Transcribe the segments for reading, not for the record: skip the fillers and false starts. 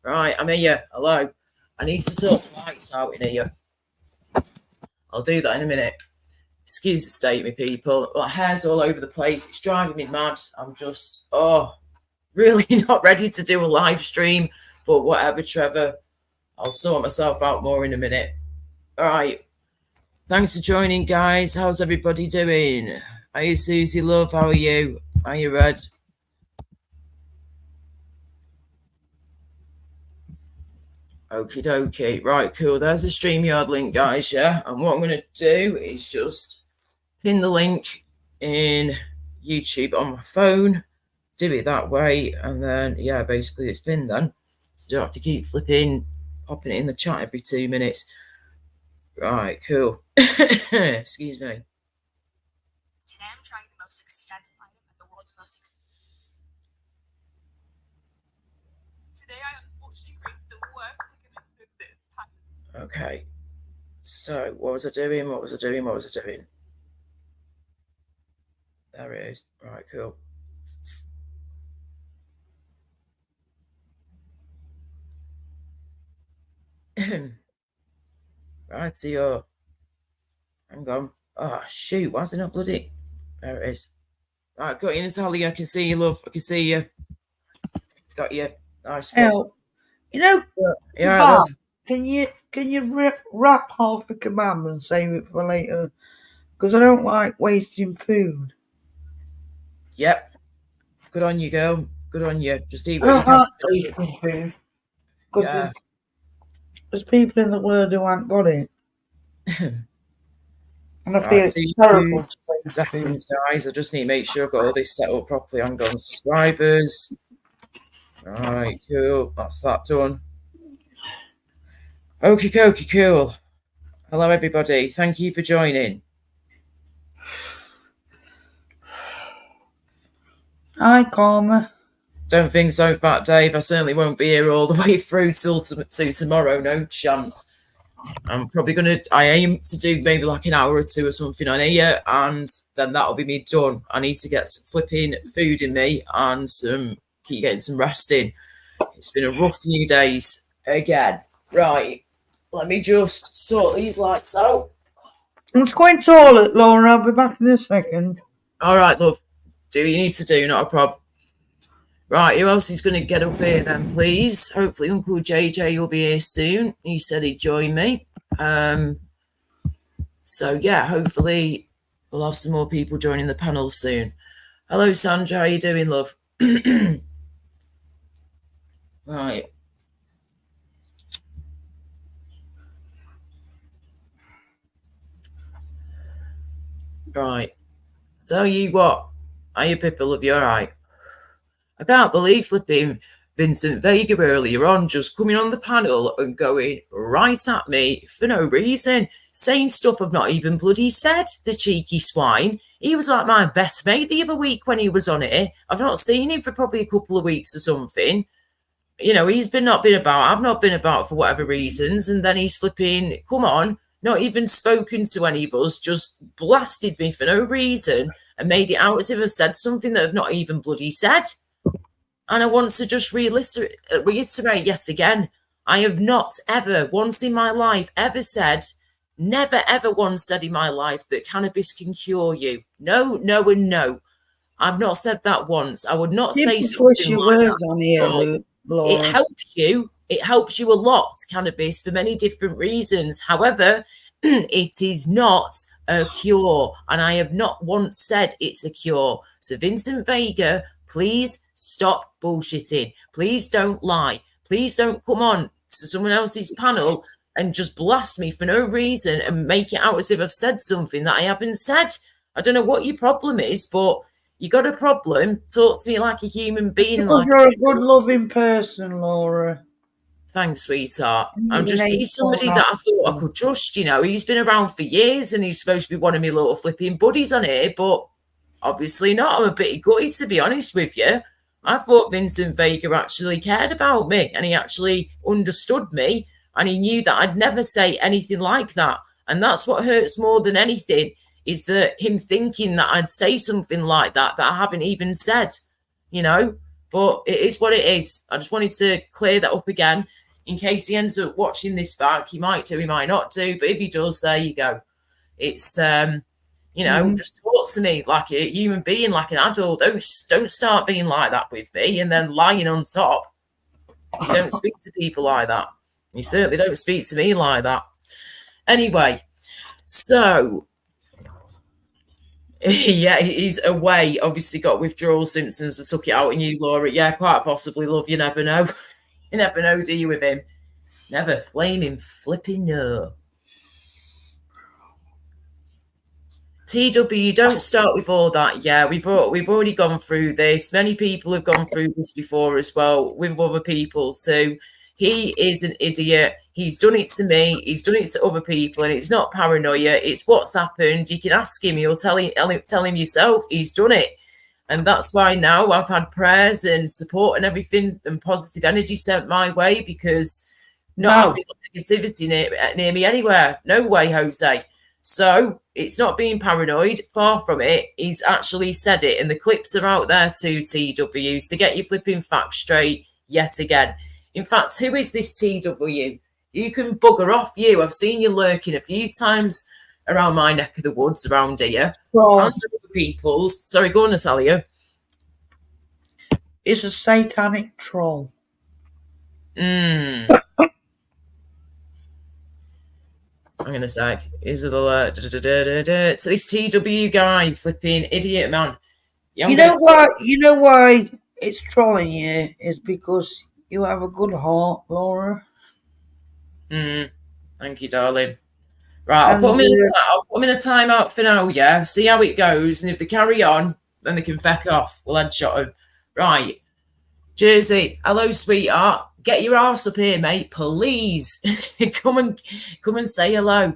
Right, I'm here. Hello. I need to sort the lights out in here. I'll do that in a minute. Excuse the state, me people. My hair's all over the place. It's driving me mad. I'm just, really not ready to do a live stream. But whatever, Trevor. I'll sort myself out more in a minute. All right. Thanks for joining, guys. How's everybody doing? Are you Susie, love? How are you? Are you Red? Okie dokie. Right, cool. There's a StreamYard link, guys, yeah? And what I'm going to do is just pin the link in YouTube on my phone, do it that way, and then, yeah, basically it's pinned then. So you don't have to keep popping it in the chat every 2 minutes. Right, cool. Excuse me. Today I'm trying the most expensive item at the world's most Today I unfortunately created the worst ligaments to exist. Okay. So, what was I doing? There it is. Right, cool. Right, see you. Hang on. Oh, shoot. Why is it not bloody? There it is. Right, got you, Natalia. I can see you, love. I can see you. Got you. Nice one. Oh, you know, yeah, love. Can you wrap half a kebab and save it for later? Because I don't like wasting food. Yep. Good on you, girl. Good on you. Just eat I what you don't can. like wasting food. Because Yeah. there's people in the world who haven't got it. And I feel Right, it's terrible. Seconds, guys. I just need to make sure I've got all this set up properly. I'm going subscribers. Right, cool. That's that done. Okie dokie, cool. Hello, everybody. Thank you for joining. Hi, Karma. Don't think so, Fat Dave. I certainly won't be here all the way through till to tomorrow. No chance. I'm probably I aim to do maybe like an hour or two or something on here, and then that'll be me done. I need to get some flipping food in me and keep getting some rest in. It's been a rough few days again. Right, let me just sort these lights out. I'm just going to toilet, Laura. I'll be back in a second. All right, love. Do what you need to do, not a problem. Right, who else is going to get up here then, please? Hopefully Uncle JJ will be here soon. He said he'd join me. So, yeah, hopefully we'll have some more people joining the panel soon. Hello, Sandra. How you doing, love? Right. Right. Tell you what. Are you, Pippa, love? You all right? I can't believe flipping Vincent Vega earlier on just coming on the panel and going right at me for no reason, saying stuff I've not even bloody said, the cheeky swine. He was like my best mate the other week when he was on it. I've not seen him for probably a couple of weeks or something. You know, he's not been about. I've not been about for whatever reasons. And then he's flipping, come on, not even spoken to any of us, just blasted me for no reason and made it out as if I said something that I've not even bloody said. And I want to just reiterate yet again, I have not ever once in my life ever said, never ever once said in my life that cannabis can cure you. No, no, and no. I've not said that once. I would not say something like that. On here, Laura. It helps you. It helps you a lot, cannabis, for many different reasons. However, it is not a cure. And I have not once said it's a cure. So Vincent Vega, please stop bullshitting. Please don't lie. Please don't come on to someone else's panel and just blast me for no reason and make it out as if I've said something that I haven't said. I don't know what your problem is, but you got a problem. Talk to me like a human being. Because you're a good, loving person, Laura. Thanks, sweetheart. He's somebody that I thought I could trust, you know. He's been around for years and he's supposed to be one of my little flipping buddies on here, but obviously not. I'm a bit gutted, to be honest with you. I thought Vincent Vega actually cared about me and he actually understood me and he knew that I'd never say anything like that. And that's what hurts more than anything, is that him thinking that I'd say something like that I haven't even said, you know. But it is what it is. I just wanted to clear that up again in case he ends up watching this back. He might do, he might not do. But if he does, there you go. It's just talk to me like a human being, like an adult. Don't start being like that with me and then lying on top. You don't speak to people like that. You certainly don't speak to me like that. Anyway, so yeah, he's away. Obviously got withdrawal symptoms. I took it out on you, Laura. Yeah, quite possibly, love. You never know. You never know, do you, with him? Never flaming flipping no. TW, don't start with all that. Yeah, we've already gone through this. Many people have gone through this before as well with other people too. He is an idiot. He's done it to me. He's done it to other people, and it's not paranoia. It's what's happened. You can ask him. You'll tell him yourself. He's done it, and that's why now I've had prayers and support and everything and positive energy sent my way because not having negativity near me anywhere. No way, Jose. So it's not being paranoid, far from it. He's actually said it, and the clips are out there too, TW, so get your flipping facts straight yet again. In fact, who is this TW? You can bugger off, you. I've seen you lurking a few times around my neck of the woods, around here. Troll. And other people's. Sorry, go on, Natalia. It's a satanic troll. I'm going to say, is it alert? So this TW guy, flipping idiot, man. You know why it's trolling you is because you have a good heart, Laura. Thank you, darling. Right, I'll put them in a timeout for now, yeah? See how it goes, and if they carry on, then they can feck off. We'll headshot them. Right. Jersey, hello, sweetheart. Get your arse up here, mate, please. come and say hello.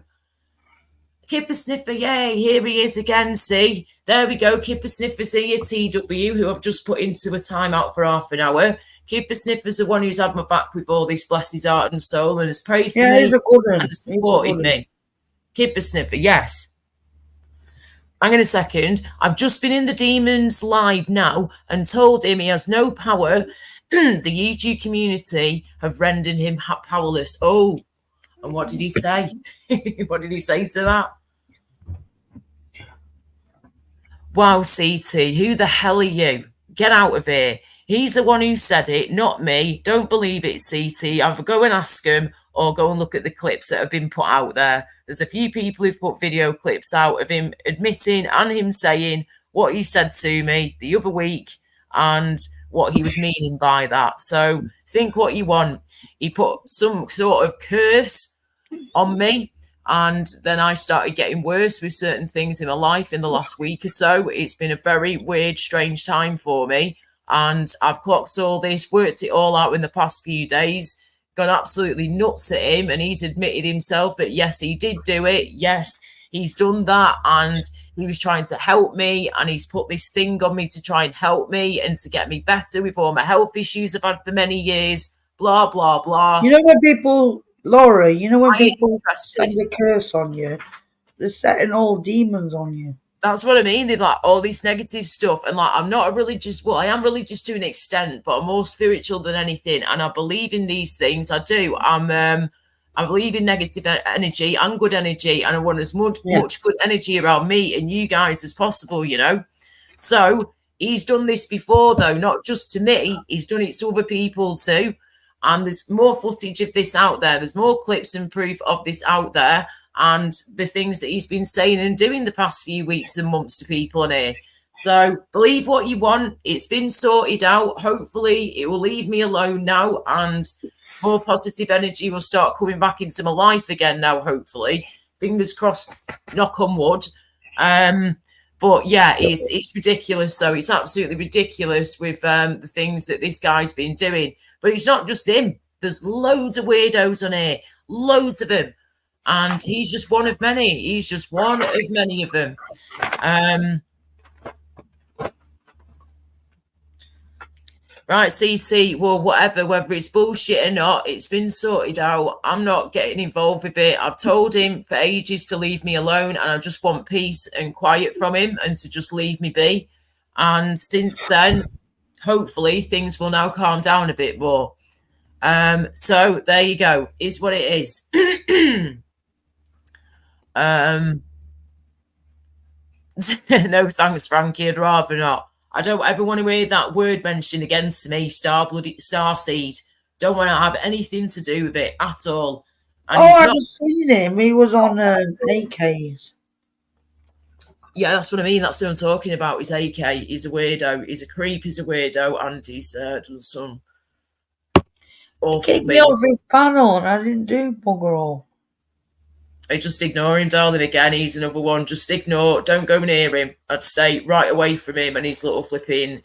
Kipper Sniffer, yay, here he is again, see? There we go, Kipper Sniffer, see you, TW, who I've just put into a timeout for half an hour. Kipper Sniffer's the one who's had my back with all this, bless his heart and soul, and has prayed for me and supported me. Kipper Sniffer, yes. Hang on a second. I've just been in the Demons live now and told him he has no power. The YouTube community have rendered him powerless. Oh, and what did he say? What did he say to that? Wow, CT, who the hell are you? Get out of here. He's the one who said it, not me. Don't believe it, CT. Either go and ask him or go and look at the clips that have been put out there. There's a few people who've put video clips out of him admitting and him saying what he said to me the other week and what he was meaning by that. So think what you want. He put some sort of curse on me, and then I started getting worse with certain things in my life in the last week or so. It's been a very weird, strange time for me, and I've clocked all this, worked it all out in the past few days, gone absolutely nuts at him, and he's admitted himself that yes, he did do it. Yes, he's done that, and he was trying to help me, and he's put this thing on me to try and help me and to get me better with all my health issues I've had for many years, blah, blah, blah. You know when people, Laura, people send a curse on you, they're setting all demons on you. That's what I mean. They're like all this negative stuff. And like, I'm not a religious, well, I am religious to an extent, but I'm more spiritual than anything. And I believe in these things. I do. I believe in negative energy and good energy, and I want as much good energy around me and you guys as possible, you know. So he's done this before, though, not just to me. He's done it to other people too. And there's more footage of this out there. There's more clips and proof of this out there, and the things that he's been saying and doing the past few weeks and months to people on here. So believe what you want. It's been sorted out. Hopefully it will leave me alone now, and more positive energy will start coming back into my life again now, hopefully. Fingers crossed, knock on wood. But yeah, it's ridiculous. So it's absolutely ridiculous with the things that this guy's been doing. But it's not just him. There's loads of weirdos on here, loads of them. And he's just one of many. He's just one of many of them. Right, CT, well, whatever, whether it's bullshit or not, it's been sorted out. I'm not getting involved with it. I've told him for ages to leave me alone, and I just want peace and quiet from him and to just leave me be. And since then, hopefully things will now calm down a bit more. So there you go, is what it is. No thanks, Frankie, I'd rather not. I don't ever want to hear that word mentioned against me, Starseed. Don't want to have anything to do with it at all. And Oh, he's I not, just seen him. He was on AKs. yeah, that's what I mean. That's what I'm talking about. He's AK. He's a weirdo. He's a creep. He's a weirdo, and he's done some awful Kicked me things. off his panel and I didn't do bugger all. I just ignore him, darling. Again, he's another one. Just ignore. Don't go near him. I'd stay right away from him and his little flipping,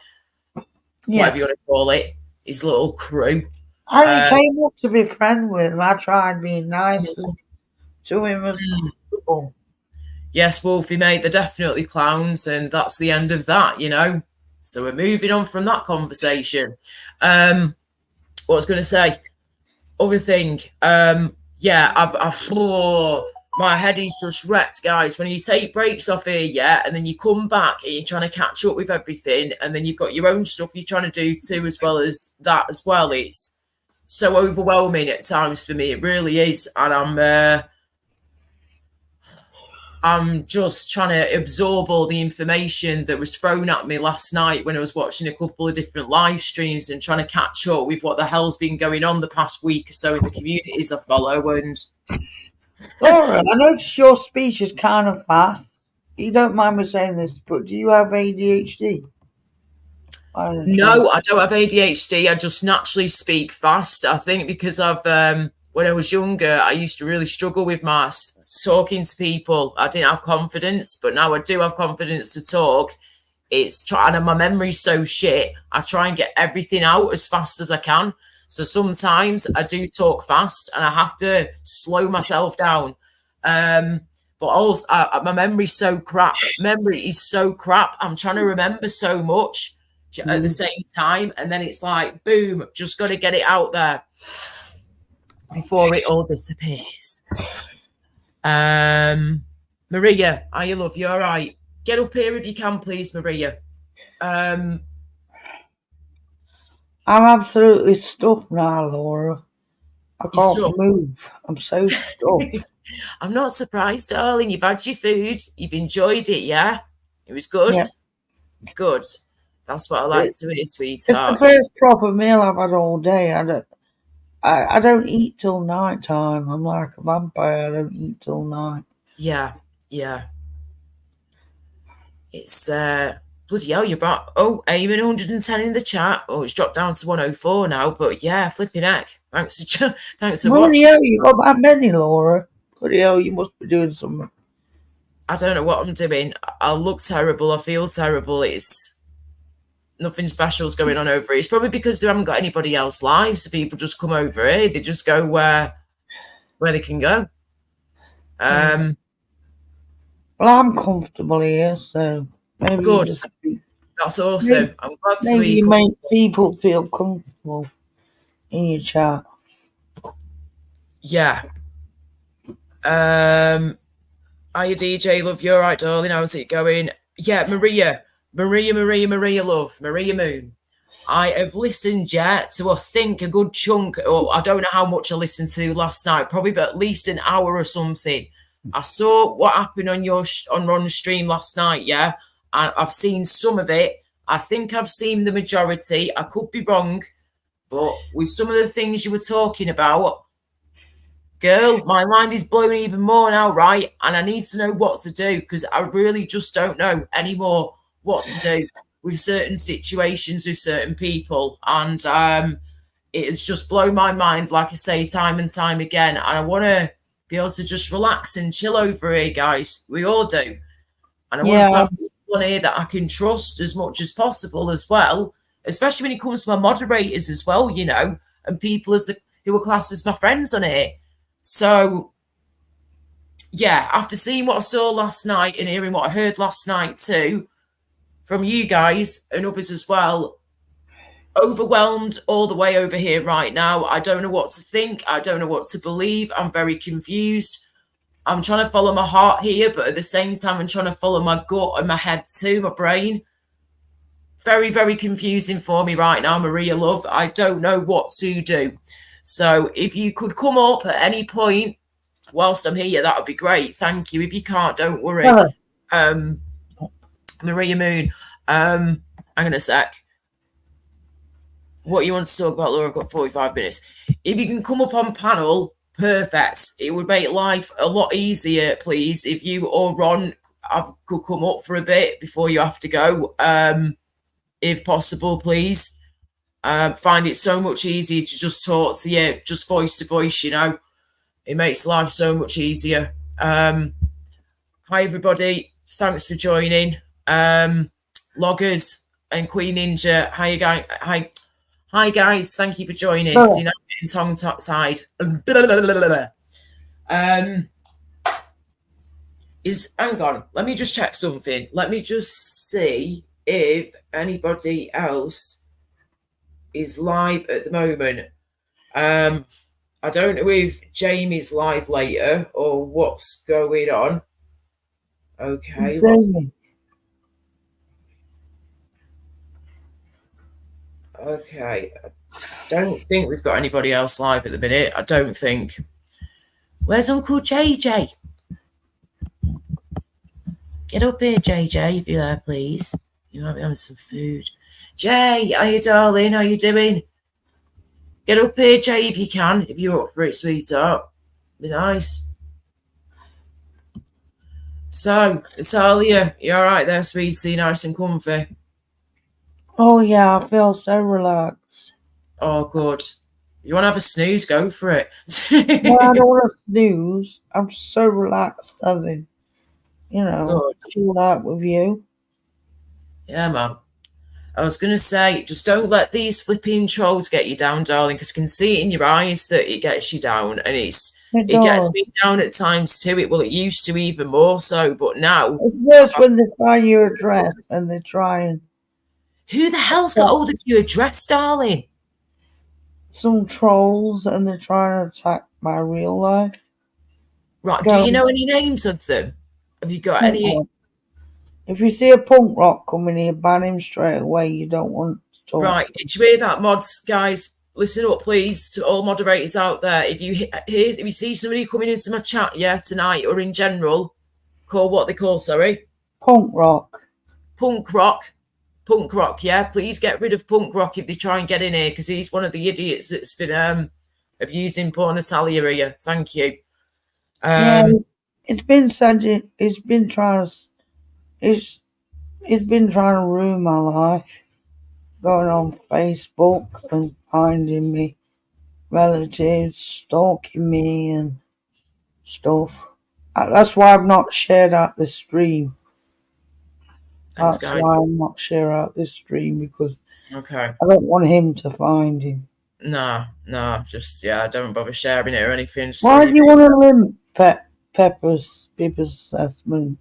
whatever you want to call it, his little crew. I came up to be friend with him. I tried being nice to him as possible. Yes, Wolfie, mate, they're definitely clowns, and that's the end of that, you know. So we're moving on from that conversation. What I was going to say, other thing, yeah, my head is just wrecked, guys. When you take breaks off here, yeah, and then you come back and you're trying to catch up with everything, and then you've got your own stuff you're trying to do too, as well as that as well. It's so overwhelming at times for me. It really is, and I'm just trying to absorb all the information that was thrown at me last night when I was watching a couple of different live streams and trying to catch up with what the hell's been going on the past week or so in the communities I follow. And Laura, I noticed your speech is kind of fast. You don't mind me saying this, but do you have ADHD? No, I don't have ADHD. I just naturally speak fast. I think because I've when I was younger, I used to really struggle with my talking to people. I didn't have confidence, but now I do have confidence to talk. It's trying, and my memory's so shit. I try and get everything out as fast as I can. So sometimes I do talk fast, and I have to slow myself down. But also, my memory's so crap. Memory is so crap. I'm trying to remember so much at the same time, and then it's like, boom, just got to get it out there before it all disappears. Maria, I love you. All right, get up here if you can, please, Maria. I'm absolutely stuffed now, Laura. I can't move. I'm so stuffed. I'm not surprised, darling. You've had your food. You've enjoyed it, yeah? It was good? Yeah. Good. That's what I like to hear, It's sweetheart. the first proper meal I've had all day. I don't eat till night time. I'm like a vampire. I don't eat till night. Yeah. It's bloody hell, you're about Eamon 110 in the chat. Oh, it's dropped down to 104 now, but yeah, flipping heck. Thanks for Bloody watching. hell, you got that many, Laura. Bloody hell, you must be doing something. I don't know what I'm doing. I look terrible. I feel terrible. It's nothing special's going on over here. It's probably because they haven't got anybody else live, so people just come over here. They just go where they can go. Well, I'm comfortable here, so maybe good. You just, that's awesome. I'm glad to maybe hear you make people feel comfortable in your chat. Yeah. Hiya, DJ, love you. All right, darling. How's it going? Yeah, Maria, love. Maria Moon. I have listened, to, I think, a good chunk. I don't know how much I listened to last night. Probably at least an hour or something. I saw what happened on on Ron's stream last night, yeah? And I've seen some of it. I think I've seen the majority. I could be wrong. But with some of the things you were talking about, girl, my mind is blown even more now, right? And I need to know what to do because I really just don't know anymore what to do with certain situations with certain people. And it has just blown my mind, like I say, time and time again. And I want to be able to just relax and chill over here, guys. We all do. And I want to have people here that I can trust as much as possible as well, especially when it comes to my moderators as well, you know, and people who are classed as my friends on here. So, yeah, after seeing what I saw last night and hearing what I heard last night too, from you guys and others as well, overwhelmed all the way over here right now. I don't know what to think. I don't know what to believe. I'm very confused. I'm trying to follow my heart here, but at the same time, I'm trying to follow my gut and my head too, my brain. very, very confusing for me right now, Maria love. I don't know what to do. So if you could come up at any point whilst I'm here, that would be great. Thank you. If you can't, don't worry. Maria Moon, hang on a sec. What you want to talk about, Laura? I've got 45 minutes. If you can come up on panel, perfect. It would make life a lot easier, please, if you or Ron could come up for a bit before you have to go, if possible, please. Find it so much easier to just talk to you, just voice to voice, you know. It makes life so much easier. Hi, everybody. Thanks for joining. Loggers and Queen Ninja, hi, guys. Hi, guys. Thank you for joining. Oh. So you're not getting tongue-tied. Hang on. Let me just check something. Let me just see if anybody else is live at the moment. I don't know if Jamie's live later or what's going on. Okay. Okay. I don't think we've got anybody else live at the minute. I don't think. Where's Uncle JJ? Get up here, JJ, if you're there, please. You might be having some food. Jay, how you, darling? How you doing? Get up here, Jay, if you can. If you're up for it, sweetheart. Be nice. So, Natalia, you all right there, sweetie? Nice and comfy? Oh, yeah, I feel so relaxed. Oh, good. You want to have a snooze? Go for it. Well, I don't want to snooze. I'm just so relaxed, as in, you know, chill out with you. Yeah, man. I was going to say, just don't let these flipping trolls get you down, darling, because I can see it in your eyes that it gets you down, and it gets me down at times too. It used to even more so, but now... It's worse when they find your address and they try and... Who the hell's got hold of your address, darling? Some trolls, and they're trying to attack my real life. Right, do you know any names of them? Have you got any... If you see a punk rock coming here, ban him straight away. You don't want to talk. Right, did you hear that, mods? Guys, listen up, please, to all moderators out there. If you see somebody coming into my chat, tonight or in general, call what they call, sorry? Punk rock. Punk rock. Punk rock, yeah? Please get rid of punk rock if they try and get in here, because he's one of the idiots that's been abusing poor Natalia here. Thank you. It's been said he's been trying to ruin my life, going on Facebook and finding me relatives, stalking me and stuff. That's why I've not shared out the stream. Thanks, That's guys. why I'm not sharing out this stream, because Okay. I don't want him to find him. No, just, don't bother sharing it or anything. Just Why do you want to limit Pepper's assessment?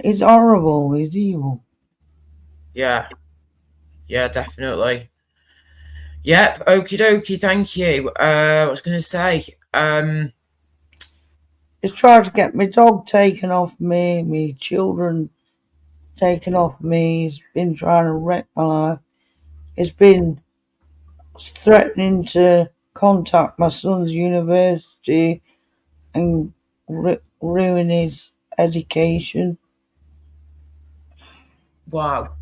He's horrible. He's evil. Yeah, definitely. Yep, okie dokie, thank you. I was going to say, He's tried to get my dog taken off me, my children taken off me. He's been trying to wreck my life. He's been threatening to contact my son's university and ruin his education. wow.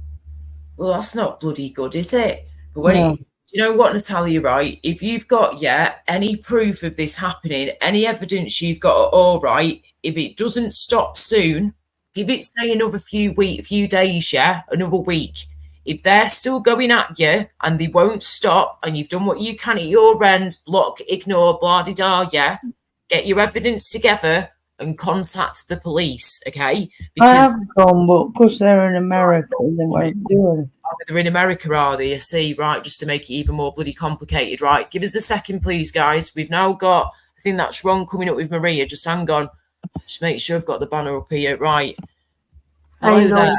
Well, that's not bloody good, is it? But when do you know what, Natalia, right? If you've got, any proof of this happening, any evidence you've got, all right, if it doesn't stop soon, give it, say, another few days, another week. If they're still going at you and they won't stop and you've done what you can at your end, block, ignore, blah-de-da, get your evidence together and contact the police, okay? Because I have gone, but because they're in America, they won't do it. They're in America, are they? I see, right, just to make it even more bloody complicated. Right, give us a second, please, guys. We've now got, I think that's Ron coming up with Maria. Just hang on. Just make sure I've got the banner up here. Right. Hello there.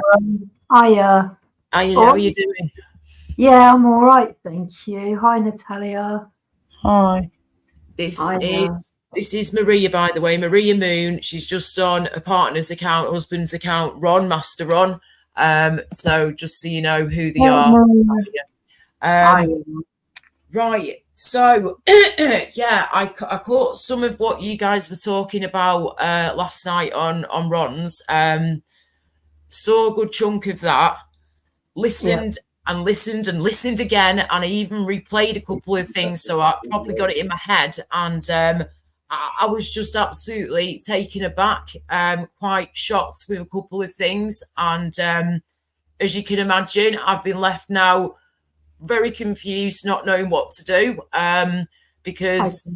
Hiya. How are you doing? Yeah, I'm all right, thank you. Hi, Natalia. Hi. This is Maria, by the way, Maria Moon. She's just on a partner's account, husband's account, Ron, Master Ron. So just so you know who they Oh, are. no. Right. So yeah, I caught some of what you guys were talking about last night on Ron's. Saw a good chunk of that. Listened and listened and listened again, and I even replayed a couple of things, so I probably got it in my head. And I was just absolutely taken aback, quite shocked with a couple of things. And as you can imagine, I've been left now very confused, not knowing what to do. Because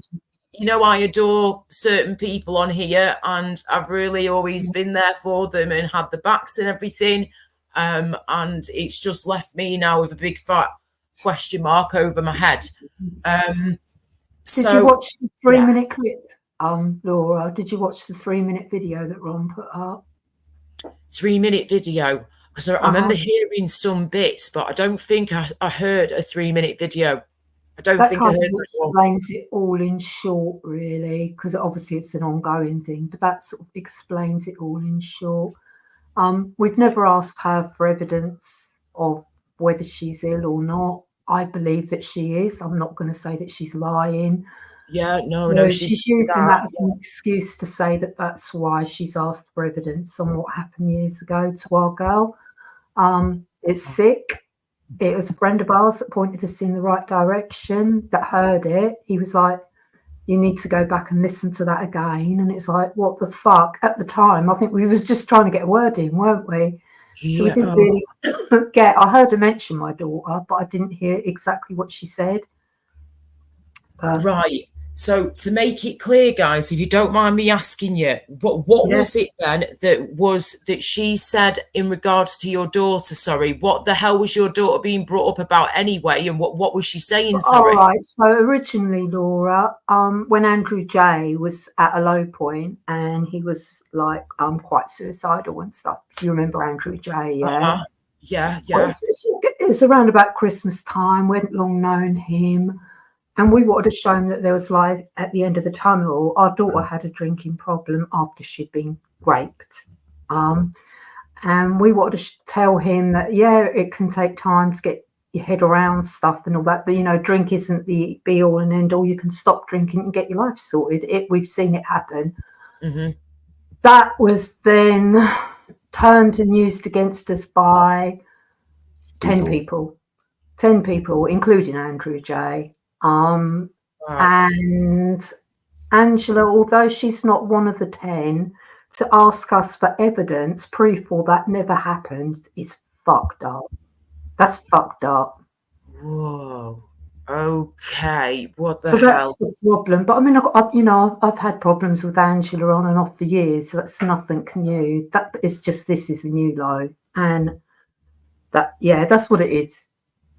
you know, I adore certain people on here, and I've really always been there for them and had the backs and everything. And it's just left me now with a big fat question mark over my head. Did you watch the 3-minute clip, Laura? Did you watch the 3-minute video that Ron put up? 3-minute video? Because I remember hearing some bits, but I don't think I heard a 3-minute video. I don't think I heard that one. Explains it all in short, really, because obviously it's an ongoing thing, but that sort of explains it all in short. We've never asked her for evidence of whether she's ill or not. I believe that she is. I'm not going to say that she's lying. Yeah, no, she's using that as an excuse to say that that's why she's asked for evidence on what happened years ago to our girl. It's sick. It was a friend of ours that pointed us in the right direction, that heard it. He was like, you need to go back and listen to that again. And it's like, what the fuck? At the time, I think we was just trying to get a word in, weren't we? Yeah. So we didn't really get, I heard her mention my daughter, but I didn't hear exactly what she said. Right. So to make it clear, guys, if you don't mind me asking you, what was it then that she said in regards to your daughter? Sorry, what the hell was your daughter being brought up about anyway? And what was she saying? Sorry. All right. So originally, Laura, when Andrew J was at a low point and he was like quite suicidal and stuff. You remember Andrew J? Yeah. Yeah. Well, it's around about Christmas time. We hadn't long known him. And we wanted to show him that there was light at the end of the tunnel. Our daughter had a drinking problem after she'd been raped. And we wanted to tell him that, yeah, it can take time to get your head around stuff and all that. But, you know, drink isn't the be all and end all. You can stop drinking and get your life sorted. We've seen it happen. Mm-hmm. That was then turned and used against us by 10 people, including Andrew J. And Angela, although she's not one of the 10, to ask us for evidence, proof all that never happened is fucked up. That's fucked up. Whoa. Okay. What the hell? So that's the problem. But I mean, I've had problems with Angela on and off for years. So that's nothing new. That is just, this is a new low. And that's what it is.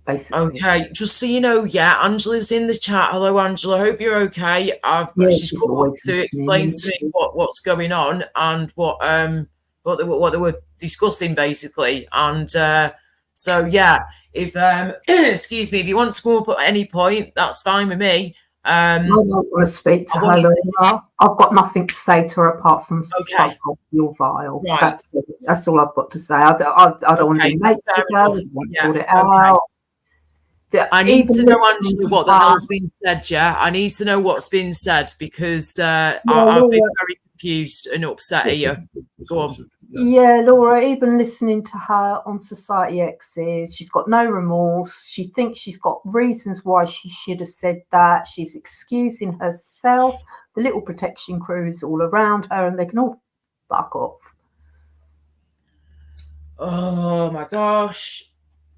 Basically. Okay, just so you know, Angela's in the chat. Hello, Angela. Hope you're okay. She's called to explain to me what's going on and what they were discussing basically. And so if excuse me, if you want to come up at any point, that's fine with me. I don't want to speak to her. I've got nothing to say to her apart from fuck off, you're vile. Right. That's all I've got to say. I don't want to be mates with her. I want to sort it out. I need to know, Angela, what the hell's been said, I need to know what's been said because I've been very confused and upset at you. Go on. Yeah, Laura, even listening to her on Society X's, she's got no remorse. She thinks she's got reasons why she should have said that. She's excusing herself. The little protection crew is all around her and they can all fuck off. Oh, my gosh.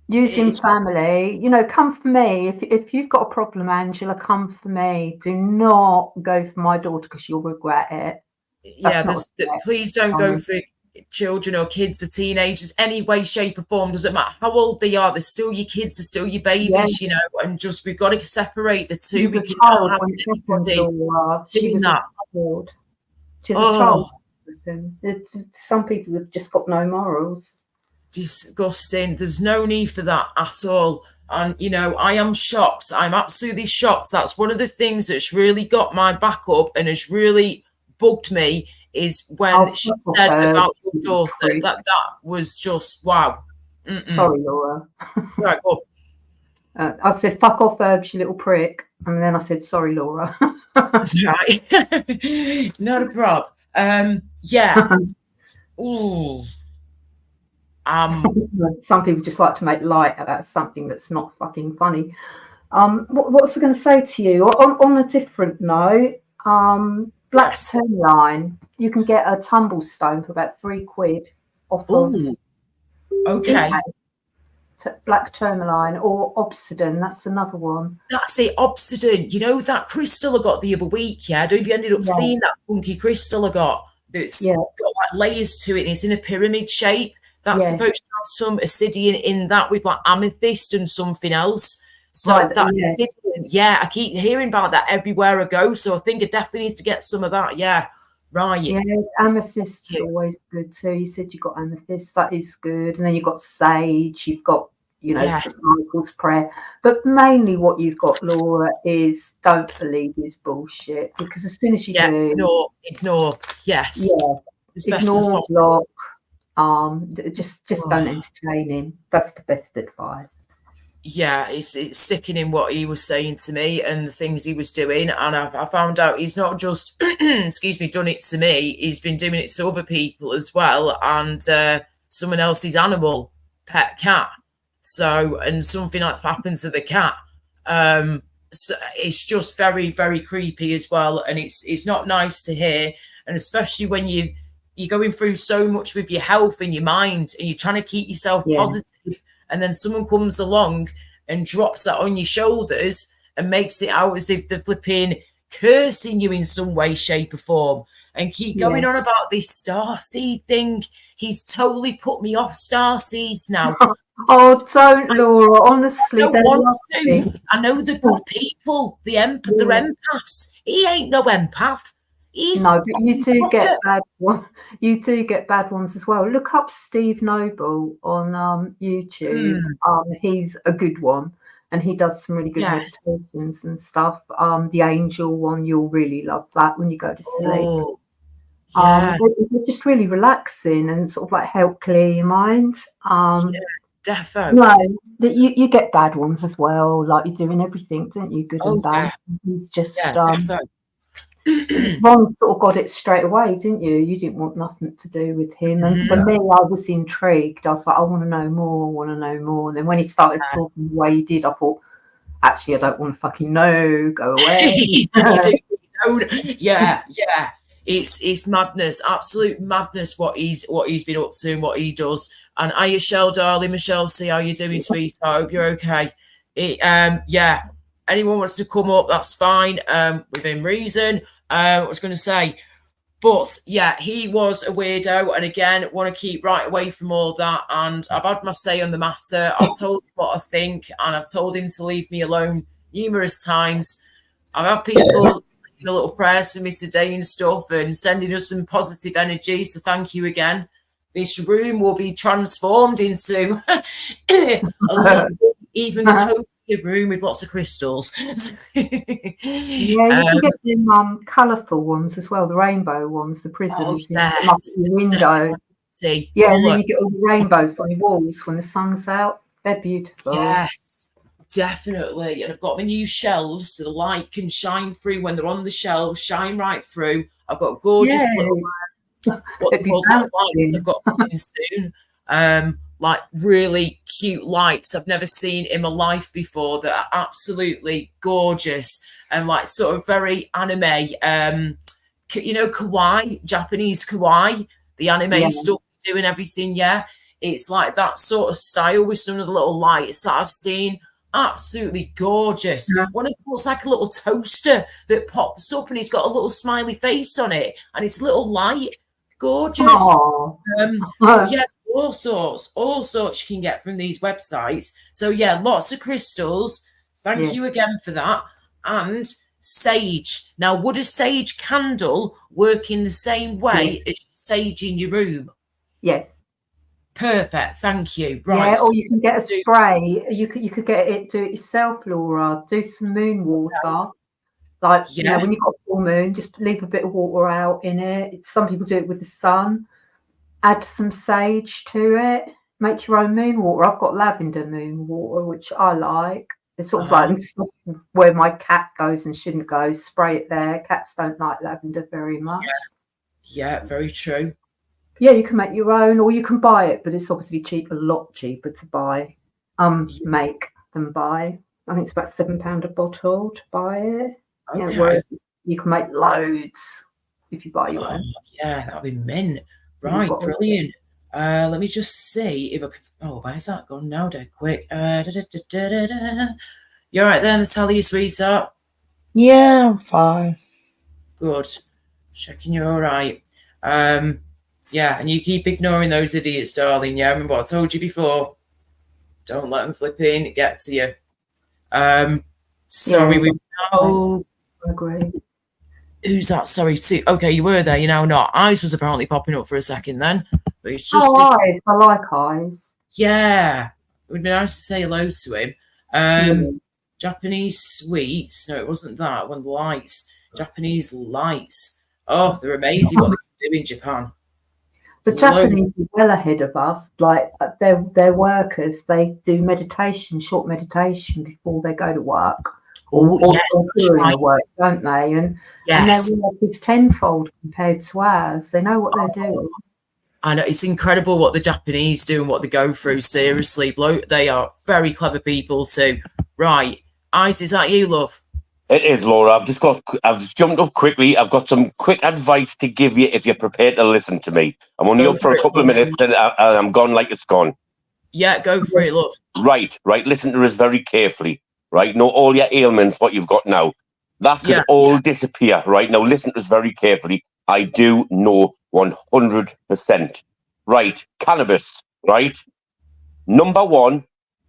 Using family, come for me. If you've got a problem, Angela, come for me. Do not go for my daughter because you'll regret it. Please don't go for children or kids or teenagers, any way, shape or form. Doesn't matter how old they are. They're still your kids. They're still your babies, and just we've got to separate the two. We cannot have anybody doing that. She's a child. Some people have just got no morals. Disgusting. There's no need for that at all. And I am shocked. I'm absolutely shocked. That's one of the things that's really got my back up and has really bugged me is when Oh, she fuck off, said Herb, about your you daughter. prick. That was just wow. Mm-mm. Sorry, Laura. Sorry, go on. I said, fuck off, Herb, you little prick. And then I said, sorry, Laura. That's right. Not a problem. Yeah. Ooh. Some people just like to make light about something that's not fucking funny. What was I going to say to you? On a different note, Black Yes. Tourmaline, you can get a tumble stone for about £3 off of Ooh. Okay. Black Tourmaline, or Obsidian. That's another one. That's it, Obsidian. You know that crystal I got the other week, yeah? I don't know if you ended up Yeah. seeing that funky crystal I got that's Yeah. got like layers to it and it's in a pyramid shape. That's Yeah. supposed to have some obsidian in that with like amethyst and something else. So Right, that's yeah. obsidian. Yeah, I keep hearing about that everywhere I go. So I think I definitely need to get some of that. Yeah. Right. Yeah, amethyst's Yeah. always good too. You said you got amethyst, that is good. And then you've got sage, you've got, you know, Yes. St. Michael's prayer. But mainly what you've got, Laura, is don't believe his bullshit. Because as soon as you Yeah. do, Ignore. Yes. yeah, As best as ignore, possible. block, just don't entertain him. That's the best advice. Yeah, it's sickening what he was saying to me and the things he was doing. And I found out he's not just, excuse me, done it to me. He's been doing it to other people as well. And someone else's animal, pet cat. So, and something like happens to the cat. So it's just very, very creepy as well. And it's not nice to hear. And especially when you're going through so much with your health and your mind and you're trying to keep yourself positive. And then someone comes along and drops that on your shoulders and makes it out as if they're flipping cursing you in some way, shape, or form. And keep going on about this starseed thing. He's totally put me off starseeds now. Oh, don't, Laura. Honestly, I don't they're want lovely. to. I know the good people, they're empaths. He ain't no empath. He's No, but you do get Roger. bad ones. You do get bad ones as well. Look up Steve Noble on YouTube. He's a good one, and he does some really good Yes. meditations and stuff. The angel one, you'll really love that when you go to sleep. Oh, yeah, They're just really relaxing and sort of like help clear your mind. defo. No, that you get bad ones as well. Like you're doing everything, don't you? Good and bad. He's just Defo. Ron sort of got it straight away, didn't you? You didn't want nothing to do with him. And for me, I was intrigued. I was like, I want to know more, And then when he started talking the way he did, I thought, actually, I don't want to fucking know. Go away. You don't. Yeah. It's madness, absolute madness what he's been up to and what he does. And Michelle, darling, Michelle, see how you're doing, sweetheart. I hope you're okay. Anyone wants to come up, that's fine, within reason. I was going to say, but yeah, he was a weirdo, and again, want to keep right away from all that. And I've had my say on the matter. I've told him what I think, and I've told him to leave me alone numerous times. I've had people saying a little prayers for me today and stuff, and sending us some positive energy. So thank you again. This room will be transformed into a little, even cozier room with lots of crystals. Yeah, you can get them colourful ones as well, the rainbow ones, the prisms in the window. See, yeah, and then you get all the rainbows on your walls when the sun's out. They're beautiful. Yes, definitely. And I've got my new shelves so the light can shine through when they're on the shelves, shine right through. I've got gorgeous little what they call little lights I've got coming soon. Like really cute lights I've never seen in my life before that are absolutely gorgeous and like sort of very anime, you know, kawaii, Japanese kawaii, the anime stuff doing everything. Yeah, it's like that sort of style with some of the little lights that I've seen. Absolutely gorgeous. One of them looks like a little toaster that pops up and it's got a little smiley face on it and it's a little light. Gorgeous. Yeah, all sorts you can get from these websites. So yeah, lots of crystals. Thank you again for that. And sage. Now, would a sage candle work in the same way as sage in your room? Yes. Perfect. Thank you. Right. Yeah, or you can get a spray. You could get it, do it yourself, Laura. Do some moon water. Like, Yeah. when you've got a full moon, just leave a bit of water out in it. Some people do it with the sun. Add some sage to it. Make your own moon water. I've got lavender moon water, which I like. It's sort of like where my cat goes and shouldn't go. Spray it there. Cats don't like lavender very much. Yeah, very true. Yeah, you can make your own, or you can buy it, but it's obviously a lot cheaper to buy, make than buy. I think it's about £7 a bottle to buy it. Okay. Whereas you can make loads if you buy your own. Yeah, that'd be mint. Right, brilliant. Let me just see if I can. Oh, where's that gone now? Dead quick. You all right there, Natalia, sweetheart? Yeah, I'm fine. Good. Checking you're all right. Yeah, and you keep ignoring those idiots, darling. Yeah, remember what I told you before. Don't let them flip in. It gets to you. Sorry, we know. I agree. Who's that? Sorry, too. Okay, you were there. You're now not. Eyes was apparently popping up for a second then. But it's just. Eyes. I like Eyes. Yeah. It would be nice to say hello to him. Japanese sweets. No, it wasn't that. One of the lights. Japanese lights. Oh, they're amazing what they can do in Japan. The Japanese are well ahead of us. Like they're workers. They do short meditation before they go to work. Or during the work, don't they? And their work is tenfold compared to ours. They know what they're doing. I know, it's incredible what the Japanese do and what they go through. Seriously, they are very clever people too. Right, Ice, is that you, love? It is, Laura. I've jumped up quickly. I've got some quick advice to give you if you're prepared to listen to me. I'm only up for a couple of minutes and I'm gone like it's gone. Yeah, go for it, love. Right. Listen to us very carefully. Right, know all your ailments, what you've got now. That could all disappear. Right, now listen to us very carefully. I do know 100%. Right, cannabis. Right, number one,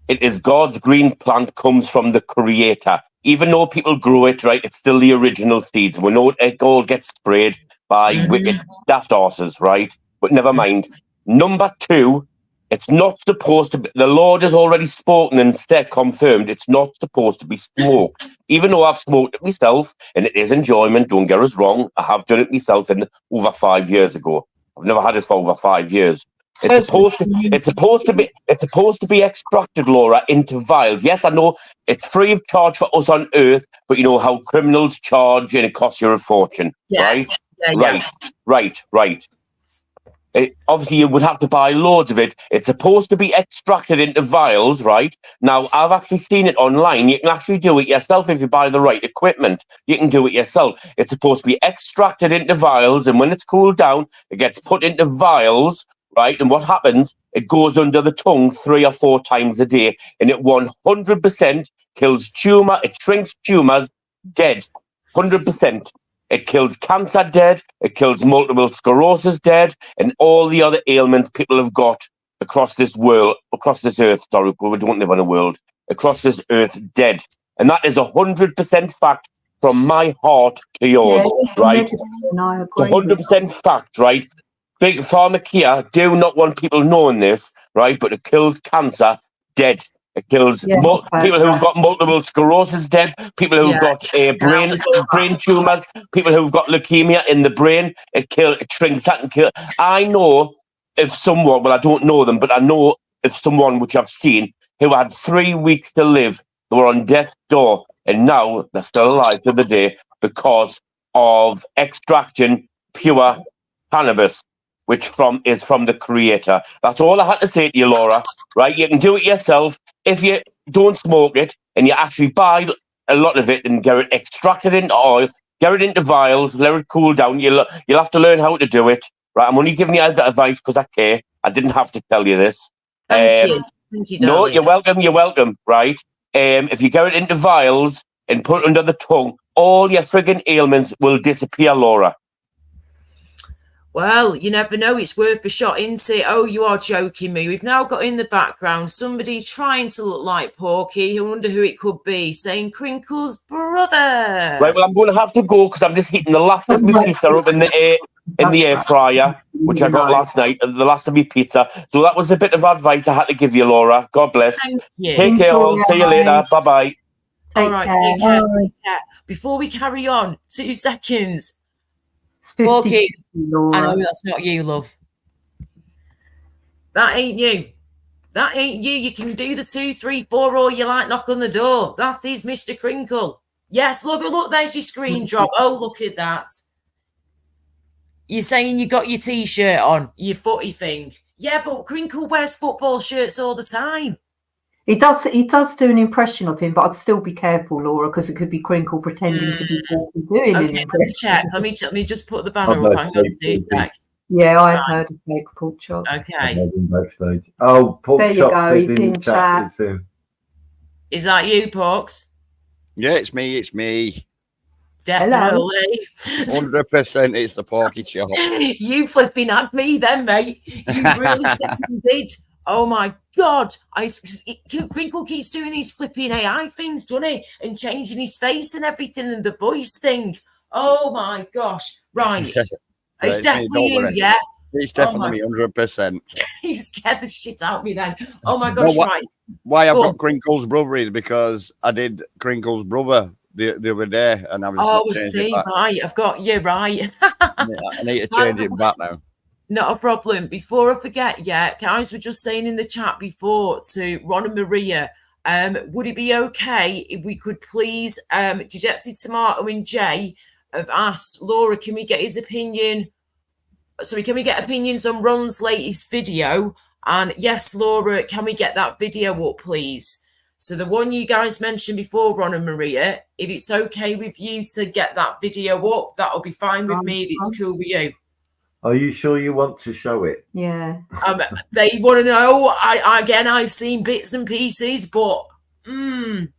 it is God's green plant, comes from the Creator. Even though people grow it, right, it's still the original seeds. We know it all gets sprayed by wicked daft horses, right? But never mind. Number two, it's not supposed to be, the Lord has already spoken and confirmed it's not supposed to be smoked. Even though I've smoked it myself, and it is enjoyment, don't get us wrong, I have done it myself over 5 years ago. I've never had it for over 5 years. It's supposed to be extracted, Laura, into vials. Yes, I know it's free of charge for us on Earth, but you know how criminals charge and it costs you a fortune, right? Right. Obviously, you would have to buy loads of it. It's supposed to be extracted into vials, right? Now, I've actually seen it online. You can actually do it yourself if you buy the right equipment. You can do it yourself. It's supposed to be extracted into vials, and when it's cooled down, it gets put into vials, right? And what happens? It goes under the tongue 3 or 4 times a day, and it 100% kills tumor. It shrinks tumors dead, 100%. It kills cancer dead, it kills multiple sclerosis dead, and all the other ailments people have got across this earth, sorry, we don't live on a world, across this earth dead. And that is 100% fact from my heart to yours, right? It's 100% fact, right? Big Pharmacare do not want people knowing this, right? But it kills cancer dead. It kills people who've got multiple sclerosis dead, people who've got brain tumors, people who've got leukemia in the brain. It shrinks that and kills. I know if someone, well, I don't know them, but I know if someone which I've seen who had 3 weeks to live, they were on death's door, and now they're still alive to the day because of extracting pure cannabis, which is from the Creator. That's all I had to say to you, Laura. Right? You can do it yourself. If you don't smoke it and you actually buy a lot of it and get it extracted into oil, get it into vials, let it cool down, you'll have to learn how to do it. Right? I'm only giving you advice because I care. I didn't have to tell you this. Thank you, darling. No, you're welcome. Right? If you get it into vials and put it under the tongue, all your frigging ailments will disappear, Laura. Well, you never know. It's worth a shot, isn't it? Oh, you are joking me. We've now got in the background somebody trying to look like Porky. I wonder who it could be, saying Crinkle's brother. Right, well, I'm going to have to go because I'm just eating the last of my pizza up in the air fryer, which I got last night, the last of my pizza. So that was a bit of advice I had to give you, Laura. God bless. Thank you. Take care, all. See you later. Bye-bye. All right, care. take care. Bye. Take care. Before we carry on, 2 seconds. It's 50, Porky, Laura. I know that's not you, love. That ain't you. That ain't you. You can do the 2, 3, 4, or you like knock on the door. That is Mr. Crinkle. Yes, look, there's your screen drop. Oh, look at that. You're saying you got your t-shirt on, your footy thing. Yeah, but Crinkle wears football shirts all the time. He does do an impression of him, but I'd still be careful, Laura, because it could be Crinkle pretending to be Porky doing an Okay, let me impression. check. Let me just put the banner up. Hang on 2 seconds. Yeah, I've heard of fake pork chop. Okay. Backstage. Oh, pork There you chop go, is he's in in chat. chat. It's him. Is that you, Porks? Yeah, it's me. It's me. Definitely. 100%. It's the Porky Chop. You flipping had me then, mate. You really flipping did. Oh my God. Crinkle keeps doing these flipping AI things, doesn't he? And changing his face and everything and the voice thing. Oh my gosh. Right. It's me, definitely don't you, worry. yeah? It's definitely me, 100%. He scared the shit out of me then. Oh my No, gosh, what- right. Why I've Go got on. Crinkle's brother is because I did Crinkle's brother the other day, and I was Oh, I changing see, it back. right. I've got you, right. I need to change it back now. Not a problem. Before I forget, guys were just saying in the chat before to Ron and Maria, would it be okay if we could please, Giuseppe Tomato and Jay have asked Laura, can we get his opinion? Sorry, can we get opinions on Ron's latest video? And yes, Laura, can we get that video up, please? So the one you guys mentioned before, Ron and Maria, if it's okay with you to get that video up, that'll be fine with me if it's cool with you. Are you sure you want to show it? Yeah. They want to know. I've seen bits and pieces, but It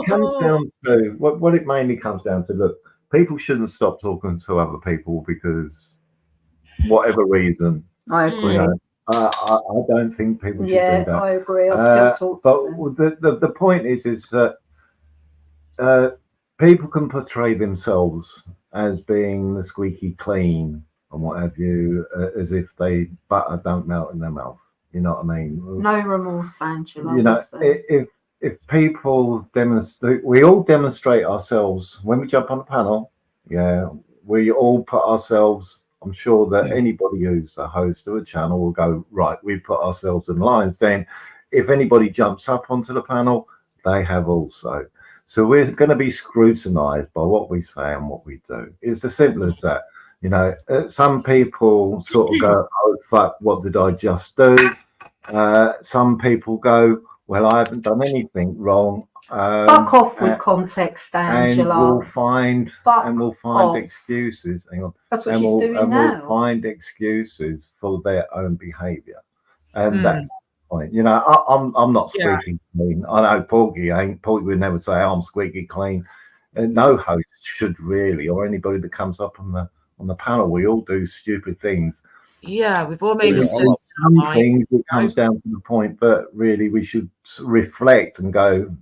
comes down to what it mainly comes down to. Look, people shouldn't stop talking to other people because whatever reason. I agree. You know, I don't think people should do that. I agree. I'll still talk to them. But the point is that people can portray themselves as being the squeaky clean and what have you, as if butter don't melt in their mouth. You know what I mean? No remorse, Angela. You know, if people demonstrate, we all demonstrate ourselves when we jump on a panel. Yeah, we all put ourselves. I'm sure that anybody who's a host of a channel will go, right, we've put ourselves in lines. Then if anybody jumps up onto the panel, they have also. So we're going to be scrutinized by what we say and what we do. It's as simple as that. You know, some people sort of go, oh, fuck, what did I just do? Some people go, well, I haven't done anything wrong. Fuck off with context, Angela. And we'll find excuses. Hang on. That's what she's doing now. We'll find excuses for their own behaviour, and that's the point. You know, I'm not squeaky clean. I know Porky ain't. Porky would never say I'm squeaky clean. No host should really, or anybody that comes up on the panel. We all do stupid things. Yeah, we've all made mistakes. Some things it comes down to the point that really we should reflect and go,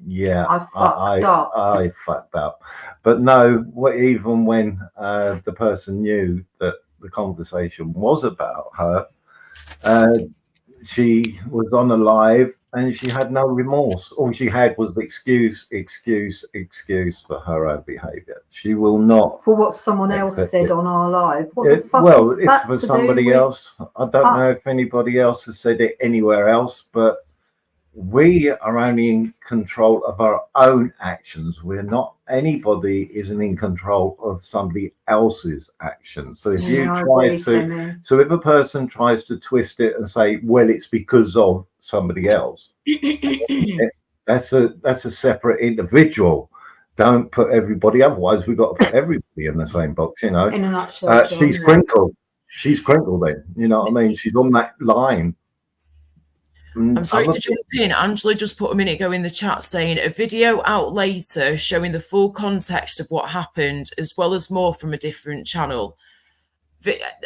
yeah, I fucked up. But no, even when the person knew that the conversation was about her, she was on a live and she had no remorse. All she had was excuse for her own behaviour. She will not. For what someone else said on our live. It's for somebody else. I don't know if anybody else has said it anywhere else, but we are only in control of our own actions. We're not, anybody isn't in control of somebody else's actions. So if if a person tries to twist it and say, well, it's because of somebody else, that's a separate individual. Don't put everybody, otherwise we've got to put everybody in the same box, you know. In a nutshell, she's Crinkle. She's Crinkle then, you know what I mean? She's on that line. I'm sorry to jump in. Angela just put a minute ago in the chat saying a video out later showing the full context of what happened, as well as more from a different channel.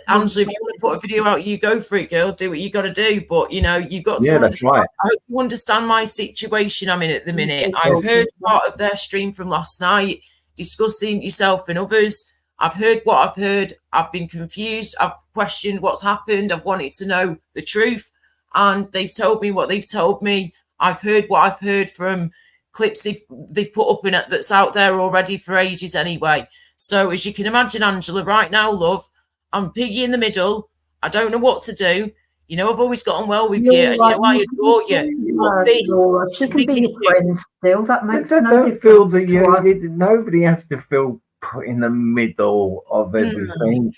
Angela, if you want to put a video out, you go for it, girl. Do what you got to do. But, you know, you've got to understand. Right. I hope you understand my situation I'm in at the minute. I've heard part of their stream from last night discussing yourself and others. I've heard what I've heard. I've been confused. I've questioned what's happened. I've wanted to know the truth. And they've told me what they've told me. I've heard what I've heard from clips they've put up in it that's out there already for ages anyway. So as you can imagine, Angela, right now, love, I'm piggy in the middle. I don't know what to do. You know, I've always gotten well with you, and you know I adore you. But this, Laura, she can be your friend still. That makes no Don't feel difference. that nobody has to feel put in the middle of everything.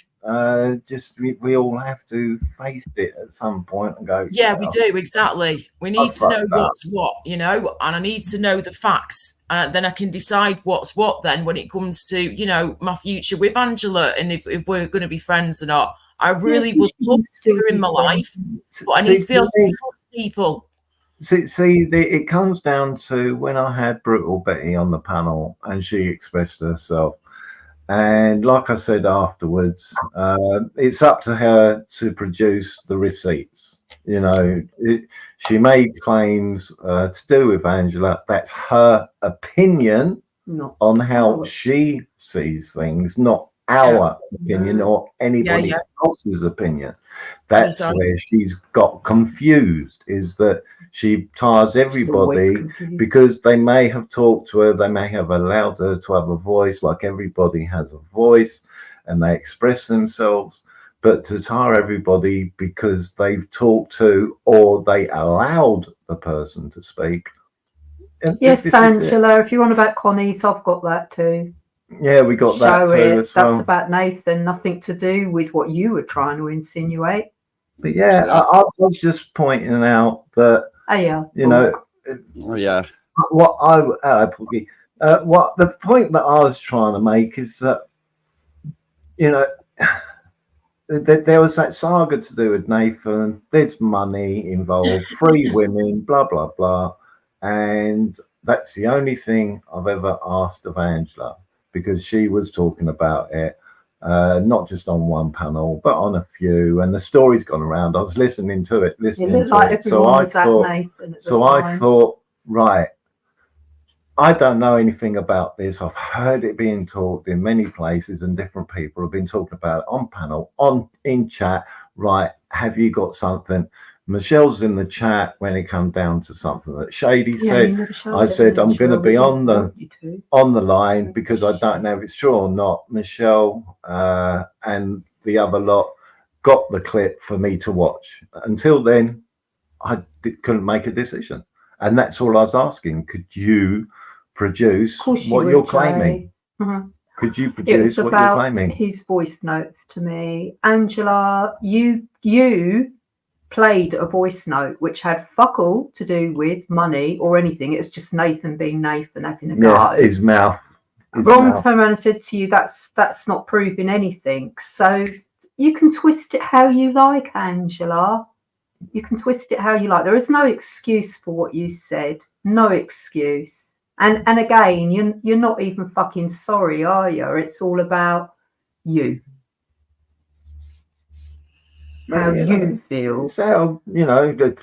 Just we all have to face it at some point and go. Yeah, we do, exactly. We need to know fucked up. what's what, you know, and I need to know the facts. And then I can decide what's what then when it comes to, you know, my future with Angela and if we're going to be friends or not. I really would love to her in my life, but I need to be able to trust people. It comes down to when I had Brutal Betty on the panel and she expressed herself. And like I said afterwards, it's up to her to produce the receipts. You know, she made claims to do with Angela. That's her opinion on how she sees things, not our opinion or anybody else's opinion. That's where she's got confused, is that she tires everybody because they may have talked to her, they may have allowed her to have a voice, like everybody has a voice and they express themselves, but to tire everybody because they've talked to or they allowed the person to speak. Yes, Angela, if you're on about Connie's, I've got that too. Yeah, we got that too as well. That's about Nathan, nothing to do with what you were trying to insinuate. But yeah, I was just pointing out that, you know, what the point that I was trying to make is that, you know, there was that saga to do with Nathan. There's money involved, 3 women, blah, blah, blah. And that's the only thing I've ever asked of Angela, because she was talking about it, not just on one panel, but on a few. And the story's gone around. I was listening to it. So I thought, right, I don't know anything about this. I've heard it being talked in many places and different people have been talking about it on panel, in chat. Right, have you got something? Michelle's in the chat when it comes down to something that Shady said. I said I'm going to be on the line because I don't know if it's true or not. Michelle and the other lot got the clip for me to watch. Until then, I couldn't make a decision, and that's all I was asking. Could you produce what you're claiming? Could you produce what you're claiming? His voice notes to me, Angela. You played a voice note which had fuck all to do with money or anything. It's just Nathan being Nathan, having a go. His mouth. Ron turned around and said to you, that's not proving anything. So you can twist it how you like, Angela. You can twist it how you like. There is no excuse for what you said. No excuse. And again, you're not even fucking sorry, are you? It's all about you. How you feel. So, you know, I've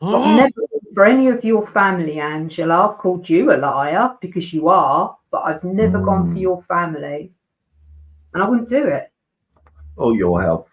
never, for any of your family, Angela, I've called you a liar because you are, but I've never gone for your family. And I wouldn't do it. Or your health.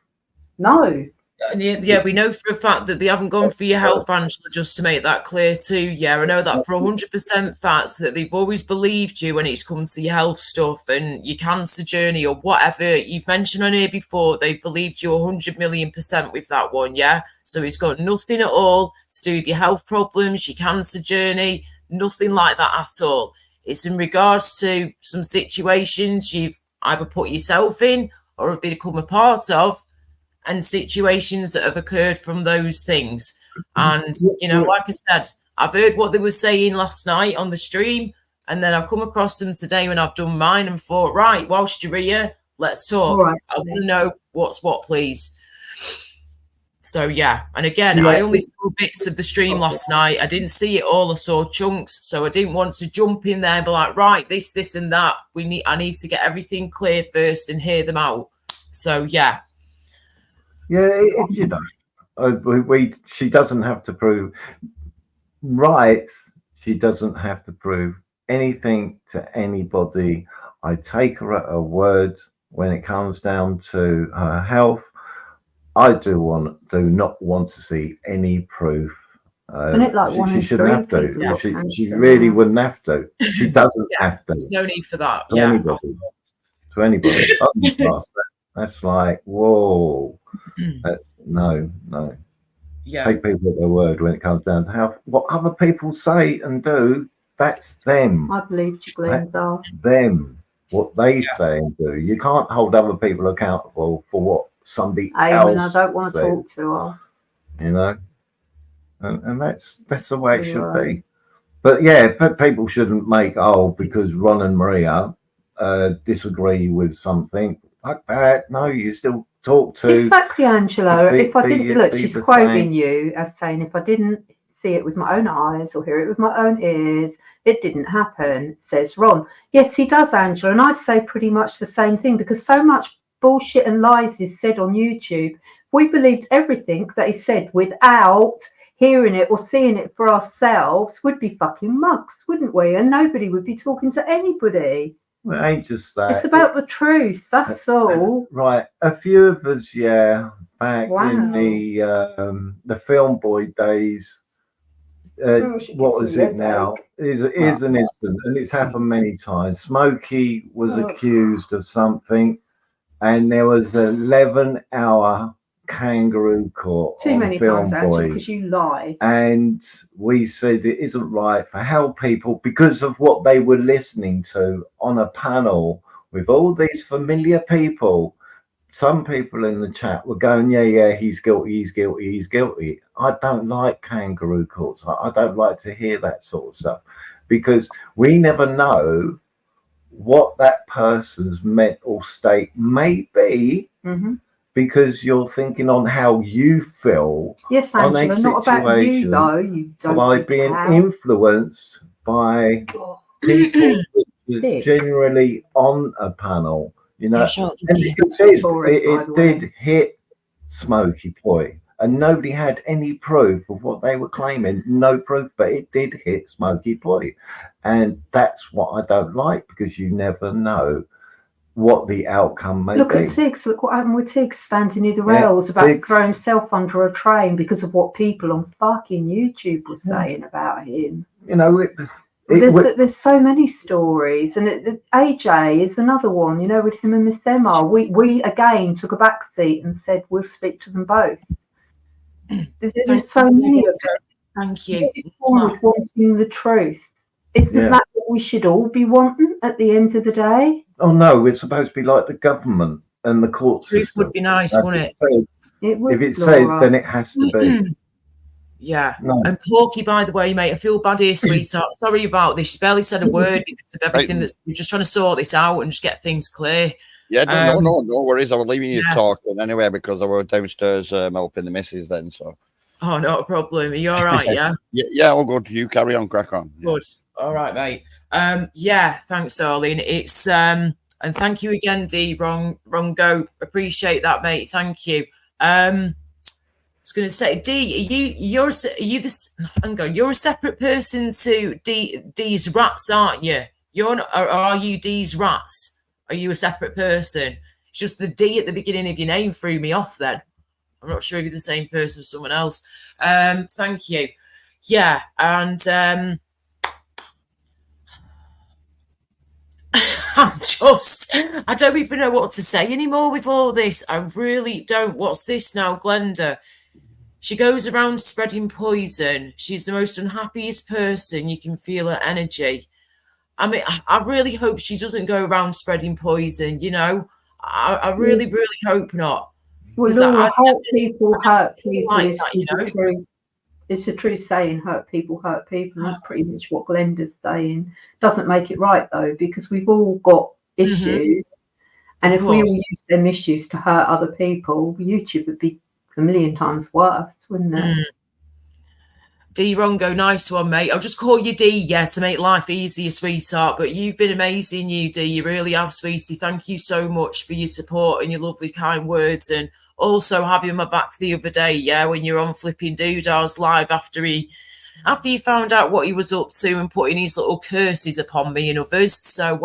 No. Yeah, we know for a fact that they haven't gone for your health, Angela, just to make that clear too. Yeah, I know that for 100% facts that they've always believed you when it's come to your health stuff and your cancer journey or whatever you've mentioned on here before. They've believed you 100,000,000% with that one, yeah? So it's got nothing at all to do with your health problems, your cancer journey, nothing like that at all. It's in regards to some situations you've either put yourself in or have become a part of, and situations that have occurred from those things. And, you know, like I said, I've heard what they were saying last night on the stream, and then I've come across them today when I've done mine and thought, right, whilst you're here, let's talk. Right. I want to know what's what, please. So, yeah. And again, I only saw bits of the stream last night. I didn't see it all. I saw chunks. So I didn't want to jump in there and be like, right, this and that. I need to get everything clear first and hear them out. So, yeah. Yeah, you know, she doesn't have to prove right. She doesn't have to prove anything to anybody. I take her at her word when it comes down to her health. I do not want to see any proof And it like one She in shouldn't have three to. people got She cancer really now. wouldn't have to. She doesn't Yeah, have to. there's no need for that. To Yeah. anybody. To anybody. That's like, whoa. That's no. Yeah. Take people at their word when it comes down to what other people say and do. That's them. I believe you, Glenda. Them. What they say and do. You can't hold other people accountable for what somebody Amen. I else don't want to says, talk to her. you know. And that's the way it should be. But yeah, but people shouldn't make because Ron and Maria disagree with something like that. No, you still talk to Exactly, Angela. If I didn't look, be she's the quoting same. you as saying, if I didn't see it with my own eyes or hear it with my own ears, it didn't happen, says Ron. Yes, he does, Angela. And I say pretty much the same thing, because so much bullshit and lies is said on YouTube. If we believed everything that he said without hearing it or seeing it for ourselves, we'd be fucking mugs, wouldn't we? And nobody would be talking to anybody. Well, it ain't just that. It's about the truth, that's all. Right. A few of us, back Wow. in the Film Boy days. What is it now? Is an incident, and it's happened many times. Smokey was accused of something, and there was an 11-hour kangaroo court Too on many Film times, Angela, Boys. because you lie. And we said it isn't right for how people, because of what they were listening to on a panel with all these familiar people. Some people in the chat were going, yeah, he's guilty. I don't like kangaroo courts. I don't like to hear that sort of stuff, because we never know what that person's mental state may be, because you're thinking on how you feel. Yes, Angela, not about you, though. You don't by being influenced by people generally on a panel. You know, and it did hit Smokey Boy, and nobody had any proof of what they were claiming. No proof, but it did hit Smokey Boy, and that's what I don't like, because you never know what the outcome may be. Look at Tiggs. Look what happened with Tiggs standing near the rails about to throw himself under a train because of what people on fucking YouTube were saying about him. You know, there's so many stories, and AJ is another one. You know, with him and Miss Emma, we again took a back seat and said we'll speak to them both. There's so many of them. Thank you. With wanting the truth, isn't that what we should all be wanting at the end of the day? Oh no, we're supposed to be like the government and the court system. Truth would be nice, wouldn't it? It would, if it's said, then it has to be. Yeah. No. And Porky, by the way, mate, I feel bad here, sweetheart. Sorry about this. She barely said a word because of everything we're just trying to sort this out and just get things clear. Yeah, no worries. I was leaving you talking anyway, because I was downstairs helping the missus then. So. Oh, not a problem. Are you all right? Yeah. Yeah, all good. You carry on, crack on. Yeah. Good. All right, mate. Yeah, thanks, darling. It's and thank you again, D. Rongo. Appreciate that, mate. Thank you. I was going to say, D, you're a separate person to D's rats, aren't you? Are you D's rats? Are you a separate person? It's just the D at the beginning of your name threw me off then. I'm not sure if you're the same person as someone else. Thank you. Yeah, and I don't even know what to say anymore with all this. I really don't. What's this now, Glenda? She goes around spreading poison. She's the most unhappiest person. You can feel her energy. I mean, I really hope she doesn't go around spreading poison, you know? I really, really hope not. Well, Laura, hurt people hurt people. It's a true saying, hurt people hurt people. And that's pretty much what Glenda's saying. Doesn't make it right, though, because we've all got issues. And if we all use them issues to hurt other people, YouTube would be a million times worse, wouldn't it? D. Rongo, nice one, mate. I'll just call you D, to make life easier, sweetheart. But you've been amazing, you, D. You really have, sweetie. Thank you so much for your support and your lovely, kind words. And also having my back the other day, when you're on flipping Doodar's live after he found out what he was up to and putting his little curses upon me and others. So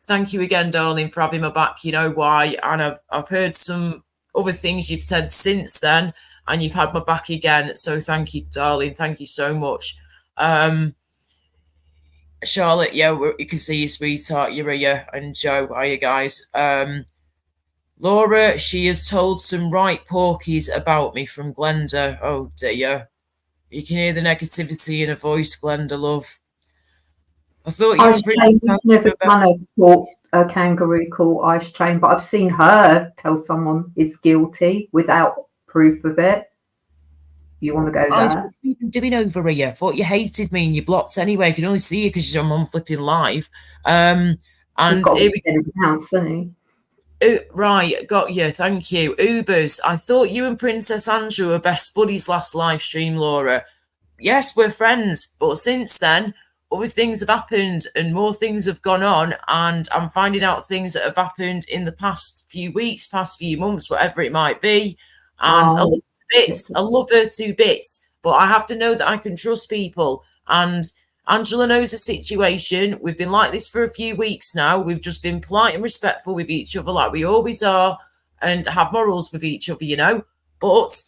thank you again, darling, for having my back. You know why. And I've heard some other things you've said since then. and you've had my back again. So thank you, darling. Thank you so much. Charlotte, yeah, you can see you, sweetheart. You're here, and Joe, are you guys? Laura, she has told some right porkies about me from Glenda. Oh dear. You can hear the negativity in her voice, Glenda, love. I thought you I've never done a kangaroo court ice chain, but I've seen her tell someone is guilty without proof of it. You want to go there? there? What are you doing over here? I thought you hated me and you blocked anyway. I can only see you because you're on flipping live. And here we go. Isn't he? Right, got you. Thank you. Ubers. I thought you and Princess Andrew were best buddies last live stream, Laura. Yes, we're friends, but since then, other things have happened and more things have gone on, and I'm finding out things that have happened in the past few weeks, past few months, whatever it might be. And I love her to bits. I love her to bits, but I have to know that I can trust people. And Angela knows the situation. We've been like this for a few weeks now. We've just been polite and respectful with each other like we always are, and have morals with each other, you know. But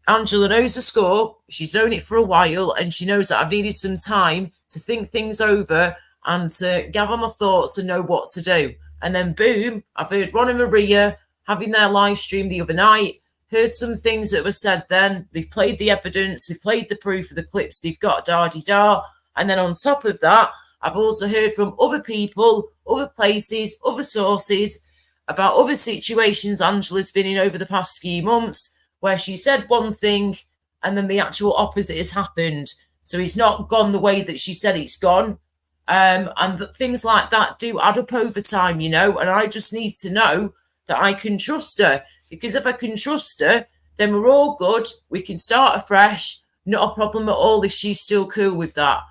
Angela knows the score. She's known it for a while, and she knows that I've needed some time to think things over and to gather my thoughts and know what to do. And then boom, I've heard Ron and Maria having their live stream the other night, heard some things that were said then. They've played the evidence, they've played the proof of the clips they've got, da-de-da. And then on top of that, I've also heard from other people, other places, other sources about other situations Angela's been in over the past few months where she said one thing and then the actual opposite has happened. So it's not gone the way that she said it's gone. And things like that do add up over time, you know, and I just need to know that I can trust her, because if I can trust her, then we're all good. We can start afresh. Not a problem at all if she's still cool with that.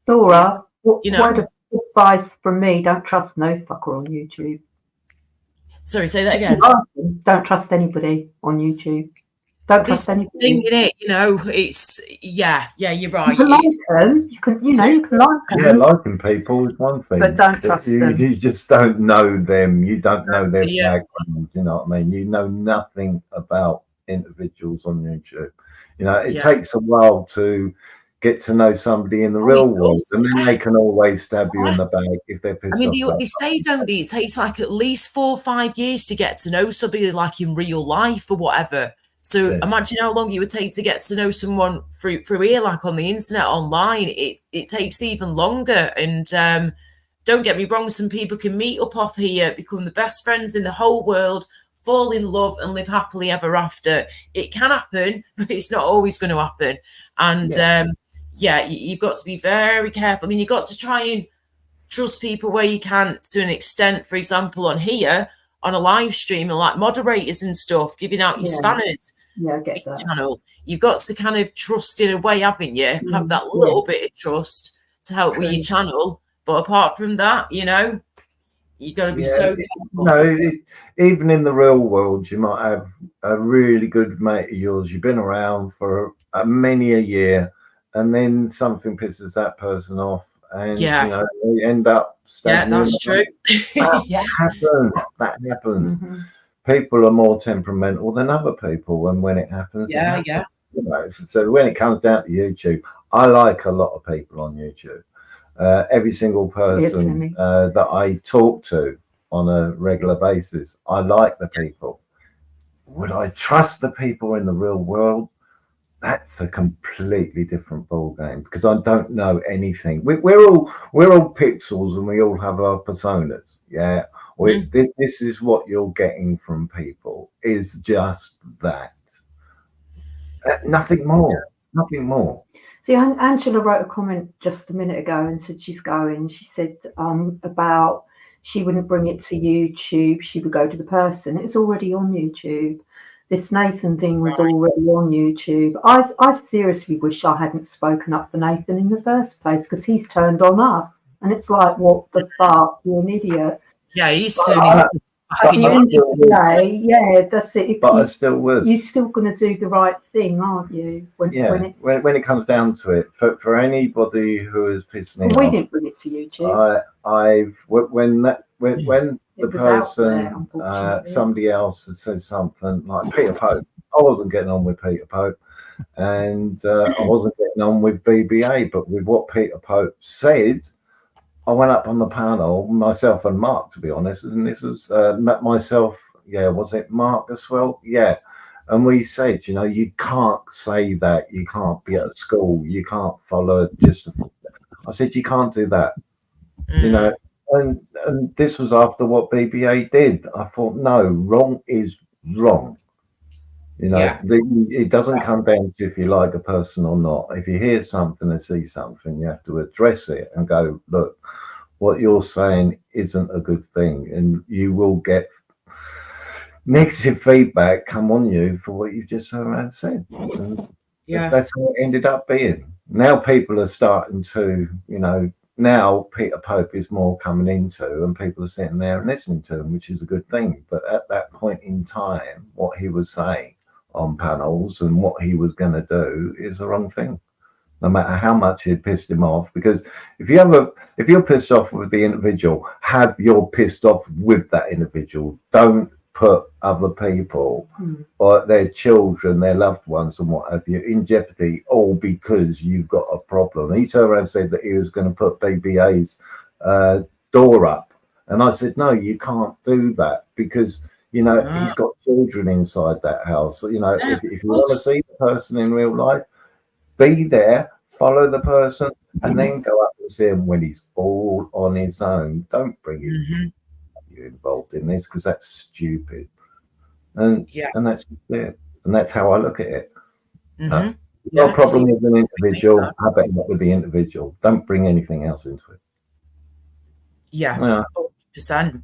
Laura, you know, word of advice from me, don't trust no fucker on YouTube. Sorry, say that again. Don't trust anybody on YouTube. Don't trust anybody. Thing in it, you know, it's yeah, you're right. You can like them. You can like them. Yeah, liking people is one thing, but don't trust them. You just don't know them. You don't know their background. You know what I mean? You know nothing about individuals on YouTube. You know, it takes a while to get to know somebody in the real world, and then they can always stab you in the back if they're pissed off. They say, don't they? It takes like at least 4 or 5 years to get to know somebody like in real life or whatever. So imagine how long it would take to get to know someone through here, like on the internet, online. It takes even longer. And don't get me wrong, some people can meet up off here, become the best friends in the whole world, fall in love and live happily ever after. It can happen, but it's not always going to happen. And you've got to be very careful. I mean, you've got to try and trust people where you can to an extent. For example, on here, on a live stream, and like moderators and stuff, giving out your spanners. Yeah, I get that. Channel. You've got to kind of trust in a way, haven't you? Have that little bit of trust to help with your channel. But apart from that, you know, you've got to be so careful. No, even in the real world, you might have a really good mate of yours. You've been around for many a year, and then something pisses that person off, and you know, they end up stabbing. Yeah, that's true. That happens. Mm-hmm. People are more temperamental than other people when it happens. Yeah. You know, so when it comes down to YouTube, I like a lot of people on YouTube. Every single person that I talk to on a regular basis, I like the people. Would I trust the people in the real world? That's a completely different ball game, because I don't know anything. We're all pixels, and we all have our personas. Yeah. This is what you're getting from people, is just that. Nothing more. See, Angela wrote a comment just a minute ago and said she's going. She said about she wouldn't bring it to YouTube. She would go to the person. It's already on YouTube. This Nathan thing was already on YouTube. I seriously wish I hadn't spoken up for Nathan in the first place, because he's turned on us. And it's like, what the fuck? You're an idiot. Yeah, he's at the end of the day, that's it. But I still would. You're still going to do the right thing, aren't you? When it comes down to it, for anybody who has pissed me off, we didn't bring it to YouTube. When the person, somebody else says something like Peter Pope, I wasn't getting on with Peter Pope, and I wasn't getting on with BBA. But with what Peter Pope said, I went up on the panel, myself and Mark, to be honest, and this was myself. Yeah, was it Mark as well? Yeah. And we said, you can't say that. You can't be at school. You can't follow just. I said, you can't do that. And this was after what BBA did. I thought, no, wrong is wrong. It doesn't come down to if you like a person or not. If you hear something and see something, you have to address it and go, look, what you're saying isn't a good thing, and you will get negative feedback come on you for what you've just turned around and said. And that's how it ended up being. Now people are starting to, now Peter Pope is more coming into, and people are sitting there and listening to him, which is a good thing. But at that point in time, what he was saying on panels and what he was going to do is the wrong thing, no matter how much it pissed him off. Because if you're pissed off with the individual, you're pissed off with that individual. Don't put other people or their children, their loved ones and what have you in jeopardy, all because you've got a problem. He turned around and said that he was going to put BBA's door up, and I said, no, you can't do that, because he's got children inside that house. So, if you want to see the person in real life, be there, follow the person, and then go up and see him when he's all on his own. Don't bring his you involved in this, because that's stupid. And that's it. And that's how I look at it. No problem with an individual. How about not with the individual? Don't bring anything else into it. 100%.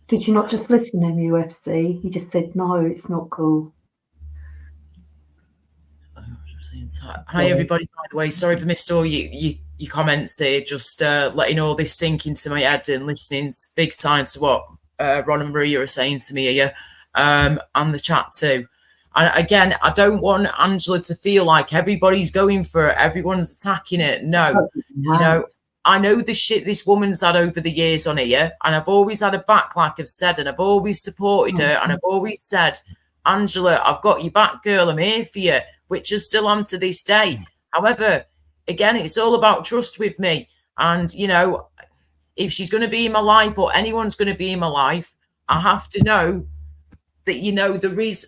Did you not just listen to MUFC? He just said, no, it's not cool. Hi everybody, by the way, sorry for missed all your comments here, just letting all this sink into my head and listening big time to what Ron and Maria are saying to me here, and the chat too. And again, I don't want Angela to feel like everybody's going for it, everyone's attacking it. No, I know the shit this woman's had over the years on here, and I've always had her back, like I've said, and I've always supported her, and I've always said, Angela, I've got your back, girl, I'm here for you, which is still on to this day. However, again, it's all about trust with me. And, if she's going to be in my life, or anyone's going to be in my life, I have to know that, there is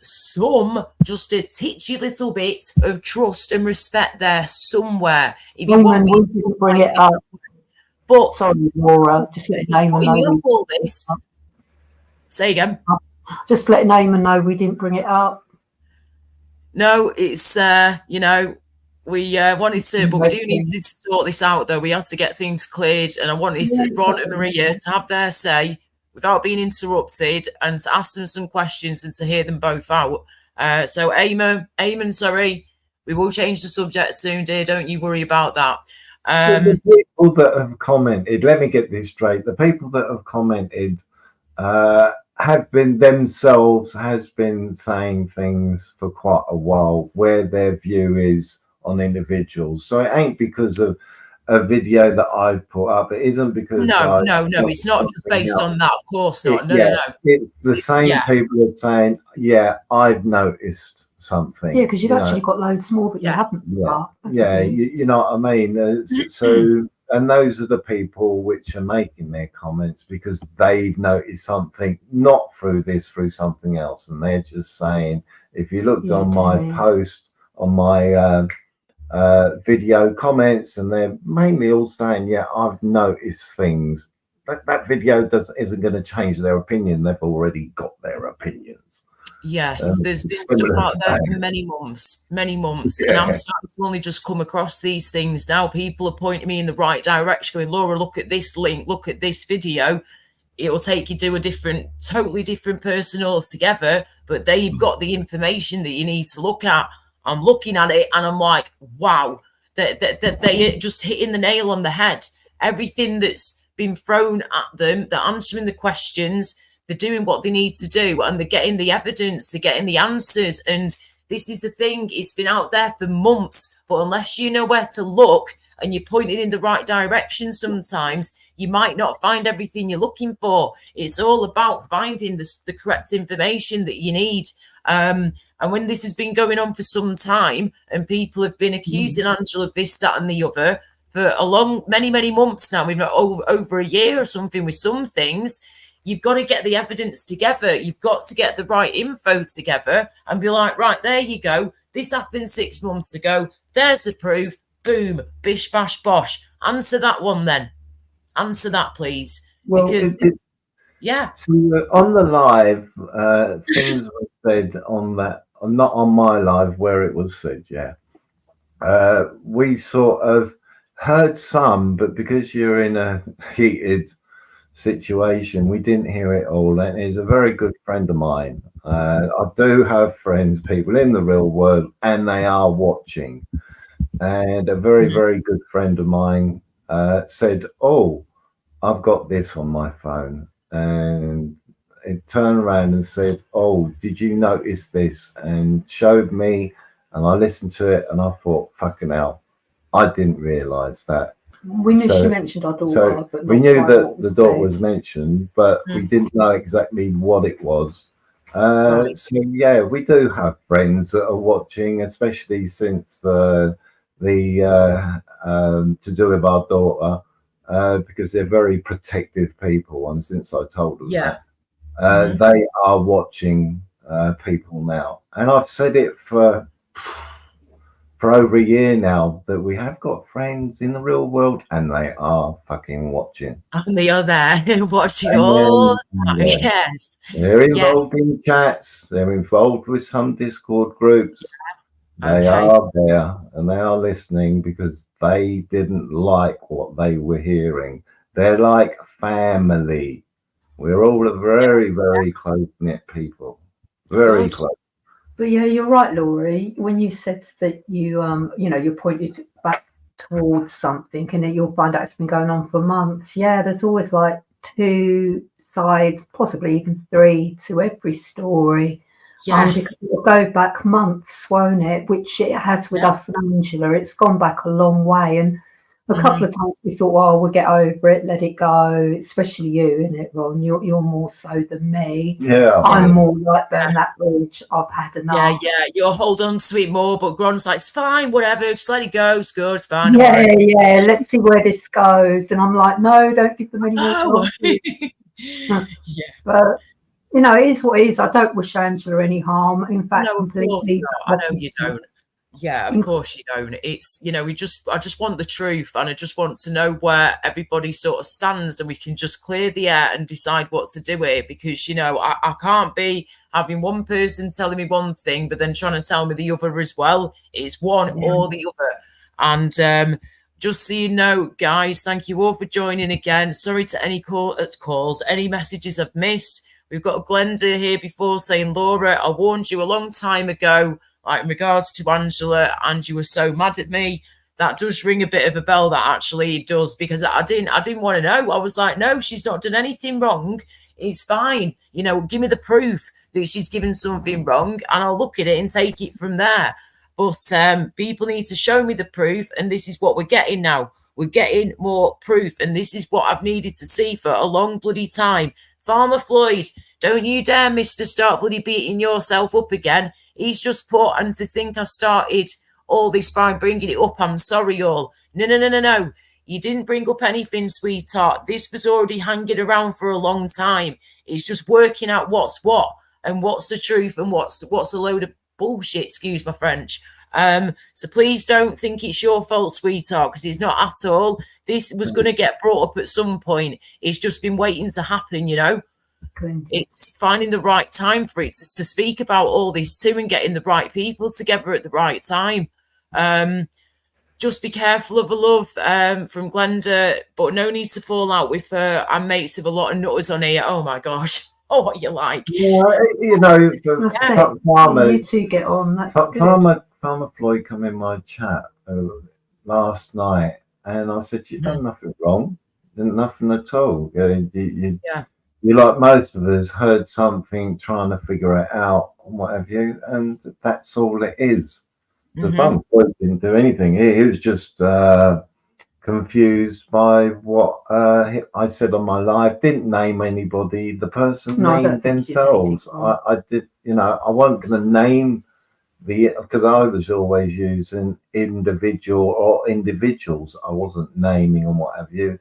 just a titchy little bit of trust and respect there somewhere. If you want me to bring it up. But sorry, Laura, just let Eamon know. All this. Say again. Just let Eamon know we didn't bring it up. No, it's we wanted to, but we do need to sort this out. Though we had to get things cleared, and I wanted Ron and Maria to have their say without being interrupted, and to ask them some questions and to hear them both out. So, Eamon, sorry, we will change the subject soon, dear. Don't you worry about that. The people that have commented, let me get this straight. The people that have commented have been themselves, has been saying things for quite a while where their view is on individuals. So it ain't because of a video that I've put up. It isn't because no, it's not just based on that. Of course not. No. It's the same people are saying, I've noticed something. Yeah, because you've actually got loads more that you haven't. You know what I mean. So, and those are the people which are making their comments because they've noticed something, not through this, through something else, and they're just saying, if you looked on my post, on my video comments, and they're mainly all saying, I've noticed things. That video isn't going to change their opinion. They've already got their opinions. Yes, there's been stuff out there for many months, and I'm starting to only just come across these things now. People are pointing me in the right direction, going, Laura, look at this link, look at this video. It will take you to a totally different person altogether, but they've got the information that you need to look at. I'm looking at it and I'm like, wow, they're just hitting the nail on the head. Everything that's been thrown at them, they're answering the questions, they're doing what they need to do, and they're getting the evidence, they're getting the answers. And this is the thing, it's been out there for months, but unless you know where to look and you're pointing in the right direction, sometimes you might not find everything you're looking for. It's all about finding the correct information that you need. And And when this has been going on for some time and people have been accusing Angela of this, that and the other for many months now, we've not over a year or something with some things, you've got to get the evidence together. You've got to get the right info together and be like, right, there you go. This happened 6 months ago. There's the proof. Boom, bish, bash, bosh. Answer that one then. Answer that, please. Well, because, yeah. So on the live, things were said on that, not on my live where it was said, yeah. We sort of heard some, but because you're in a heated situation, we didn't hear it all. And he's a very good friend of mine. I do have friends, people in the real world, and they are watching. And a very, very good friend of mine said, oh, I've got this on my phone. And it turned around and said, oh, did you notice this? And showed me, and I listened to it, and I thought, fucking hell, I didn't realise that. We knew she mentioned our daughter. So but we knew that the daughter said. was mentioned, but we didn't know exactly what it was. Right. So yeah, we do have friends that are watching, especially since the to do with our daughter, because they're very protective people. And since I told them that, they are watching people now. And I've said it for over a year now that we have got friends in the real world and they are fucking watching. And they are there watching all the time. Yeah. Yes. They're involved in chats. They're involved with some Discord groups. They are there and they are listening because they didn't like what they were hearing. They're like family. We're all a very, very close-knit people. Very close. But yeah, you're right, Laurie. When you said that you you pointed back towards something and that you'll find out it's been going on for months. Yeah, there's always like 2 sides, possibly even 3 to every story. Yes. Because it'll go back months, won't it? Which it has with us and Angela. It's gone back a long way. And a couple of times we thought, oh, we'll get over it, let it go, especially you, isn't it, Ron? You're more so than me. Yeah. I'm more like burn that bridge. I've had enough. Yeah. You'll hold on to it more, but Gron's like, it's fine, whatever, just let it go, it's good, it's fine. Yeah, let's see where this goes. And I'm like, no, don't give them any more time. But it is what it is. I don't wish Angela any harm. In fact, No, completely. I know you don't. Yeah, of course you don't. It's, I just want the truth, and I just want to know where everybody sort of stands, and we can just clear the air and decide what to do here, because, I can't be having one person telling me one thing, but then trying to tell me the other as well. It's one or the other. And just so you know, guys, thank you all for joining again. Sorry to any calls, any messages I've missed. We've got Glenda here before saying, Laura, I warned you a long time ago, like in regards to Angela, and you were so mad at me. That does ring a bit of a bell, that actually it does, because I didn't want to know. I was like, no, she's not done anything wrong. It's fine. Give me the proof that she's given something wrong, and I'll look at it and take it from there. But people need to show me the proof, and this is what we're getting now. We're getting more proof, and this is what I've needed to see for a long bloody time. Farmer Floyd, don't you dare, mister, start bloody beating yourself up again. He's just put, and to think I started all this by bringing it up, I'm sorry, all. No. You didn't bring up anything, sweetheart. This was already hanging around for a long time. It's just working out what's what and what's the truth and what's a load of bullshit, excuse my French. So please don't think it's your fault, sweetheart, because it's not at all. This was going to get brought up at some point. It's just been waiting to happen, It's finding the right time for it to speak about all this too, and getting the right people together at the right time. Just be careful of the love from Glenda, but no need to fall out with her. I'm mates with a lot of nutters on here. Oh my gosh. Oh, what you like? Yeah, Farmer, you two get on. That's Farmer Floyd come in my chat last night, and I said, "You've done nothing wrong, nothing at all. You like most of us heard something, trying to figure it out, and what have you, and that's all it is." The Farmer Floyd didn't do anything. He was just confused by what I said on my live. Didn't name anybody. The person No, I don't named think you did themselves. anything wrong. I did, I wasn't going to name because I was always using individual or individuals. I wasn't naming and what have you.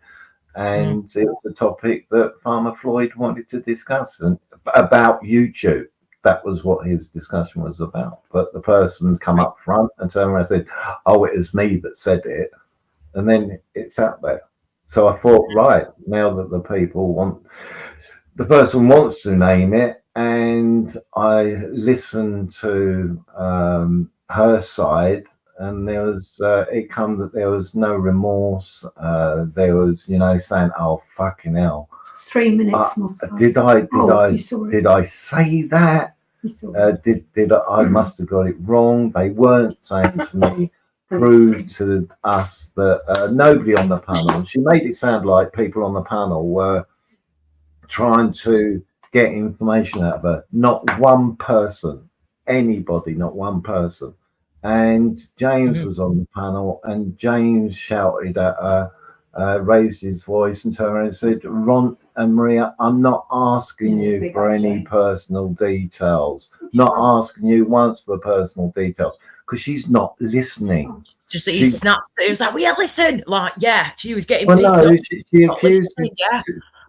And it was a topic that Farmer Floyd wanted to discuss and about YouTube. That was what his discussion was about. But the person come up front and turned around and said, "Oh, it was me that said it," and then it's out there. So I thought, right, now that the person wants to name it, and I listened to her side, and there was it come that there was no remorse. There was, saying, "Oh, fucking hell." 3 minutes more. Did I say that? Did I Hmm. must have got it wrong? They weren't saying to me, prove to us that nobody on the panel. She made it sound like people on the panel were trying to get information out of her. Not one person, anybody, not one person. And James was on the panel, and James shouted at her, raised his voice and turned around and said, "Ron and Maria, I'm not asking you for any personal details. Not asking you once for personal details," because she's not listening. Just that he snapped. It was like, "We listen." Like, yeah, she was getting Well, pissed no, off. she accused. Yeah.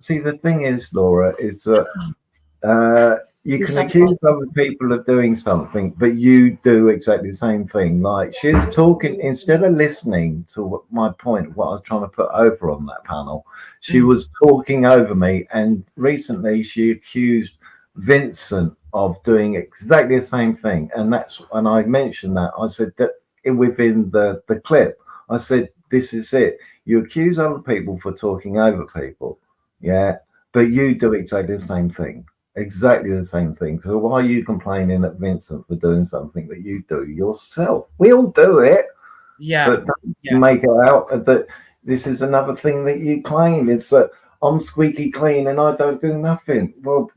See, the thing is, Laura, is that you can accuse other people of doing something, but you do exactly the same thing. Like, she was talking, instead of listening to my point, what I was trying to put over on that panel, she was talking over me. And recently she accused Vincent of doing exactly the same thing. And that's when I mentioned that. I said that within the clip, I said, this is it. You accuse other people for talking over people. Yeah. But you do exactly the same thing. Exactly the same thing. So why are you complaining at Vincent for doing something that you do yourself? We all do it. Yeah. But don't make it out that this is another thing that you claim. It's that I'm squeaky clean and I don't do nothing. Well,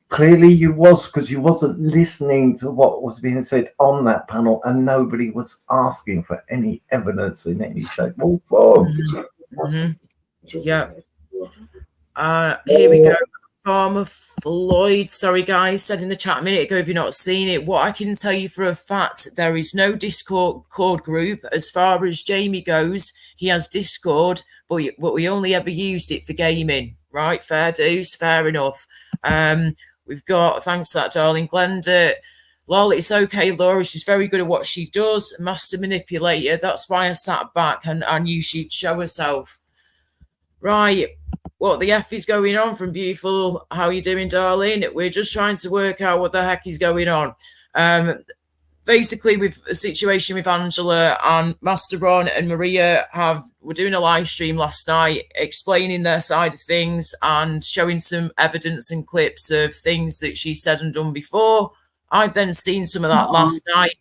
clearly you was, because you wasn't listening to what was being said on that panel, and nobody was asking for any evidence in any shape or form. Yeah. Here we go. Farmer Floyd, sorry guys, said in the chat a minute ago, if you're not seeing it, what I can tell you for a fact, there is no Discord group. As far as Jamie goes, he has Discord, but we only ever used it for gaming, right? Fair dues, fair enough. We've got, thanks to that darling Glenda, lol, it's okay, Laura, she's very good at what she does, master manipulator. That's why I sat back and I knew she'd show herself. Right, what the F is going on from Beautiful? How you doing, darling? We're just trying to work out what the heck is going on. Basically, with a situation with Angela and Master Ron and Maria were doing a live stream last night explaining their side of things and showing some evidence and clips of things that she said and done before. I've then seen some of that last night.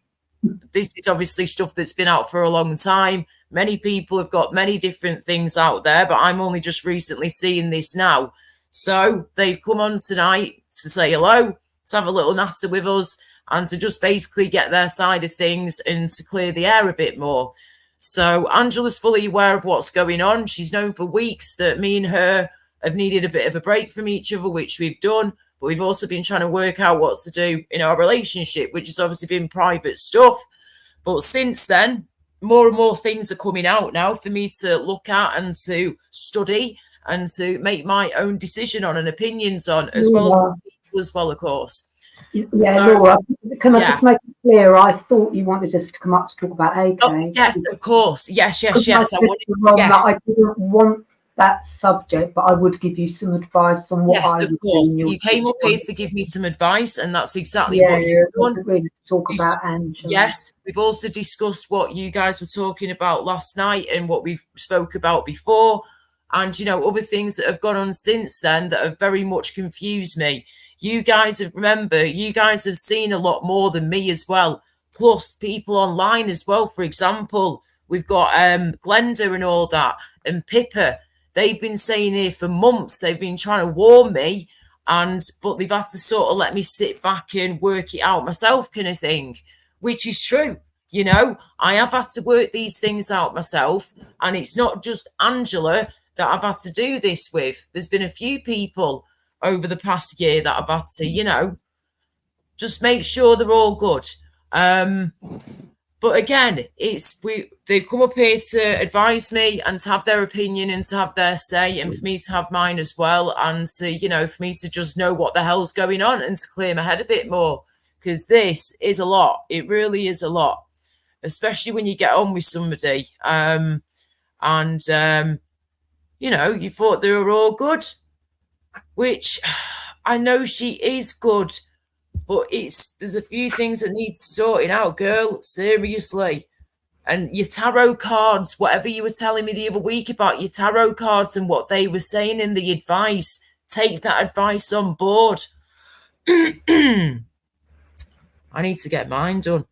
This is obviously stuff that's been out for a long time. Many people have got many different things out there, but I'm only just recently seeing this now. So they've come on tonight to say hello, to have a little natter with us, and to just basically get their side of things and to clear the air a bit more. So Angela's fully aware of what's going on. She's known for weeks that me and her have needed a bit of a break from each other, which we've done. But we've also been trying to work out what to do in our relationship, which has obviously been private stuff. But since then, more and more things are coming out now for me to look at and to study and to make my own decision on and opinions on, as well as people as well, of course. Yeah, so, Laura, can I just make it clear? I thought you wanted us to come up to talk about AK. Oh, yes, of course. Yes. I didn't want that subject, but I would give you some advice on what I of course. You came up here to give me some advice, and that's exactly what you've done. Really talk about Angela. Yes, we've also discussed what you guys were talking about last night and what we've spoke about before, and other things that have gone on since then that have very much confused me. You guys have seen a lot more than me as well, plus people online as well. For example, we've got Glenda and all that, and Pippa. They've been saying here for months, they've been trying to warn me, but they've had to sort of let me sit back and work it out myself, kind of thing, which is true. You know, I have had to work these things out myself, and it's not just Angela that I've had to do this with. There's been a few people over the past year that I've had to, you know, just make sure they're all good. But again, they come up here to advise me and to have their opinion and to have their say, and for me to have mine as well, and to, you know, for me to just know what the hell's going on and to clear my head a bit more, because this is a lot. It really is a lot, especially when you get on with somebody. You know, you thought they were all good, which I know she is good. But there's a few things that need sorting out, girl. Seriously. And your tarot cards, whatever you were telling me the other week about your tarot cards and what they were saying in the advice, take that advice on board. I need to get mine done.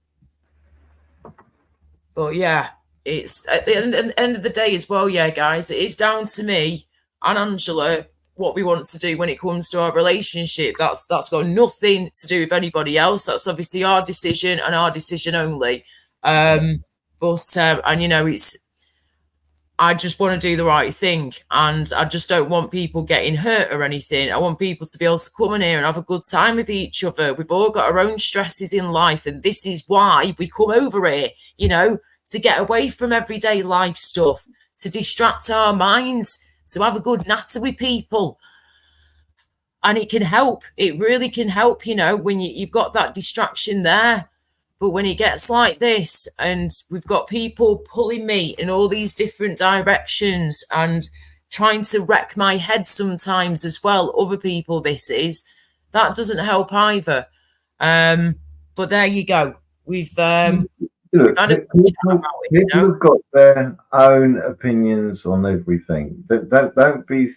But yeah, it's at the end of the day as well, yeah, guys, it is down to me and Angela what we want to do when it comes to our relationship. That's got nothing to do with anybody else. That's obviously our decision and our decision only. And you know, I just want to do the right thing, and I just don't want people getting hurt or anything. I want people to be able to come in here and have a good time with each other. We've all got our own stresses in life, and this is why we come over here, you know, to get away from everyday life stuff, to distract our minds, to have a good natter with people. And it can help. It really can help, you know, when you've got that distraction there. But when it gets like this and we've got people pulling me in all these different directions and trying to wreck my head sometimes as well, other people that doesn't help either. But there you go. We've Look, people have got their own opinions on everything. Don't be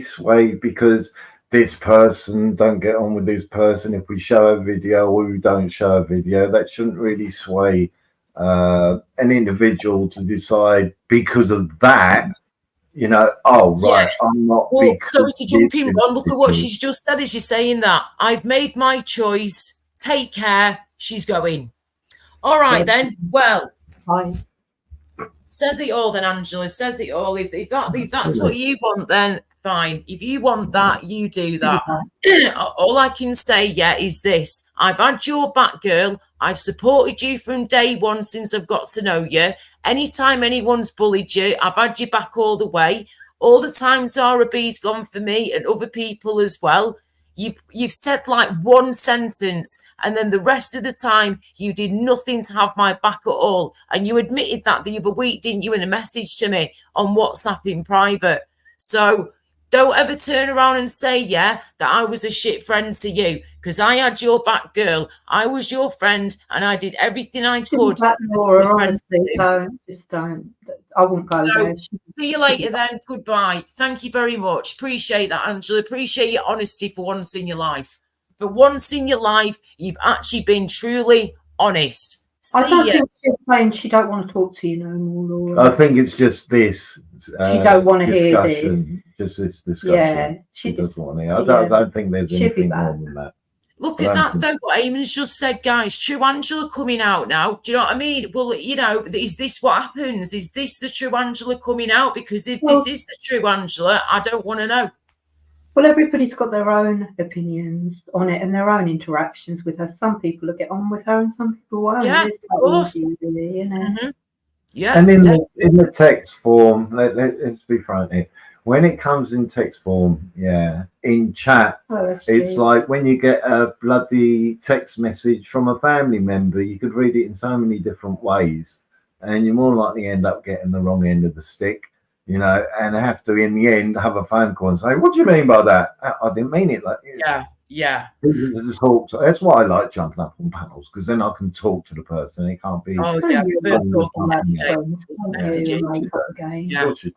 swayed because this person don't get on with this person. If we show a video or we don't show a video, that shouldn't really sway an individual to decide because of that. You know, oh right, yes. I'm not. Well, sorry to jump in, Ron. Look at what she's just said as you're saying that. I've made my choice. Take care. She's going. All right, then. Well, says it all then, Angela. Says it all. If that's what you want, then fine. If you want that, you do that. All I can say, is this. I've had your back, girl. I've supported you from day one since I've got to know you. Anytime anyone's bullied you, I've had your back all the way. All the time Zara B's gone for me and other people as well. You've said like one sentence, and then the rest of the time you did nothing to have my back at all. And you admitted that the other week, didn't you, in a message to me on WhatsApp in private. So don't ever turn around and say, that I was a shit friend to you, because I had your back, girl. I was your friend, and I did everything I could. Honestly, just don't. I won't go there. See you later then. Goodbye. Thank you very much. Appreciate that, Angela. Appreciate your honesty for once in your life. For once in your life, you've actually been truly honest. I don't think she's saying she don't want to talk to you no more, Laura. I think it's just this. She don't want to hear this. Just this discussion. Yeah, she doesn't want to hear. I don't think there's anything more than that. Look at that, though, what Eamon's just said, guys. True Angela coming out now. Do you know what I mean? Well, you know, is this what happens? Is this the true Angela coming out? Because if this is the true Angela, I don't want to know. Well, everybody's got their own opinions on it and their own interactions with her. Some people will get on with her and some people won't. Yeah, of course. Really, you know? Mm-hmm. Yeah. And in the text form, let's be frank here. When it comes in text form, in chat, it's like when you get a bloody text message from a family member, you could read it in so many different ways, and you more likely end up getting the wrong end of the stick, you know, and have to, in the end, have a phone call and say, what do you mean by that? I didn't mean it like Just talk to, that's why I like jumping up on panels, because then I can talk to the person. It can't be messages.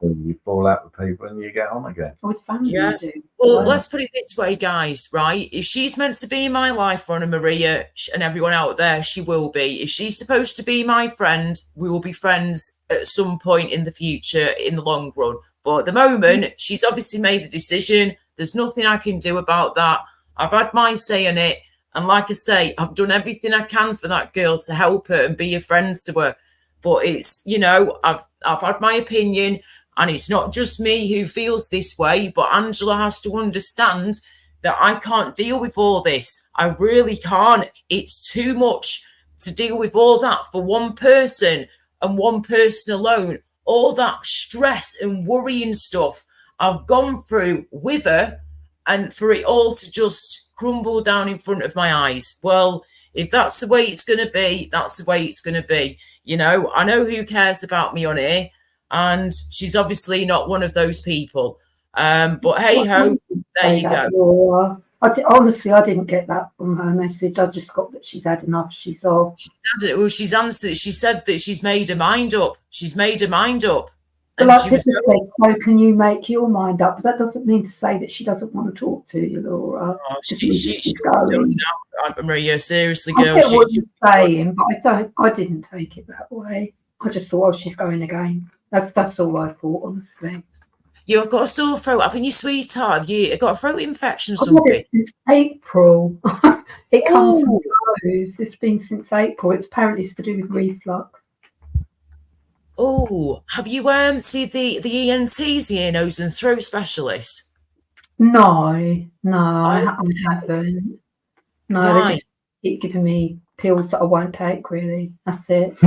You fall out with people and you get on again. Well, let's put it this way, guys, right? If she's meant to be in my life, Ronna Maria, and everyone out there, she will be. If she's supposed to be my friend, we will be friends at some point in the future, in the long run. But at the moment, she's obviously made a decision. There's nothing I can do about that. I've had my say in it, And like I say, I've done everything I can for that girl to help her and be a friend to her. But it's, you know, I've had my opinion, and it's not just me who feels this way, but Angela has to understand that I can't deal with all this. I really can't. It's too much to deal with all that for one person and one person alone. All that stress and worry and stuff I've gone through with her, and for it all to just crumble down in front of my eyes. Well, if that's the way it's going to be, that's the way it's going to be. You know, I know who cares about me on here, and she's obviously not one of those people. But hey ho, there you go. Laura. Honestly, I didn't get that from her message. I just got that she's had enough. She's off. Well, she's answered. She said that she's made her mind up. She's made her mind up. But like people said, so can you make your mind up? But that doesn't mean to say that she doesn't want to talk to you, Laura. Oh, she's going. Maria, seriously, girl. I get what you're saying, but I didn't take it that way. I just thought, oh, she's going again. That's all I thought, honestly. You've got a sore throat, haven't you, sweetheart? Have you got a throat infection or something? It's April. It comes and goes. It's been since April. It's apparently to do with reflux. Oh, have you seen the ENT's ear, nose and throat specialist? No, I haven't. No, they just keep giving me pills that I won't take, really. That's it.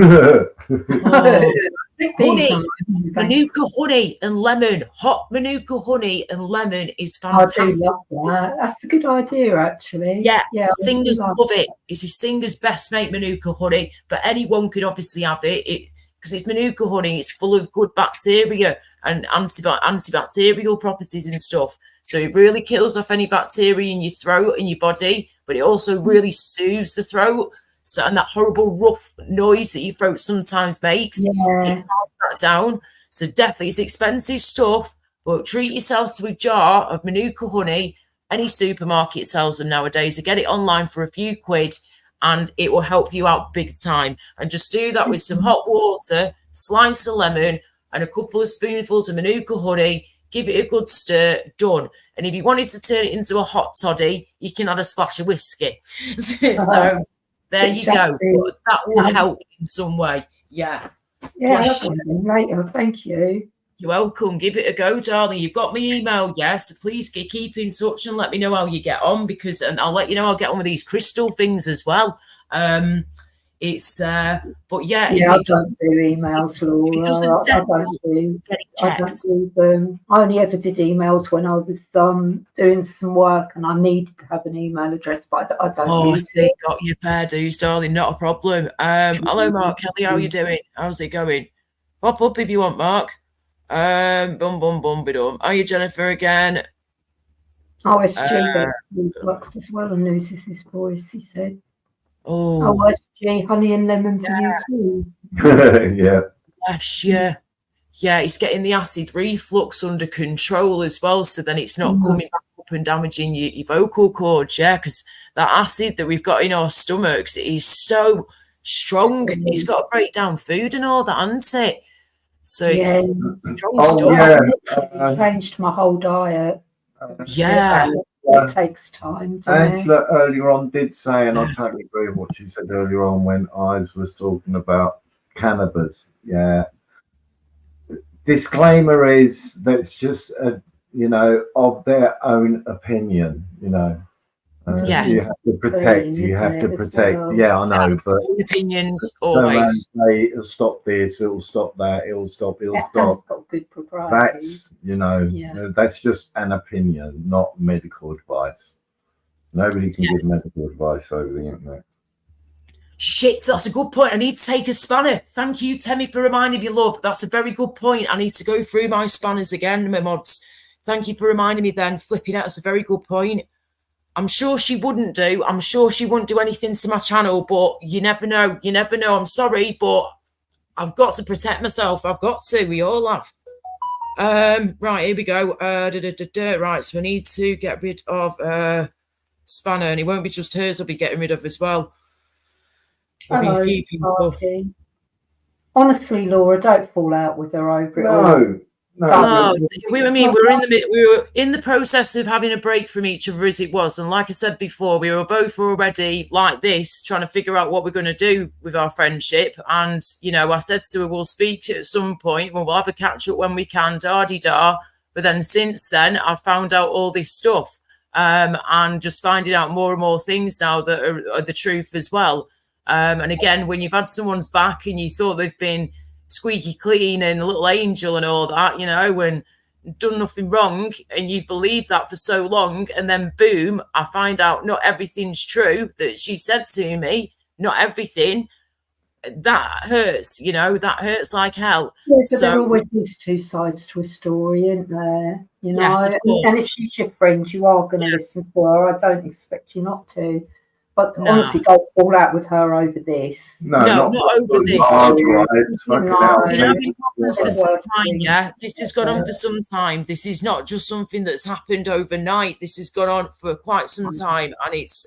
Honey, Manuka honey and lemon. Hot Manuka honey and lemon is fantastic. I do love that. That's a good idea, actually. Yeah, singers love it. It's a singer's best mate, Manuka honey, but anyone can obviously have it. Because it's Manuka honey, it's full of good bacteria and antibacterial properties and stuff. So it really kills off any bacteria in your throat and your body, but it also really soothes the throat. So, and that horrible rough noise that your throat sometimes makes, it calms that down. So definitely, it's expensive stuff, but treat yourself to a jar of Manuka honey. Any supermarket sells them nowadays. Get it online for a few quid, and it will help you out big time. And just do that with some hot water, slice of lemon, and a couple of spoonfuls of Manuka honey. Give it a good stir, done. And if you wanted to turn it into a hot toddy, you can add a splash of whiskey. So there you go. That will help in some way. Yeah. Yeah, later. Thank you. You're welcome. Give it a go, darling. You've got my email, yes. So please keep in touch and let me know how you get on, and I'll let you know I'll get on with these crystal things as well. It's but yeah, I don't do emails, Laura. I don't do them. I only ever did emails when I was doing some work and I needed to have an email address, but I don't. Oh, see, got your fair dues, darling. Not a problem. Hello, Mark Kelly. How are you doing? How's it going? Pop up if you want, Mark. Bum. Are you Jennifer again? OSG works as well and loses his voice, he said. Oh, OSG, honey and lemon for you too. Yeah. Bless you. Yeah, it's getting the acid reflux under control as well, so then it's not coming back up and damaging your vocal cords, because that acid that we've got in our stomachs is so strong. It's got to break down food and all that, hasn't it? So it's strong stuff. I changed my whole diet. It takes time. Angela earlier on did say, and I totally agree with what she said earlier on when Eyes was talking about cannabis. Yeah. Disclaimer is that's just of their own opinion. Yes. You have to protect. You have to protect. Well. Yeah, I know, but opinions always. Say it'll stop this. It'll stop that. It'll stop. It'll stop. Got good propriety. That's that's just an opinion, not medical advice. Nobody can give medical advice over the internet. Shit, that's a good point. I need to take a spanner. Thank you, Temmie, for reminding me, love. That's a very good point. I need to go through my spanners again, my mods. Thank you for reminding me then. Flipping out, that's a very good point. I'm sure she wouldn't do. I'm sure she wouldn't do anything to my channel, but you never know. You never know. I'm sorry, but I've got to protect myself. I've got to. We all have. Right, here we go. Right, so I need to get rid of Spanner, and it won't be just hers I'll be getting rid of as well. Hello, honestly, Laura, don't fall out with her over it all. No, Oh, we were in the process of having a break from each other as it was, and like I said before, we were both already like this, trying to figure out what we're going to do with our friendship. And you know, I said to her, "We'll speak at some point. We'll have a catch up when we can." Da-de-da. But then since then, I've found out all this stuff, and just finding out more and more things now that are the truth as well. And again, when you've had someone's back and you thought they've been squeaky clean and a little angel and all that, you know, and done nothing wrong, and you've believed that for so long, and then boom, I find out not everything's true that she said to me, not everything. That hurts, you know, that hurts like hell. Yeah, but So- there always is two sides to a story, isn't there? You know, Yes, of course. and if she's your friend, you are going to Yes. listen to her. I don't expect you not to. But No. honestly, don't fall out with her over this. No, not over this. Hard, It's- right? It's fucking No. hell, Been mate. having problems for Yeah. some time, yeah. This has gone on for some time. This is not just something that's happened overnight. This has gone on for quite some time, and it's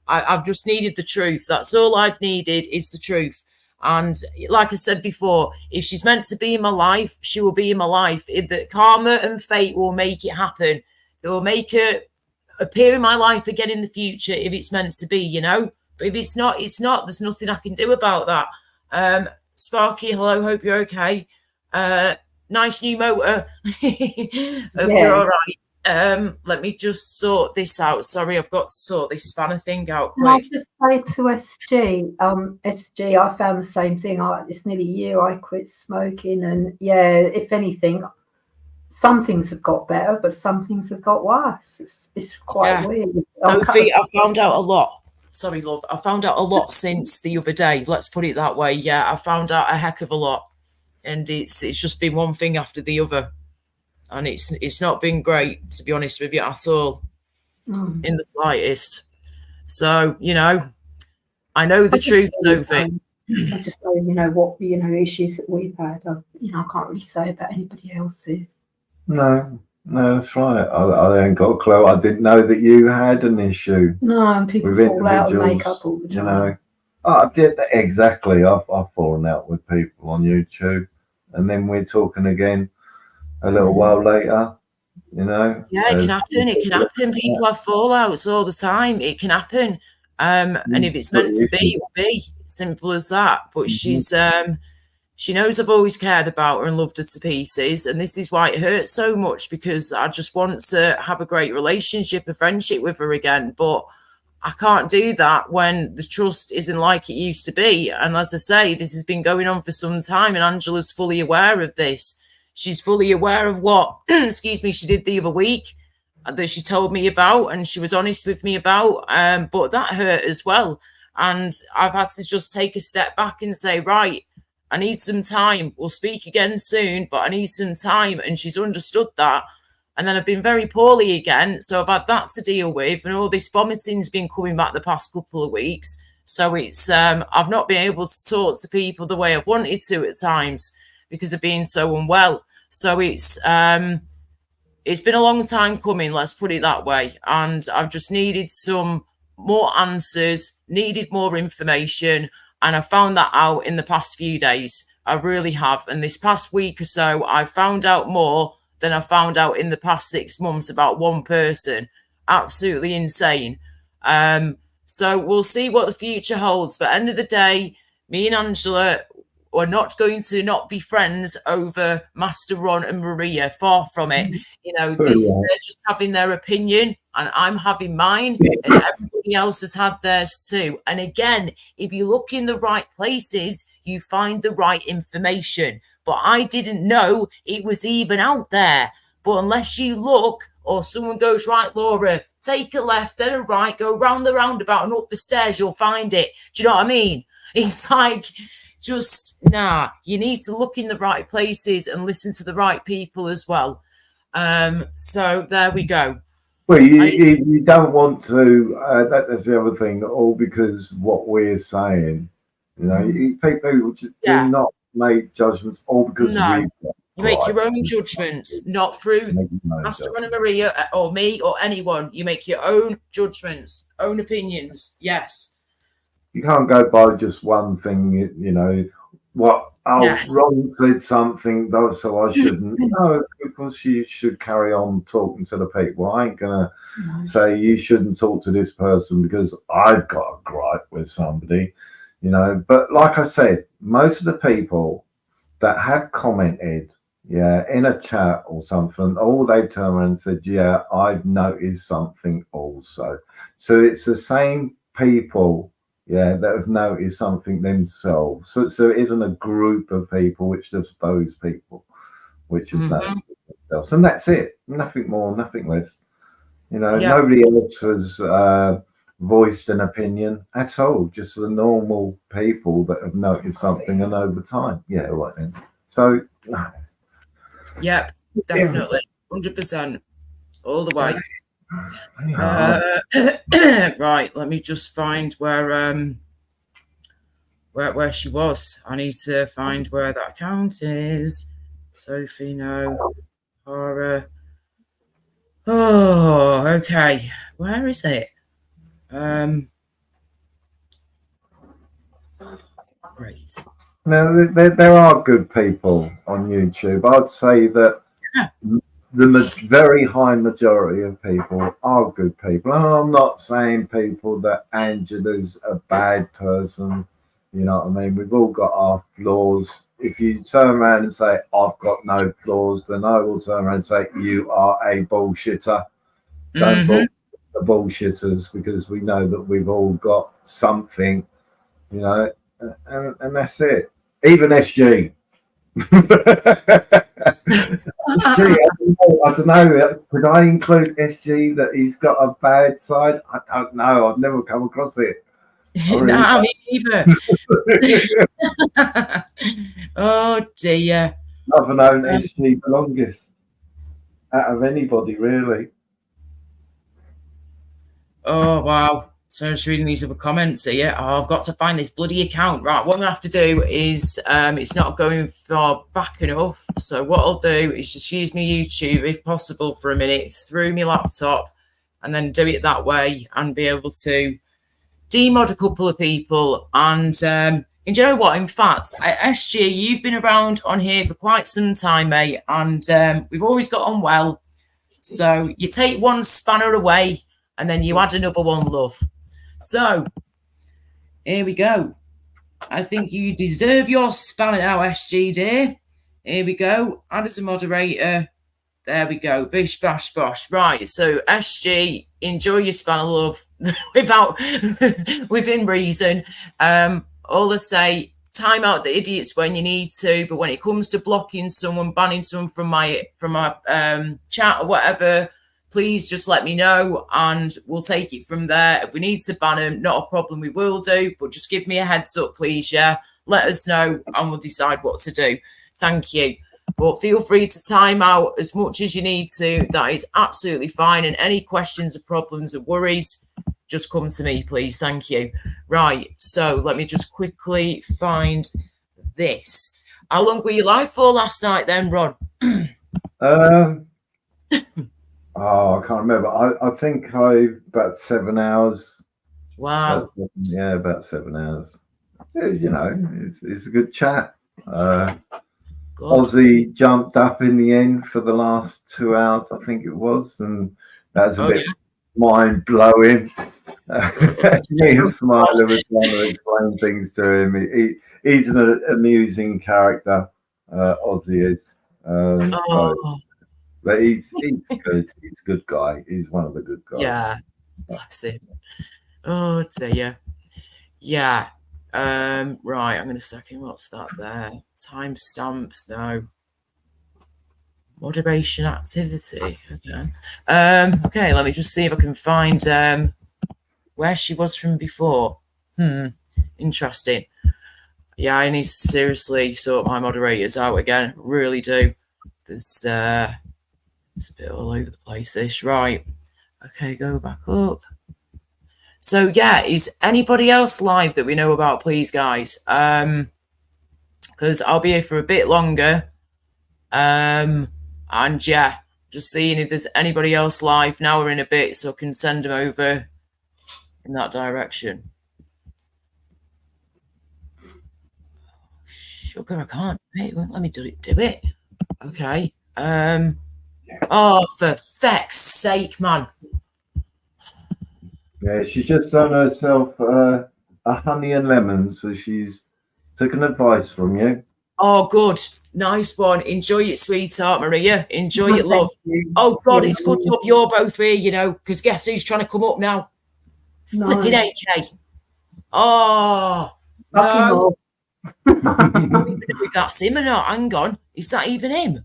I've just needed the truth. That's all I've needed is the truth. And like I said before, if she's meant to be in my life, she will be in my life. The karma and fate will make it happen. It will make her appear in my life again in the future if it's meant to be, you know. But if it's not, it's not. There's nothing I can do about that. Sparky, hello, hope you're okay. Nice new motor. Hope you're all right. Let me just sort this out. Sorry, I've got to sort this spanner thing out Can I quick. just say to SG, SG, I found the same thing. It's nearly a year I quit smoking, and yeah, if anything, some things have got better, but some things have got worse. It's quite Yeah. weird. Sophie, I found out a lot. Sorry, love. I found out a lot since the other day. Let's put it that way. Yeah, I found out a heck of a lot, and it's just been one thing after the other, and it's not been great, to be honest with you, at all, in the slightest. So you know, I know the truth, Sophie. I just know, you know, what, you know, issues that we've had. You know, I can't really say about anybody else's. No, that's right. I ain't got a clue. I didn't know that you had an issue. No, and people With fall out and make individuals, up all the You time. know, I did that exactly. I've fallen out with people on YouTube, and then we're talking again a little while later. You know. Yeah, it can happen. It can happen. People have fallouts all the time. It can happen. And if it's meant to be, it will be. Simple as that. But she knows I've always cared about her and loved her to pieces. And this is why it hurts so much, because I just want to have a great relationship, a friendship with her again. But I can't do that when the trust isn't like it used to be. And as I say, this has been going on for some time, and Angela's fully aware of this. She's fully aware of what, excuse me, she did the other week that she told me about, and she was honest with me about. But that hurt as well. And I've had to just take a step back and say, right, I need some time. We'll speak again soon, but I need some time. And she's understood that. And then I've been very poorly again. So I've had that to deal with. And all this vomiting's been coming back the past couple of weeks. So it's I've not been able to talk to people the way I've wanted to at times because of being so unwell. So it's been a long time coming, let's put it that way. And I've just needed some more answers, needed more information. And I found that out in the past few days. I really have. And this past week or so, I found out more than I found out in the past 6 months about one person. Absolutely insane. So we'll see what the future holds. But end of the day, me and Angela are not going to not be friends over Master Ron and Maria. Far from it. You know, they're just having their opinion and I'm having mine, and everybody else has had theirs too. And again, if you look in the right places, you find the right information. But I didn't know it was even out there. But unless you look, or someone goes, right, Laura, take a left, then a right, go round the roundabout and up the stairs, you'll find it. Do you know what I mean? It's like, just, you need to look in the right places and listen to the right people as well. So there we go. Well, you don't want to, that's the other thing, all because what we're saying, you know, people just do not make judgments all because you make your own judgments, not through Master Ron and Maria or me or anyone. You make your own judgments, own opinions. Yes. You can't go by just one thing, you know, what oh, Yes. Ron said something, though, so I shouldn't. No, because you should carry on talking to the people. I ain't going to say you shouldn't talk to this person because I've got a gripe with somebody, you know. But like I said, most of the people that have commented, yeah, in a chat or something, all they've turned around and said, yeah, I've noticed something also. So it's the same people, yeah, that have noticed something themselves. So it isn't a group of people, it's just those people which have noticed it themselves. And that's it. Nothing more, nothing less. You know, nobody else has voiced an opinion at all, just the normal people that have noticed something and over time. Yeah, right then. So, Yep, definitely. 100%. All the way. Right, let me just find where she was. I need to find where that account is. Sophie, no. Horror. Oh, okay. Where is it? Great. Now, there are good people on YouTube. I'd say that the very high majority of people are good people. And I'm not saying people that Angela's a bad person. You know what I mean? We've all got our flaws. If you turn around and say, I've got no flaws, then I will turn around and say, you are a bullshitter. Don't bullshit the bullshitters, because we know that we've all got something, you know, and that's it. Even SG. SG, I don't know. Could I include SG that he's got a bad side? I don't know. I've never come across it. No, me either. Oh dear. I've known SG the longest out of anybody, really. Oh wow. So I'm just reading these other comments here. Oh, I've got to find this bloody account. Right, what I'm gonna have to do is it's not going far back enough. So what I'll do is just use my YouTube, if possible, for a minute through my laptop, and then do it that way and be able to demod a couple of people. And you know what? In fact, SG, you've been around on here for quite some time, mate, and we've always got on well. So you take one spanner away and then you add another one, love. So here we go. I think you deserve your spanner now, SG, dear. Here we go. Add as a moderator. There we go. Bish, bash, bosh. Right. So SG, enjoy your spanner, love, within reason. All I say, time out the idiots when you need to, but when it comes to blocking someone, banning someone from my chat or whatever, please just let me know and we'll take it from there. If we need to ban them, not a problem, we will do, but just give me a heads up, please, yeah? Let us know and we'll decide what to do. Thank you. But feel free to time out as much as you need to. That is absolutely fine. And any questions or problems or worries, just come to me, please. Thank you. Right, so let me just quickly find this. How long were you live for last night then, Ron? Oh, I can't remember. I think about 7 hours. Wow. About 7 hours. You know, it's a good chat. Ozzy jumped up in the end for the last 2 hours, I think it was, and that was a bit mind blowing. He was smiling every time I explain things to him. He's an amusing character, Ozzy is. But he's good. He's a good guy. He's one of the good guys. Yeah, bless him. Oh dear. Yeah. Right. I'm going to second. What's that there? Timestamps. No. Moderation activity. Okay. Okay. Let me just see if I can find where she was from before. Interesting. Yeah, I need to seriously sort my moderators out again. Really do. There's it's a bit all over the place, this. Right. Okay, go back up. So, yeah, is anybody else live that we know about, please, guys? Because I'll be here for a bit longer. And, yeah, just seeing if there's anybody else live now or in a bit so I can send them over in that direction. Sugar, I can't do it. It won't let me do it. Okay. Oh, for feck's sake, man. Yeah, she's just done herself a honey and lemon, so she's taken advice from you. Oh, good. Nice one. Enjoy it, sweetheart, Maria. Enjoy it, love. Thank you. Oh, God, Yeah. it's good job you're both here, you know, because guess who's trying to come up now? No. Flipping AK. Oh, Fucking no. hell. If that's him or not, hang on. Is that even him?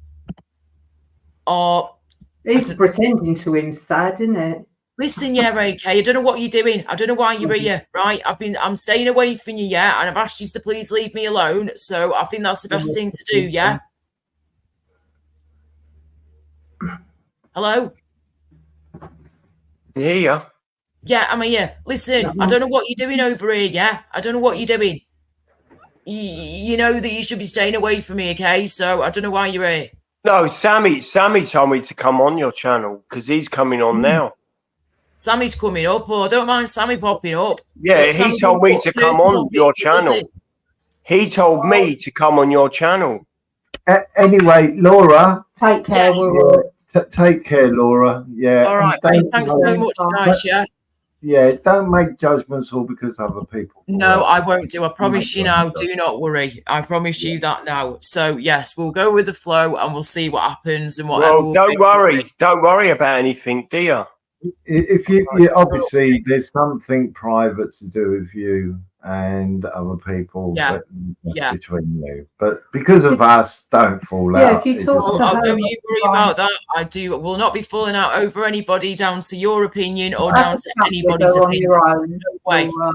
Oh, He's pretending to him, sad, isn't it? listen, yeah, AK, I don't know what you're doing. I don't know why you're here, right? I'm staying away from you, yeah, and I've asked you to please leave me alone. So I think that's the best thing to do, yeah? Hello? Yeah. Yeah, I'm here. Listen, I don't know what you're doing over here, yeah? I don't know what you're doing. You know that you should be staying away from me, okay? So I don't know why you're here. No, Sammy told me to come on your channel because he's coming on now. Sammy's coming up, or I don't mind Sammy popping up. Yeah, But Sammy he told me put to come personal on your pictures, doesn't channel. He told me to come on your channel. Anyway, Laura, Take care. Yes. We're take care, Laura. Yeah. All right, and mate. Thanks so much, guys. Yeah. Yeah, don't make judgments all because other people. No, I won't do. I promise you now. Do not worry. I promise you that now. So yes, we'll go with the flow and we'll see what happens and whatever. Well, don't worry. Don't worry about anything, dear. If you obviously there's something private to do with you and other people. Yeah. That's between you. But because of us, don't fall Yeah, out. if you It talk just- to her- Don't you worry about that. I will not be falling out over anybody down to your opinion or Have down a to chat with anybody's her on opinion. your own. No way. Or,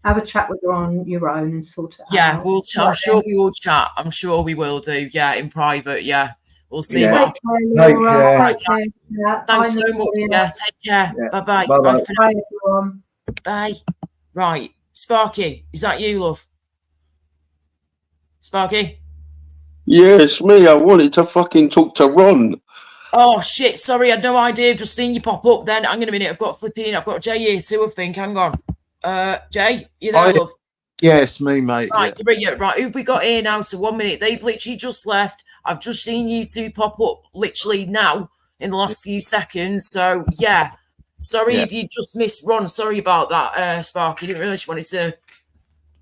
have a chat with her on your own and sort it Yeah, out. I'm sure we will chat. I'm sure we will do. Yeah, in private. Yeah, we'll see. Yeah. What Take care. Take care. Yeah, Thanks bye, so much. Nadia. Yeah, take care. Yeah. Bye-bye. Bye-bye. Bye for now. Bye, everyone. Bye. Right. Sparky, is that you, love? Sparky? Yeah, it's me. I wanted to fucking talk to Ron. Oh, shit. Sorry, I had no idea. I've just seen you pop up then. Hang on a minute. I've got Jay here too, I think. Hang on. Jay, you there, Hi. love? Yes, me, mate. Right, right. Who've we got here now? So 1 minute. They've literally just left. I've just seen you two pop up literally now in the last few seconds. So yeah. Sorry if you just missed Ron. Sorry about that, Sparky. Didn't realise you wanted to.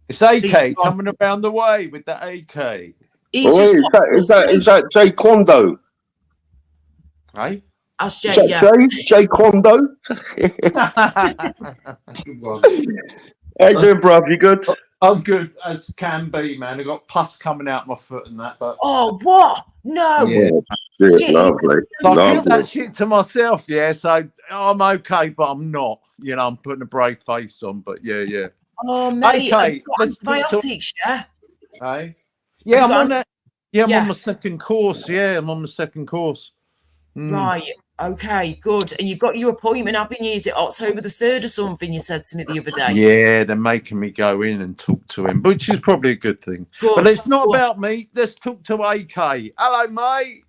It's AK coming around the way with the AK. He's Oh, just is that Jay Quando? Hey? That's Jay, Is that yeah. Jay Quando? Good one. How you doing, bruv? You good? I'm good as can be, man. I got pus coming out my foot and that, but Oh, what? No. Yeah, Shit. lovely. I keep that Lovely. shit to myself, yeah. So I'm okay, but I'm not. You know, I'm putting a brave face on, but yeah. Oh, mate. Okay, I've got let's talk to- antibiotics, yeah? Hey? Yeah, I'm got- on that. Yeah, I'm Yeah. on my second course. Yeah, I'm on my second course. Mm. Right. Okay, good. And you've got your appointment, haven't you? Is it October the 3rd or something you said to me the other day? Yeah, they're making me go in and talk to him, which is probably a good thing. Good. But it's not good. about me. Let's talk to AK. Hello, mate.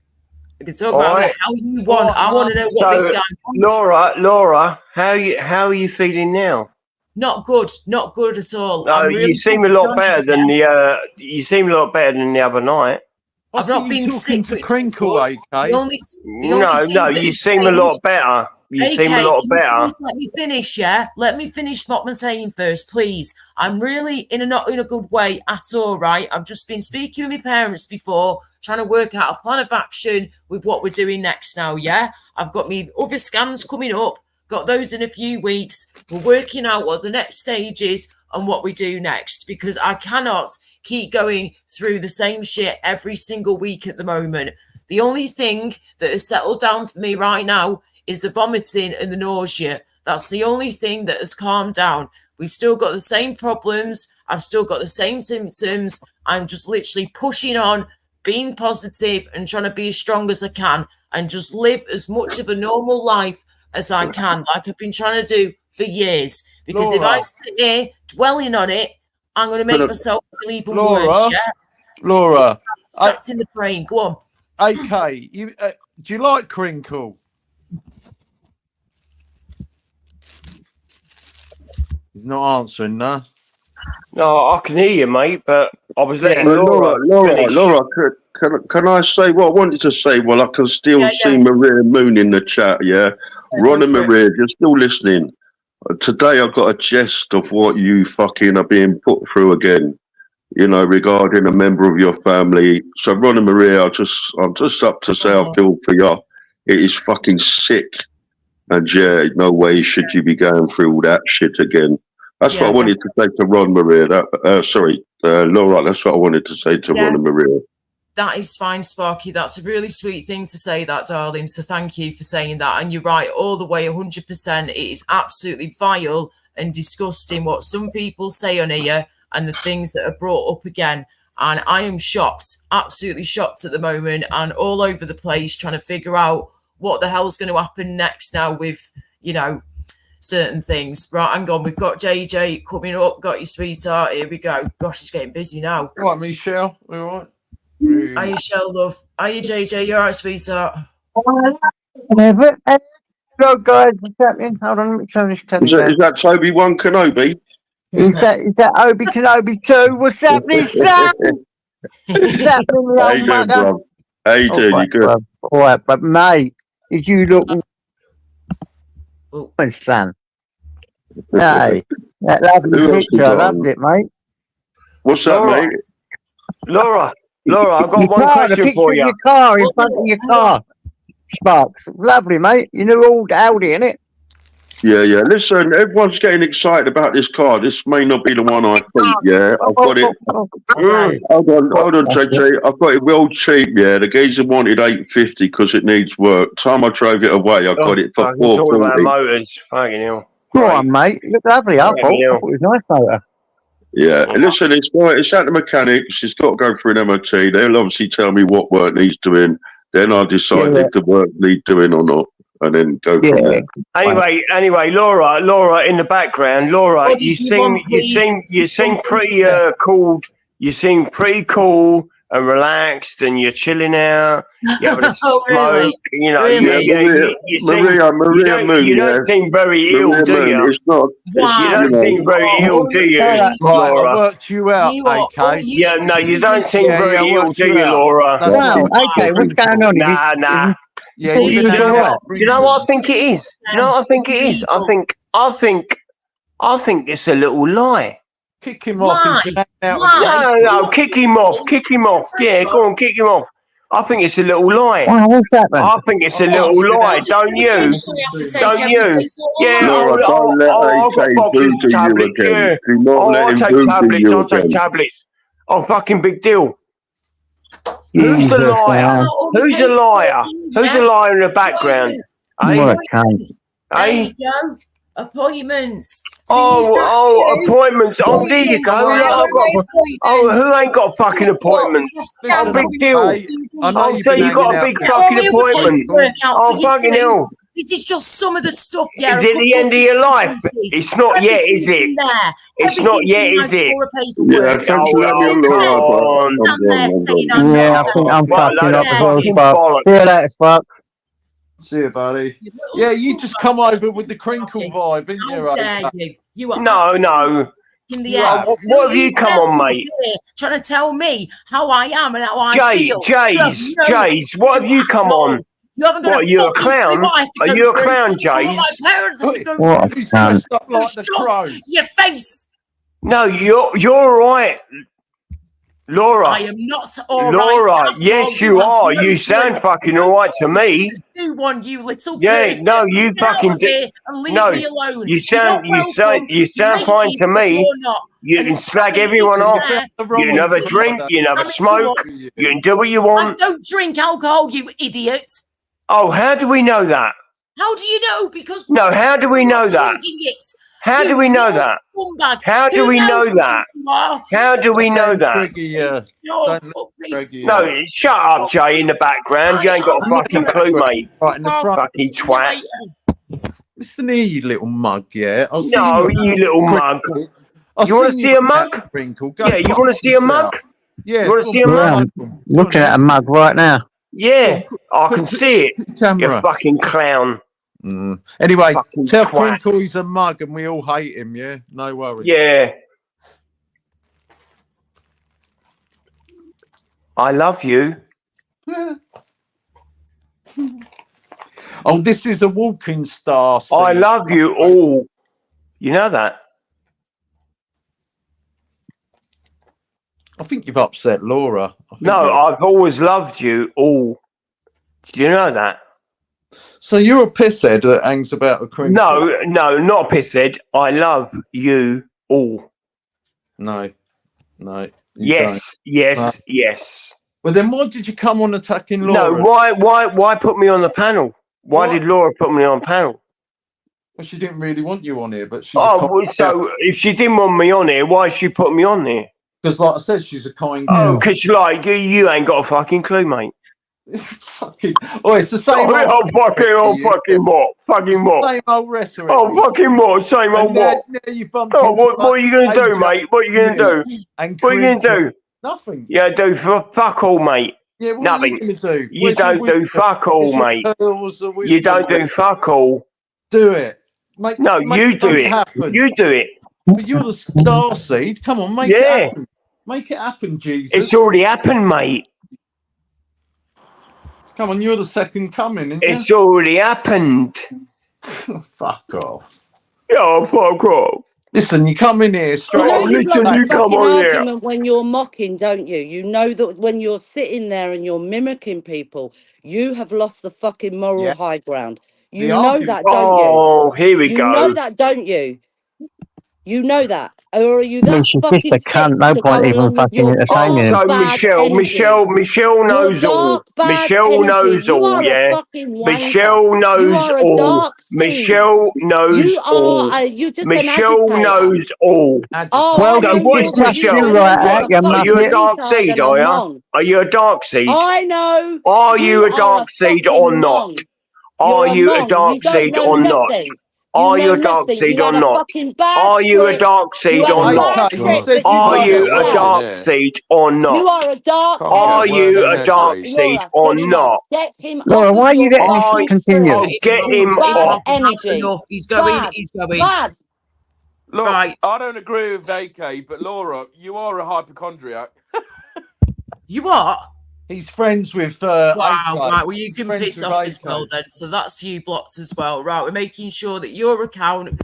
We can talk about Alright. how you want. I want to know what this So, guy wants. Laura, how are you feeling now? Not good. Not good at all. No, I'm really you seem a pushing lot on better it, than yeah. you seem a lot better than the other night. I've I not think been you're talking sick, to which is Crinkle, good. AK. The only No, thing no, that you has seem a changed- lot better. You seem a lot can you better. please let me finish, yeah? Let me finish what I'm saying first, please. I'm really not in a good way at all, right? I've just been speaking with my parents before, trying to work out a plan of action with what we're doing next now, yeah? I've got me other scans coming up, got those in a few weeks. We're working out what the next stage is and what we do next, because I cannot keep going through the same shit every single week at the moment. The only thing that has settled down for me right now is the vomiting and the nausea. That's the only thing that has calmed down. We've still got the same problems. I've still got the same symptoms. I'm just literally pushing on, being positive and trying to be as strong as I can and just live as much of a normal life as I can, like I've been trying to do for years. Because if I Laura. sit here dwelling on it, I'm going to make But, myself feel even Laura, worse, yeah? Laura, That's in the brain. Go on. AK, do you like Crinkle? He's not answering, no. No, I can hear you, mate, but I was letting But Laura finish. Laura, can I say what I wanted to say? Well, I can still see Maria Moon in the chat, yeah? Ron and Maria, you're still listening. Today I got a gist of what you fucking are being put through again, you know, regarding a member of your family. So Ron and Maria, I'm just up to say I feel for you. It is fucking sick. And yeah, no way should you be going through all that shit again. That's what I wanted to say to Ron, Maria. Laura, that's what I wanted to say to Ron and Maria. That is fine, Sparky. That's a really sweet thing to say, that, darling. So thank you for saying that. And you're right, all the way, 100%. It is absolutely vile and disgusting what some people say on here and the things that are brought up again. And I am shocked, absolutely shocked at the moment, and all over the place trying to figure out what the hell's going to happen next now with, you know, certain things. Right, hang on. We've got JJ coming up. Got your sweetheart. Here we go. Gosh, it's getting busy now. Right, Michelle. All right. Are you, Shell, love? Are you, JJ? You all right, sweetheart? Hello, guys. What's happening? Hold on. Let me turn this camera. Is that Obi-Wan Kenobi? Is that Obi Kenobi too? What's happening, son? What's happening, How you doing, bro? How you doing? You good? All right, but mate, did you look, son? Hey, that lovely picture, I loved it, mate. What's that, Laura, mate? Laura, I've got Your one car, the question picture for of you. your car in front of your car. Sparks, lovely, mate. You know, all Audi, innit? Yeah. Listen, everyone's getting excited about this car. This may not be the one I think, yeah. I've got it. Hold on, JJ. I've got it well cheap, yeah. The geezer wanted $850 because it needs work. Time I drove it away, I got it for Talking about $440. motors. Fucking hell. Go on, mate. You look lovely. I thought it was a nice motor. Yeah, listen, it's at the mechanics. It's got to go through an MOT. They'll obviously tell me what work needs doing. Then I'll decide if the work needs doing or not, and then go from there. Anyway, Laura, in the background, Laura, you seem pretty cool. You seem pretty cool and relaxed, and you're chilling out. You're having a smoke. Really? You know, Maria Moon, you don't seem very ill, Maria do Moon, you? it's not. You don't seem very ill, do you, Right, I Laura? worked you out, AK. Yeah, no, you don't seem Yeah, very I ill, worked do you you, out. Laura? That's Wow, not okay, what's going on? Nah. Yeah, See, you it's know all right. You know what I think it is? You know what I think it is? I think it's a little lie. kick him off. He's been out No, kick him off. Yeah, go on, kick him off. I think it's a little lie. Wow, what's that, man? I think it's a little lie, don't you? Don't you? Yeah, Laura, don't let I've got AK fucking voodoo you tablets, again. yeah. Do not let I'll him take voodoo tablets, you I'll take again. tablets. Oh, fucking big deal. Who's the liar? Who's the liar? Who's the liar in the background? What a cunt. There you go. Appointments. Oh, appointments. Oh, there you go. Who ain't got fucking appointments? Oh, big deal. know So you got a big fucking appointment. Oh, fucking hell. This is just some of the stuff. Yeah, Is it the end of your life? It's not yet, is it? It's not yet, is it? Yeah, thanks for letting me on, Laura. Yeah, I think I'm fucking up as well, Spark. See you later, Spark. See you, buddy. Yeah, you just come over with the crinkle vibe, didn't you? How dare you? You are No. in the air. What have you come on, mate? Trying to tell me how I am and how I feel. Jays, what have you come on? You haven't got What, are you a clown? Are you a clown, Jays? What a cunt. Up like the crow. Your face. No, you're all right. Laura. I am not all Laura, right. yes, you are. You sound fucking all right to me. Do one, you little Yeah, person. no, you Get out fucking of here and leave no. me alone. You sound You're not welcome. fine to me. You're not. You And can it's slag fine everyone if off. you're there. You can have a drink. You can have a smoke. You can do what you I want. don't drink alcohol, you idiot. Oh, how do we know that? How do you know? Because No, how do we know you're that? drinking it. How do we know that? Scumbag. How do Who we know knows that? who you are? How do we know that? Triggy, Your don't fucking Triggy, No, shut up, Jay, in the background. You ain't got a fucking clue, mate. Right in the front. Fucking twat. Listen here, you little mug, yeah? I'll see No, you little mug. I'll You want to send see a that mug? Crinkle. Go Yeah, you fuck want to see a mug? yourself. Yeah. You want to see a mug? Looking at a mug right now. Yeah, I can see it. You Camera. fucking clown. Anyway, Fucking tell twat. Crinkle he's a mug and we all hate him, yeah? No worries. Yeah. I love you. Oh, this is a walking star. I love you all. You know that? I think you've upset Laura. No, I've always loved you all. Do you know that? So you're a pisshead that hangs about a crinkle? No, not a pisshead. I love you all. No. Yes. Well, then why did you come on attacking No, Laura? why put me on the panel? Why did Laura put me on panel? Well, she didn't really want you on here, but she's so if she didn't want me on here, why she put me on there? because, like I said, she's a kind Oh, girl. because like you ain't got a fucking clue, mate. Fucking, it's the same. Fucking what? Fucking what? Same old rhetoric. Oh, fucking what? Same old what? Now you bumped Oh, into what are you going to do, mate? What are you going to do? What are you going to do? Nothing. Yeah, do fuck all, mate. Yeah, what Nothing. are you going to do? You don't do fuck all, mate. You don't do fuck all. Do it. No, you do it. Happen. You do it. But you're the star seed. Come on, make it happen. Make it happen, Jesus. It's already happened, mate. Come on, you're the second coming. It's already happened. Fuck off. Yeah, fuck off. Listen, you come in here straight. Oh, listen, you come on here. Argument when you're mocking, don't you? You know that when you're sitting there and you're mimicking people, you have lost the fucking moral high ground. You know that, don't you? Oh, here we go. You know that, don't you? You know that, or are you that she's fucking just a cunt. No point even fucking entertaining him. Michelle knows all. Michelle knows all, yeah. Michelle knows all. Michelle knows all. Michelle knows all. Oh, so what is Michelle? Are you a dark seed, are you? Are you a dark seed? I know. Are you a dark seed or not? Are you a dark seed or not? Are you a dark seed or not? Are you a dark seed or not? Are you a dark seed or not? You are a dark. Are you a dark seed or not? Get him. Laura, why are you letting this continue? Get him off. Energy. He's going. Bad. Look, Right. I don't agree with AK, but Laura, you are a hypochondriac. You are? He's friends with. Wow, AK. right. Well, you can Friends piss with off as AK. well then. So that's you blocked as well. Right, we're making sure that your account,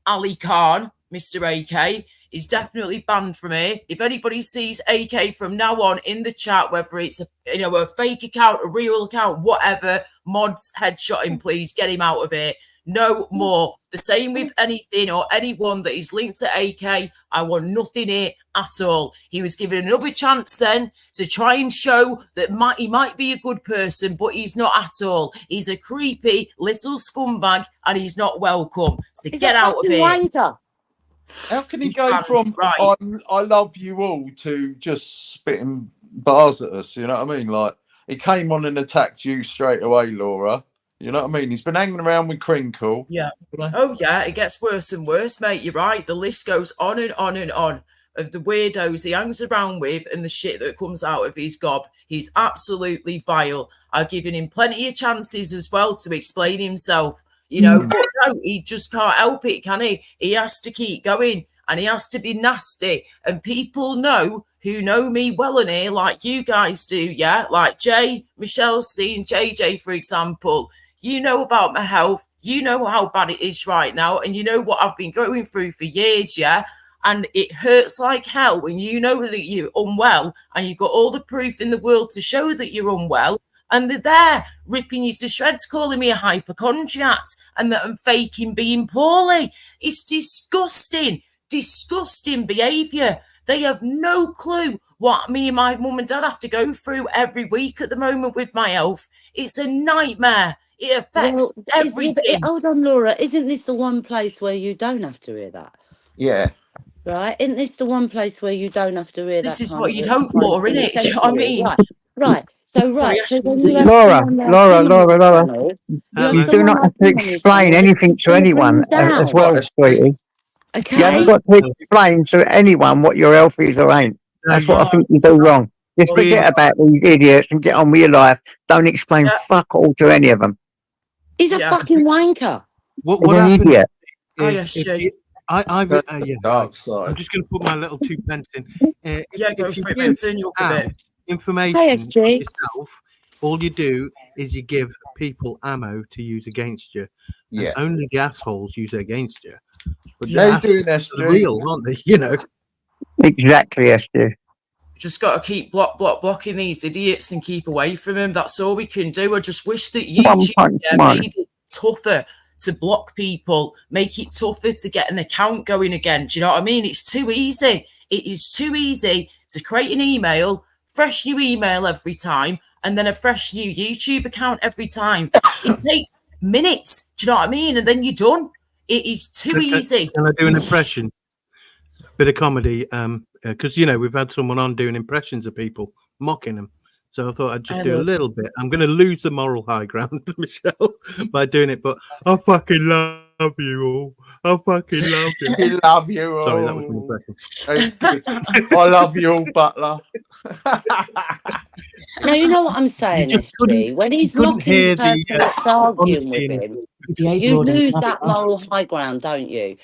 Ali Khan, Mr. AK, is definitely banned from here. If anybody sees AK from now on in the chat, whether it's a fake account, a real account, whatever, mods headshot him, please get him out of here. No more. The same with anything or anyone that is linked to AK. I want nothing here at all. He was given another chance then to try and show that he might be a good person, but he's not at all. He's a creepy little scumbag and he's not welcome. So get out of here. Wanker. How can he go from I love you all to just spitting bars at us? You know what I mean? Like, he came on and attacked you straight away, Laura. You know what I mean? He's been hanging around with Crinkle. Yeah. Oh, yeah. It gets worse and worse, mate. You're right. The list goes on and on and on of the weirdos he hangs around with and the shit that comes out of his gob. He's absolutely vile. I've given him plenty of chances as well to explain himself, you know, but no, he just can't help it, can he? He has to keep going and he has to be nasty. And people know who know me well in here, like you guys do, yeah? Like Jay, Michelle C and JJ, for example. You know about my health. You know how bad it is right now. And you know what I've been going through for years, yeah? And it hurts like hell when you know that you're unwell and you've got all the proof in the world to show that you're unwell. And they're there ripping you to shreds, calling me a hypochondriac and that I'm faking being poorly. It's disgusting, disgusting behaviour. They have no clue what me and my mum and dad have to go through every week at the moment with my health. It's a nightmare. It affects everything. Hold on, Laura. Isn't this the one place where you don't have to hear that? Yeah. Right? Isn't this the one place where you don't have to hear that? This is what you'd hope for, isn't it? Do you know what I mean? Right. So, Sorry, so Laura. You do not have to explain anything to anyone as well, sweetie. Okay. You haven't got to explain to anyone what your health is or ain't. That's what I think you do wrong. Just forget about these idiots and get on with your life. Don't explain fuck all to any of them. He's a fucking wanker. What an idiot. Oh, yes, Jay. I'm Dark just going to put my little 2 pence in. Yeah, go for it, Benson. You'll give it. information yourself. All you do is you give people ammo to use against you. Yeah. And only the assholes use it against you. But They're the doing assholes their are real, aren't they? You know. Exactly, Esther. Just got to keep blocking these idiots and keep away from them. That's all we can do. I just wish that YouTube made it tougher to block people, make it tougher to get an account going again. Do you know what I mean? It's too easy. It is too easy to create an email, fresh new email every time, and then a fresh new YouTube account every time. It takes minutes. Do you know what I mean? And then you're done. It is too easy. Can I do an impression? Bit of comedy, because we've had someone on doing impressions of people, mocking them. So I thought I'd just do a little bit. I'm going to lose the moral high ground, Michelle, by doing it. But I fucking love you all. I fucking love you. I love you all. Sorry, that was my impression. I love you all, Butler. No, you know what I'm saying, SG? When he's mocking the person that's arguing with him, you lose that moral high ground, don't you?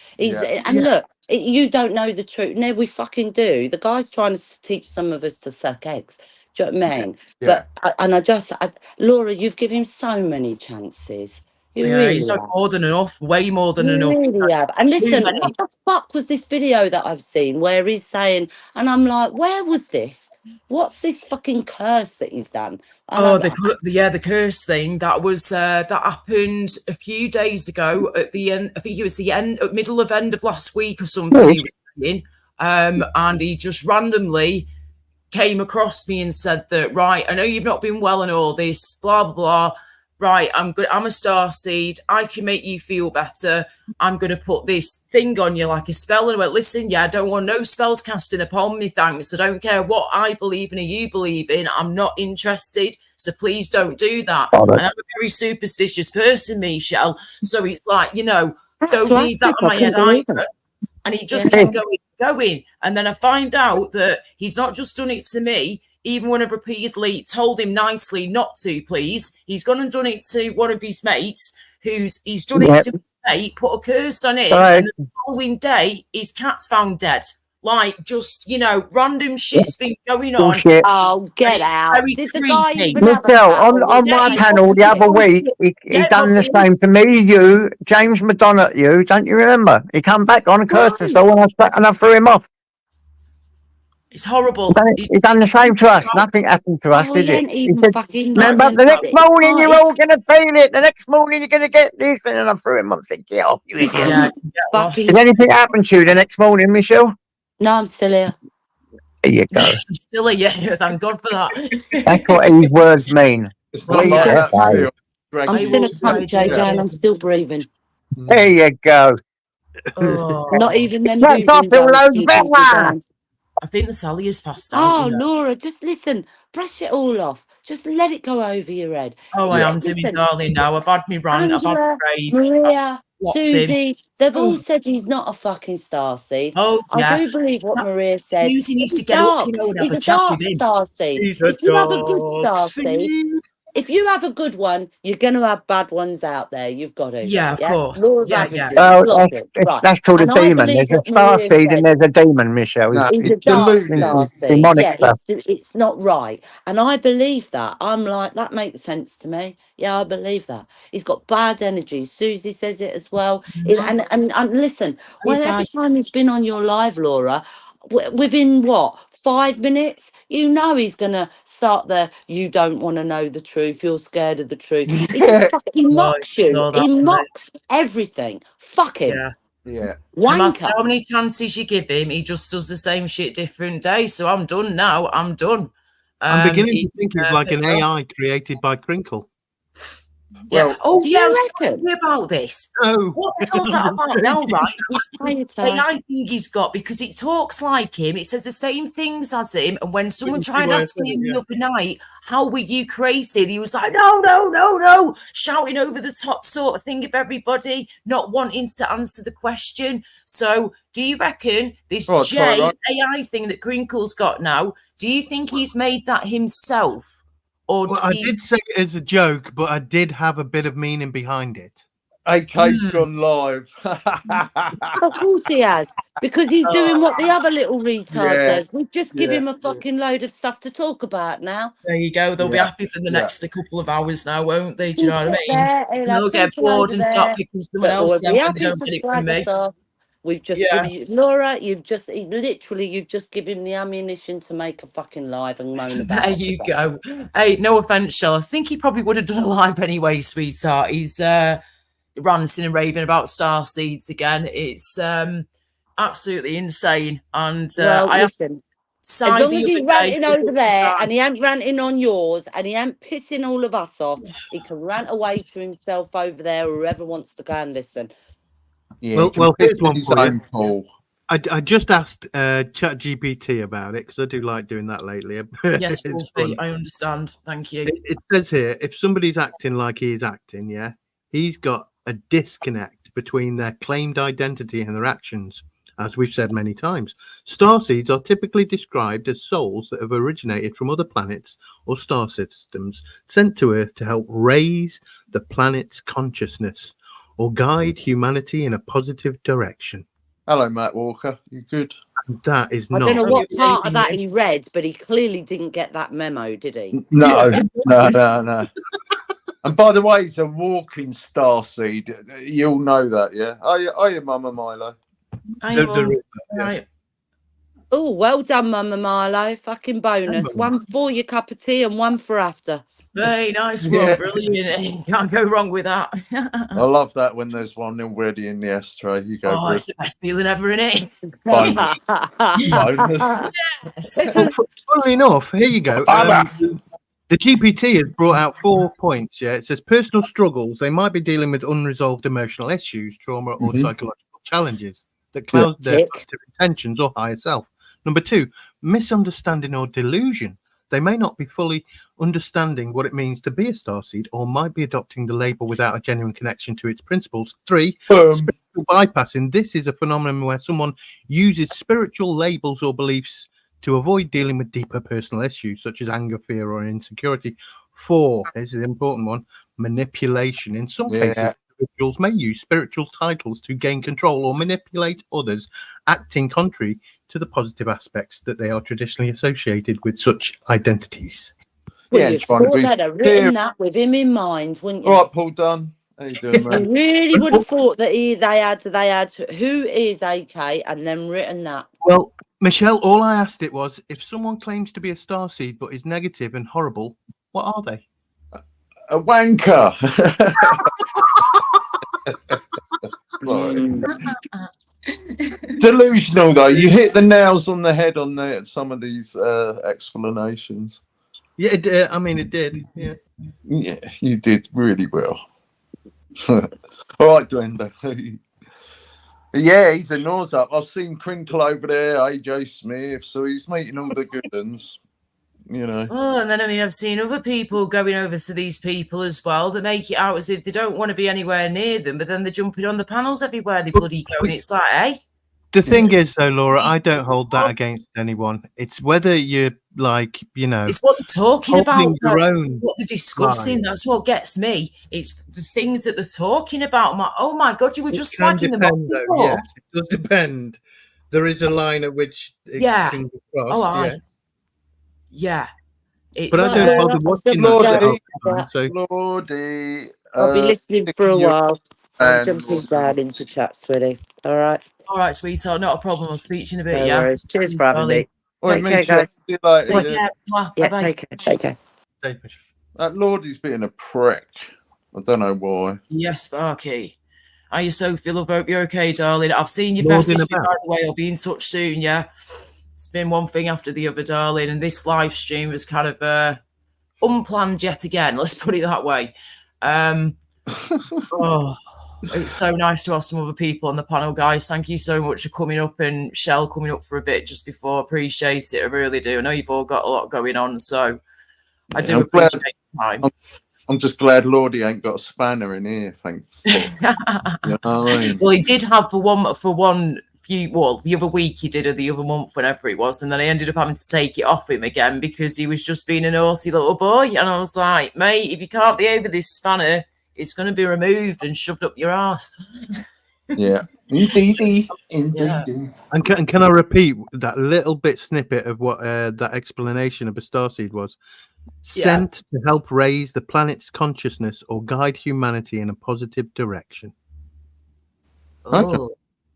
Look, you don't know the truth. No, we fucking do. The guy's trying to teach some of us to suck eggs. Do you know what I mean? Yeah. But Laura, you've given him so many chances. You really he's have. more than enough, way more than You enough. really have. And listen, many. what the fuck was this video that I've seen where he's saying, and I'm like, where was this? What's this fucking curse that he's done? And The curse thing that was that happened a few days ago at the end. I think it was the middle of last week or something. He was saying, and he just randomly came across me and said that, right, I know you've not been well and all this, blah blah blah. Right, I'm good. I'm a starseed. I can make you feel better. I'm going to put this thing on you like a spell. And I went, listen, I don't want no spells casting upon me, thanks. I don't care what I believe in or you believe in. I'm not interested. So please don't do that. And I'm a very superstitious person, Michelle. So it's like, don't need that on my head either. And he just kept going. And then I find out that he's not just done it to me. Even when I've repeatedly told him nicely not to, please, he's gone and done it to one of his mates, he's done it to his mate, put a curse on it, and the following day, his cat's found dead. Like, just, random shit's been going on. Bullshit. Oh, get out. Did the guy even Michelle, on my panel the other week, he done the same to me, you, James Madonna, you, don't you remember? He come back on and cursed us all, and I threw him off. It's horrible. He done the same to us. Nothing happened to us, did it? He said, remember, the next morning you're all going to feel it. The next morning you're going to get this. And then I threw him. I said, get off, you idiot. Did anything happen to you the next morning, Michelle? No, I'm still here. There you go. He's still here. Thank God for that. That's what his words mean. I'm still a cunt, JJ, and I'm still breathing. There you go. Not even them. I think the Sally has passed Oh, out. Laura, just listen. Brush it all off. Just let it go over your head. Oh, I am doing, darling, now. I've had me rant. I've had me rave. Maria, Susie, they've all said he's not a fucking starseed. Oh, yeah. I do believe what Maria said. Susie needs to get up, and have a chat with him. He's a dark starseed. If you have a good starseed, if you have a good one, you're going to have bad ones out there. You've got to. Yeah, of course. Well, that's called a demon. There's a starseed and there's a demon, Michelle. He's a dark starseed. Yeah, it's not right. And I believe that. I'm like, that makes sense to me. Yeah, I believe that. He's got bad energy. Susie says it as well. And listen, every time he's been on your live, Laura, within 5 minutes, he's gonna start there. You don't want to know the truth. You're scared of the truth. He just fucking mocks you. He mocks everything. Fuck him. Yeah. No matter how many chances you give him, he just does the same shit different day. So I'm done now. I'm done. I'm beginning to think he's like an AI created by Crinkle. Yeah. Well, oh, yeah, I was talking about this. Oh. What the hell's that about now, right? It's the AI thing he's got because it talks like him. It says the same things as him. And when someone tried asking him the other night, how were you created? He was like, no, shouting over the top sort of thing of everybody, not wanting to answer the question. So do you reckon this AI thing that Crinkle's got now, do you think he's made that himself? Or I did say it as a joke, but I did have a bit of meaning behind it. AK's gone live. Of course he has, because he's doing what the other little retard does. We've just give him a fucking load of stuff to talk about now. There you go. They'll be happy for the next couple of hours now, won't they? Do you know what I mean? They'll get bored and start picking someone else now when they don't get it from me. We've just given you, Laura, you've just given him the ammunition to make a fucking live and moan about There you go. Hey, no offense, Shell. I think he probably would have done a live anyway, sweetheart. He's ranting and raving about star seeds again. It's absolutely insane. And well, I listen, as long as he's ranting over there and he ain't ranting on yours and he ain't pissing all of us off, he can rant away to himself over there, or whoever wants to go and listen. Yeah, well, here's one for you. Paul. I just asked ChatGPT about it because I do like doing that lately. Yes, Wolfie, I understand. Thank you. It says here, if somebody's acting like he is acting, yeah, he's got a disconnect between their claimed identity and their actions. As we've said many times, starseeds are typically described as souls that have originated from other planets or star systems sent to Earth to help raise the planet's consciousness or guide humanity in a positive direction. Hello, Matt Walker. You good? That is not. I don't know what part of that he read, but he clearly didn't get that memo, did he? No. And by the way, he's a walking starseed. You all know that, yeah? Are you Mama Milo? Right. Oh, well done, Mama Milo. Fucking bonus. One for your cup of tea and one for after. Very nice one. Brilliant. Can't go wrong with that. I love that when there's one already in the ashtray. You go, oh, it's the best feeling ever, isn't it? Bonus. Yes. Funnily enough, here you go. The GPT has brought out 4 points. Yeah, it says personal struggles. They might be dealing with unresolved emotional issues, trauma, or psychological challenges that cloud their positive intentions or higher self. Number 2, misunderstanding or delusion. They may not be fully understanding what it means to be a starseed, or might be adopting the label without a genuine connection to its principles. 3, spiritual bypassing. This is a phenomenon where someone uses spiritual labels or beliefs to avoid dealing with deeper personal issues such as anger, fear, or insecurity. 4, this is an important one, manipulation. In some cases, individuals may use spiritual titles to gain control or manipulate others, acting contrary to the positive aspects that they are traditionally associated with such identities. Well, you'd thought they'd have written that with him in mind, wouldn't you? All right, Paul Dunn. How you doing, man? You really would have thought that they had who is AK and then written that. Well, Michelle, all I asked it was, if someone claims to be a starseed but is negative and horrible, what are they? A wanker. Delusional, though. You hit the nails on the head on some of these explanations. Yeah, it did. Yeah, you did really well. All right, Glenda. Yeah, he's a nose up. I've seen Crinkle over there, AJ Smith, so he's meeting all the good ones. You know. Oh, and then I've seen other people going over to these people as well that make it out as if they don't want to be anywhere near them, but then they're jumping on the panels everywhere they bloody go, and it's like, hey. The thing is, though, Laura, I don't hold that against anyone. It's whether you're like, it's what they're talking about, what they're discussing. That's what gets me. It's the things that they're talking about. Oh my God, you were just slagging them off before. Yes, it does depend. There is a line at which it can be crossed. Yeah. But I don't bother watching that. Lordy. I'll be listening for a while. I'm jumping down into chat, sweetie. All right, sweetheart. Not a problem. I'll speak to you in a bit, no worries. Cheers for having me. Take care, guys. Take care. That Lordy's being a prick. I don't know why. Yes, Sparky. Are you Sophie? Love, hope you're okay, darling. I've seen your message, by the way. I'll be in touch soon, yeah? It's been one thing after the other, darling, and this live stream was kind of unplanned yet again. Let's put it that way. It's so nice to have some other people on the panel, guys. Thank you so much for coming up, and Shell coming up for a bit just before. Appreciate it. I really do. I know you've all got a lot going on, so I do appreciate the time. I'm just glad Lordy ain't got a spanner in here. Thanks. You know what I mean? Well, he did have the other week he did, or the other month, whenever it was, and then I ended up having to take it off him again because he was just being a naughty little boy. And I was like, mate, if you can't be over this spanner, it's going to be removed and shoved up your ass. Yeah, indeed. Yeah. And can I repeat that little bit snippet of what that explanation of a starseed was? Sent to help raise the planet's consciousness or guide humanity in a positive direction. Okay. Oh.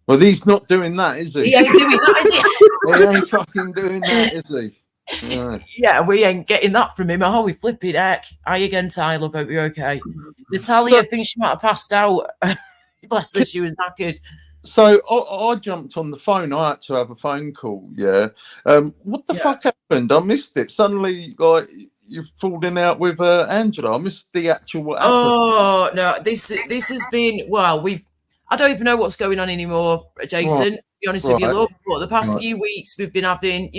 Well, he's not doing that, is he? He ain't doing that, is he? He ain't fucking doing that, is he? Yeah. Yeah, we ain't getting that from him. Oh, we flipping heck. Hi again, Tyler. Hope you're okay. Natalia thinks she might have passed out. Bless her, she was knackered. So I jumped on the phone. I had to have a phone call. Yeah. What the fuck happened? I missed it. Suddenly, like you've fallen out with Angela. I missed the actual what happened. Oh no, this has been I don't even know what's going on anymore, Jason. To be honest with you, love. But the past few weeks we've been having,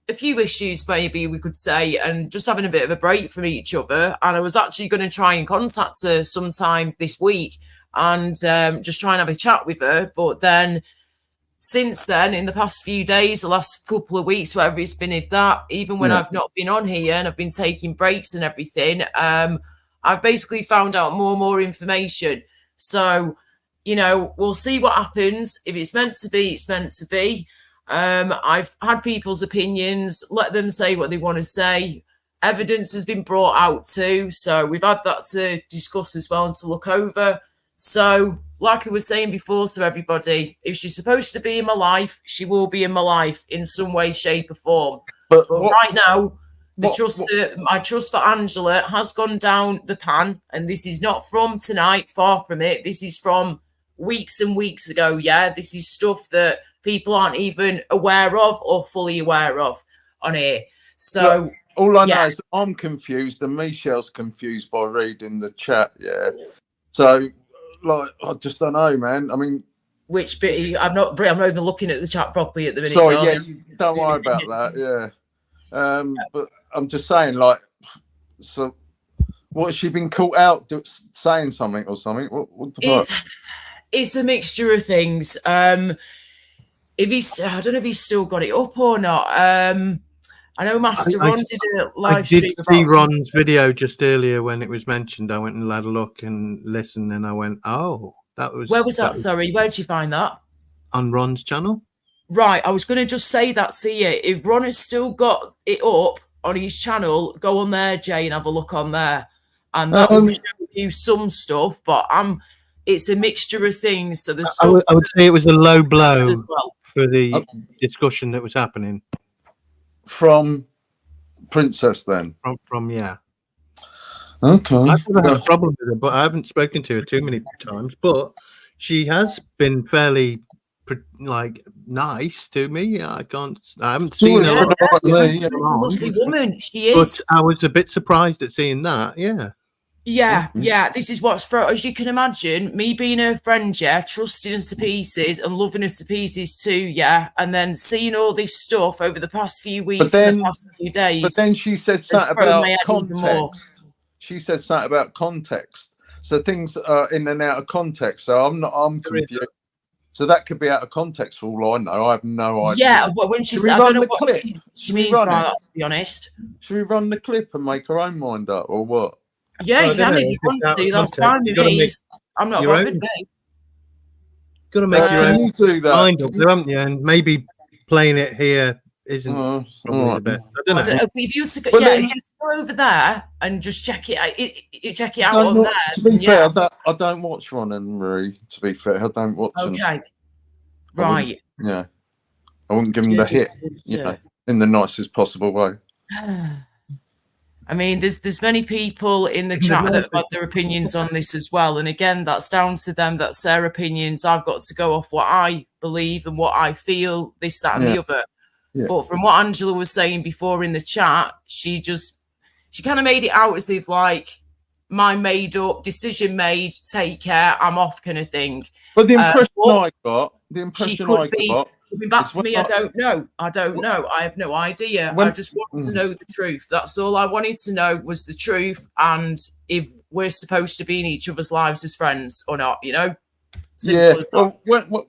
a few issues, maybe we could say, and just having a bit of a break from each other. And I was actually going to try and contact her sometime this week and just try and have a chat with her. But then since then, in the past few days, the last couple of weeks, whatever it's been, if that, even when I've not been on here and I've been taking breaks and everything, I've basically found out more information. So, we'll see what happens. If it's meant to be, it's meant to be. I've had people's opinions, let them say what they want to say. Evidence has been brought out too, so we've had that to discuss as well and to look over. So, like I was saying before to everybody, if she's supposed to be in my life, she will be in my life in some way, shape or form. But right now, my trust for Angela has gone down the pan, and this is not from tonight, far from it. This is from weeks and weeks ago, This is stuff that people aren't even aware of or fully aware of on here. So all I know is I'm confused and Michelle's confused by reading the chat, So I just don't know, man. I mean, which bit? I'm not even looking at the chat properly at the minute. Sorry, don't worry about that, but I'm just saying, so what has she been caught out saying something or something? What the fuck? It's a mixture of things. If I don't know if he's still got it up or not. I know Master Ron did a live stream. I did see Ron's video just earlier when it was mentioned. I went and had a look and listened, and I went, "Oh, that was." Where was that? Sorry, where did you find that? On Ron's channel. Right, I was going to just say that to you. If Ron has still got it up on his channel, go on there, Jay, and have a look on there, and that will show you some stuff. But it's a mixture of things. So there's stuff. I would say it was a low blow as well for the discussion that was happening. From Princess, then? From yeah. Okay. I've never had a problem with her, but I haven't spoken to her too many times. But she has been fairly, nice to me. I haven't seen her. Lovely woman, she is. But I was a bit surprised at seeing that. Yeah. This is what's as you can imagine, me being her friend, trusting her to pieces and loving her to pieces too, and then seeing all this stuff over the past few weeks and the past few days. But then she said something about context. She said something about context. So things are in and out of context. So I'm confused. So that could be out of context for all I know. I have no idea. Yeah, well, when she said, I don't know what she means by that, to be honest. Should we run the clip and make our own mind up, or what? Yeah, you can if you want to. That's fine with me. I'm not bothered. Got to make your own do that. mind up, haven't you? And maybe playing it here isn't probably the best. I don't know. If you go over there and just check it out on there. To be fair, I don't watch Ron and Marie. To be fair, I don't watch them. Okay, right. Yeah, I wouldn't give them the hit, in the nicest possible way. I mean, there's many people in the chat that have had their opinions on this as well. And again, that's down to them. That's their opinions. I've got to go off what I believe and what I feel, this, that, and the other. Yeah. But from what Angela was saying before in the chat, she kind of made it out as if my made up decision made, take care, I'm off kind of thing. But the impression I got, coming back to me, I don't know. I have no idea. I just want to know the truth. That's all I wanted to know was the truth, and if we're supposed to be in each other's lives as friends or not. Simple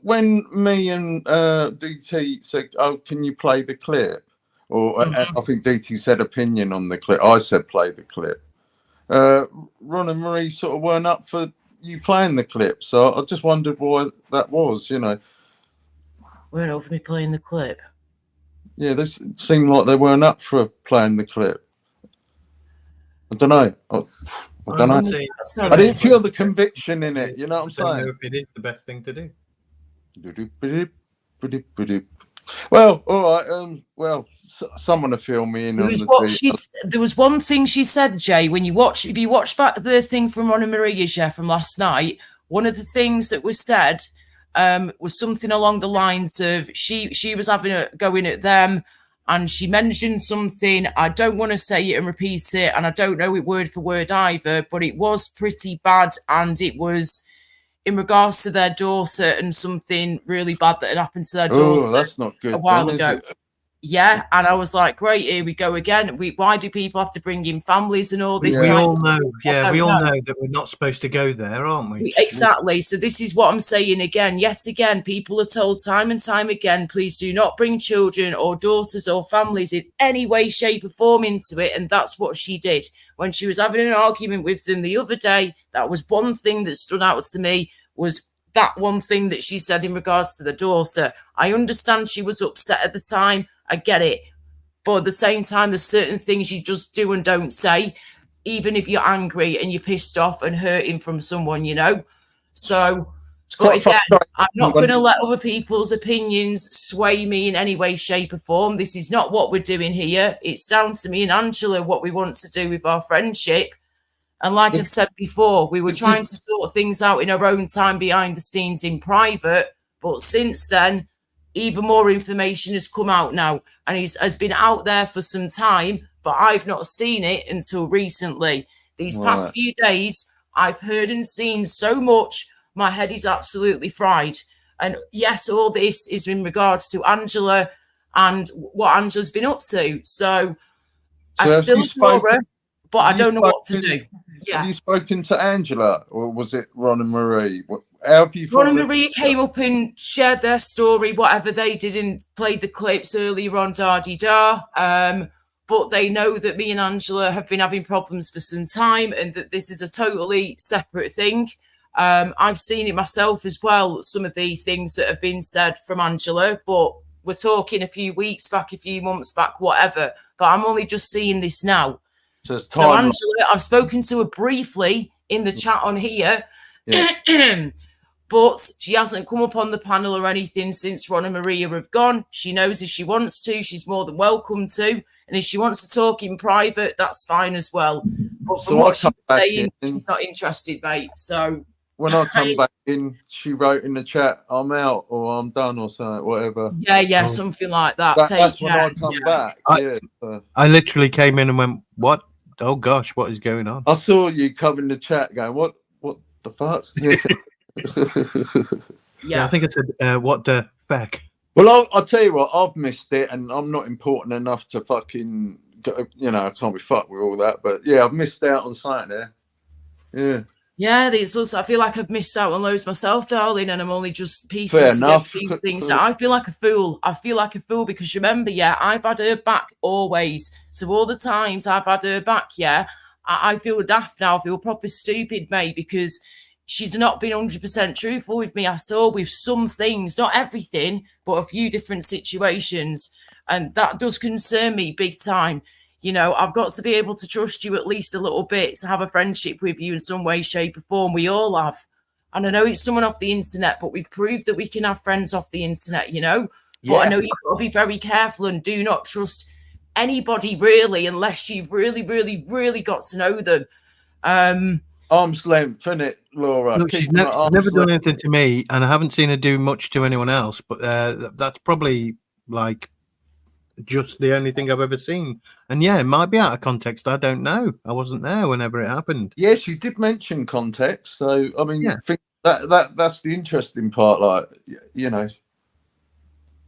when me and DT said, "Oh, can you play the clip?" Or I think DT said opinion on the clip. I said play the clip. Ron and Marie sort of weren't up for you playing the clip. So I just wondered why that was, you know. Weren't up for me playing the clip? Yeah, this seemed like they weren't up for playing the clip. I don't know. I don't know. I didn't feel the conviction in it. You know what I'm saying? It is the best thing to do. Well, all right. Well, someone to fill me in. There was one thing she said, Jay. If you watch back the thing from Ron and Maria's from last night, one of the things that was said was something along the lines of she was having a going at them, and she mentioned something. I don't want to say it and repeat it, and I don't know it word for word either, but it was pretty bad, and it was in regards to their daughter and something really bad that had happened to their daughter. Oh, that's not good. A while then, ago. Yeah, and I was like, great, here we go again. Why do people have to bring in families and all this? We all know. Yeah, we all know that we're not supposed to go there, aren't we? Exactly. So this is what I'm saying again. Yet again, people are told time and time again, please do not bring children or daughters or families in any way, shape or form into it. And that's what she did. When she was having an argument with them the other day, that was one thing that stood out to me, was that one thing that she said in regards to the daughter. I understand she was upset at the time. I get it. But at the same time, there's certain things you just do and don't say, even if you're angry and you're pissed off and hurting from someone, you know. So, but again, I'm not going to let other people's opinions sway me in any way, shape or form. This is not what we're doing here. It's down to me and Angela what we want to do with our friendship. And like I said before, we were trying to sort things out in our own time behind the scenes in private. But since then, even more information has come out now, and has been out there for some time, but I've not seen it until recently. These past few days, I've heard and seen so much, my head is absolutely fried. And yes, all this is in regards to Angela and what Angela's been up to. So I still adore her, but I don't know what to do. Yeah. Have you spoken to Angela, or was it Ron and Marie? How have you? Ron and Marie came up and shared their story, whatever they did, and played the clips earlier on, but they know that me and Angela have been having problems for some time, and that this is a totally separate thing. I've seen it myself as well, some of the things that have been said from Angela, but we're talking a few weeks back, a few months back, whatever. But I'm only just seeing this now. So Angela, I've spoken to her briefly in the chat on here, but she hasn't come up on the panel or anything since Ron and Maria have gone. She knows if she wants to, she's more than welcome to. And if she wants to talk in private, that's fine as well. But from what she's saying, she's not interested, mate. So when I come back in, she wrote in the chat, I'm out or I'm done or something, whatever. Yeah, something like that. That's when I come back. I literally came in and went, what? Oh gosh, what is going on? I saw you come in the chat going, what the fuck? Yeah, I think it said, what the fuck? Well, I'll tell you what, I've missed it, and I'm not important enough to fucking, I can't be fucked with all that. But yeah, I've missed out on something there. Yeah. Yeah, it's also, I feel like I've missed out on loads myself, darling, and I'm only just piecing together these things. So I feel like a fool. I feel like a fool because remember, I've had her back always. So all the times I've had her back, I feel daft now. I feel proper stupid, mate, because she's not been 100% truthful with me at all with some things, not everything, but a few different situations. And that does concern me big time. You know, I've got to be able to trust you at least a little bit, to have a friendship with you in some way, shape or form. We all have. And I know it's someone off the internet, but we've proved that we can have friends off the internet, you know. But I know you've got to be very careful and do not trust anybody really unless you've really, really, really got to know them. Arm's length, innit, Laura? Look, she's never done anything to me, and I haven't seen her do much to anyone else, but that's probably like just the only thing I've ever seen. And yeah, it might be out of context. I don't know. I wasn't there whenever it happened. Yes, you did mention context. So I mean, I think that's the interesting part. Like, you know,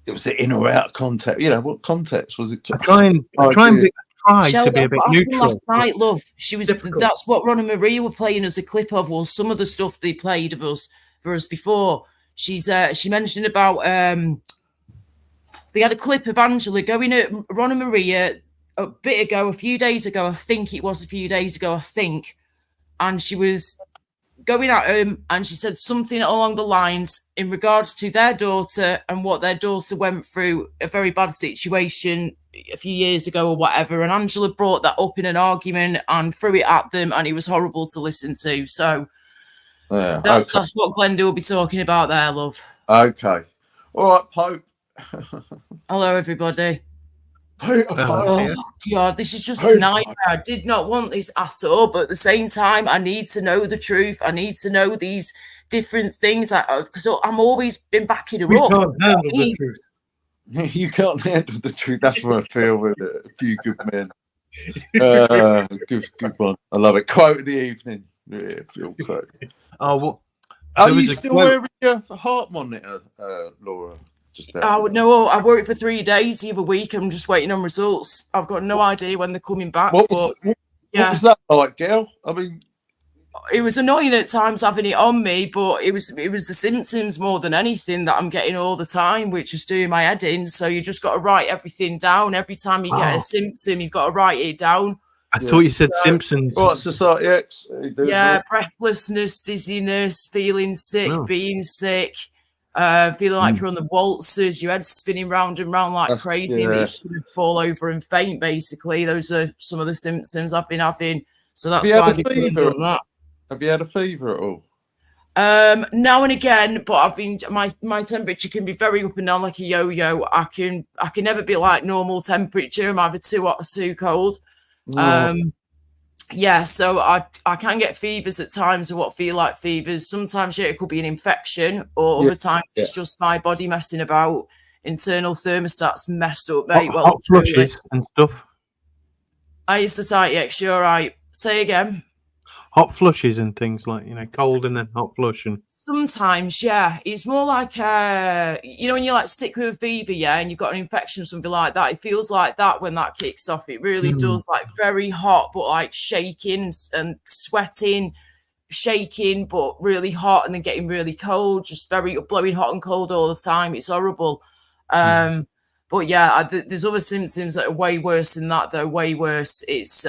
it was in or out of context. You know, what context was it? I try to be a bit neutral. Last night, love. She was. That's what Ron and Maria were playing as a clip of. Well, some of the stuff they played of us for us before. She mentioned about. They had a clip of Angela going at Ron and Maria a bit ago, a few days ago, I think, and she was going at him, and she said something along the lines in regards to their daughter and what their daughter went through, a very bad situation a few years ago or whatever. And Angela brought that up in an argument and threw it at them, and it was horrible to listen to. So that's what Glenda will be talking about there, love. Okay. All right, Pope. Hello, everybody. Oh God, this is just a nightmare. I did not want this at all, but at the same time, I need to know the truth. I need to know these different things, because I'm always been backing her up. Can't handle the truth. You can't handle the truth. That's what I feel with a few good men. Good one. I love it. Quote of the evening. Yeah, feel quote. Oh, well, are you still wearing your heart monitor, Laura? No, I wore it for 3 days the other week. I'm just waiting on results. I've got no idea when they're coming back. What was that like, girl? I mean, it was annoying at times having it on me, but it was the symptoms more than anything that I'm getting all the time, which is doing my head in. So you just got to write everything down. Every time you get a symptom, you've got to write it down. I thought you said Simpsons. What, Society X? Yeah, breathlessness, dizziness, feeling sick, being sick. Feeling like you're on the waltzers, your head's spinning round and round like crazy, and you should fall over and faint. Basically, those are some of the symptoms I've been having. So that's why I've been doing that. Have you had a fever at all? Now and again, but I've been my temperature can be very up and down like a yo-yo. I can never be like normal temperature. I'm either too hot or too cold. Yeah, so I can get fevers at times, or what feel like fevers. Sometimes it could be an infection, or other times it's just my body messing about. Internal thermostat's messed up, mate. Hot flushes and stuff. I used to say, yeah, you're right. Say again. Hot flushes and things like, cold and then hot flush. And sometimes, yeah, it's more like when you're like sick with a fever, and you've got an infection or something like that. It feels like that when that kicks off. It really does, like very hot, but like shaking and sweating, shaking, but really hot, and then getting really cold, just very blowing hot and cold all the time. It's horrible. But yeah, there's other symptoms that are way worse than that, though. Way worse. It's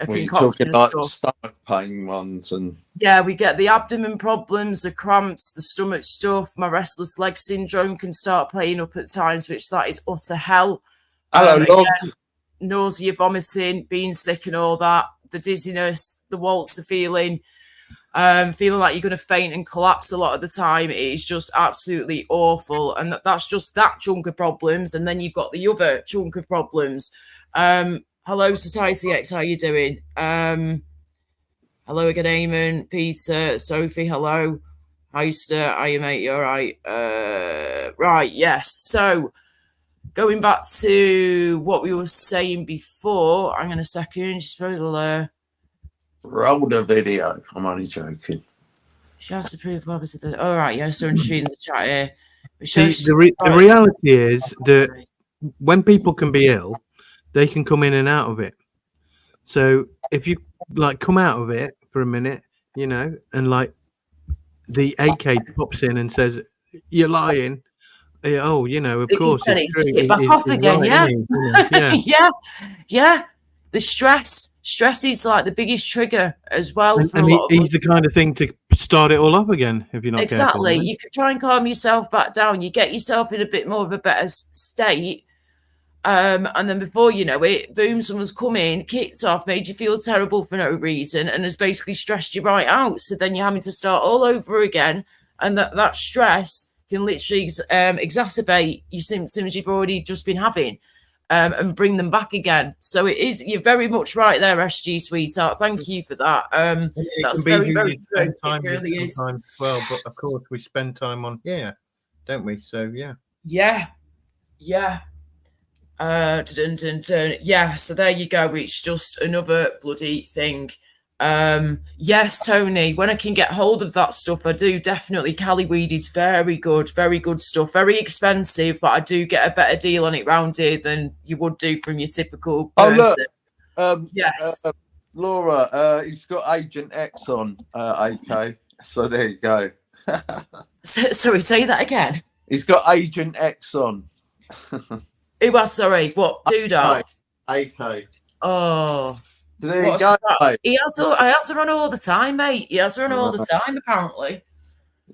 you're talking like stomach pain ones, and we get the abdomen problems, the cramps, the stomach stuff. My restless leg syndrome can start playing up at times, which that is utter hell. Hello, again, nausea, vomiting, being sick, and all that. The dizziness, the waltzer feeling, feeling like you're going to faint and collapse a lot of the time. It is just absolutely awful, and that's just that chunk of problems. And then you've got the other chunk of problems. Hello, Society X, how you doing? Hello again, Eamon, Peter, Sophie, hello. Heister, how you, mate? You all right? Right, yes. So, going back to what we were saying before, hang on a second. Just roll the video. I'm only joking. She has to prove opposite. All right, yeah, so I'm shooting the chat here. See, the reality is that when people can be ill, they can come in and out of it. So if you come out of it for a minute, and like the AK pops in and says, "You're lying." Oh, of course. It's back off again, right, yeah. The stress is like the biggest trigger as well. And he's the kind of thing to start it all up again if you're not careful. Exactly. You could try and calm yourself back down. You get yourself in a bit more of a better state. And then before you know it, boom, someone's come in, kicked off, made you feel terrible for no reason, and has basically stressed you right out. So then you're having to start all over again, and that stress can literally exacerbate your symptoms you've already just been having, and bring them back again. So you're very much right there, SG sweetheart. Thank you for that. That's very, very true. It really is. As well, but of course we spend time on here, don't we? So yeah. Yeah, so there you go. It's just another bloody thing. Yes, Tony, when I can get hold of that stuff, I do definitely. Cali weed is very good stuff. Very expensive, but I do get a better deal on it round here than you would do from your typical person. Oh, look. Yes. Laura, he's got Agent X on, AK. So there you go. Sorry, say that again. He's got Agent X on. Who was, sorry, what? Doodah? AK. Oh. There what you a go, surprise. mate. He has her on all the time, mate. He has her on all the time, apparently.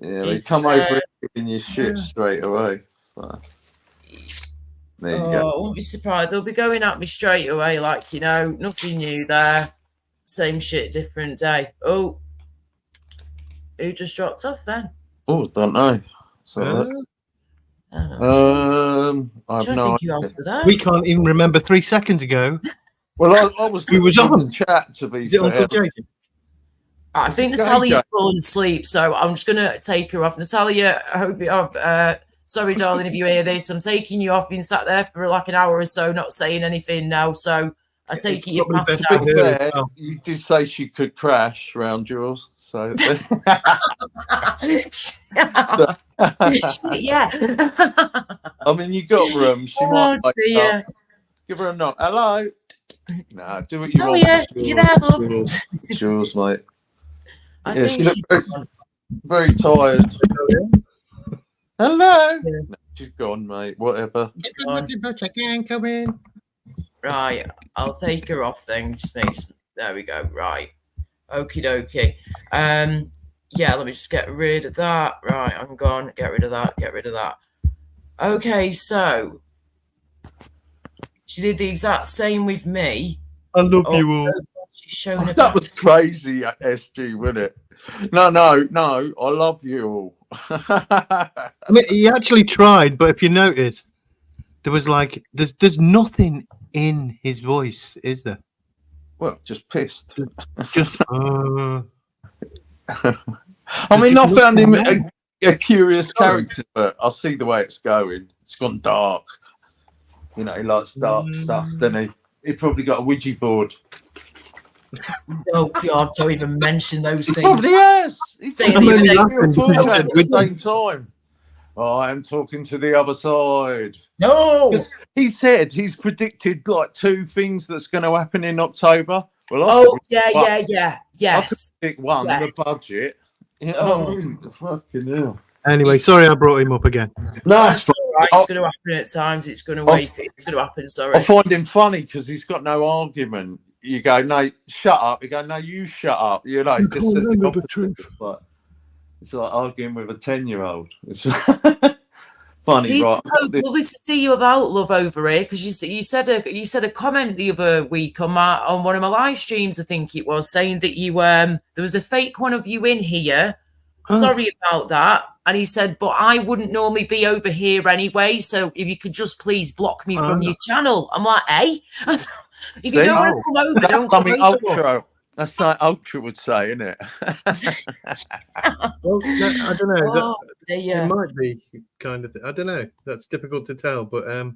Yeah, they It's, come over in your shit straight away. So there you I go. won't be surprised. They'll be going at me straight away, like, you know, nothing new there. Same shit, different day. Oh, who just dropped off then? Oh, don't know. So, I have no idea. We can't even remember 3 seconds ago. Well, I was. Who was in on the chat, to be Is it fair. Uncle JJ? I think Natalia's fallen asleep, so I'm just gonna take her off. Natalia, I hope you. Sorry, darling, if you hear this, I'm taking you off. Been sat there for like an hour or so, not saying anything now. So I take it you passed To out. be fair, you did say she could crash round yours, so yeah. I mean, you got room. She might wake dear. up. Give her a knock. Hello. Nah, do what you want. Natalia, It's you yours. there, love? It's yours. It's yours, mate. I Yeah, think she looks very tired. Hello. No, she's gone, mate. Whatever. Come in. Right, I'll take her off then. Just makes, there we go. Right. Okie dokie. Yeah, let me just get rid of that. Right, I'm gone. Get rid of that. Get rid of that. Okay, so she did the exact same with me. I love you all. She's shown her That was crazy, SG, wasn't it? No. I love you all. I mean, he actually tried, but if you notice, there was like there's nothing in his voice, is there? Well, just pissed. Just. I mean, I found him a curious character, but I see the way it's going. It's gone dark. You know, he likes dark stuff, doesn't he? He probably got a Ouija board. Oh God! Don't even mention those He things. probably has. He's Saying probably the other got day- 3 or 4 at the same time. Oh, I'm talking to the other side. No, 'cause he said he's predicted like 2 things that's going to happen in October. Well, Oh yeah. Yes. I could predict one, Yes. the budget. You know Oh. what I mean? Fucking hell. Anyway, sorry I brought him up again. No, That's all right. It's going to happen at times. It's going to wake. It's going to happen. Sorry. I find him funny because he's got no argument. You go, no, shut up. You go, no, you shut up. You know, You just can't says the handle the opposite. truth. But it's like arguing with a 10-year-old. It's funny, Peter, right? lovely to see you about love over here because you said a comment the other week on one of my live streams, I think it was, saying that you there was a fake one of you in here. Sorry about that. And he said, but I wouldn't normally be over here anyway. So if you could just please block me from your channel. I'm like, hey, if you don't want to come over, that's don't come something over. Ultra. That's like Ultra would say, isn't it? Well, I don't know. Oh, dear. It might be kind of. I don't know. That's difficult to tell, but No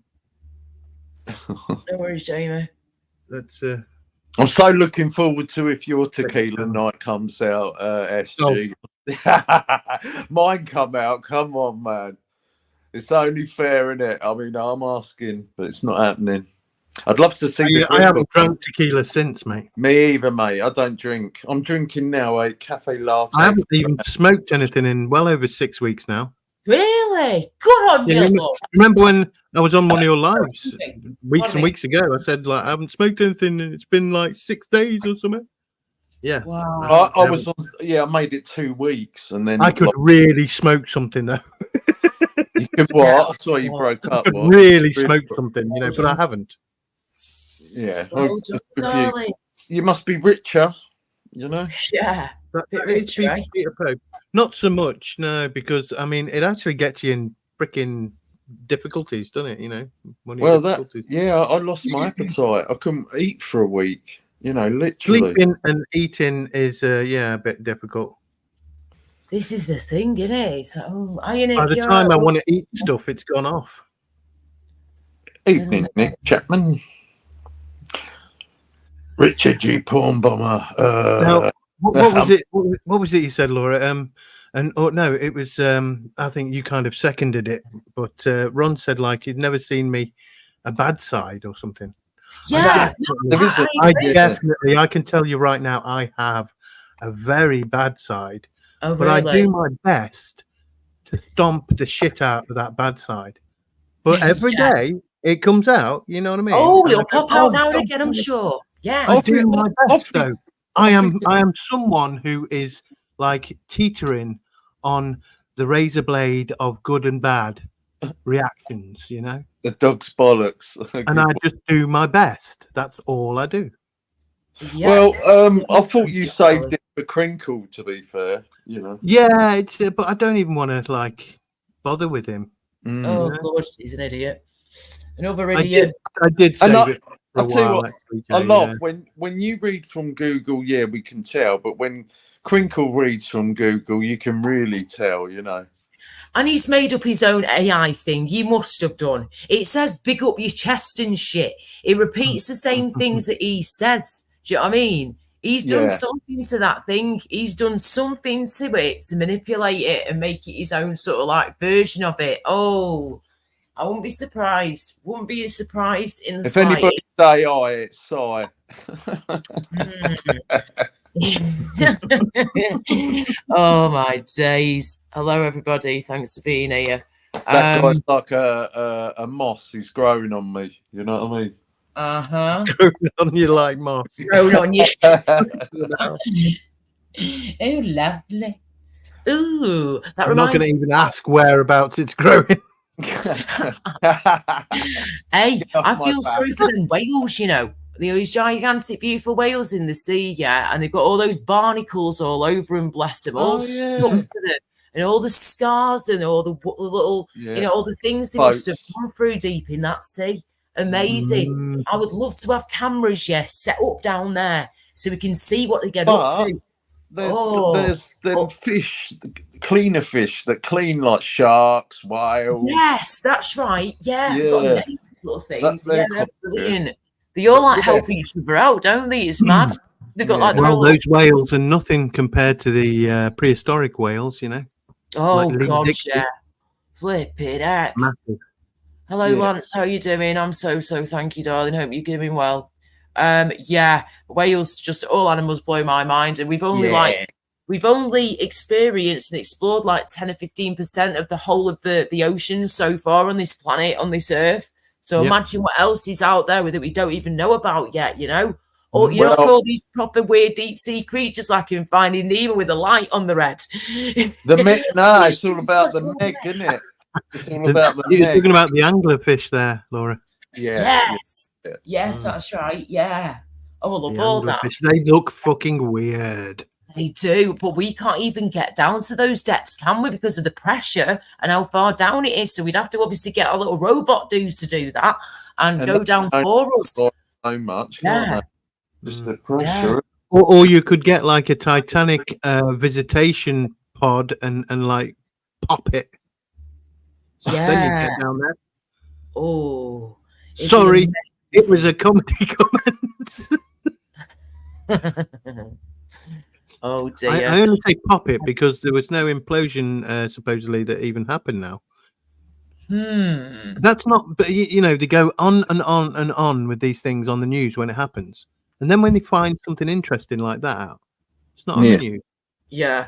worries, Jamie. that's. I'm so looking forward to if your tequila night comes out, SG. Mine come out. Come on, man. It's only fair, isn't it? I mean, I'm asking, but it's not happening. I'd love to see. I haven't drunk tequila since, mate. Me either, mate. I don't drink. I'm drinking now a cafe latte. I haven't even smoked anything in well over 6 weeks now. Really? Good on you, love. Remember when I was on one of your lives weeks and weeks ago? I said like I haven't smoked anything, and it's been like 6 days or something. Yeah. Wow. I was on. Yeah, I made it 2 weeks, and then I could really smoke something though. You could what? I saw you broke I up. could what? really smoke something, you know, but I haven't. Yeah. Oh, It's just with darling. you must be richer, you know. Yeah. Bit rich, right? Peter Pope. Not so much, no, because I mean it actually gets you in freaking difficulties, doesn't it? You know, money Well, difficulties. I lost my appetite. I couldn't eat for a week. You know, literally. Sleeping and eating is a bit difficult. This is the thing, isn't it? It's like, oh, iron By the time I want to eat stuff, it's gone off. Evening, Nick Chapman. Richard G. Porn Bomber. Now, what was it? What was it you said, Laura? No, it was. I think you kind of seconded it, but Ron said like he'd never seen me a bad side or something. Yeah, I can tell you right now, I have a very bad side, Oh, but I really? do my best to stomp the shit out of that bad side. But every Yeah. day it comes out. You know what I mean? Oh, And it'll I go, pop out "Oh, now and God." again, I'm sure. Yeah. I do my best, though. I am someone who is like teetering on the razor blade of good and bad reactions, you know. The dog's bollocks. And I just do my best. That's all I do. Yeah. Well, I thought you saved it for Crinkle, to be fair, you know. Yeah, it's but I don't even want to like bother with him. Oh, God, he's an idiot. Another idiot. I did And save it for a I'll tell you while. what, Actually, I Jay, love yeah. when you read from Google, yeah, we can tell, but when Crinkle reads from Google, you can really tell, you know. And he's made up his own AI thing. He must have done. It says big up your chest and shit. It repeats the same things that he says. Do you know what I mean? He's done something to that thing. He's done something to it to manipulate it and make it his own sort of like version of it. Oh, I wouldn't be surprised. Wouldn't be surprised in the If slightest. anybody say I, it's Sai. Oh my days. Hello everybody, thanks for being here. That guy's like a moss. He's growing on me. You know what I mean? Growing on you like moss. Growing on you. Oh, lovely. Ooh, that I'm not reminds going to even ask whereabouts it's growing. Hey, Off I my feel back. sorry for them whales, you know. Those gigantic, beautiful whales in the sea, yeah, and they've got all those barnacles all over them, bless them, all stuck to them, and all the scars and all the little, you know, all the things they must have gone through deep in that sea. Amazing. I would love to have cameras, set up down there so we can see what they get up to. There's them fish, cleaner fish that clean like sharks, whales. Yes, that's right. Yeah, I've got names, little things. they're They're cool, brilliant. They all like help each other out, don't they? It's mad. They've got like their Well, own. those whales are nothing compared to the prehistoric whales, you know. Oh Like Lee gosh, Dixie. yeah. Flip it heck. Massive. Hello, Yeah. Lance. How you doing? I'm so thank you, darling. Hope you're doing well. Yeah, whales, just all animals blow my mind, and we've only experienced and explored like 10 or 15% of the whole of the ocean so far on this planet, on this earth. So imagine what else is out there that we don't even know about yet, you know? Or you know, all these proper weird deep sea creatures like in Finding Nemo with a light on the red. It's all about the neck, isn't it? It's all about the You're neck. talking about the anglerfish there, Laura. Yes, that's right. Yeah. Oh, I love The all that. anglerfish. They look fucking weird. They do, but we can't even get down to those depths, can we? Because of the pressure and how far down it is. So we'd have to obviously get our little robot dudes to do that and go down for us. So much, can't they? Just the pressure. Or you could get like a Titanic visitation pod and like pop it. Then you get down there. Oh, sorry, it was a comedy comment. Oh dear. I only say pop it because there was no implosion supposedly that even happened now. That's not, but you know, they go on and on and on with these things on the news when it happens. And then when they find something interesting like that out, it's not on the news. Yeah.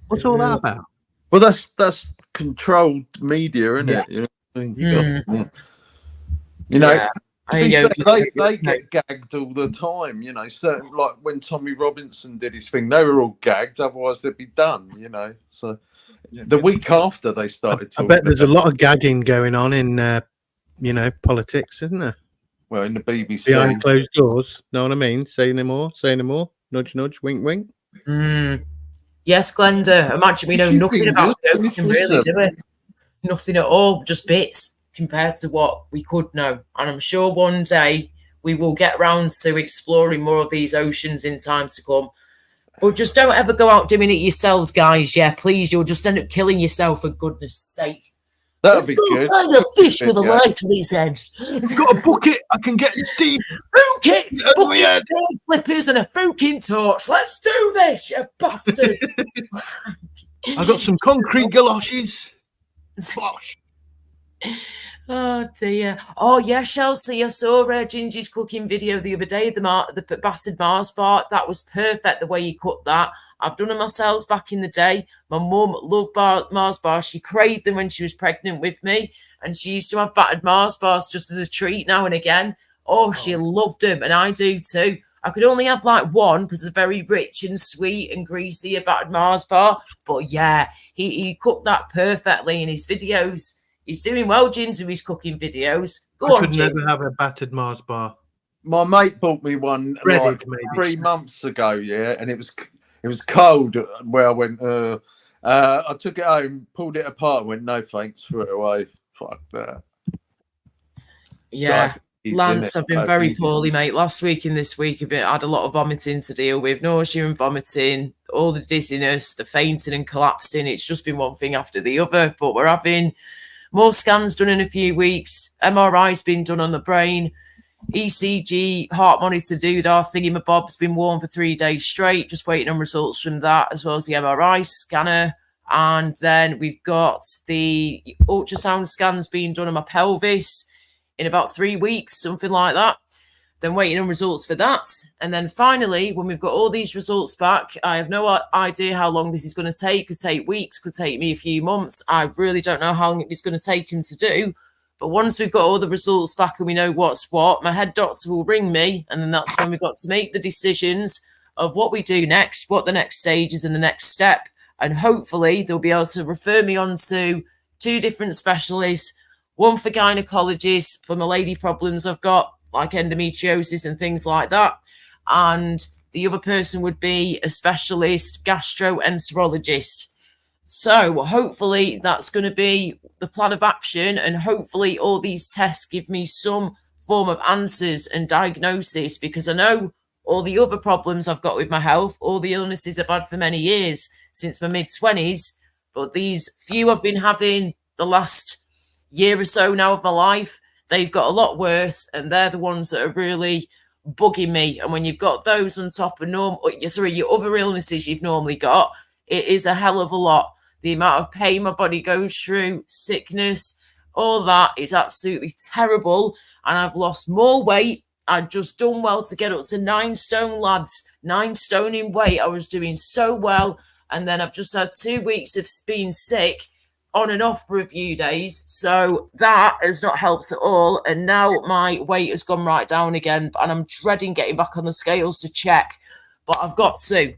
What's all that about? Well, that's controlled media, isn't it? You know, what I mean? You know, to be fair, they get gagged all the time. You know, certain like when Tommy Robinson did his thing, they were all gagged. Otherwise, they'd be done. You know, so the week after they started I talking. bet there's a lot of gagging going on in, you know, politics, isn't there? Well, in the BBC, behind closed doors. Know what I mean? Say no more. Say no more. Nudge, nudge. Wink, wink. Yes, Glenda. Imagine we know nothing about it, really, do we? Nothing at all, just bits compared to what we could know. And I'm sure one day we will get round to exploring more of these oceans in time to come. But just don't ever go out doing it yourselves, guys. Yeah, please. You'll just end up killing yourself, for goodness sake. That would be good. Find a fish with a light on his head. He's got a bucket. I can get deep. Bucket, bucket, flippers, and a fucking torch. Let's do this, you bastard. I got some concrete galoshes. Slosh. Oh dear. Oh yeah, Chelsea. I saw Gingy's cooking video the other day. The battered Mars bar. That was perfect. The way you cut that. I've done them myself back in the day. My mum loved Mars bars. She craved them when she was pregnant with me, and she used to have battered Mars bars just as a treat now and again. Oh, she loved them, and I do too. I could only have like one because they're very rich and sweet and greasy, a battered Mars bar. But yeah, he cooked that perfectly in his videos. He's doing well, Gins, with his cooking videos. Go on, could Jim. never have a battered Mars bar. My mate bought me one like Breaded, maybe. 3 months ago, yeah, and it was cold where I went. I took it home, pulled it apart, and went, no thanks, threw it away. Fuck that. Yeah. Diabetes, Lance, innit? I've been very Diabetes. poorly, mate. Last week and this week, I had a lot of vomiting to deal with, nausea and vomiting, all the dizziness, the fainting and collapsing. It's just been one thing after the other. But we're having more scans done in a few weeks. MRI's been done on the brain. ECG, heart monitor doodah, thingamabob's been worn for 3 days straight, just waiting on results from that, as well as the MRI scanner. And then we've got the ultrasound scans being done on my pelvis in about 3 weeks, something like that. Then waiting on results for that. And then finally, when we've got all these results back, I have no idea how long this is going to take. Could take weeks, could take me a few months. I really don't know how long it's going to take him to do. But once we've got all the results back and we know what's what, my head doctor will ring me. And then that's when we've got to make the decisions of what we do next, what the next stage is and the next step. And hopefully they'll be able to refer me on to 2 different specialists, one for gynecologists for my lady problems I've got, like endometriosis and things like that. And the other person would be a specialist gastroenterologist. So hopefully that's going to be the plan of action, and hopefully all these tests give me some form of answers and diagnosis, because I know all the other problems I've got with my health, all the illnesses I've had for many years since my mid-20s, but these few I've been having the last year or so now of my life, they've got a lot worse, and they're the ones that are really bugging me. And when you've got those on top of your other illnesses you've normally got, it is a hell of a lot. The amount of pain my body goes through, sickness, all that is absolutely terrible. And I've lost more weight. I'd just done well to get up to 9 stone, lads. 9 stone in weight. I was doing so well. And then I've just had 2 weeks of being sick on and off for a few days. So that has not helped at all. And now my weight has gone right down again. And I'm dreading getting back on the scales to check. But I've got to.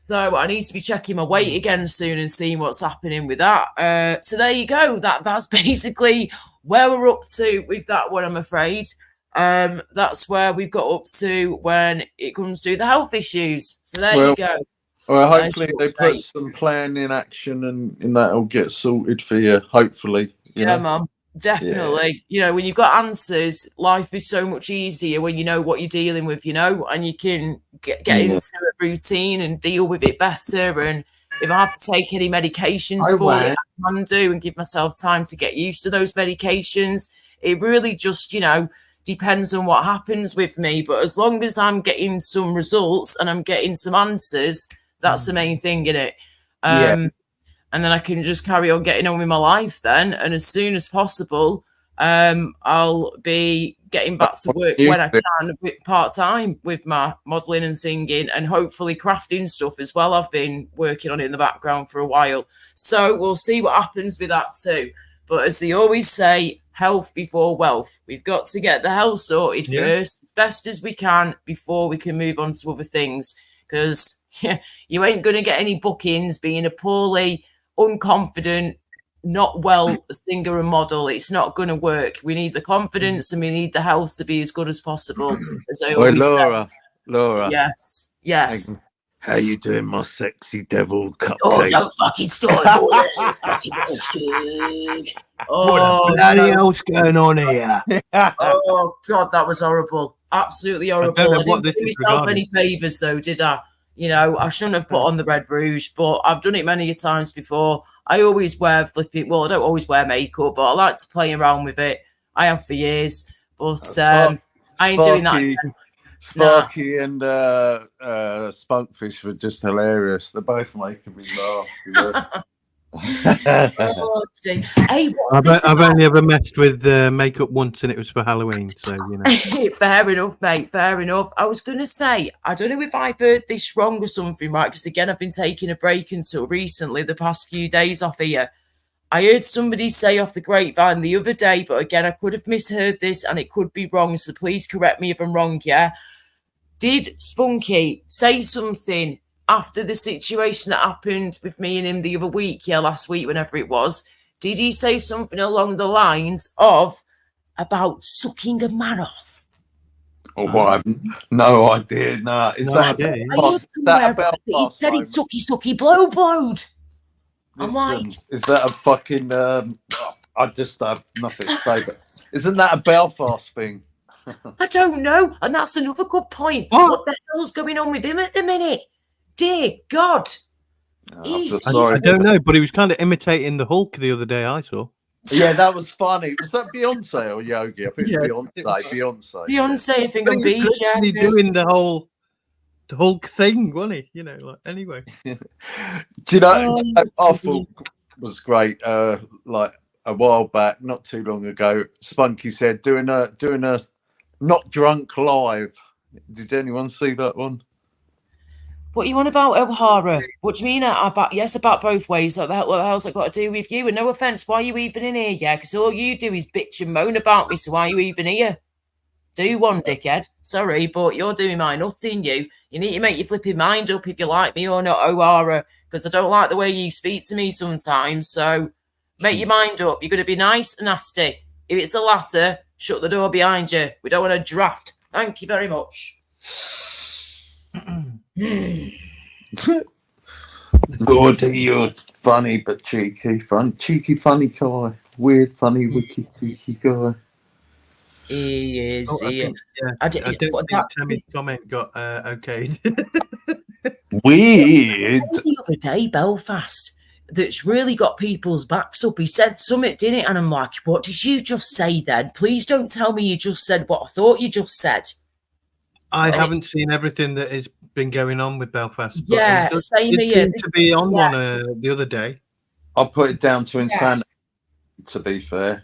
So I need to be checking my weight again soon and seeing what's happening with that. So there you go. That's basically where we're up to with that one, I'm afraid. That's where we've got up to when it comes to the health issues. So there you go. Well, hopefully they put some plan in action and that'll get sorted for you, hopefully. Yeah, Mum. Definitely. Yeah. When you've got answers, life is so much easier when you know what you're dealing with, and you can get into a routine and deal with it better. And if I have to take any medications for it, I can do and give myself time to get used to those medications. It really just, depends on what happens with me. But as long as I'm getting some results and I'm getting some answers, that's the main thing, innit? And then I can just carry on getting on with my life then. And as soon as possible, I'll be getting back to work when I can, part-time with my modelling and singing, and hopefully crafting stuff as well. I've been working on it in the background for a while. So we'll see what happens with that too. But as they always say, health before wealth. We've got to get the health sorted first, as best as we can, before we can move on to other things. Because you ain't going to get any bookings being a poorly, unconfident, not well singer and model. It's not going to work. We need the confidence and we need the health to be as good as possible. As I always say. Laura. Yes. How you doing, my sexy devil cupcake? Oh, don't fucking start. What the bloody hell's going on here? Oh God, that was horrible. Absolutely horrible. I didn't do myself any favours though, did I? I shouldn't have put on the red rouge, but I've done it many times before. I always wear I don't always wear makeup, but I like to play around with it. I have for years, but I ain't doing that again. Sparky and Spunkfish were just hilarious. They're both making me laugh. Oh, hey, I've only ever messed with makeup once, and it was for Halloween. So fair enough, mate. Fair enough. I was going to say, I don't know if I've heard this wrong or something, right? Because again, I've been taking a break until recently, the past few days off here. I heard somebody say off the grapevine the other day, but again, I could have misheard this and it could be wrong, so please correct me if I'm wrong, yeah? Did Spunky say something after the situation that happened with me and him the other week, last week, whenever it was? Did he say something along the lines of about sucking a man off? Oh, I have no idea. No, is that about? He said he sucky blowed. I'm like, is that a fucking? I just have nothing to say. But isn't that a Belfast thing? I don't know, and that's another good point. What the hell's going on with him at the minute? Dear God. I don't know, but he was kind of imitating the Hulk the other day. I saw. Yeah, that was funny. Was that Beyonce or Yogi? I think it was Beyonce. Beyonce, I think on beach. Yeah, doing the Hulk thing, wasn't he? You know, like anyway. Do you know? I thought was great. Like a while back, not too long ago, Spunky said doing a not drunk live. Did anyone see that one? What you on about, O'Hara? What do you mean? About both ways. Like that. What the hell's that got to do with you? And no offense, why are you even in here? Yeah, because all you do is bitch and moan about me. So why are you even here? Do one, dickhead. Sorry, but you're doing my nutting. You need to make your flipping mind up if you like me or not, O'Hara. Because I don't like the way you speak to me sometimes. So make your mind up. You're going to be nice and nasty. If it's the latter, shut the door behind you. We don't want a draft. Thank you very much. Lord, you're funny but cheeky. Cheeky, funny guy. Weird, funny, wicked, cheeky guy. He is. I don't think Tammy's comment got okayed. Weird. The other day, Belfast, that's really got people's backs up. He said something, didn't it? And I'm like, what did you just say then? Please don't tell me you just said what I thought you just said. I haven't seen everything that has been going on with Belfast. But yeah, same here. To be on one the other day. I'll put it down to insanity, to be fair.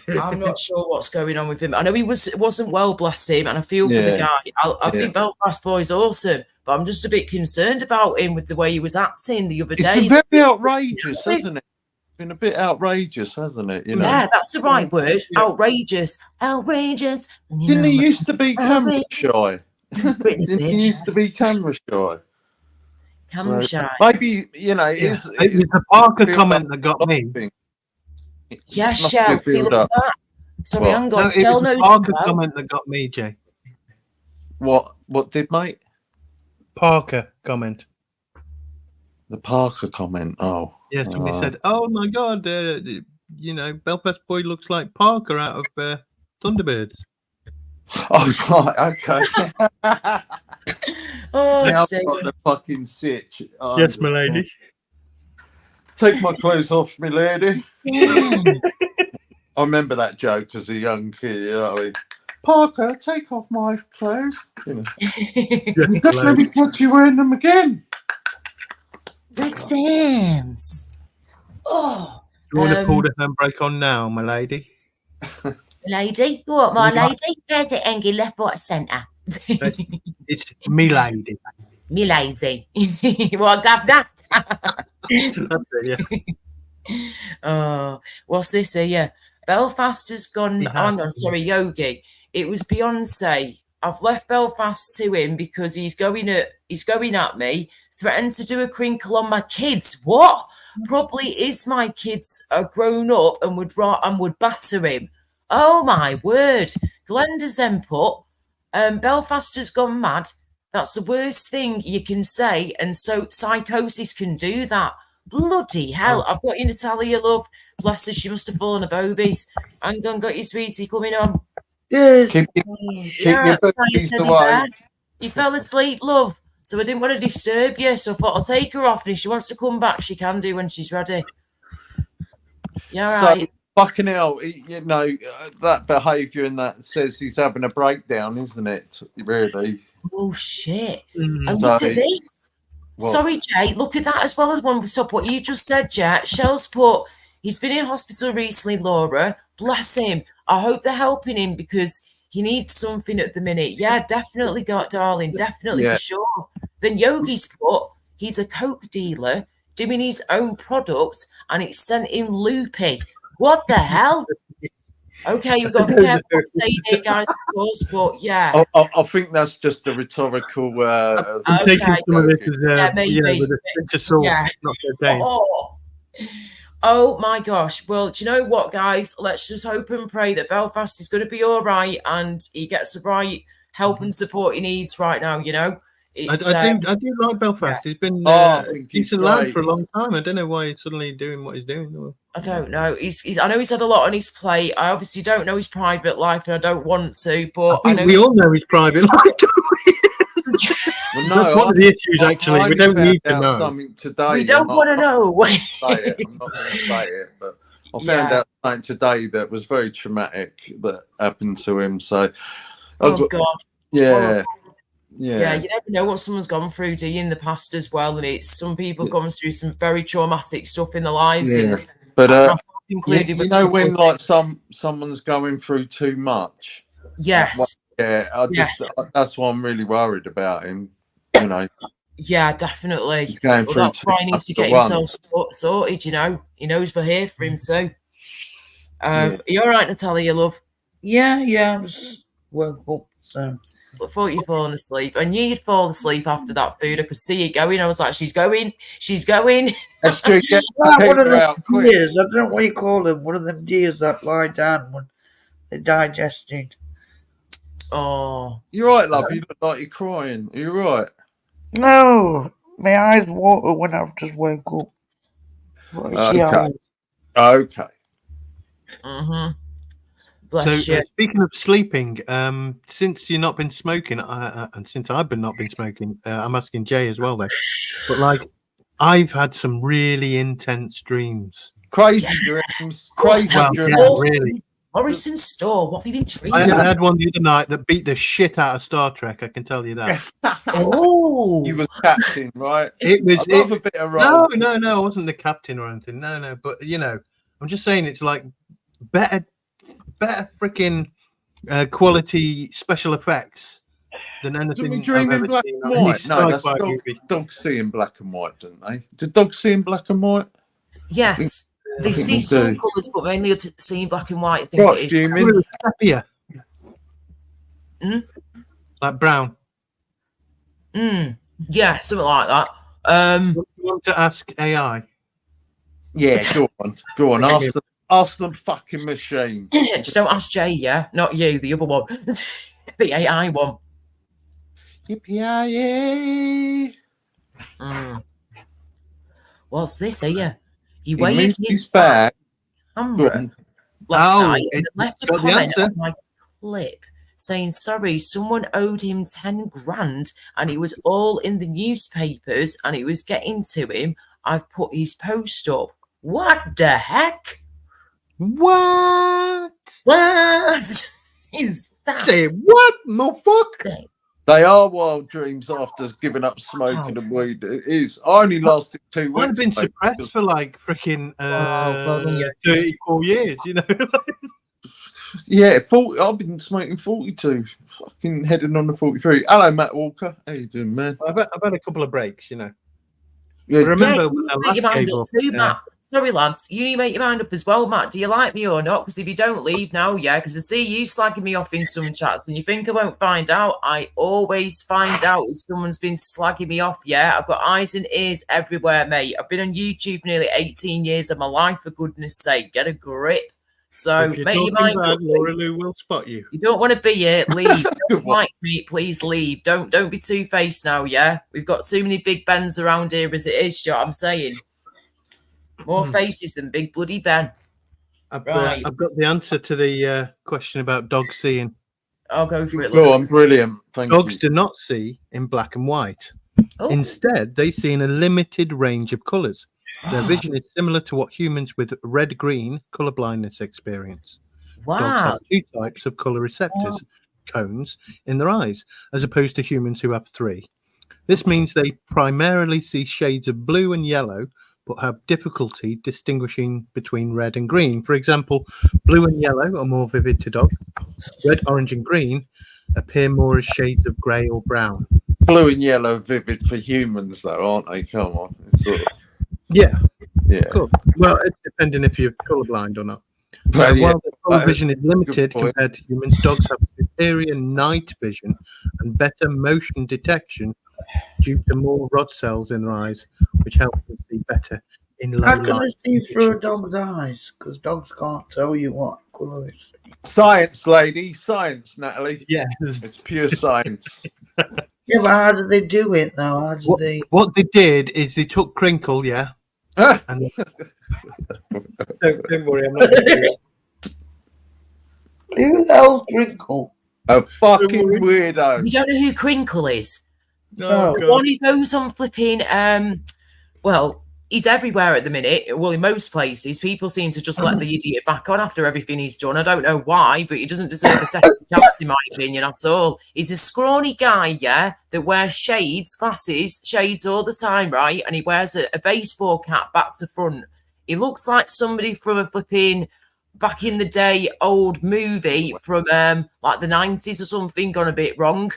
I'm not sure what's going on with him. I know he wasn't well, bless him, and I feel for the guy. I think Belfast Boy's awesome, but I'm just a bit concerned about him with the way he was acting the other day. It's been very outrageous, hasn't it? It's been a bit outrageous, hasn't it? You know? Yeah, that's the right word. Outrageous. Outrageous. Didn't he used to be camera shy? Didn't he used to be camera shy? Camera shy. Maybe, you know, it's the Parker comment that got me. Yeah, Shell, see, look at that. Sorry, hang on. It was the Parker comment that got me, Jay. What did, mate? Parker comment. The Parker comment. Oh. Yes, when he said, oh my God, you know, Belfast Boy looks like Parker out of Thunderbirds. Oh, right, okay. Oh, now I've got the fucking sitch. Oh, yes, my lady. Take my clothes off, my lady. I remember that joke as a young kid. You know what I mean? Parker, take off my clothes. You know. Don't let me catch you wearing them again. Let's dance. Oh. Do you want to pull the handbrake on now, my lady? Lady? What, my lady? There's the Engie left, right, centre. It's me lady. Me lazy. Well, grab that. That's it, yeah. Oh, what's this here? Belfast has gone. Hang on, sorry, Yogi. It was Beyonce. I've left Belfast to him because he's going at me. Threatened to do a crinkle on my kids. What? Probably is my kids are grown up and would batter him. Oh my word! Glenda's then put, Belfast has gone mad. That's the worst thing you can say, and so psychosis can do that. Bloody hell! I've got you, Natalia, love. Bless her, she must have fallen a bobies. Hang on, got your sweetie coming on. Yes. Keep your boobies away. You fell asleep, love. So I didn't want to disturb you, so I thought I'll take her off, and if she wants to come back, she can do when she's ready. Yeah, right. So, fucking hell, you know, that behaviour and that says he's having a breakdown, isn't it? Really? Oh, shit. And look at this. What? Sorry, Jay, look at that as well as one. Stop what you just said, Jay. Shell's put, he's been in hospital recently, Laura. Bless him. I hope they're helping him because he needs something at the minute. Yeah, definitely, darling. Definitely, for sure. Then Yogi's put, he's a coke dealer. doing his own product and it's sent in loopy. What the hell? Okay, you've got to be careful what you say here, guys, of course, but yeah. I think that's just a rhetorical. I'm taking some of this as maybe. with a pinch of salt, not cocaine. Oh my gosh. Well, do you know what, guys? Let's just hope and pray that Belfast is going to be all right and he gets the right help and support he needs right now, you know? I do like Belfast. He's been a decent lad for a long time. I don't know why he's suddenly doing what he's doing. I don't know. I know he's had a lot on his plate. I obviously don't know his private life and I don't want to, but I know we all know his private life, don't we? Well, no, that's one of the issues, actually. We don't need to know. Something today. We don't want to know. I'm not going to say it, but I found out something today that was very traumatic that happened to him. So, God. Yeah. Yeah, you never know what someone's gone through, do you, in the past as well? And it's some people have gone through some very traumatic stuff in their lives. Yeah. And But included you know when like someone's going through too much. Yes. That's why I'm really worried about him. You know. Yeah, definitely. He's going through that's why he needs to get himself sorted. You know, he knows we're here for him too. Are you all right, Natalia, love? Yeah, I just woke up, so. I thought you'd fallen asleep. I knew you'd fall asleep after that food. I could see you going. I was like, she's going. That's true. One of them deers, I don't know what you call them. One of them deers that lie down when they're digesting. Oh. You're right, love. You look like you're crying. Are you right? No, my eyes water when I've just woke up. Okay. Mm-hmm. So speaking of sleeping, since you've not been smoking, and since I've not been smoking, I'm asking Jay as well though. But like, I've had some really intense dreams. Crazy dreams. Crazy dreams. Yeah, really. Morrison Store. What have you been dreaming? I had one the other night that beat the shit out of Star Trek. I can tell you that. Oh, you was captain, right? It was. I love a bit of role. No, I wasn't the captain or anything. No, but you know, I'm just saying it's like better freaking quality special effects than anything. Did we dream in black and white? No, that's dogs see in black and white, don't they? Do dogs see in black and white? Yes, they see some colours, but mainly see in black and white. I think what, fuming? Yeah. Like brown. Yeah, something like that. You want to ask AI? Yeah, go on. Ask the fucking machine. Just don't ask Jay, yeah? Not you, the other one. The AI one. Yippee-yi-yay. What's this here? He moved waved his back. camera last night and left a comment on my clip saying, sorry, someone owed him 10 grand and it was all in the newspapers and it was getting to him. I've put his post up. What the heck? What is that? Say what, motherfucker? They are wild dreams after giving up smoking and weed. It is. I only lasted 2 weeks. I've been suppressed for like freaking 34 years, you know. Yeah, 40. I've been smoking 42. Fucking heading on to 43. Hello, Matt Walker. How you doing, man? I've had a couple of breaks, you know. Yeah, remember when I last gave up. Matt. Sorry, lads. You need to make your mind up as well, Matt. Do you like me or not? Because if you don't, leave now, yeah? Because I see you slagging me off in some chats and you think I won't find out. I always find out if someone's been slagging me off, yeah? I've got eyes and ears everywhere, mate. I've been on YouTube for nearly 18 years of my life, for goodness sake. Get a grip. So make your mind up. Laura Lou will spot you. You don't want to be here, leave. Don't like me, please leave. Don't be two-faced now, yeah? We've got too many Big Bens around here as it is, you know what I'm saying? More faces than Big Bloody Ben. I've got the answer to the question about dogs seeing. I'll go for it. Go on, brilliant. Thank you. Dogs do not see in black and white. Oh. Instead, they see in a limited range of colours. Their vision is similar to what humans with red-green colour blindness experience. Wow. Dogs have 2 types of colour receptors, cones, in their eyes, as opposed to humans who have 3. This means they primarily see shades of blue and yellow, but have difficulty distinguishing between red and green. For example, blue and yellow are more vivid to dogs. Red, orange, and green appear more as shades of grey or brown. Blue and yellow are vivid for humans, though, aren't they? Come on. It's sort of... Yeah. Yeah. Cool. Well, it's depending if you're colourblind or not. Well, yeah. While the colour vision is limited compared to humans, dogs have superior night vision and better motion detection due to more rod cells in their eyes, which helps them see better in low How can light. they see through a dog's eyes? Because dogs can't tell you what colour it's. Science, lady. Science, Natalie. Yeah. It's pure science. Yeah, but how do they do it, though? How do they... What they did is they took Crinkle, yeah. And don't worry, I'm not going to do it. Who the hell's Crinkle? A fucking weirdo. You don't know who Crinkle is? No. The one who goes on flipping, well, he's everywhere at the minute. Well, in most places, people seem to just let the idiot back on after everything he's done. I don't know why, but he doesn't deserve a second chance, in my opinion, at all. He's a scrawny guy, yeah, that wears glasses, shades all the time, right? And he wears a baseball cap back to front. He looks like somebody from a flipping back in the day old movie from like the 90s or something, gone a bit wrong.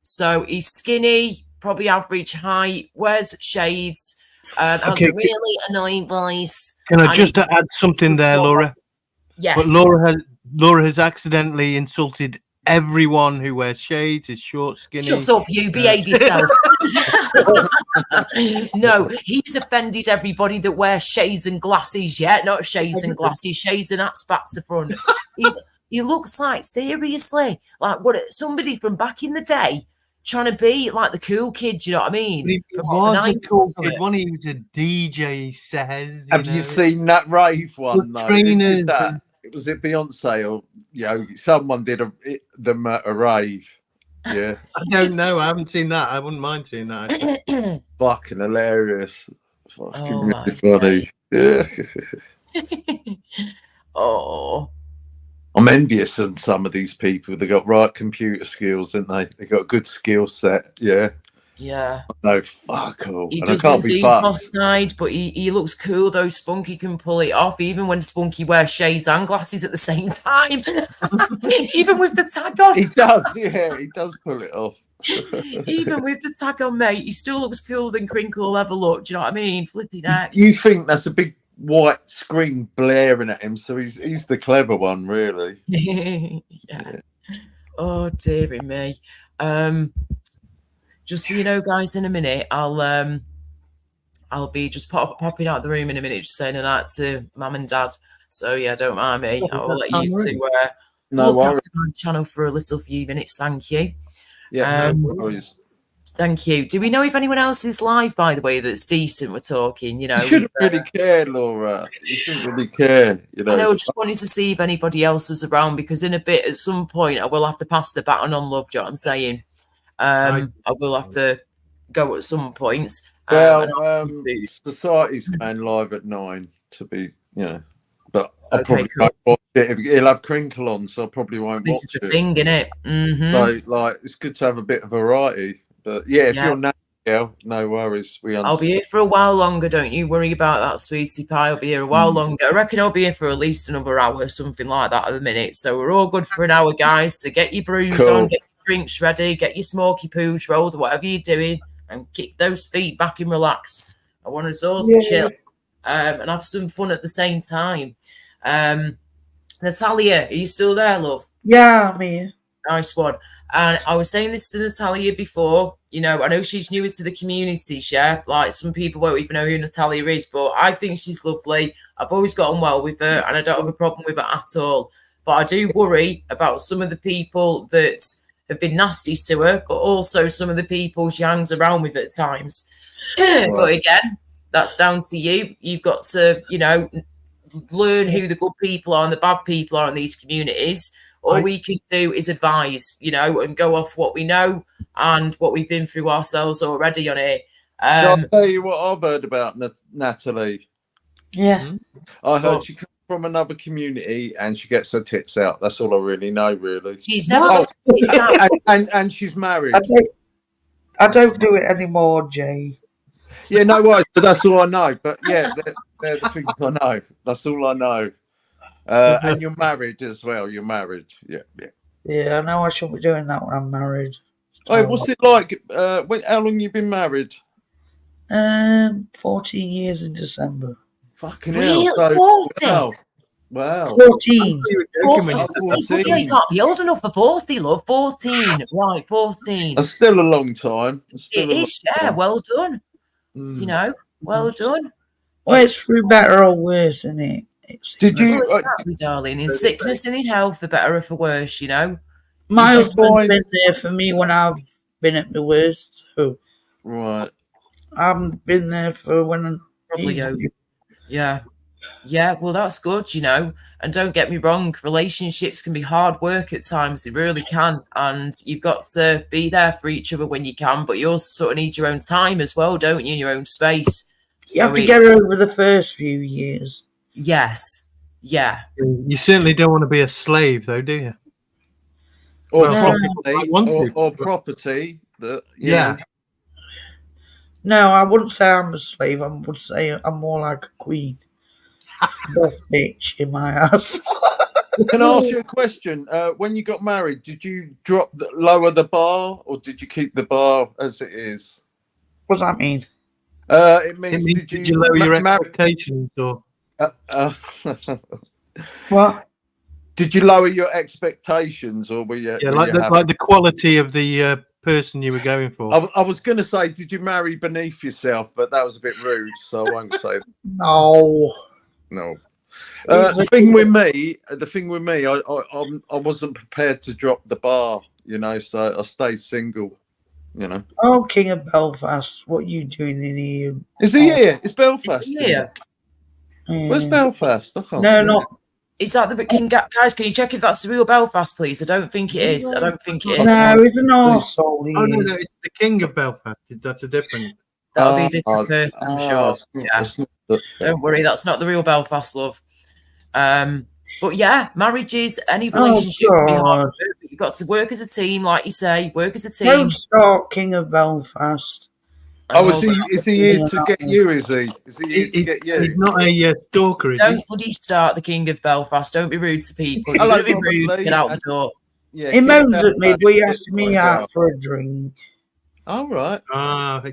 So he's skinny, probably average height, wears shades, has a really annoying voice. Can I just add something there, Laura? Yes. But Laura has accidentally insulted everyone who wears shades, is short, skinny. Shut up, you. Behave yourself. No, he's offended everybody that wears shades and glasses, yeah? Not shades and glasses, shades and hats back to front. He looks like, seriously, like what somebody from back in the day trying to be like the cool kid, you know what I mean? He was a cool kid. One, he was a DJ, he says. Have you seen that rave one, though? Trainers. Was it Beyonce or someone did a rave? Yeah. I don't know. I haven't seen that. I wouldn't mind seeing that. Fucking hilarious. Fucking Oh, really funny. Yeah. Oh. I'm envious of some of these people. They got right computer skills, didn't they? They got a good skill set. Yeah. Yeah. No, fuck all. He And I doesn't can't be do fucked. boss side, but he looks cool though. Spunky can pull it off, even when Spunky wears shades and glasses at the same time. Even with the tag on. He does, yeah, he does pull it off. Even with the tag on, mate, he still looks cooler than Crinkle will ever look. Do you know what I mean? Flipping heck. You think that's a big white screen blaring at him, so he's the clever one, really. Yeah. Oh dearie me. Just so you know, guys, in a minute, I'll be just popping out the room in a minute, just saying a night to Mum and Dad. So yeah, don't mind me. I will let you to No look worries. after my channel for a little few minutes. Thank you. Yeah, no worries. Thank you. Do we know if anyone else is live, by the way, that's decent? We're talking, you know. You shouldn't really care, Laura. You shouldn't really care, you know. I know, just wanted to see if anybody else was around, because in a bit, at some point, I will have to pass the baton on, love. Do you know what I'm saying? I will have to go at some points. Well, Society's going live at 9 to be, but I'll probably won't watch it. He'll have Crinkle on, so I probably won't This watch is the it. thing, innit? Mm-hmm. So, like, it's good to have a bit of variety. But yeah, if you're now, no worries. We understand. I'll be here for a while longer. Don't you worry about that, sweetie pie. I'll be here a while longer. I reckon I'll be here for at least another hour, something like that at the minute. So we're all good for an hour, guys. So get your brews on, get your drinks ready, get your smoky pooch rolled, whatever you're doing, and kick those feet back and relax. I want us all to chill and have some fun at the same time. Natalia, are you still there, love? Yeah, I'm here. Nice one. And I was saying this to Natalia before, I know she's newer to the community, Chef. Like, some people won't even know who Natalia is, but I think she's lovely. I've always gotten well with her, and I don't have a problem with her at all. But I do worry about some of the people that have been nasty to her, but also some of the people she hangs around with at times. But again, that's down to you. You've got to, learn who the good people are and the bad people are in these communities. All we can do is advise, and go off what we know and what we've been through ourselves already on here. Shall I tell you what I've heard about Natalie? Yeah. I heard she comes from another community and she gets her tits out. That's all I really know, really. She's never got her tits out. And she's married. I don't do it anymore, Jay. Yeah, no worries, but that's all I know. But yeah, they're the things I know. That's all I know. And you're married as well. You're married. Yeah. Yeah, I know I shouldn't be doing that when I'm married. Oh, what's it like? How long you been married? 14 years in December. Fucking Really? hell. So, 40? wow. 14. 40. Oh, 14. You can't be old enough for 40, love. 14. Right, 14. That's still a long time. It is, yeah. Well done. You know, well done. Well, it's through better or worse, isn't it? Did you, Well, exactly, darling? In sickness and in health, for better or for worse, you know. My husband's been there for me when I've been at my worst. So right. I haven't been there for when Probably yeah. Yeah, well, that's good, you know. And don't get me wrong, relationships can be hard work at times. They really can. And you've got to be there for each other when you can, but you also sort of need your own time as well, don't you, in your own space. You have to get over the first few years. Yes. Yeah. You certainly don't want to be a slave, though, do you? Or property. Or property. That, yeah. No, I wouldn't say I'm a slave. I would say I'm more like a queen. Boss bitch in my house. Can I ask you a question? When you got married, did you lower the bar, or did you keep the bar as it is? What does that mean? It means did you lower your expectations, or what? Did you lower your expectations, or were you? like the quality of the person you were going for? I was going to say, did you marry beneath yourself? But that was a bit rude, so I won't say that. No. The thing with me, I wasn't prepared to drop the bar, you know, so I stayed single, you know. Oh, King of Belfast, what are you doing in here? Is he here? It's Belfast. Is he here? Where's Belfast? I can't No, see not. it. Is that the King? Guys, can you check if that's the real Belfast, please? I don't think it is. I don't think it is. No, he's an arsehole. Oh, no, it's the King of Belfast. That's a different. That'll be a different person, I'm sure. Yeah. Don't worry, that's not the real Belfast, love. But yeah, marriages, any relationship can be hard work, but you've got to work as a team, like you say, work as a team. Don't start King of Belfast. Oh, is he here to get you, is he? Is he here to get you? He's not a stalker, is he? Don't bloody start the King of Belfast. Don't be rude to people. You're going to be rude, get out the door. Yeah, he moans at me, but he asks me out for a drink. All right.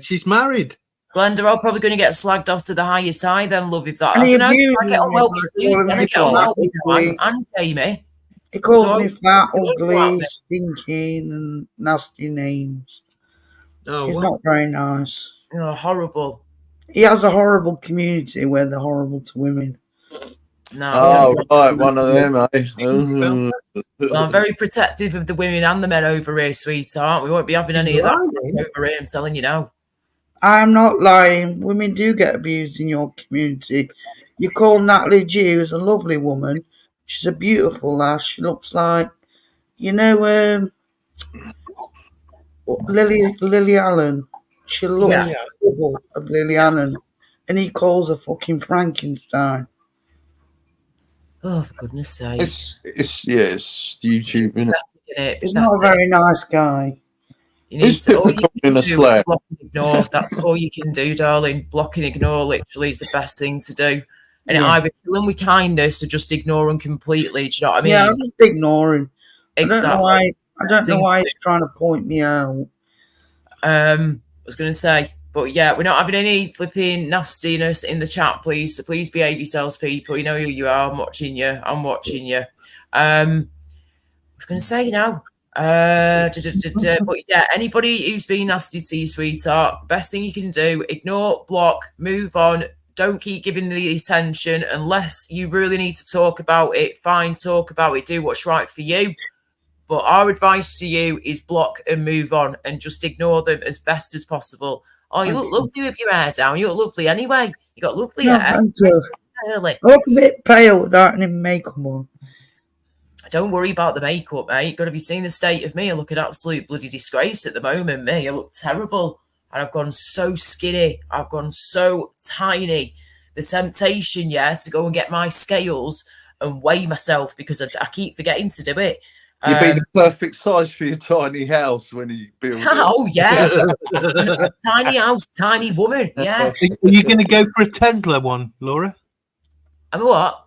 She's married. Glenda, I'm probably going to get slagged off to the highest high then, love, if that And he happens. abuses I get on me well by with Susan, calling I me get on well with ugly. Juan and Jamie. He calls So, me fat, you look like ugly, me. stinking, and nasty names. Oh, He's what? not very nice. Oh, horrible. He has a horrible community where they're horrible to women. No. Oh, right, one of them, eh? Well, I'm very protective of the women and the men over here, sweetheart. We won't be having any of that over here, I'm telling you now. I'm not lying. Women do get abused in your community. You call Natalie Jew, who's a lovely woman. She's a beautiful lass. She looks like, you know, Lily Allen. She looks double of Lily Allen. And he calls her fucking Frankenstein. Oh, for goodness sake. It's YouTube, isn't it? He's not a very nice guy. You need to, all you can do is slab. block and ignore. That's all you can do, darling. Block and ignore literally is the best thing to do. And either kill them with kindness or just ignore them completely. Do you know what I mean? Yeah, I'm just ignoring. Exactly. I don't know why he's trying to point me out. I was going to say, but yeah, we're not having any flipping nastiness in the chat, please. So please behave yourselves, people. You know who you are. I'm watching you. I was going to say now. But yeah, anybody who's being nasty to you, sweetheart, best thing you can do, ignore, block, move on. Don't keep giving the attention unless you really need to talk about it. Fine, talk about it. Do what's right for you. But our advice to you is block and move on and just ignore them as best as possible. Oh, you look lovely with your hair down. You look lovely anyway. You got lovely hair. Thank you. Early. I look a bit pale without any makeup on. Don't worry about the makeup, mate. Got to be seeing the state of me. I look an absolute bloody disgrace at the moment, me. I look terrible. And I've gone so skinny. I've gone so tiny. The temptation, to go and get my scales and weigh myself because I keep forgetting to do it. You'd be the perfect size for your tiny house when you build it. Oh, yeah. Tiny house, tiny woman, yeah. Are you going to go for a Tesla one, Laura? I'm what?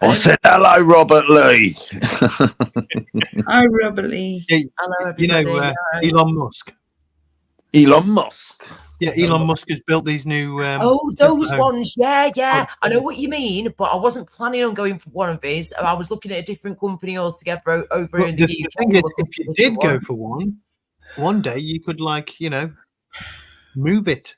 I said hello, Robert Lee. Hi, Robert Lee. Hello, everybody. You know, Elon Musk. Elon Musk. Yeah, Elon Musk has built these new. Those ones. Yeah. I know what you mean, but I wasn't planning on going for one of these. I was looking at a different company altogether over in the UK. The thing is, if you did go for one day you could, move it.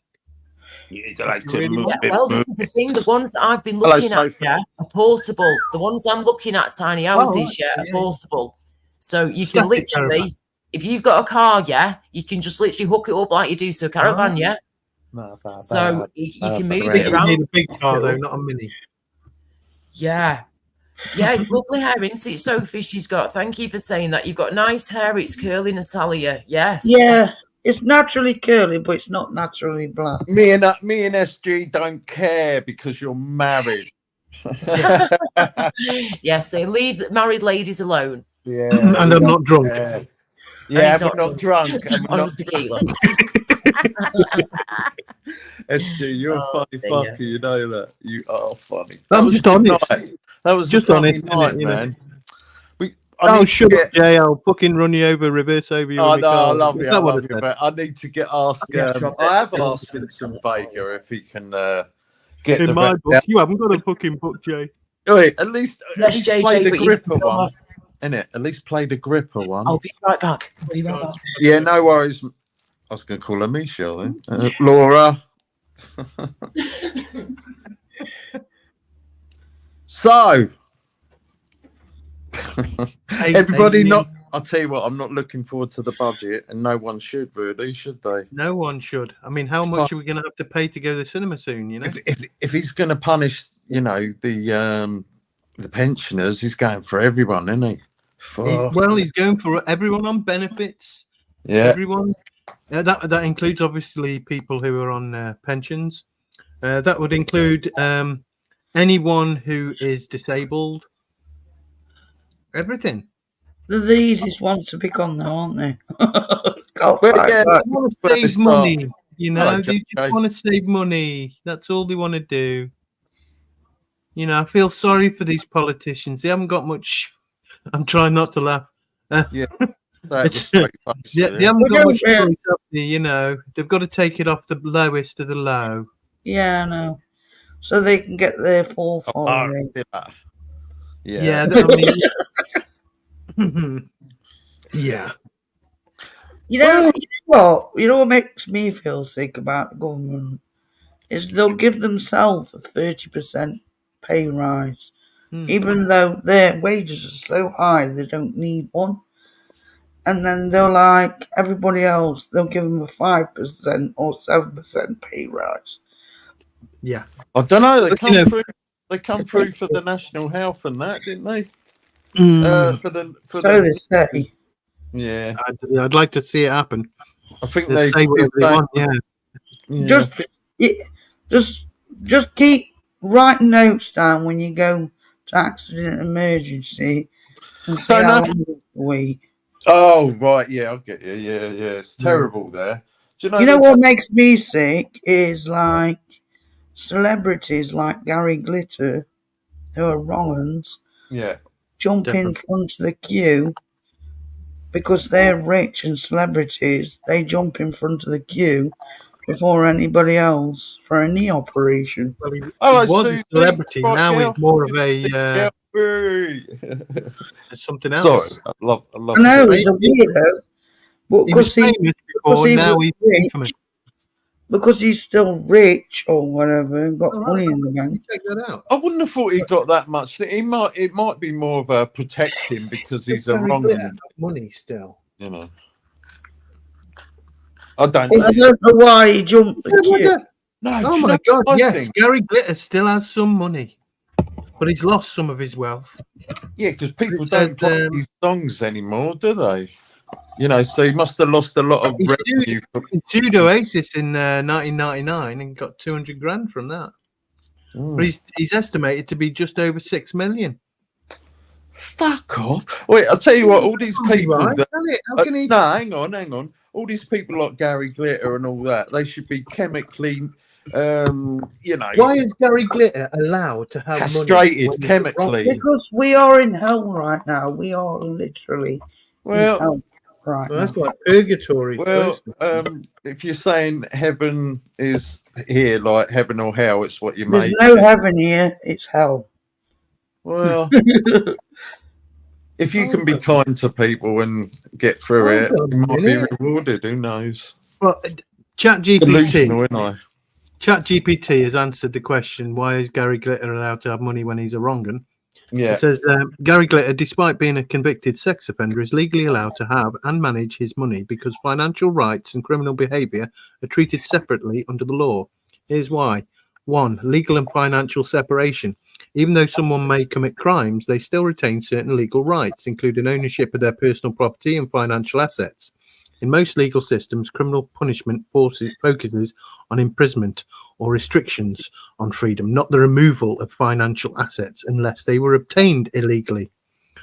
You'd like to move it. Well, this is the thing. The ones that I've been looking at are portable. The ones I'm looking at, tiny houses, are portable. So you can literally, if you've got a car, you can just literally hook it up like you do to a caravan, So you can move it around. You need a big car though, not a mini. Yeah, it's lovely hair, isn't it, Sophie? She's got. Thank you for saying that. You've got nice hair. It's curly, Natalia. Yes. Yeah, it's naturally curly, but it's not naturally black. Me and SG don't care because you're married. Yes, they leave married ladies alone. Yeah, and I'm not drunk. Yeah, we're not drunk. Tequila. SG, you're a funny fucker. You know that. You are funny. I'm just honest. That was just honest, night, man. Shut up, Jay. I'll fucking run you over, reverse over you. Oh, no, I love you. I love you. But I need to I have asked Vincent Vega if he can get in my book. You haven't got a fucking book, Jay. Wait, at least JJ, play the gripper one. Innit? At least play the gripper one. I'll be right back. Yeah, no worries. I was going to call her Michelle then. Laura. So, everybody I'll tell you what, I'm not looking forward to the budget, and no one should really, should they? No one should. I mean, how much are we going to have to pay to go to the cinema soon, you know? If he's going to punish, the pensioners, he's going for everyone, isn't he? He's going for everyone on benefits. Yeah. Everyone. That includes, obviously, people who are on pensions. That would include anyone who is disabled. Everything. They're the easiest ones to pick on, though, aren't they? They want to save money, you know. They just want to save money. That's all they want to do. You know, I feel sorry for these politicians. They haven't got much. I'm trying not to laugh. They haven't got much choice, have they, you know. They've got to take it off the lowest of the low. Yeah, I know. So they can get their full following. Yeah. Yeah. You know what? You know what makes me feel sick about the government is they'll give themselves a 30% pay rise, even though their wages are so high they don't need one. And then they're like everybody else, they'll give them a 5% or 7% pay rise. Yeah, I don't know. They come through for the national health and that, didn't they? They say. Yeah, I'd like to see it happen. I think they say whatever they want. Yeah. Just keep writing notes down when you go to accident emergency and say how long it's a week. Oh right, yeah, I'll get you. Yeah, it's terrible there. Do you know what makes me sick is like celebrities like Gary Glitter, who are wrong-uns, jump in front of the queue because they're rich and celebrities. They jump in front of the queue before anybody else for a knee operation. Well, he was a celebrity. Now he's more of a something else. Sorry, I love I know he's a weirdo, but because because he's still rich or whatever and got money in the bank. Check that out. I wouldn't have thought he got that much. It might be more of a protect him because he's a wrong money still. You know. I don't know why he jumped the queue. No, oh my God, yes. Gary Glitter still has some money, but he's lost some of his wealth. Yeah, because people don't play these songs anymore, do they? You know, so he must have lost a lot of revenue. He sued Oasis in 1999 and got 200 grand from that. But he's estimated to be just over 6 million. Fuck off! Wait, I'll tell you what. All these people. Right, no, hang on. All these people like Gary Glitter and all that, they should be chemically, you know. Why is Gary Glitter allowed to have castrated money chemically? Because we are in hell right now. We are literally in hell. right Well, now. that's like purgatory. Well, close. if you're saying heaven is here, like heaven or hell, it's what you There's make no it. heaven here, it's hell. Well, if you can be kind to people and get through it, Hold on you a might be minute. rewarded. Who knows? Well, Chat Delusional, GPT. isn't I? Chat GPT has answered the question: why is Gary Glitter allowed to have money when he's a wrong 'un? Yeah. It says Gary Glitter, despite being a convicted sex offender, is legally allowed to have and manage his money because financial rights and criminal behaviour are treated separately under the law. Here's why. 1. Legal and financial separation. Even though someone may commit crimes, they still retain certain legal rights, including ownership of their personal property and financial assets. In most legal systems, criminal punishment focuses on imprisonment or restrictions on freedom, not the removal of financial assets unless they were obtained illegally.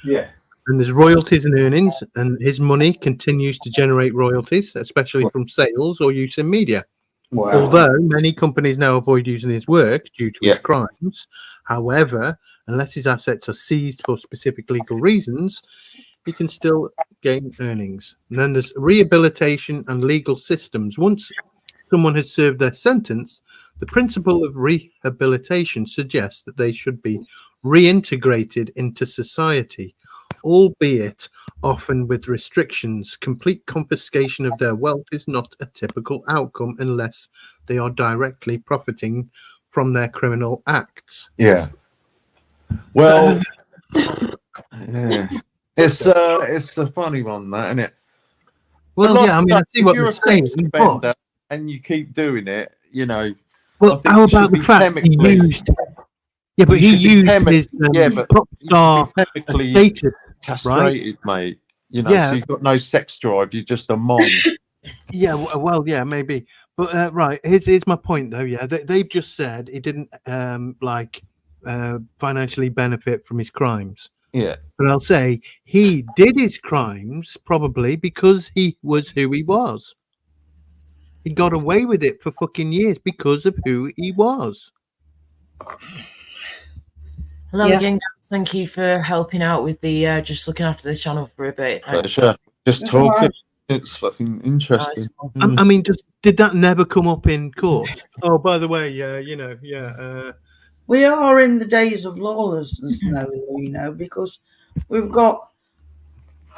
Yeah. And there's royalties and earnings, and his money continues to generate royalties, especially from sales or use in media. Wow. Although many companies now avoid using his work due to his crimes, however, unless his assets are seized for specific legal reasons, he can still gain earnings. And then there's rehabilitation and legal systems. Once someone has served their sentence, the principle of rehabilitation suggests that they should be reintegrated into society, albeit often with restrictions. Complete confiscation of their wealth is not a typical outcome unless they are directly profiting from their criminal acts. Yeah. Well, yeah. It's a funny one, that, isn't it? Well, But yeah, I mean, I see if what you're you're a saying, sex but- offender and you keep doing it, you know. Well, I think how you should about the be fact he chemically- used? Yeah, but you he should be used his yeah, but pop you should star be chemically status, right? castrated, mate. You know, Yeah. so you've got no sex drive. You're just a mom. Yeah, well, yeah, maybe. But right, here's my point, though. Yeah, they've just said he didn't financially benefit from his crimes. Yeah. But I'll say he did his crimes probably because he was who he was. He got away with it for fucking years because of who he was. Hello Yeah. again, guys. Thank you for helping out with the just looking after the channel for a bit. Thanks. Sure. Just That's talking. right. It's fucking interesting. I mean, did that never come up in court? Oh, by the way, We are in the days of lawlessness now, you know, because we've got,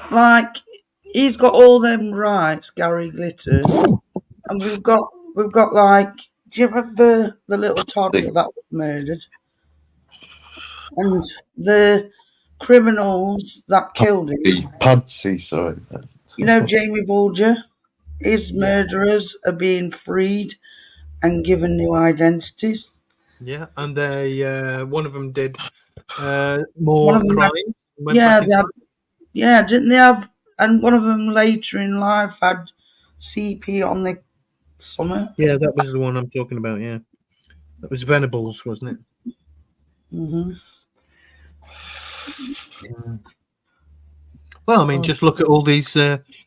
like, he's got all them rights, Gary Glitter, and we've got like, do you remember the little toddler that was murdered? And the criminals that killed him, Pudsey, sorry. you know, Jamie Bulger, his murderers are being freed and given new identities. yeah, and they one of them did One more of them had- crime. Went Yeah, back they inside. had, didn't they have? And one of them later in life had CP on the summer. Yeah, that was the one I'm talking about. Yeah, that was Venables, wasn't it? Mm-hmm. Well, I mean, just look at all these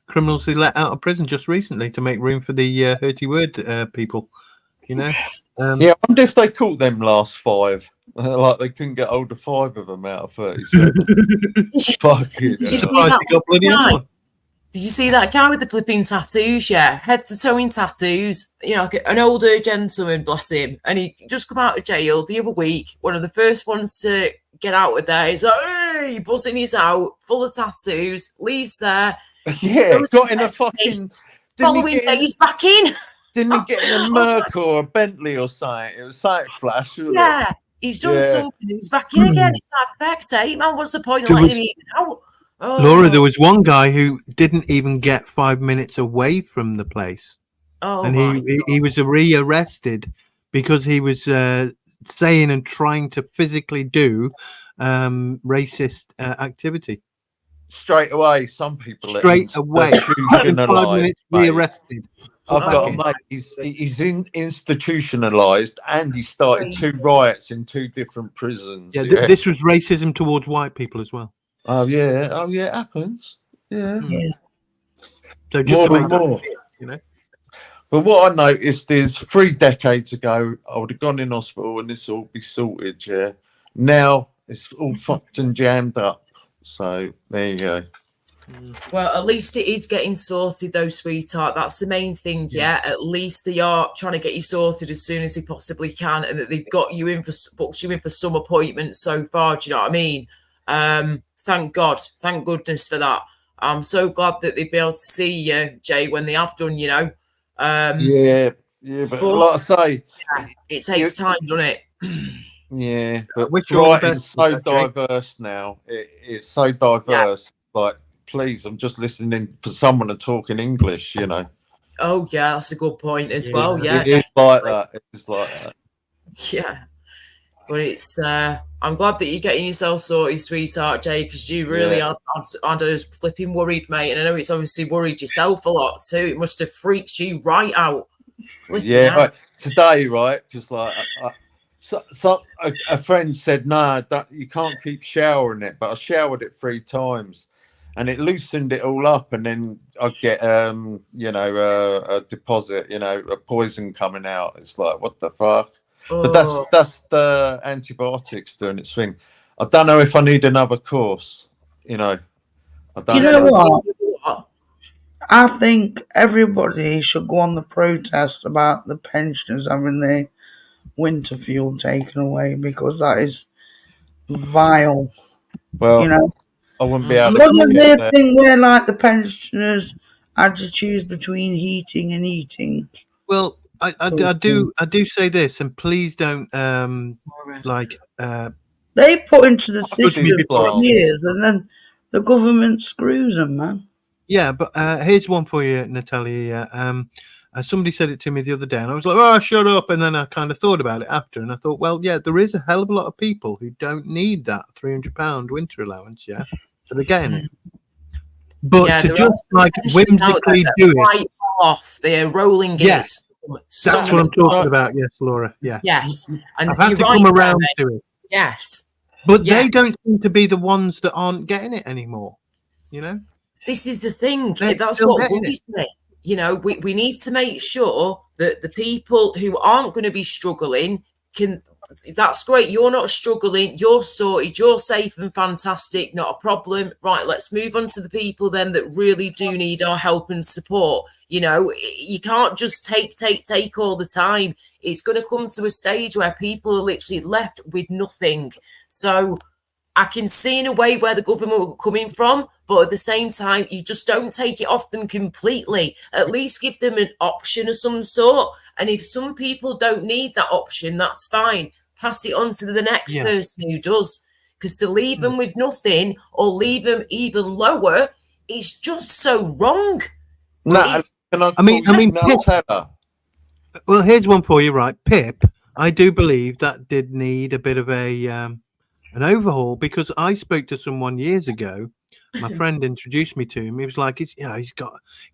criminals they let out of prison just recently to make room for the hurty word people. You know. Yeah, I wonder if they caught them last 5. Like they couldn't get hold of 5 of them out of 37. Fucking Did you see hell. that? Did you see that guy with the flipping tattoos? Yeah, head to toe in tattoos. You know, like an older gentleman, bless him, and he just come out of jail the other week. One of the first ones to get out of there. He's like, hey, buzzing his out, full of tattoos, leaves there. Yeah, Goes got to in a best fucking. place. Following day, he's back in. Didn't he get in a Merc or a Bentley or something? It was something flash, wasn't Yeah, it? he's done Yeah. something. He's back in again. It's like, for fuck's sake, man, what's the point of There letting was- him out? Oh. Laura, there was one guy who didn't even get 5 minutes away from the place. Oh, And my he was rearrested because he was saying and trying to physically do racist activity. Straight away, some people are Straight away. Within 5 institutionalised, minutes, mate. rearrested. I've got a Okay. mate. He's institutionalized, and he started 2 riots in 2 different prisons. Yeah, Yeah. this was racism towards white people as well. Oh yeah, it happens. Yeah. So just More to make and that more. clear, you know. But what I noticed is 3 decades ago, I would have gone in hospital and this will all be sorted. Yeah. Now it's all fucked and jammed up. So there you go. Well, at least it is getting sorted, though, sweetheart. That's the main thing, yeah. At least they are trying to get you sorted as soon as they possibly can, and that they've got you in for booked you in for some appointments so far. Do you know what I mean? Thank God, thank goodness for that. I'm so glad that they've been able to see you, Jay, when they have done. You know. Yeah, but like I say, it takes time, doesn't it? Yeah, but wish you all the writing's best, so Jay. diverse now. It's so diverse. Like, please, I'm just listening for someone to talk in English. You know. Oh yeah, that's a good point as well. Yeah, it is like that. It's like that. Yeah, but it's. I'm glad that you're getting yourself sorted, sweetheart, Jay, because you really are. I'm just flipping worried, mate, and I know it's obviously worried yourself a lot too. It must have freaked you right out. Yeah, right. Today, right? Because like. A friend said, "No, you can't keep showering it," but I showered it 3 times, and it loosened it all up. And then I get, a deposit, a poison coming out. It's like, what the fuck? But that's the antibiotics doing its thing. I don't know if I need another course. I don't. You know what? I think everybody should go on the protest about the pensioners having their winter fuel taken away, because that is vile. Well, I wouldn't be able to. Wasn't there a thing where like the pensioners had to choose between heating and eating? Well, I do say this, and please don't they put into the system for years, and then the government screws them, man. Yeah, but here's one for you, Natalia. Somebody said it to me the other day, and I was like, "Oh, shut up!" And then I kind of thought about it after, and I thought, well, yeah, there is a hell of a lot of people who don't need that £300 winter allowance, yeah, so they're getting it. But to just like whimsically do it, off, they're rolling it. Yes, that's what I'm talking about. Yes, Laura. Yeah. Yes, and I've had to come around to it. Yes, but they don't seem to be the ones that aren't getting it anymore. This is the thing. That's what worries me. We need to make sure that the people who aren't going to be struggling can. That's great. You're not struggling. You're sorted. You're safe and fantastic. Not a problem. Right. Let's move on to the people then that really do need our help and support. You can't just take all the time. It's going to come to a stage where people are literally left with nothing. So I can see in a way where the government will be coming from, but at the same time, you just don't take it off them completely. At least give them an option of some sort. And if some people don't need that option, that's fine. Pass it on to the next person who does. Because to leave them with nothing or leave them even lower, it's just so wrong. No, I mean, well, here's one for you, right? Pip, I do believe that did need a bit of an overhaul, because I spoke to someone years ago. My friend introduced me to him. He was like, he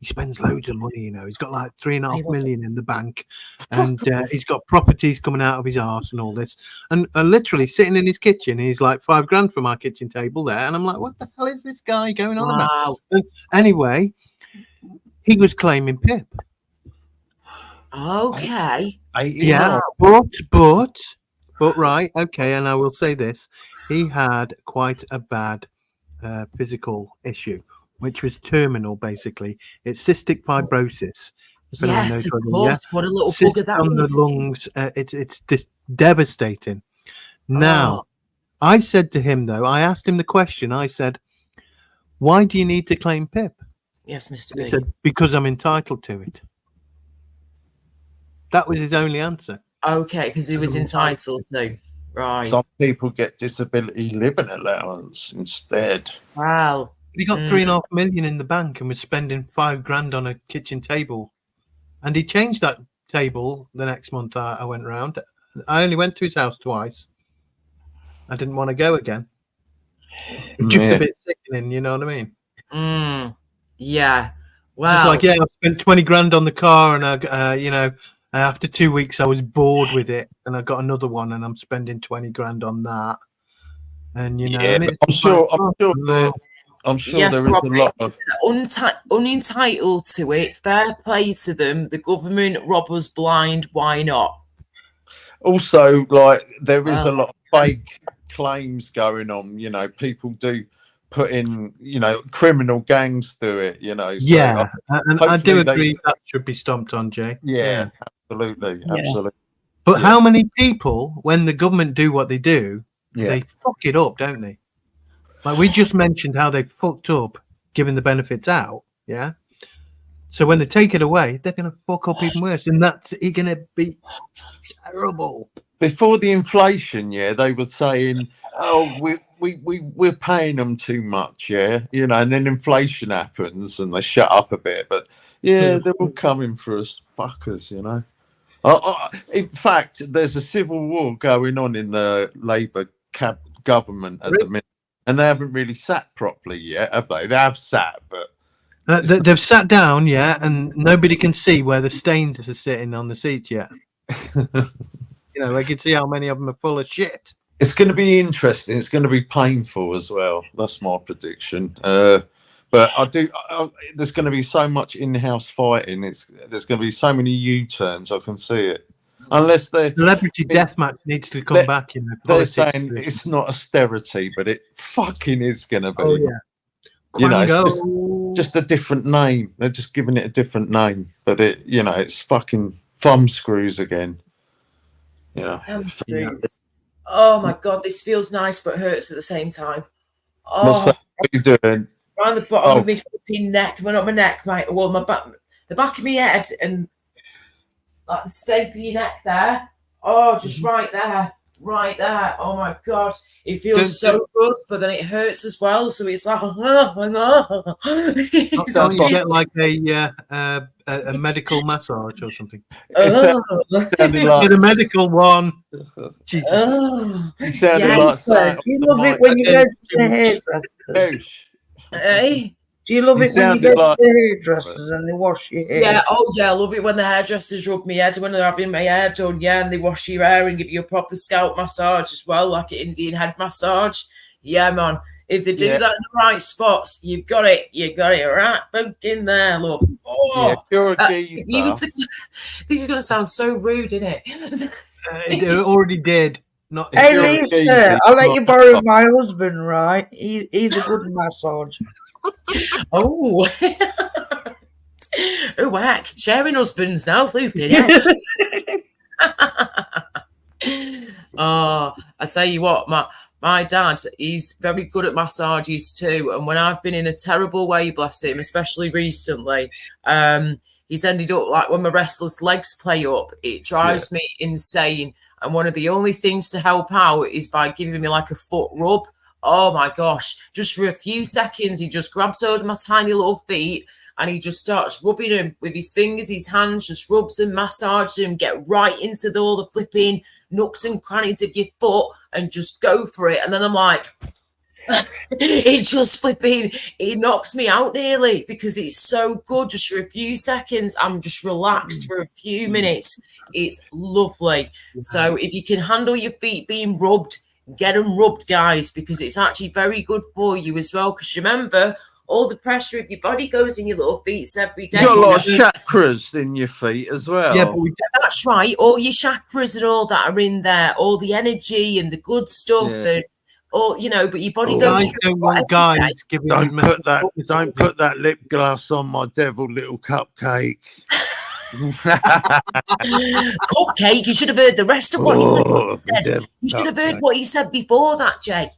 spends loads of money, he's got like 3.5 million in the bank, and he's got properties coming out of his arse and all this, and literally sitting in his kitchen, he's like $5,000 for my kitchen table there, and I'm like, what the hell is this guy going on about? And anyway, he was claiming Pip. Okay. Yeah, but right, okay, and I will say this: he had quite a bad physical issue, which was terminal. Basically, it's cystic fibrosis. Yes, of course. What a little bugger that on was. The lungs. It's just devastating. Now, I said to him though, I asked him the question. I said, "Why do you need to claim PIP?" Yes, Mr. He said, "Because I'm entitled to it." That was his only answer. Okay, because he was entitled to. Right. Some people get disability living allowance instead. Wow. He got 3.5 million in the bank and was spending $5,000 on a kitchen table. And he changed that table the next month I went round. I only went to his house twice. I didn't want to go again. Just a bit sickening, you know what I mean? Yeah. Wow. It's like, I spent 20 grand on the car, and after 2 weeks, I was bored with it, and I got another one, and I'm spending 20 grand on that. And I'm sure there is a lot of unentitled to it. Fair play to them. The government rob us blind. Why not? Also, like, there is a lot of fake claims going on. People do putting, criminal gangs do it, So Yeah, and I do hopefully agree that should be stomped on, Jay. Yeah, absolutely, Yeah. absolutely. But how many people, when the government do what they do, Yeah. they fuck it up, don't they? Like we just mentioned how they fucked up giving the benefits out, yeah? So when they take it away, they're going to fuck up even worse. And that's going to be terrible. Before the inflation, they were saying, "Oh, we're paying them too much," and then inflation happens and they shut up a bit. But they're all coming for us, fuckers, In fact, there's a civil war going on in the Labour government at the minute, and they haven't really sat properly yet, have they? They have sat, but they've sat down, and nobody can see where the stains are sitting on the seats yet. They can see how many of them are full of shit. It's going to be interesting. It's going to be painful as well. That's my prediction. But there's going to be so much in-house fighting. There's going to be so many U-turns. I can see it. Unless celebrity deathmatch needs to come back in the politics. They're saying it's not austerity, but it fucking is going to be. Oh yeah. It's just a different name. They're just giving it a different name, but it's fucking thumb screws again. Screws. Oh my god, this feels nice but hurts at the same time. Oh, What's that? What are you doing? Around the bottom of my flipping neck, well not my neck, my back, the back of my head, and like the stake of your neck there. Oh, just right there. Oh my god, it feels so good, but then it hurts as well. So it's like, Don't you get like a medical massage or something? Like a medical one. Jesus. It sounded like saying, do you love it when you go to the hairdressers? Hey? Do you love it when you go to the hairdressers and they wash your hair? Yeah, I love it when the hairdressers rub my head when they're having my hair done, and they wash your hair and give you a proper scalp massage as well, like an Indian head massage. Yeah, man. If they do that in the right spots, you've got it. You got it right in there, love. Oh, you're a diva. This is going to sound so rude, isn't it? It already did. Hey, Lisa, I'll let you borrow my husband, right? He's a good massage. Oh, whack. Sharing husbands now, flipping. Oh, I tell you what, my dad, he's very good at massages too. And when I've been in a terrible way, bless him, especially recently, he's ended up like when my restless legs play up, it drives me insane. And one of the only things to help out is by giving me like a foot rub. Oh my gosh, just for a few seconds, he just grabs hold of my tiny little feet and he just starts rubbing them with his fingers, his hands, just rubs and massages them, get right into all the flipping nooks and crannies of your foot and just go for it. And then I'm like, it knocks me out nearly because it's so good just for a few seconds. I'm just relaxed for a few minutes. It's lovely. So if you can handle your feet being rubbed, get them rubbed, guys, because it's actually very good for you as well. Because remember, all the pressure of your body goes in your little feet every day. You got a lot of chakras in your feet as well. Yeah, but that's right. All your chakras and all that are in there. All the energy and the good stuff, and all but your body goes. Don't want guys giving. Don't put that lip gloss on my devil little cupcake. Cupcake. You should have heard the rest of what he said. You should have heard what he said before that, Jay.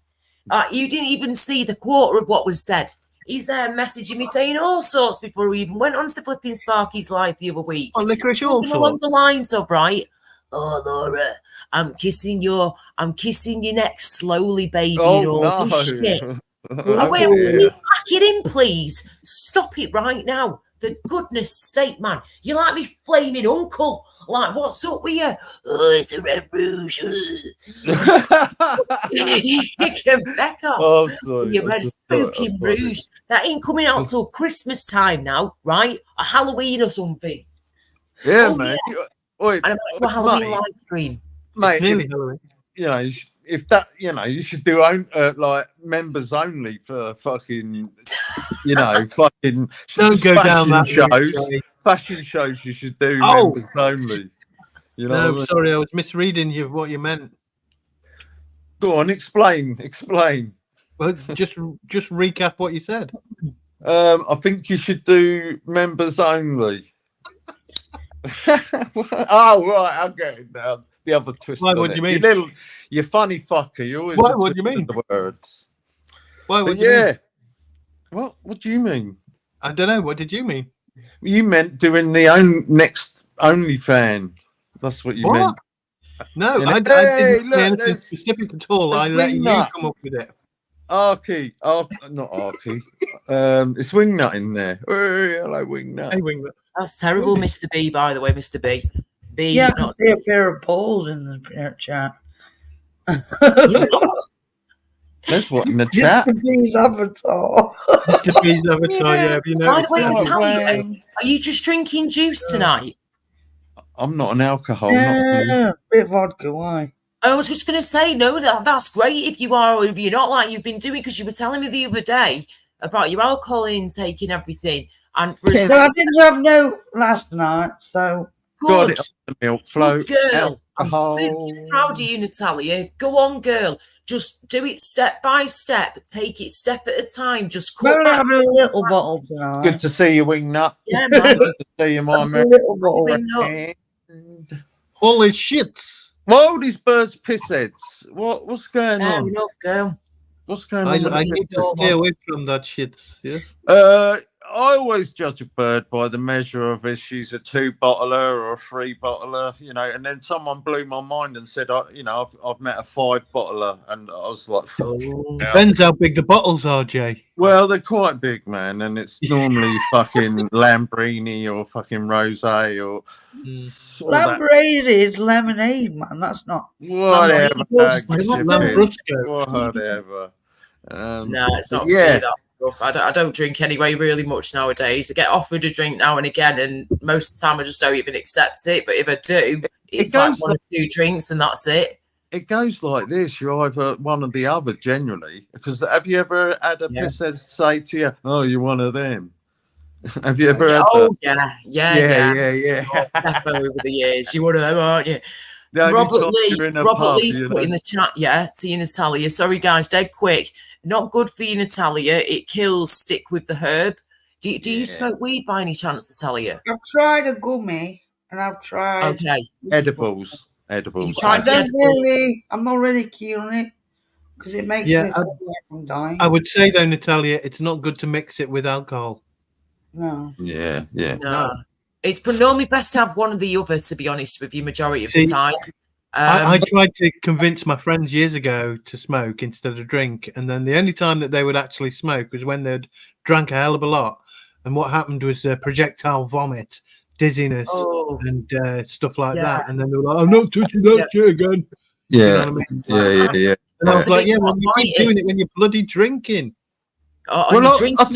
You didn't even see the quarter of what was said. He's there messaging me saying all sorts before we even went on to flipping Sparky's live the other week. Oh, licorice all along the lines of, right? Oh, Laura, I'm kissing your neck slowly, baby. and all this shit. Wait, will you pack it in, please? Stop it right now. For goodness sake, man. You're like me flaming uncle. Like, what's up with you? Oh, it's a red rouge. You can back off. Oh, sorry. Your red fucking rouge. That ain't coming out till Christmas time now, right? Or Halloween or something. Yeah, man. Yeah. And I'm like, Halloween live stream. Mate, Halloween. If that, you should do like members only for fucking, fucking. Don't go down that shows. Fashion shows you should do members only. No, sorry, I was misreading what you meant. Go on, explain. Well, just recap what you said. I think you should do members only. Oh, right, I'm getting now. The other twist. Why, on what it. do you mean? You funny fucker. You always. Why, what do you mean? The words. Why, what But do you mean? What do you mean? I don't know. What did you mean? You meant doing the next OnlyFans. That's what you meant. No, You know? I didn't say Look, anything there's- specific at all. I there's let you Wingnut. come up with it. Arky, not Arky. It's Wingnut in there. Oh, hello, Wingnut. Hey, Wingnut. That's terrible, Mr. B, by the way, Mr. B. B, Yeah, I can not see a pair of balls in the chat. That's what in the chat. Mr. B's avatar. Mr. B's avatar, yeah. Have you By the noticed way, that? Natalia, are you just drinking juice tonight? I'm not an alcohol. Yeah, bit of vodka, why? I was just going to say, no, that's great if you are, or if you're not, like you've been doing, because you were telling me the other day about your alcohol intake and everything. And for a So I didn't have no last night, so Got good, it on the milk float. good girl. I'm Alcohol. really proud of you, Natalia. Go on, girl. Just do it step by step. Take it step at a time. Just cut we're back. having a little bottle tonight. Good to see you, Wingnut. Yeah, man. Good to see you, my Just a man. little bottle. Wingnut. Holy shits! What are these birds' piss heads? What's going Fair on? enough, girl. What's going on? with I the need to piss stay heads? away from that shit. Yes. I always judge a bird by the measure of if she's a 2-bottler or a 3-bottler, you know. And then someone blew my mind and said, I've met a 5-bottler, and I was like, Depends how big the bottles are, Jay. well, they're quite big, man, and it's normally fucking Lambrini or fucking rosé or all that. Lambrade is lemonade, man. That's not. Whatever. Lambrusco. Whatever. No, it's not yeah. for me, that stuff. I don't drink anyway, really much nowadays. I get offered a drink now and again, and most of the time I just don't even accept it. But if I do, it's like goes one or two drinks and that's it. It goes like this: you're either one or the other, generally. Because have you ever had a pisshead say to you, "Oh, you're one of them"? Have you ever had that? Yeah. Oh, definitely over the years. You one of them, aren't you? The only Robert time Lee, you're in a Robert pub, Lee's you put in know. the chat, yeah, see you, Natalia. Sorry, guys, dead quick. Not good for you, Natalia. It kills. Stick with the herb. Do you smoke weed by any chance, Natalia? I've tried a gummy and I've tried. Okay. Edibles. I'm not really keen on it because it makes Yeah, me feel like I'm dying. I would say though, Natalia, it's not good to mix it with alcohol. No. Yeah. No. It's normally best to have one or the other, to be honest with you, majority of See, the time. I tried to convince my friends years ago to smoke instead of drink, and then the only time that they would actually smoke was when they'd drank a hell of a lot. And what happened was projectile vomit, dizziness, and stuff like that. And then they were like, "I'm not touching that shit again." Yeah. You know what I mean? Yeah. And I was like, "Yeah, well, you keep doing it when you're bloody drinking." Oh, well, drinking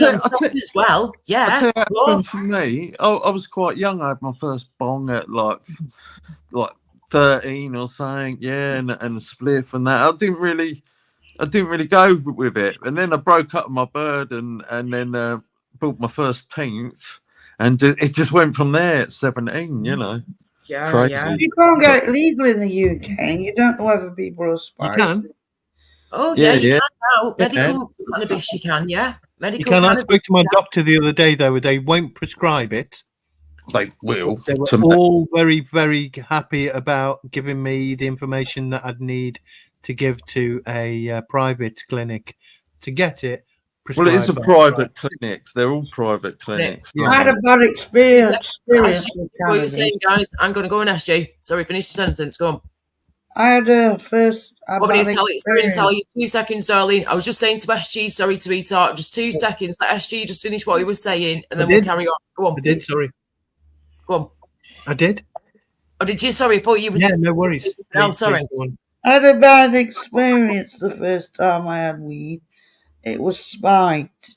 as well. Yeah. I'll tell you what happened for me. I was quite young. I had my first bong at like 13 or something. Yeah, and a spliff and that. I didn't really go with it. And then I broke up with my bird and then bought my first 10th, and it just went from there at 17. You know. Yeah. Crazy. Yeah. You can't get it legal in the UK, and you don't know whether people are spicy. You can. Oh yeah, you Yeah. can now. Medical cannabis, you can. Yeah. Medical You can. I cannabis. spoke to my doctor the other day, though. They won't prescribe it. They will. They were all very, very happy about giving me the information that I'd need to give to a private clinic to get it. Well, it is a private clinic. They're all private clinics. I had a bad experience. What you're saying, guys? I'm going to go and ask you. Sorry, finish the sentence. Go on. I had a first. What were you tell you? 2 seconds, darling. I was just saying to SG, sorry to retard. Just 2 seconds. Let SG just finish what he was saying, and then we'll carry on. Go on. I did. Sorry. Go on. I did. Oh, did you? Sorry, I thought you were. Yeah, no worries. No, sorry. I had a bad experience the first time I had weed. It was spiked,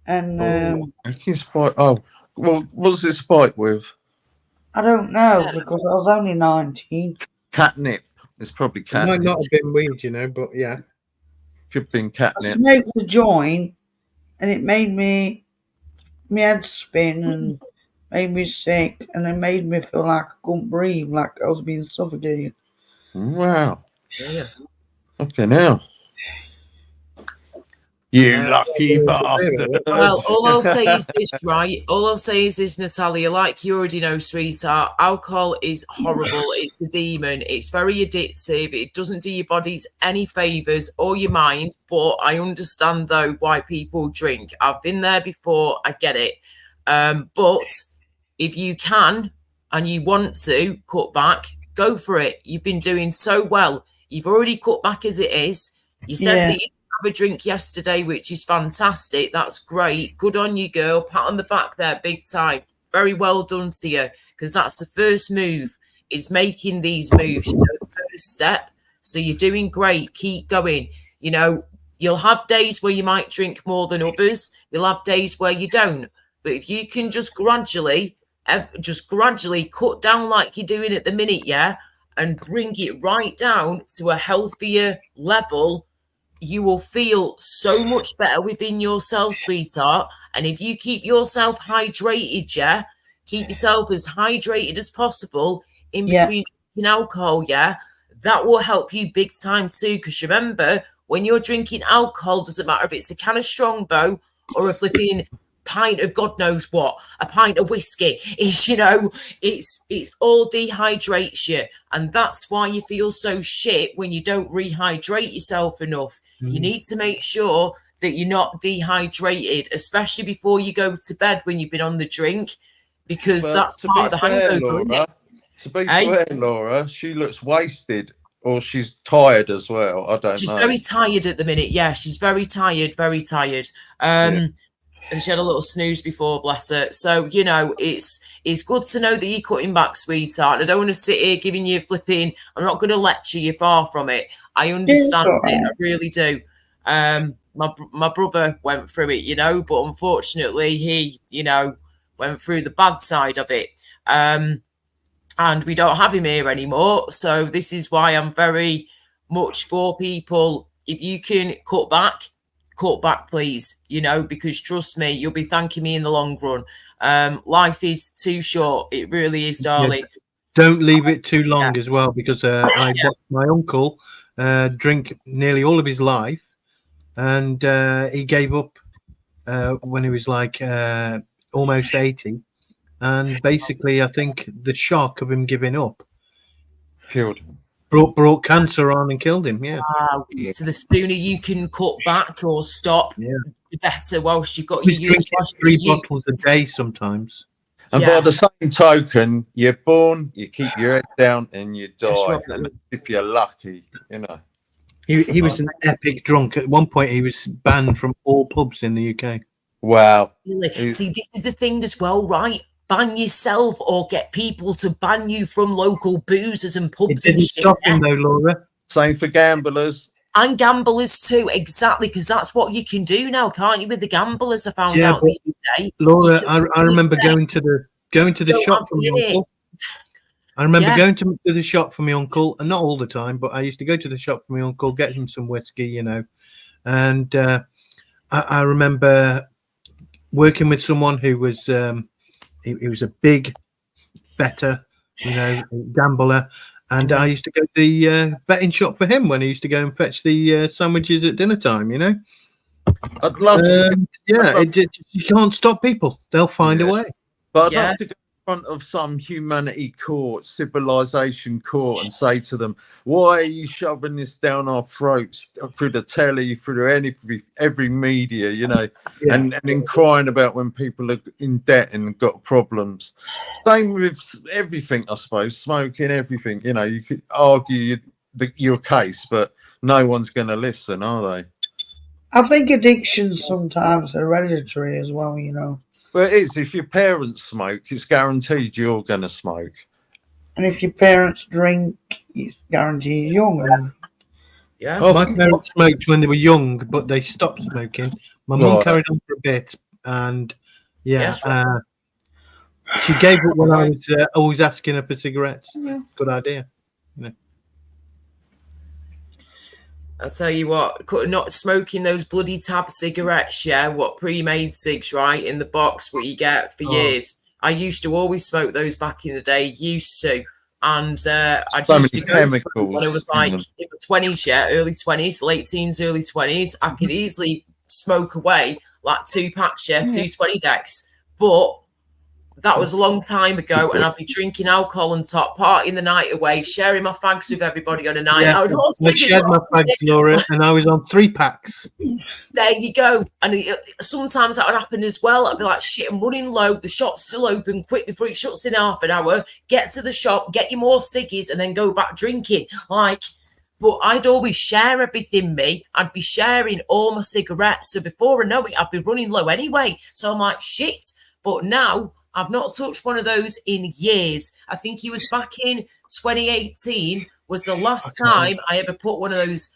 and Spike. Oh, well, what's it spiked with? I don't know because I was only 19. Catnip. It's probably It catnip. might not have been weed, you know, but yeah. Could have been I catnip. smoked the joint, and it made me my head spin and made me sick, and it made me feel like I couldn't breathe, like I was being suffocated. Wow. Yeah. Okay, now. You lucky bastard. Well, all I'll say is this, right? All I'll say is this, Natalia, like you already know, sweetheart, alcohol is horrible. It's the demon. It's very addictive. It doesn't do your bodies any favours or your mind. But I understand, though, why people drink. I've been there before. I get it. But if you can and you want to cut back, go for it. You've been doing so well. You've already cut back as it is. You said that you have a drink yesterday, which is fantastic. That's great. Good on you, girl. Pat on the back there, big time. Very well done to you, because that's the first move, is making these moves, you know, the first step. So you're doing great. Keep going. You know, you'll have days where you might drink more than others. You'll have days where you don't. But if you can just gradually cut down like you're doing at the minute, and bring it right down to a healthier level, you will feel so much better within yourself, sweetheart. And if you keep yourself hydrated, keep yourself as hydrated as possible in between drinking alcohol, that will help you big time too. Because remember, when you're drinking alcohol, doesn't matter if it's a can of Strongbow or a flipping pint of God knows what, a pint of whiskey, is, you know, it's all dehydrates you, and that's why you feel so shit when you don't rehydrate yourself enough. You need to make sure that you're not dehydrated, especially before you go to bed when you've been on the drink, because that's part of the hangover. To be fair, Laura, she looks wasted, or she's tired as well. I don't know. She's very tired at the minute. Yeah, she's very tired, very tired. And she had a little snooze before, bless her. So, you know, it's good to know that you're cutting back, sweetheart. I don't want to sit here giving you flipping. I'm not going to lecture you, far from it. I understand it. I really do. My brother went through it, you know, but unfortunately he, you know, went through the bad side of it. And we don't have him here anymore. So this is why I'm very much for people. If you can cut back, please, you know, because trust me, you'll be thanking me in the long run. Life is too short. It really is, darling. Don't leave it too long as well, because I watched my uncle drink nearly all of his life, and he gave up when he was like almost 80. And basically, I think the shock of him giving up killed him. Brought cancer on and killed him. Wow. So the sooner you can cut back or stop, the better. Whilst you've got He's drinking 3 bottles a day sometimes. And by the same token, you're born, you keep your head down, and you die. If you're lucky, you know. He was an epic drunk. At one point, he was banned from all pubs in the UK. Wow. Really? See, this is the thing as well, right? Ban yourself or get people to ban you from local boozers and pubs and shit. Stop him though, Laura. Same for gamblers. And gamblers too, exactly, because that's what you can do now, can't you? With the gamblers, I found out the other day. Laura, I remember going to the shop for my uncle. I remember going to the shop for my uncle, and not all the time, but I used to go to the shop for my uncle, get him some whiskey, you know. And I remember working with someone who was he was a big better, you know, gambler, and I used to go to the betting shop for him when he used to go and fetch the sandwiches at dinner time, you know. I'd love to. You can't stop people; they'll find a way. But I'd love to go in front of some humanity court, civilization court, and say to them, "Why are you shoving this down our throats through the telly, through every media, you know, and then crying about when people are in debt and got problems." Same with everything, I suppose, smoking, everything. You know, you could argue your case, but no one's going to listen, are they? I think addictions sometimes are hereditary as well, you know. Well, it is. If your parents smoke, it's guaranteed you're going to smoke. And if your parents drink, it's guaranteed you're going to. Yeah. My parents smoked when they were young, but they stopped smoking. My mum carried on for a bit, and she gave up when I was always asking her for cigarettes. Yeah. Good idea. You know. I'll tell you what, not smoking those bloody tab cigarettes, what pre-made cigs, right, in the box, what you get for years. I used to always smoke those back in the day, and I used to go chemicals when I was like in the 20s, early 20s, late teens, early 20s. I could easily smoke away like 2 packs, 2 20 decks. But that was a long time ago, and I'd be drinking alcohol and top, partying the night away, sharing my fags with everybody on a night. Yeah, I shared my fags, Laura, and I was on 3 packs. There you go. And sometimes that would happen as well. I'd be like, shit, I'm running low. The shop's still open. Quick before it shuts in half an hour. Get to the shop, get you more ciggies, and then go back drinking. But I'd always share everything, me. I'd be sharing all my cigarettes. So before I know it, I'd be running low anyway. So I'm like, shit. But now I've not touched one of those in years. I think it was back in 2018 was the last time I ever put one of those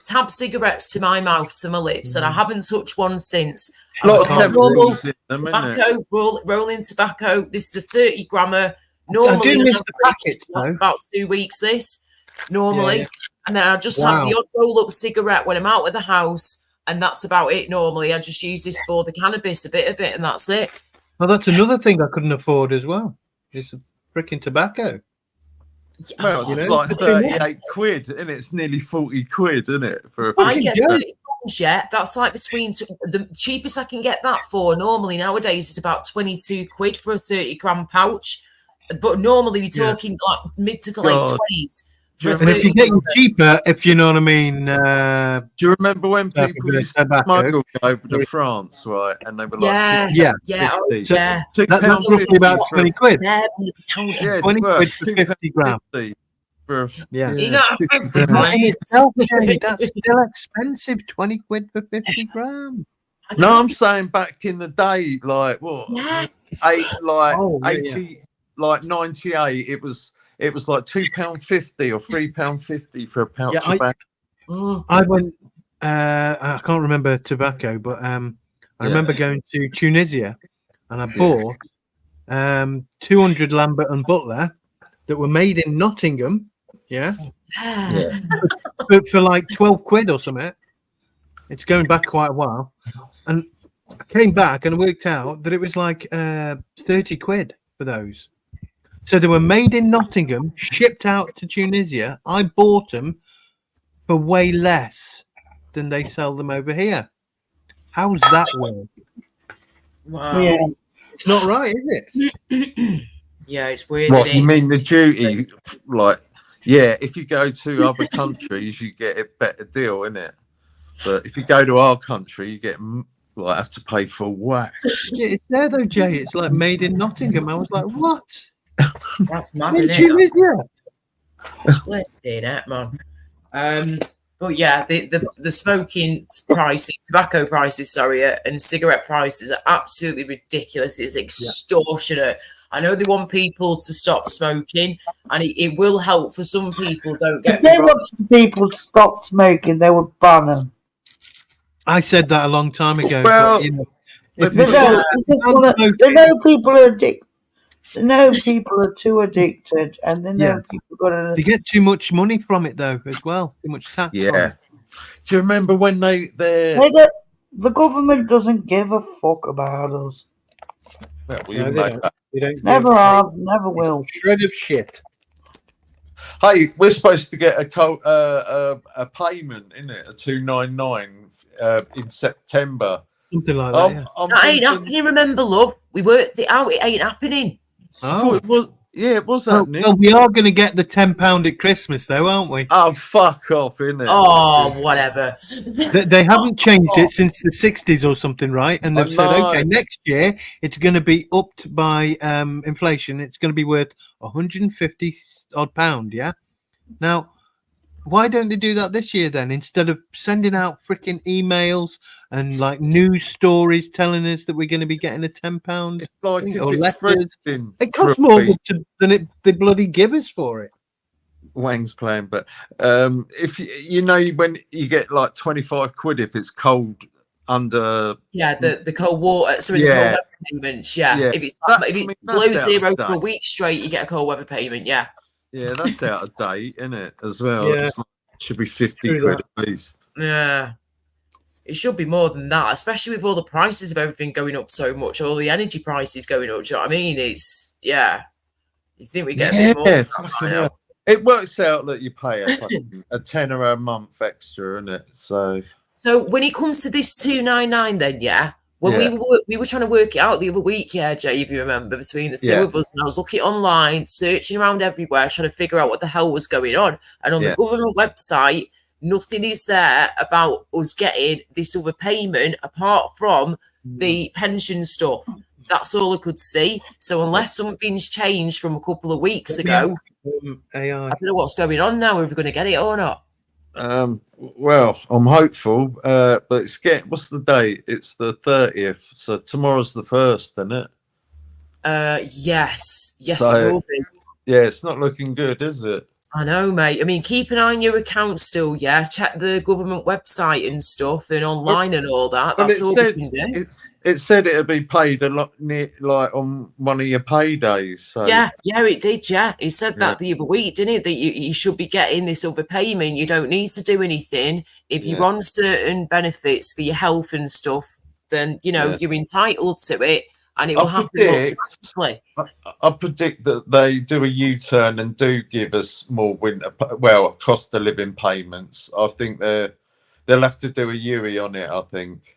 tab cigarettes to my mouth, to my lips, and I haven't touched one since. Normal tobacco, rolling tobacco. This is a 30 grammer. Normally, I do miss the packets, about 2 weeks. This normally, and then I just have the odd roll-up cigarette when I'm out of the house, and that's about it. Normally, I just use this for the cannabis, a bit of it, and that's it. Well, that's another thing I couldn't afford as well. It's freaking tobacco. Well, it's like 38 quid, and it's nearly 40 quid, isn't it? For a I get 30 pounds, that's like between the cheapest I can get that for. Normally nowadays it's about 22 quid for a 30 gram pouch, but normally we're talking like mid to late 20s. And if you're getting cheaper, if you know what I mean. Do you remember when people used to smuggle over to France, right? And they were like, That's roughly about 20 quid. 20 quid for 50 grams. That in itself, Jenny, that's still expensive. 20 quid for 50 grams. No, I'm saying back in the day, like what? 80, like 98. It was like £2.50 or £3.50 for a pouch of tobacco. I went. I can't remember tobacco, but I remember going to Tunisia, and I bought 200 Lambert and Butler that were made in Nottingham. But for like 12 quid or something. It's going back quite a while, and I came back and worked out that it was like 30 quid for those. So they were made in Nottingham, shipped out to Tunisia. I bought them for way less than they sell them over here. How's that work? Wow. Yeah. It's not right, is it? Yeah, it's weird. What, you mean the duty? Like, if you go to other countries, you get a better deal, innit? But if you go to our country, you get have to pay for whack. Yeah, it's there though, Jay. It's like made in Nottingham. I was like, what? That's mad, isn't it? Man. But yeah, the smoking prices, tobacco prices, and cigarette prices are absolutely ridiculous. It's extortionate. I know they want people to stop smoking, and it will help for some people. Don't get if they want people to stop smoking, they would ban them. I said that a long time ago. Well, but, they know people are addicted. They know people are too addicted, and they know people got to. They get too much money from it, though, as well. Too much tax. Yeah. Do you remember when the government doesn't give a fuck about us? Well, they don't never have, never will. Shred of shit. Hey, we're supposed to get a payment, isn't it? A 299 in September. Something like that. That ain't happening. Remember, love, we worked it out. It ain't happening. Oh, it was. Yeah, it was happening. Well, we are going to get the £10 at Christmas, though, aren't we? Oh, fuck off, innit? Oh, whatever. They haven't changed it since the 60s or something, right? And they've said, okay, next year it's going to be upped by inflation. It's going to be worth 150 odd pound. Yeah. Now, why don't they do that this year then? Instead of sending out freaking emails and like news stories telling us that we're going to be getting a £10 or letters, it costs more than they bloody give us for it. Wang's playing, but if you know when you get like 25 quid if it's cold under the cold water, the cold weather payments, if it's below zero for a week straight, you get a cold weather payment. Yeah, that's out of date, isn't it? As well, it should be 50 quid at least. Yeah, it should be more than that, especially with all the prices of everything going up so much, all the energy prices going up. Do you know what I mean? It's you think we get a bit more? It works out that you pay a tenner a month extra, isn't it? So So when it comes to this 299, then when we were trying to work it out the other week, Jay, if you remember, between the two of us, and I was looking online, searching around everywhere, trying to figure out what the hell was going on. And on the government website, nothing is there about us getting this other payment apart from the pension stuff. That's all I could see. So unless something's changed from a couple of weeks ago, I don't know what's going on now. If we're going to get it or not. Well, I'm hopeful, but what's the date? It's the 30th, so tomorrow's the 1st, isn't it? Yes, So, it will be. Yeah, it's not looking good, is it? I know, mate. I mean, keep an eye on your account still, check the government website and stuff and online and all that. That's all we can do. It said it'd be paid a lot like on one of your paydays. So yeah, it did. Yeah, he said that the other week, didn't it? That you should be getting this other payment. You don't need to do anything if you're on certain benefits for your health and stuff. Then you're entitled to it, and it will happen automatically. I predict that they do a U-turn and do give us more cost of living payments. I think they'll have to do a UE on it. I think.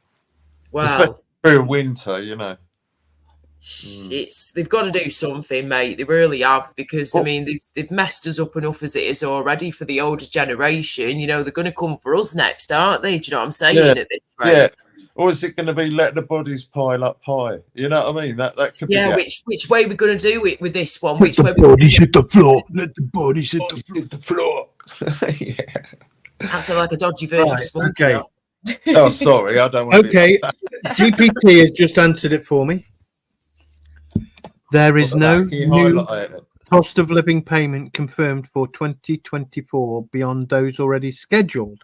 Well, through winter, they've got to do something, mate. They really have, because I mean they've messed us up enough as it is already for the older generation. They're going to come for us next, aren't they? Do you know what I'm saying? At this rate? Yeah. Or is it going to be let the bodies pile up high? You know what I mean? That could be. Yeah, which way we're going to do it with this one? Which way? Bodies hit the floor. Let the bodies hit the floor. That's like a dodgy version. Right, okay. Oh, sorry, I don't want to. Okay, GPT has just answered it for me. There is no new cost of living payment confirmed for 2024 beyond those already scheduled.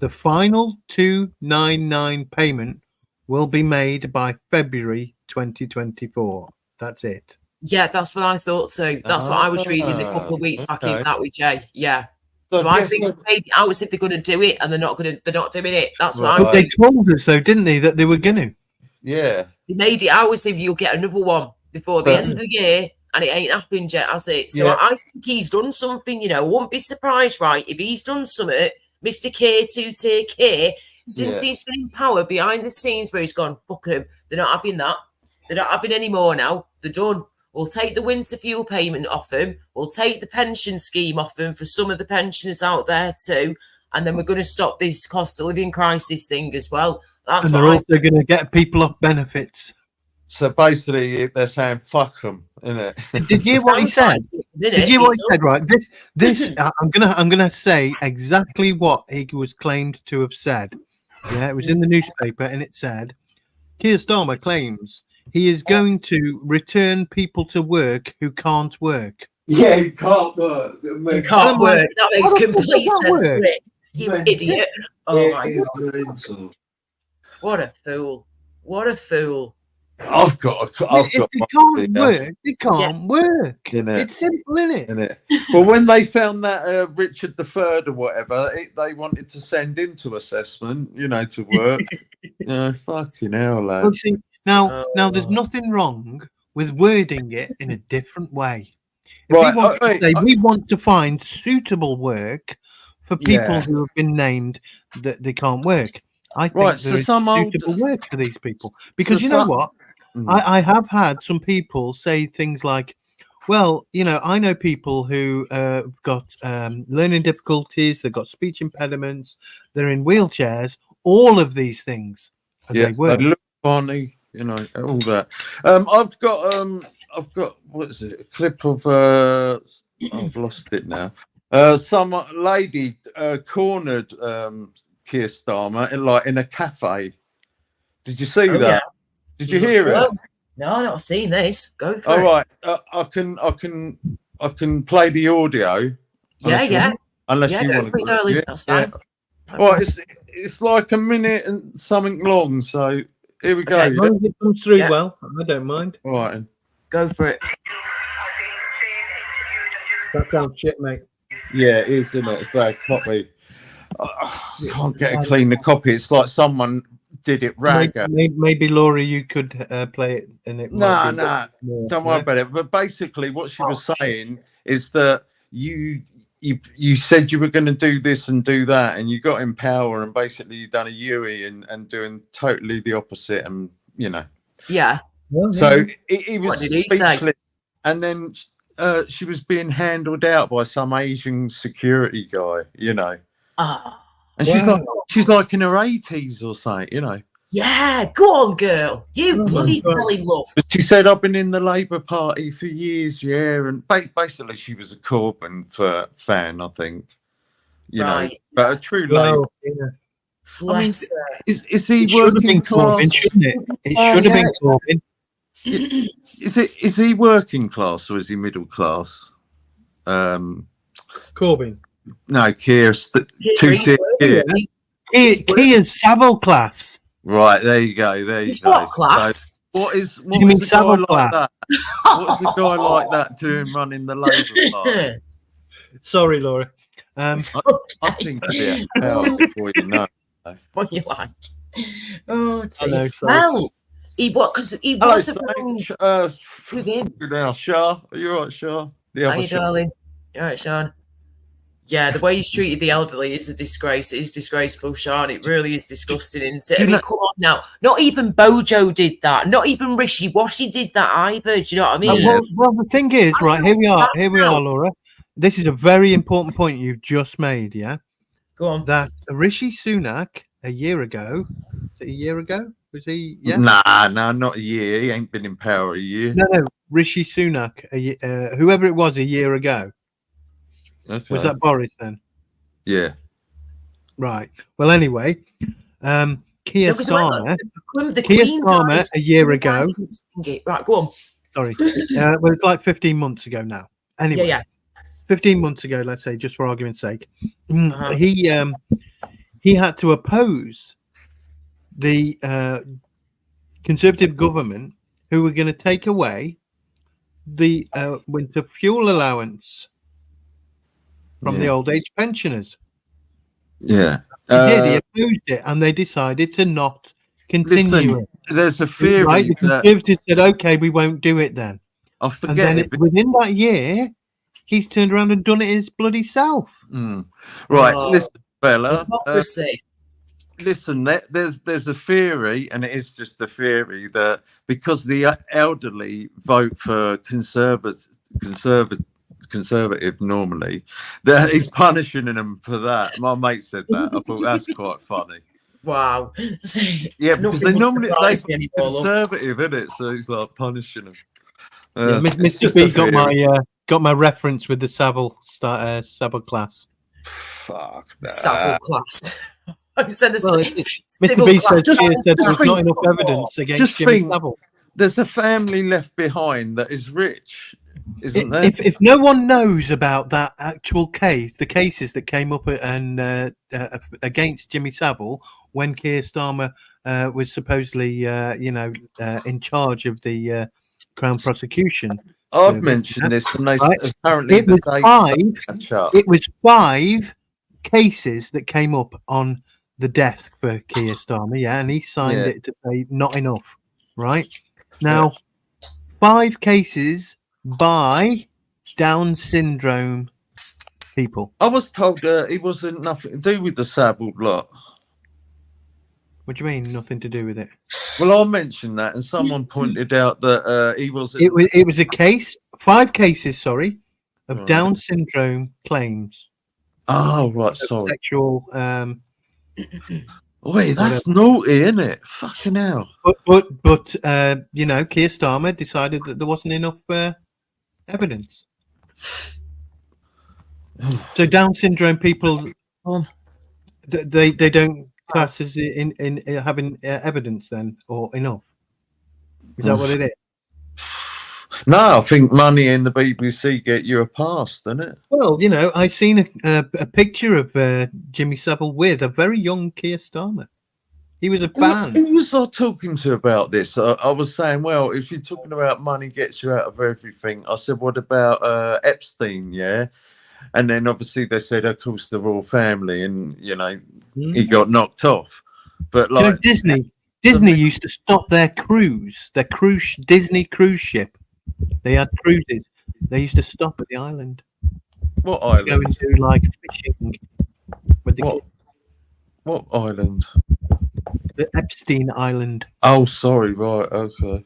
The final 299 payment will be made by February 2024. That's it. Yeah, that's what I thought. So that's what I was reading a couple of weeks back in that with Jay. Yeah. So I think maybe I was if they're going to do it and they're not doing it. That's what I think. They told us though, didn't they, that they were going to? Yeah. They made it out as if you'll get another one before the end of the year, and it ain't happened yet, has it? So I think he's done something. I won't be surprised, right, if he's done something. Mr. K2TK, since he's been in power behind the scenes, where he's gone, fuck him. They're not having that. They're not having any more now. They're done. We'll take the winter fuel payment off him. We'll take the pension scheme off him for some of the pensioners out there too. And then we're going to stop this cost of living crisis thing as well. And they're also going to get people off benefits. So basically, they're saying fuck them, isn't it? Did you hear what he said? Did you hear what he said? Right. This I'm gonna say exactly what he was claimed to have said. Yeah, it was in the newspaper, and it said, Keir Starmer claims he is going to return people to work who can't work. Yeah, he can't work. He can't work. That makes complete sense to it. You idiot. Oh my God. What a fool. What a fool. I've got. If they can't work, they can't work. It's simple, isn't it? Well, when they found that Richard III or whatever, they wanted to send him to assessment, to work. Fucking hell, lad. Well, see, now, there's nothing wrong with wording it in a different way. If we want to find suitable work for people who have been named that they can't work. I think there is suitable work for these people, because you know what? I have had some people say things like, well, I know people who got learning difficulties, they've got speech impediments, they're in wheelchairs, all of these things. And they work. They look funny, all that. I've got what is it? A clip of I've lost it now. Some lady cornered Keir Starmer in a cafe. Did you see that? Yeah. Did you hear it? No, I've not seen this. Go for it. All right, I can play the audio. Yeah. Unless you want to. That's fine. Well, it's like a minute and something long. So here we go. As long as it comes through well, I don't mind. All right. Go for it. That sounds shit, mate. Yeah, it is, isn't it? It's bad copy. I can't get a clean copy. It's like someone did it ragger. Maybe Laura, you could play it, and it. No, don't worry about it. But basically, what she was saying is that you said you were going to do this and do that, and you got in power, and basically you done a Yui and doing totally the opposite, and Yeah. So he was What did he say? speechless. And then she was being handled out by some Asian security guy, Oh, and she's like in her 80s or something, yeah, go on, girl. You bloody silly love. But she said, I've been in the Labour Party for years, and basically she was a Corbyn fan, I think, Right. but a true Labour. I mean, Bless her. is he It should have working been Corbyn, class? shouldn't it? It should have been Corbyn. Is he working class or is he middle class? Corbyn. No, Keir. Keir's Savile class. Right, there you go. There you It's go. what class? So what is You mean a guy Savile like class? that? What's a guy like that doing running the Labour Party? Sorry, Laura. I think he'd be out of power before you know. What you like? Oh, I know, dear. sorry. Well, he Hello, wasn't wrong with him. Good now, Shah. Are you all right, Shah? The How other you, Shah. darling? You all right, Sean? Yeah, the way he's treated the elderly is a disgrace. It is disgraceful, Sean. It really is disgusting, isn't it? I mean, come on now. Not even Bojo did that. Not even Rishi Washi did that either. Do you know what I mean? Well, the thing is, right, here we are, Laura. This is a very important point you've just made, yeah? Go on. That Rishi Sunak, a year ago, is it a year ago? Was he? Yeah. Nah, not a year. He ain't been in power a year. No, Rishi Sunak, whoever it was a year ago. Okay. Was that Boris then? Yeah. Right. Well, anyway, Keir Starmer, The Keir Queen Starmer died. a year ago. Right, go on. Sorry. Well, it's like 15 months ago now. Anyway, Yeah. 15 months ago, let's say, just for argument's sake, Uh-huh. he had to oppose the Conservative government who were going to take away the winter fuel allowance from the old age pensioners. Yeah. He did. He opposed it, and they decided to not continue it. There's a theory Right? The that Conservatives said, "Okay, we won't do it then." I And forget then it. within that year, he's turned around and done it his bloody self. Right, Oh, listen, fella. Hypocrisy. Listen, there's a theory, and it is just a theory, that because the elderly vote for conservative normally, that he's punishing them for that. My mate said that. I thought that's quite funny. Wow. Yeah, because they Nothing would normally surprise they me anymore, love. conservative, isn't it? So he's like punishing them. Yeah, It's Mr. just B a theory. got my reference with the Savile class. Fuck Savile that. class. I said a Well, civil Mr. B class. said there was not think- enough evidence against Just Jimmy think, Savile. there's a family left behind that is rich, isn't there? If no one knows about that actual case, the cases that came up and against Jimmy Savile when Keir Starmer was supposedly, in charge of the Crown prosecution. I've mentioned this, and they Right. apparently It was the dates five. don't match up. It was 5 cases that came up on the death for Keir Starmer, and he signed Yeah. it to say not enough. Right now, 5 cases by Down syndrome people. I was told it wasn't nothing to do with the Savile lot. What do you mean? Nothing to do with it? Well, I mentioned that, and someone pointed out that he wasn't. It was a case, 5 cases, sorry, of Right. Down syndrome claims. Oh, right, Of sorry. sexual. Wait, that's naughty, isn't it? Fucking hell. But Keir Starmer decided that there wasn't enough evidence. So Down syndrome people, they don't class as in having evidence then, or enough. Is that what it is? No, I think money in the BBC get you a pass, doesn't it? Well, I seen a picture of Jimmy Savile with a very young Keir Starmer. He was a band. Who was I talking to about this? I was saying, well, if you're talking about money gets you out of everything, I said, what about Epstein? Yeah. And then obviously they said, of course, the royal family, and he got knocked off. But like Disney used to stop their Disney cruise ship. They had cruises. They used to stop at the island. What Go island? and do like fishing with the kids. What island? The Epstein Island. Oh, sorry. Right. Okay.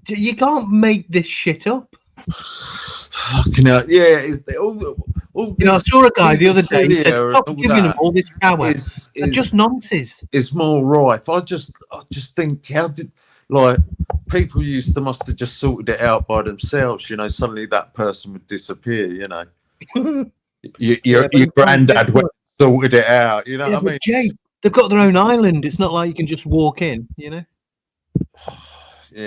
You can't make this shit up. Fucking hell. Yeah. I saw a guy the other day. He said, "Stop giving them all this power. They're just nonsense." It's more rife. I just think, how did people must have just sorted it out by themselves. Suddenly that person would disappear. Your granddad went and sorted it out. You know what I mean? Jay, they've got their own island. It's not like you can just walk in. Yeah,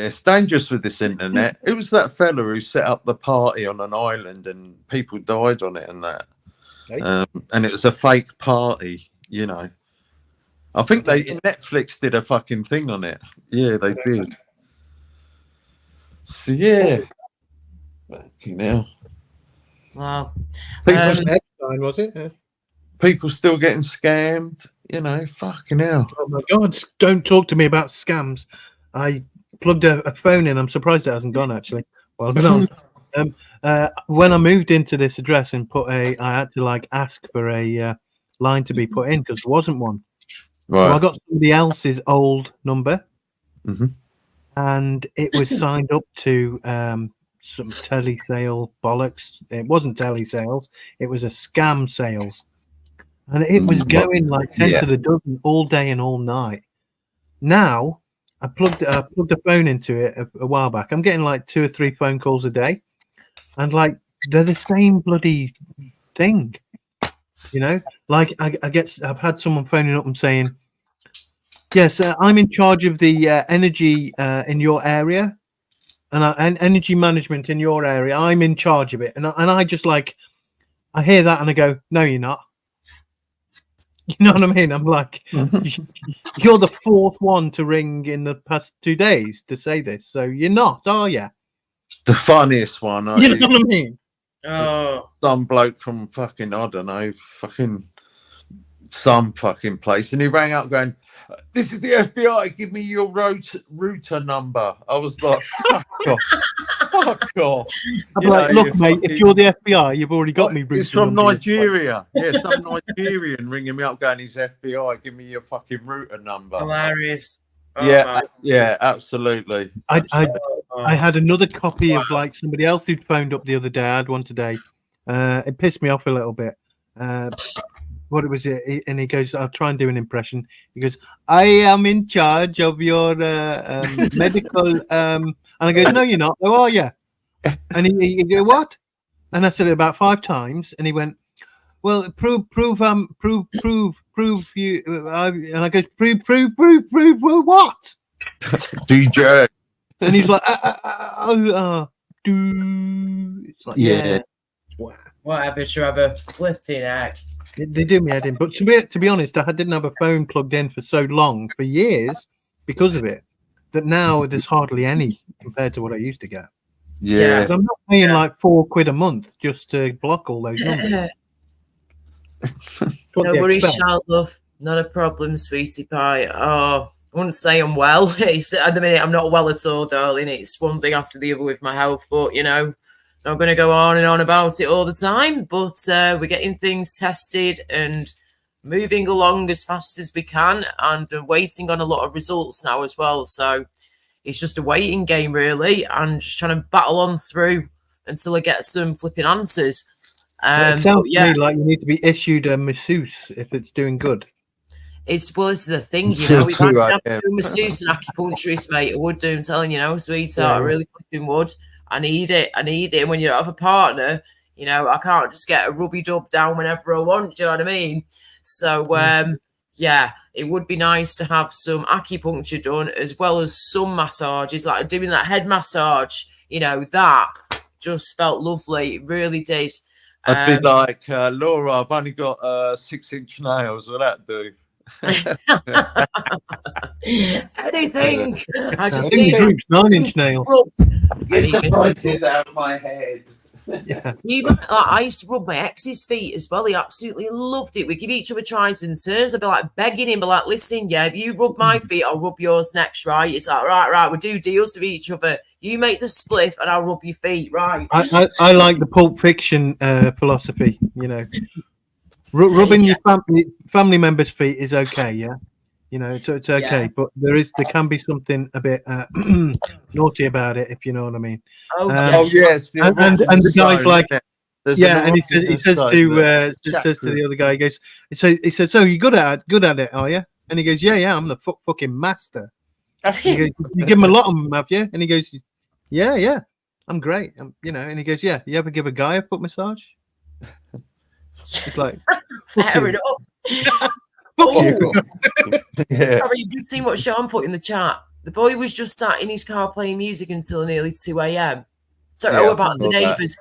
it's dangerous with this internet. It was that fella who set up the party on an island and people died on it and that. And it was a fake party, I think Netflix did a fucking thing on it. Yeah, they did. So yeah. Fucking hell. Wow. Epstein, was it? People still getting scammed, fucking hell. Oh my God, don't talk to me about scams. I plugged a phone in. I'm surprised it hasn't gone actually. Well, I've been on. When I moved into this address and I had to ask for a line to be put in because there wasn't one. Right. So I got somebody else's old number, mm-hmm. and it was signed up to some telesale bollocks. It wasn't telesales; it was a scam sales, and it was going 10 to the dozen all day and all night. Now I plugged the phone into it a while back. I'm getting 2 or 3 phone calls a day, and they're the same bloody thing. I've had someone phoning up and saying, "Yes, I'm in charge of the energy in your area, and energy management in your area. I'm in charge of it." And I just I hear that and I go, "No, you're not." You know what I mean? I'm like, you're the 4th one to ring in the past 2 days to say this, so you're not, are you? The funniest one. You know what I mean? Oh, some bloke from fucking, I don't know, fucking some fucking place, and he rang up going, "This is the FBI. Give me your router number." I was like, "Fuck off, fuck off." I'm look, mate, if you're the FBI, you've already got me. It's from Nigeria. Yeah, some Nigerian ringing me up going, "He's FBI. Give me your fucking router number." Hilarious. Oh, yeah, absolutely. I had another copy of somebody else who'd phoned up the other day. I had one today. It pissed me off a little bit. What was it? And he goes, "I'll try and do an impression." He goes, "I am in charge of your medical." And I go, "No, you're not. Who are you?" And he go, "What?" And I said it about 5 times, and he went, "Well, prove you." And I go, prove. Well, what? DJ. And he's like, it's like, yeah. Whatever, Trevor. Flipping heck. They do me head in. But to be honest, I didn't have a phone plugged in for so long, for years, because of it, that now there's hardly any compared to what I used to get. Yeah. I'm not paying £4 a month just to block all those numbers. No worries, child love. Not a problem, sweetie pie. Oh, I wouldn't say I'm well. At the minute, I'm not well at all, darling. It's one thing after the other with my health, but not going to go on and on about it all the time. But we're getting things tested and moving along as fast as we can, and waiting on a lot of results now as well. So it's just a waiting game, really, and just trying to battle on through until I get some flipping answers. It sounds to me like you need to be issued a masseuse if it's doing good. It's the thing, we've had a masseuse and acupuncturist, mate. I would do, I'm telling you, sweetheart, I really flipping would. I need it. And when you don't have a partner, I can't just get a rubby dub down whenever I want. Do you know what I mean? So, it would be nice to have some acupuncture done as well as some massages, like doing that head massage. That just felt lovely. It really did. I'd be like, "Laura, I've only got 6-inch nails. Will that do?" Anything. I just need 9-inch nails. Get the voices out of my head. Yeah. Even I used to rub my ex's feet as well. He absolutely loved it. We give each other tries and turns. I'd be begging him, listen, if you rub my feet, I'll rub yours next, right? It's right, we do deals with each other. You make the spliff and I'll rub your feet, right? I like the Pulp Fiction philosophy, you know. Rubbing your family members' feet is okay, yeah. You know, it's okay, but there can be something a bit naughty about it, if you know what I mean. Yes, and the guy's like, and he says to the other guy, he says, so you're good at it, are you? And he goes, yeah, I'm the fucking master. He goes, you give him a lot of them, have you? And he goes, yeah, I'm great. You know, and he goes, yeah, you ever give a guy a foot massage? It's like, fair enough. Yeah. Sorry, you've just seen what Sean put in the chat. The boy was just sat in his car playing music until nearly 2 a.m. So about the neighbours,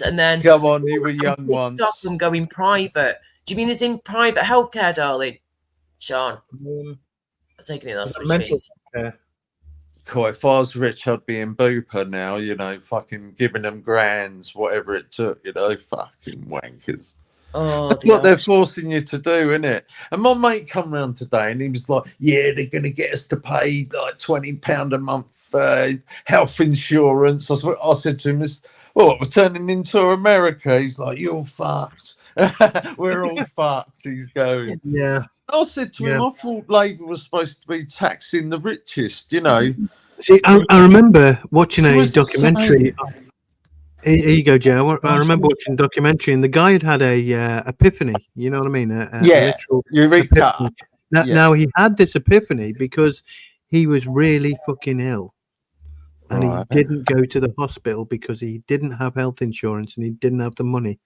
and then come on, you were young ones. Stop them going private. Do you mean as in private healthcare, darling? Sean, I'm taking it that's what you mean. Quite, if I was rich, I'd be in Bupa now, you know, fucking giving them grands, whatever it took, you know, fucking wankers. That's what they're forcing you to do, isn't it? And my mate come round today and he was like, yeah, they're going to get us to pay like £20 a month health insurance. I said to him, we're turning into America. He's like, you're fucked. We're all fucked. He's going. Yeah. I said to him, I thought Labour was supposed to be taxing the richest, you know. See, I remember watching a documentary. Here you go, Joe. I remember watching a documentary, and the guy had a epiphany. You know what I mean? A literal Eureka. Now he had this epiphany because he was really fucking ill, and he didn't go to the hospital because he didn't have health insurance and he didn't have the money.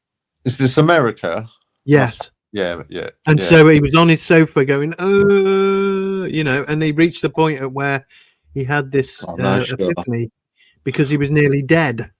Is this America? Yes. Yeah. And so he was on his sofa going, you know, and he reached the point at where he had this epiphany because he was nearly dead.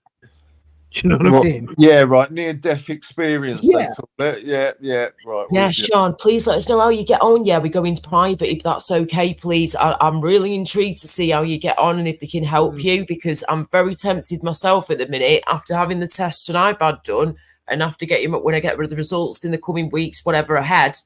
Do you know what I mean? Yeah, right. Near-death experience, they call it. Yeah, right. Yeah, Sean, please let us know how you get on. Yeah, we go into private if that's okay, please. I'm really intrigued to see how you get on and if they can help you, because I'm very tempted myself at the minute after having the test I've had done and after getting when I get the results in the coming weeks, whatever ahead.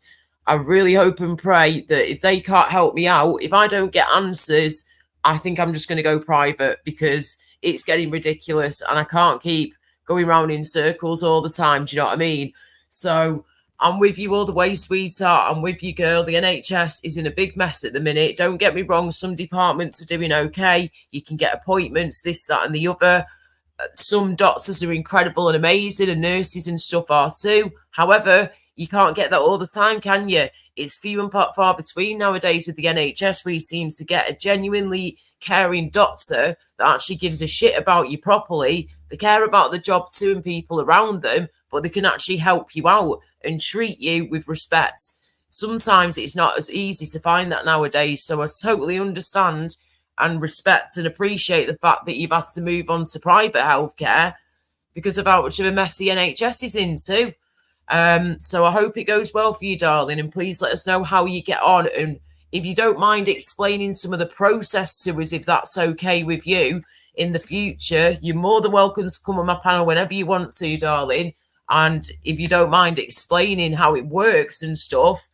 I really hope and pray that if they can't help me out, if I don't get answers, I think I'm just going to go private because it's getting ridiculous and I can't keep going round in circles all the time. Do you know what I mean? So I'm with you all the way, sweetheart. I'm with you, girl. The NHS is in a big mess at the minute. Don't get me wrong. Some departments are doing okay. You can get appointments, this, that, and the other. Some doctors are incredible and amazing, and nurses and stuff are too. However, you can't get that all the time, can you? It's few and far between nowadays with the NHS, where you seem to get a genuinely caring doctor that actually gives a shit about you properly. They care about the job too and people around them, but they can actually help you out and treat you with respect. Sometimes it's not as easy to find that nowadays, so I totally understand and respect and appreciate the fact that you've had to move on to private healthcare because of how much of a mess the NHS is into. So I hope it goes well for you, darling, and please let us know how you get on, and if you don't mind explaining some of the process to us, if that's okay with you in the future, you're more than welcome to come on my panel whenever you want to, darling. And if you don't mind explaining how it works and stuff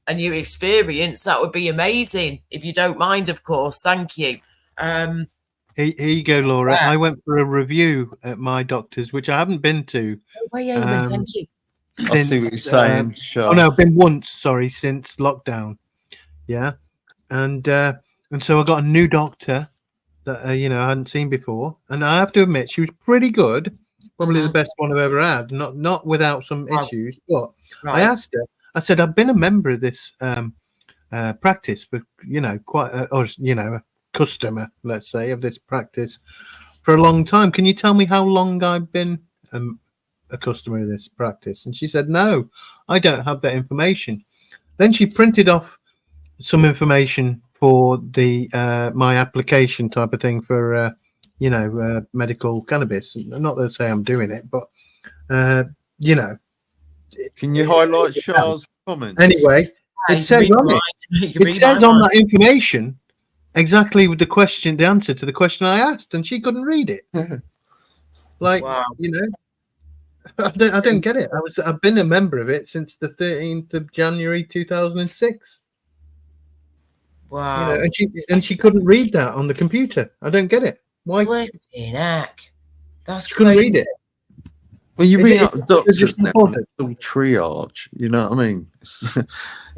and your experience, that would be amazing. If you don't mind, of course. Thank you. Here you go, Laura. I went for a review at my doctor's, which I haven't been to. Thank you. I see what you're saying. Oh no, I've been once. Sorry, since lockdown. Yeah, and so I got a new doctor that I hadn't seen before, and I have to admit she was pretty good. Probably the best one I've ever had. Not without some issues, but I asked her. I said I've been a member of this practice for quite a customer, let's say, of this practice for a long time. Can you tell me how long I've been a customer of this practice? And she said, no, I don't have that information. Then she printed off some information for the my application type of thing for medical cannabis. Not that I say I'm doing it, but can you highlight Charles' comments? Anyway, it says on it. It says on that information exactly with the answer to the question I asked, and she couldn't read it. I don't get it. I've been a member of it since the 13th of January 2006. Wow. And she couldn't read that on the computer. I don't get it. Why? Flipping heck. That's You couldn't read crazy. it. Well, you Is ring it- up the doctors just now, important? and it's all triage. You know what I mean?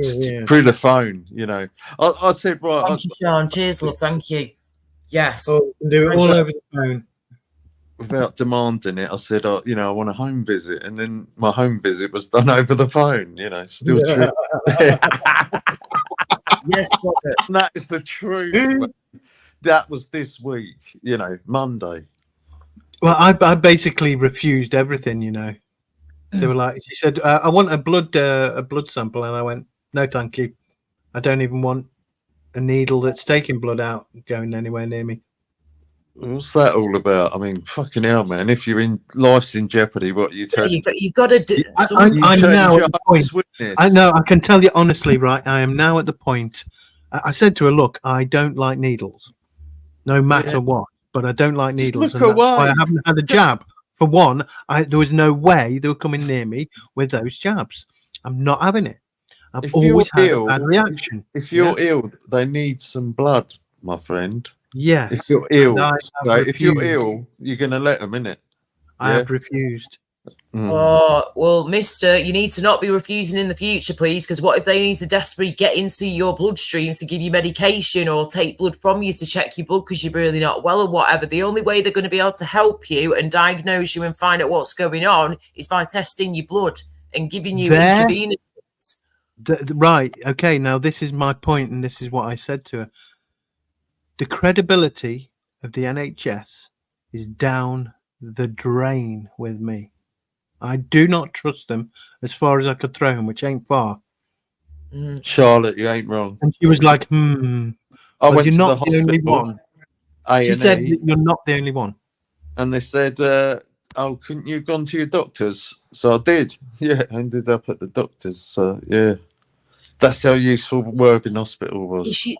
Yeah. Through the phone. You know, I said, right, Thank you, Sean. Cheers, love. Thank you. Yes. Oh, you can do it all over the phone. without demanding it, I said, you know, I want a home visit, and then my home visit was done over the phone. You know, still true. Yes, Robert. That is the truth. That was this week. You know, Monday. Well, I basically refused everything. You know, they were like, she said, I want a blood sample, and I went, no, thank you. I don't even want a needle that's taking blood out going anywhere near me. What's that all about? I mean, fucking hell, man! If you're in life's in jeopardy, what you turn? You've got to do. I'm now at the point. I know. I can tell you honestly, right? I am now at the point. I said to her, "Look, I don't like needles, no matter what. But I don't like needles, look and that's why away. I haven't had a jab. For one, there was no way they were coming near me with those jabs. I'm not having it. I've If always you're had ill, a bad reaction. If you're ill, they need some blood, my friend. Yes. If you're ill, and I so have if you're refused. ill, you're going to let them, innit? I have refused. Oh, well, mister, you need to not be refusing in the future, please, because what if they need to desperately get into your bloodstream to give you medication or take blood from you to check your blood because you're really not well or whatever? The only way they're going to be able to help you and diagnose you and find out what's going on is by testing your blood and giving you intravenous. Right. Okay. Now, this is my point, and this is what I said to her. The credibility of the NHS is down the drain with me. I do not trust them as far as I could throw them, which ain't far. Charlotte, you ain't wrong. And she was like, I well, went you're to not the the only hospital, one. A&E, She said that you're not the only one. and they said, "Oh, couldn't you have gone to your doctors?" So I did. Yeah, I ended up at the doctors. So yeah, that's how useful working hospital was. Is she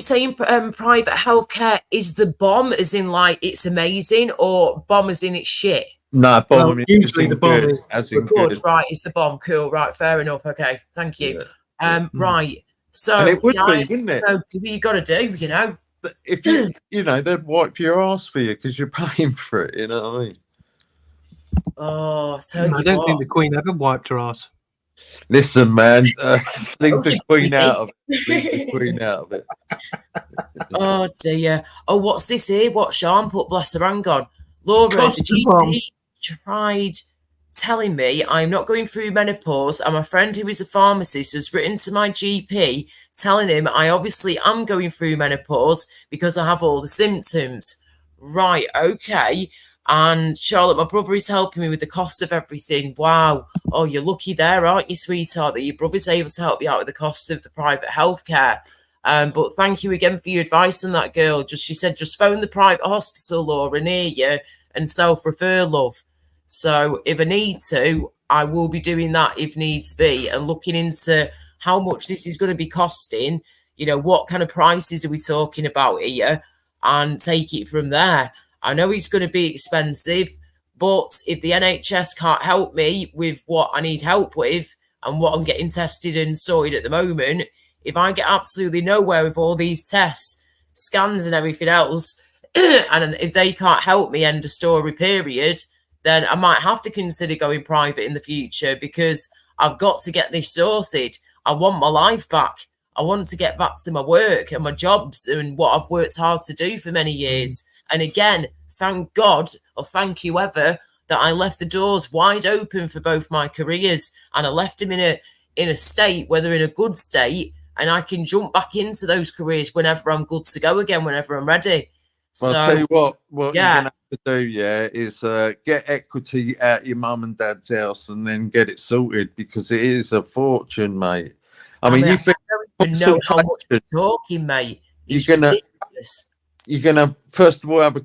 saying private healthcare is the bomb, as in like it's amazing, or bomb as in it's shit? No, bomb. usually the bomb is as in Good, good. right? It's the bomb. Cool, right? Fair enough. Okay, thank you. Right. So, And it would be, guys, wouldn't it? So, do what you got to do, you know. If you, you know, they'd wipe your ass for you because you're paying for it. You know what I mean? Oh, I don't think the Queen ever wiped her ass. Listen, man, leave Oh, the she Queen did. out of it. Leave the Queen out of it. Oh dear. Oh, what's this here? What Sean put? Bless her, hang on. Laura, Cost the of bomb. GP tried telling me I'm not going through menopause, and my friend who is a pharmacist has written to my GP telling him I obviously am going through menopause because I have all the symptoms. Right, okay. And Charlotte, my brother is helping me with the cost of everything. Wow. Oh, you're lucky there, aren't you, sweetheart, that your brother's able to help you out with the cost of the private healthcare. But thank you again for your advice on that, girl. She said just phone the private hospital, Laura, near you and self-refer, love. So if I need to, I will be doing that if needs be and looking into how much this is going to be costing, you know, what kind of prices are we talking about here, and take it from there. I know it's going to be expensive, but if the NHS can't help me with what I need help with and what I'm getting tested and sorted at the moment, if I get absolutely nowhere with all these tests, scans and everything else, and if they can't help me end of story period, then I might have to consider going private in the future because I've got to get this sorted. I want my life back. I want to get back to my work and my jobs and what I've worked hard to do for many years. And again, thank God or thank whoever that I left the doors wide open for both my careers, and I left them in a state where they're in a good state, and I can jump back into those careers whenever I'm good to go again, whenever I'm ready. Well, So, I'll tell you what you're yeah. going to have to do, is get equity out your mum and dad's house and then get it sorted because it is a fortune, mate. I mean, you think I don't even know how much you're talking, mate. It's ridiculous. you're gonna first of all have a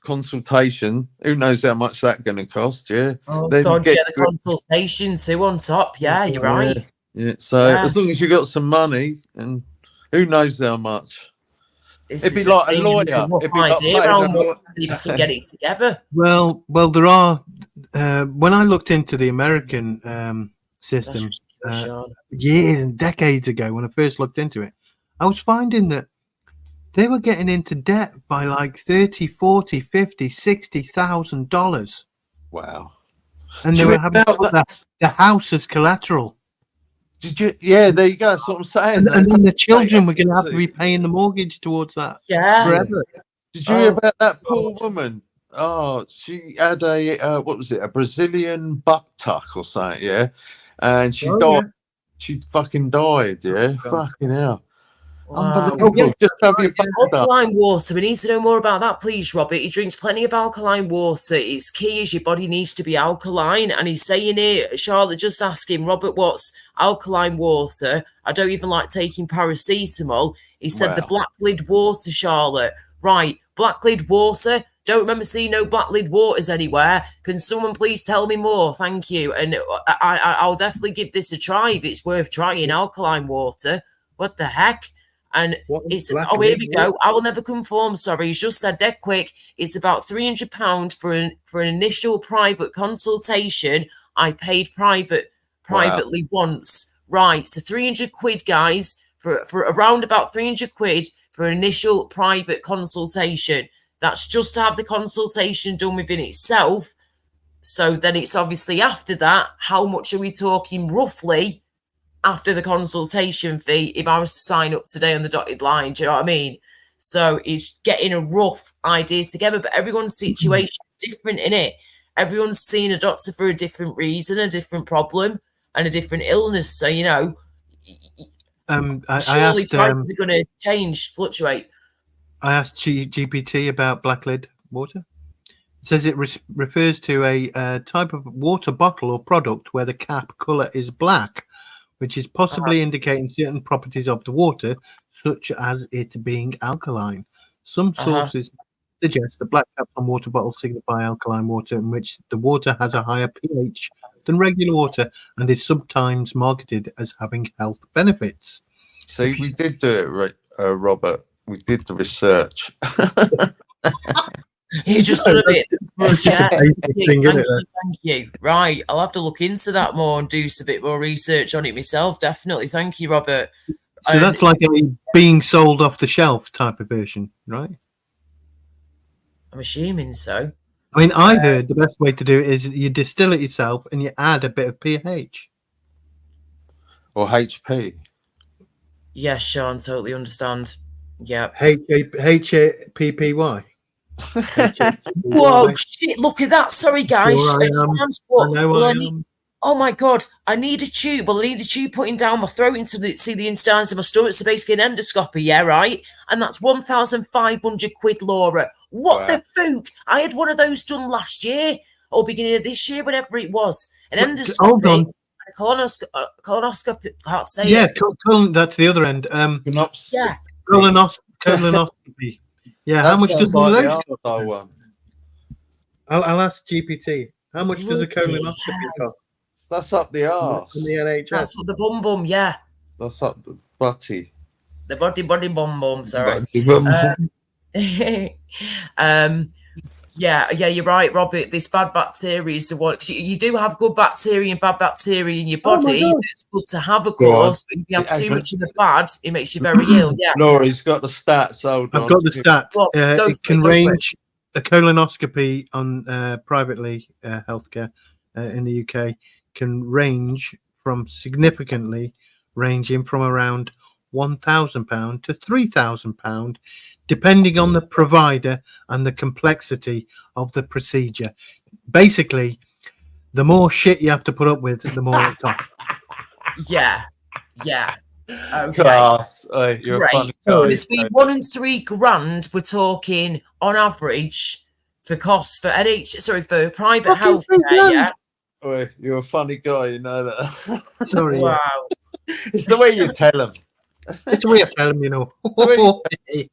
consultation. Who knows how much that's going to cost? Yeah. Oh, Then God, get yeah, the consultation too on top. Yeah, you're right. Yeah. So Yeah. as long as you got some money, and who knows how much. This It'd be is the like a thing, lawyer. I've got no It'd be like idea playing how a much lawyer. if I can get it together. Well, there are. When I looked into the American system Sean. years and decades ago, when I first looked into it, I was finding that They were getting into debt by like $30,000, $40,000, $50,000, $60,000. Wow. And they were having to put the house as collateral. Did you? Yeah, there you go. That's what I'm saying. And then the children were going to have to be paying the mortgage towards that forever. Did you hear about that poor woman? Oh, she had a what was it? A Brazilian buck tuck or something, yeah. And she died. Yeah. She fucking died, yeah. Fucking hell. Wow. Unbelievable. Just have your alkaline water. We need to know more about that, please, Robert. He drinks plenty of alkaline water. It's key as your body needs to be alkaline. And he's saying here, Charlotte, just ask him, Robert, what's alkaline water? I don't even like taking paracetamol. He said the black lid water, Charlotte. Right, black lid water. Don't remember seeing no black lid waters anywhere. Can someone please tell me more? Thank you. And I'll definitely give this a try if it's worth trying. Alkaline water. What the heck? And it's here we go. I will never conform. Sorry, he's just said dead quick. It's about £300 for an initial private consultation. I paid privately once. Right, so £300, guys, for around about £300 for an initial private consultation. That's just to have the consultation done within itself. So then it's obviously after that. How much are we talking roughly? After the consultation fee, if I was to sign up today on the dotted line, do you know what I mean? So it's getting a rough idea together, but everyone's situation is different, innit? Everyone's seeing a doctor for a different reason, a different problem, and a different illness. So, you know, surely prices are going to change, fluctuate. I asked GPT about black lid water. It says it refers to a type of water bottle or product where the cap colour is black, which is possibly indicating certain properties of the water, such as it being alkaline. Some sources suggest that black caps on water bottles signify alkaline water, in which the water has a higher pH than regular water and is sometimes marketed as having health benefits. See, we did do it, right, Robert. We did the research. You just done a bit. Yeah. Thank you. Right, I'll have to look into that more and do a bit more research on it myself. Definitely. Thank you, Robert. So that's like a being sold off the shelf type of version, right? I'm assuming so. I mean, I heard the best way to do it is you distill it yourself and you add a bit of pH. Or HP. Yes, Sean, totally understand. Yeah. HAPPY. Whoa, shit, look at that. Sorry, guys. Oh my God, I need a tube. Well, I need a tube putting down my throat to see the insides of my stomach. So basically an endoscopy, yeah, right? And that's £1,500, Laura. What the fuck? I had one of those done last year or beginning of this year, whatever it was. An endoscopy. Hold on. A colonoscopy. Can't say yeah, it. that's the other end. Yeah. Colonoscopy. Yeah, how much does one of those cost? I'll ask GPT. How much does a colonoscopy cost? That's up the arse. In the NHS. That's what the bum, yeah. That's up the butty. The body bum, sorry. Yeah, you're right, Robert. This bad bacteria is the one. You do have good bacteria and bad bacteria in your body. It's good to have, of course. But if you have too much of the bad, it makes you very ill. Yeah. Laurie's got the stats. Hold on. I've got the stats. It can range. A colonoscopy on privately healthcare in the UK can range from significantly ranging from around £1,000 to £3,000, depending on the provider and the complexity of the procedure. Basically, the more shit you have to put up with, the more it costs. Yeah. Okay. Class. You're a funny guy. Between £1,000 and £3,000, we're talking on average for costs for for private health care. Yeah. You're a funny guy, you know that. Sorry. Wow. It's the way you tell them. It's the way I tell them, you know. Look at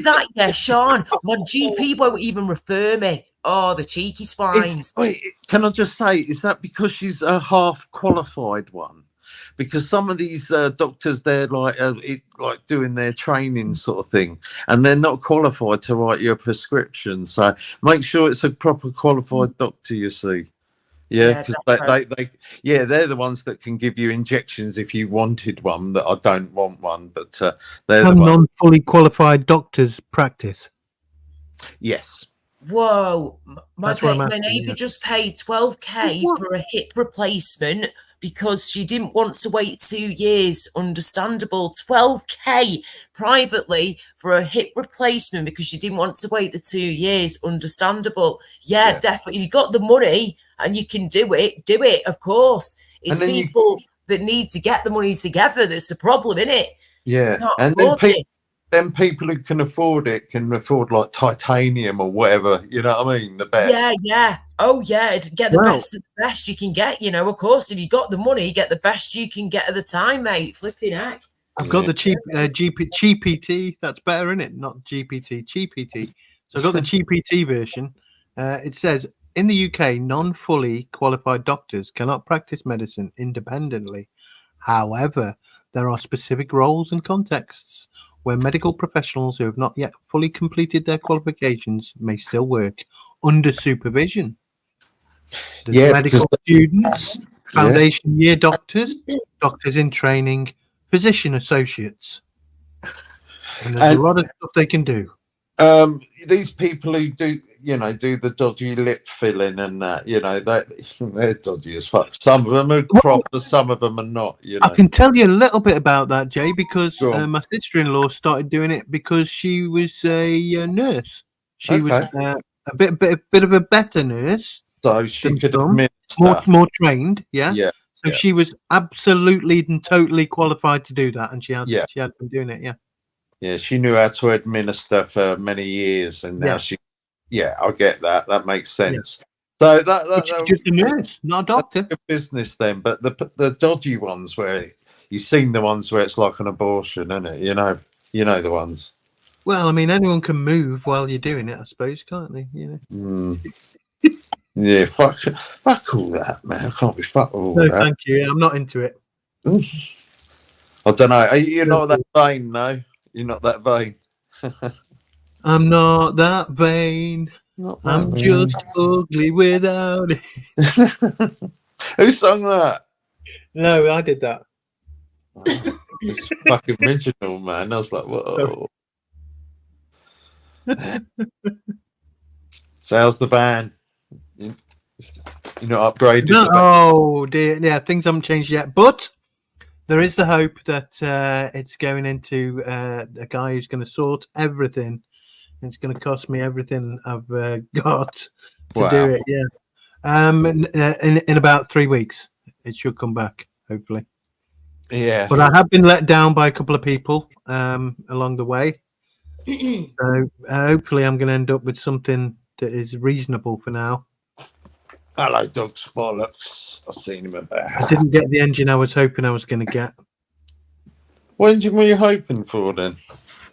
that, yeah, Sean. My GP won't even refer me. Oh, the cheeky spines. Wait, can I just say, is that because she's a half qualified one? Because some of these doctors, they're like doing their training sort of thing, and they're not qualified to write your prescription. So make sure it's a proper qualified doctor you see. Yeah, because they're the ones that can give you injections if you wanted one. That I don't want one, but they're the ones. Non-fully qualified doctors practice. Yes. Whoa, my That's where I'm at, neighbour yeah. just paid 12k for a hip replacement because she didn't want to wait 2 years. Understandable. 12k privately for a hip replacement because she didn't want to wait the 2 years. Understandable. Yeah, definitely. You got the money and you can do it, of course. It's people that need to get the money together that's the problem, isn't it? Yeah, and then people who can afford it can afford like titanium or whatever. You know what I mean? The best. Yeah. Oh, yeah. Get the best of the best you can get. You know, of course, if you got the money, get the best you can get at the time, mate. Flipping heck. I've got the cheap GPT. That's better, isn't it? Not GPT, GPT. So I've got the GPT version. It says, in the UK, non-fully qualified doctors cannot practice medicine independently. However, there are specific roles and contexts where medical professionals who have not yet fully completed their qualifications may still work under supervision. There's medical students, foundation year doctors, doctors in training, physician associates. And there's a lot of stuff they can do. These people who do the dodgy lip filling and that, they're dodgy as fuck. Some of them are proper, some of them are not. I can tell you a little bit about that, Jay, because my sister-in-law started doing it because she was a nurse. She was a bit of a better nurse. So she could more trained, yeah. So Yeah. she was absolutely and totally qualified to do that, and she had been doing it, Yeah, she knew how to administer for many years, and now I get that. That makes sense. So she's just a nurse, not a doctor. Good business then, but the dodgy ones where you've seen the ones where it's like an abortion, isn't it? You know the ones. Well, I mean, anyone can move while you're doing it, I suppose, can't they? Yeah, fuck all that, man. I can't be fucked with all No, that. thank you. I'm not into it. I don't know. You're not that vain, no. You're not that vain. I'm not that vain. I'm just ugly without it. Who sung that? No, I did that. It's fucking original, man. I was like, whoa. So how's the van? You're not upgraded? No, oh dear, yeah, things haven't changed yet, but there is the hope that it's going into a guy who's going to sort everything. It's going to cost me everything I've got to do it. Yeah, in about 3 weeks, it should come back, hopefully. Yeah, but I have been let down by a couple of people along the way. So hopefully, I'm going to end up with something that is reasonable for now. Hello, Doug's bollocks. I've seen him about. I didn't get the engine I was hoping I was going to get. What engine were you hoping for then?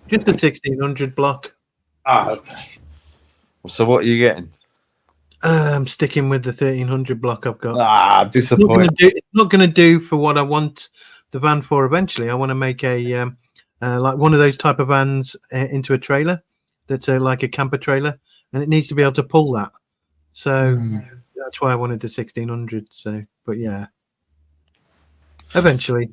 Just a 1600 block. Ah, okay. So what are you getting? I'm sticking with the 1300 block I've got. Ah, disappointed. It's not going to do for what I want the van for eventually. I want to make a like one of those type of vans into a trailer that's like a camper trailer, and it needs to be able to pull that. So that's why I wanted the 1600. So, but yeah, eventually.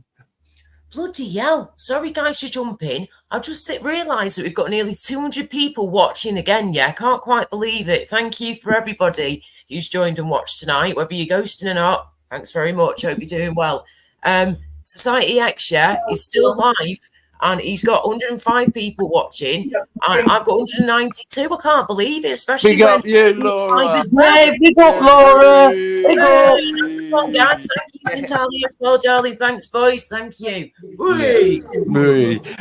Bloody hell. Sorry, guys, to jump in. I just realised that we've got nearly 200 people watching again. Yeah, I can't quite believe it. Thank you for everybody who's joined and watched tonight, whether you're ghosting or not. Thanks very much. Hope you're doing well. Society X, is still live, and he's got 105 people watching, and I've got 192. I can't believe it, especially big up you, Laura. Big up, Laura. Big up. Well, guys, thank you, Natalia, as well, darling. Thanks, boys. Thank you. Whee!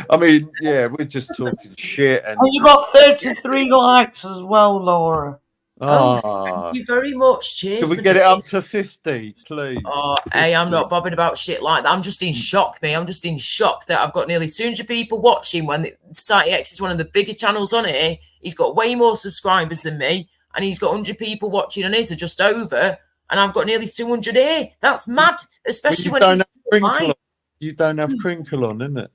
I mean, yeah, we're just talking shit. And you got 33 likes as well, Laura. Thank you very much. Cheers. Can we get it up to 50, please? Oh, hey, I'm not bothered about shit like that. I'm just in shock, me. I'm just in shock that I've got nearly 200 people watching when Society X is one of the bigger channels on here. He's got way more subscribers than me, and he's got 100 people watching on his, or just over, and I've got nearly 200 here. That's mad, especially when he's still live. You don't have crinkle on, innit?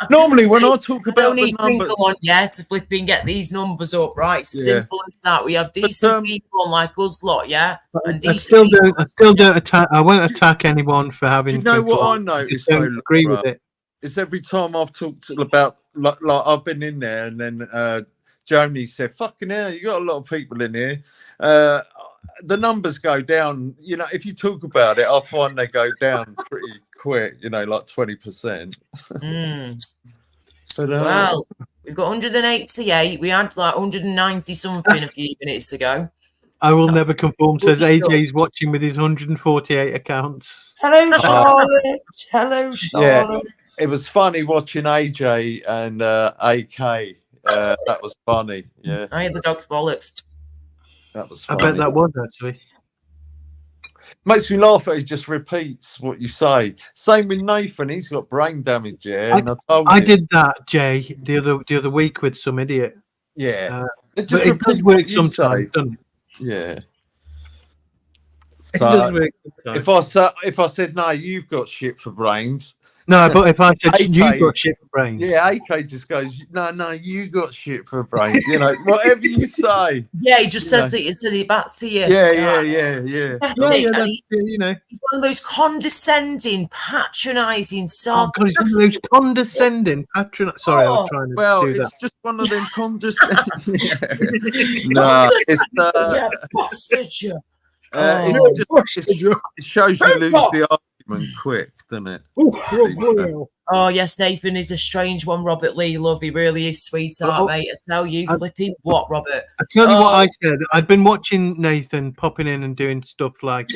Normally, when I talk I about don't the need numbers, crinkle on yet to flipping get these numbers up, right? Yeah. Simple as that. We have decent people on like us lot, yeah? And I decent still people. don't attack. I won't attack anyone for having. you know what crinkle I on. noticed? just don't though, agree Laura, with it. is every time I've talked about like I've been in there, and then Joni said, "Fucking hell, you got a lot of people in here." The numbers go down. You know, if you talk about it, I find they go down pretty quick. You know, like 20%. But, Well, we've got 188. We had like 190 something a few minutes ago. I will That's never conform. Says bloody AJ's watching with his 148 accounts. Hello, Charlotte. Hello, yeah, Charlotte. it was funny watching AJ and AK. That was funny. Yeah, I had the dog's bollocks. that was I funny. bet that was actually. Makes me laugh that he just repeats what you say. Same with Nathan, he's got brain damage, yeah. And I told I him. did that, Jay, the other week with some idiot. Yeah. But just it does repeat what work you sometimes, say. doesn't it? Yeah. It So does work sometimes. if I said no, you've got shit for brains. No, but if I said AK you got shit for brains. Yeah, AK just goes, no, you got shit for brains. You know, whatever you say. Yeah, he just You says know. it. He said it back to you. Yeah. Pathetic, and that's he's, it, you know. he's one of those condescending, patronising, Oh, God, he's one of those condescending patron. Sorry, I was trying to Well, do that. it's just one of them condescending. No, it's yeah, bastard, you. it shows you lose the argument quick, doesn't it? Oh, yes, Nathan is a strange one, Robert Lee. Love, he really is sweetheart, mate. I tell you, flipping what, Robert? I tell you what I said. I'd been watching Nathan popping in and doing stuff like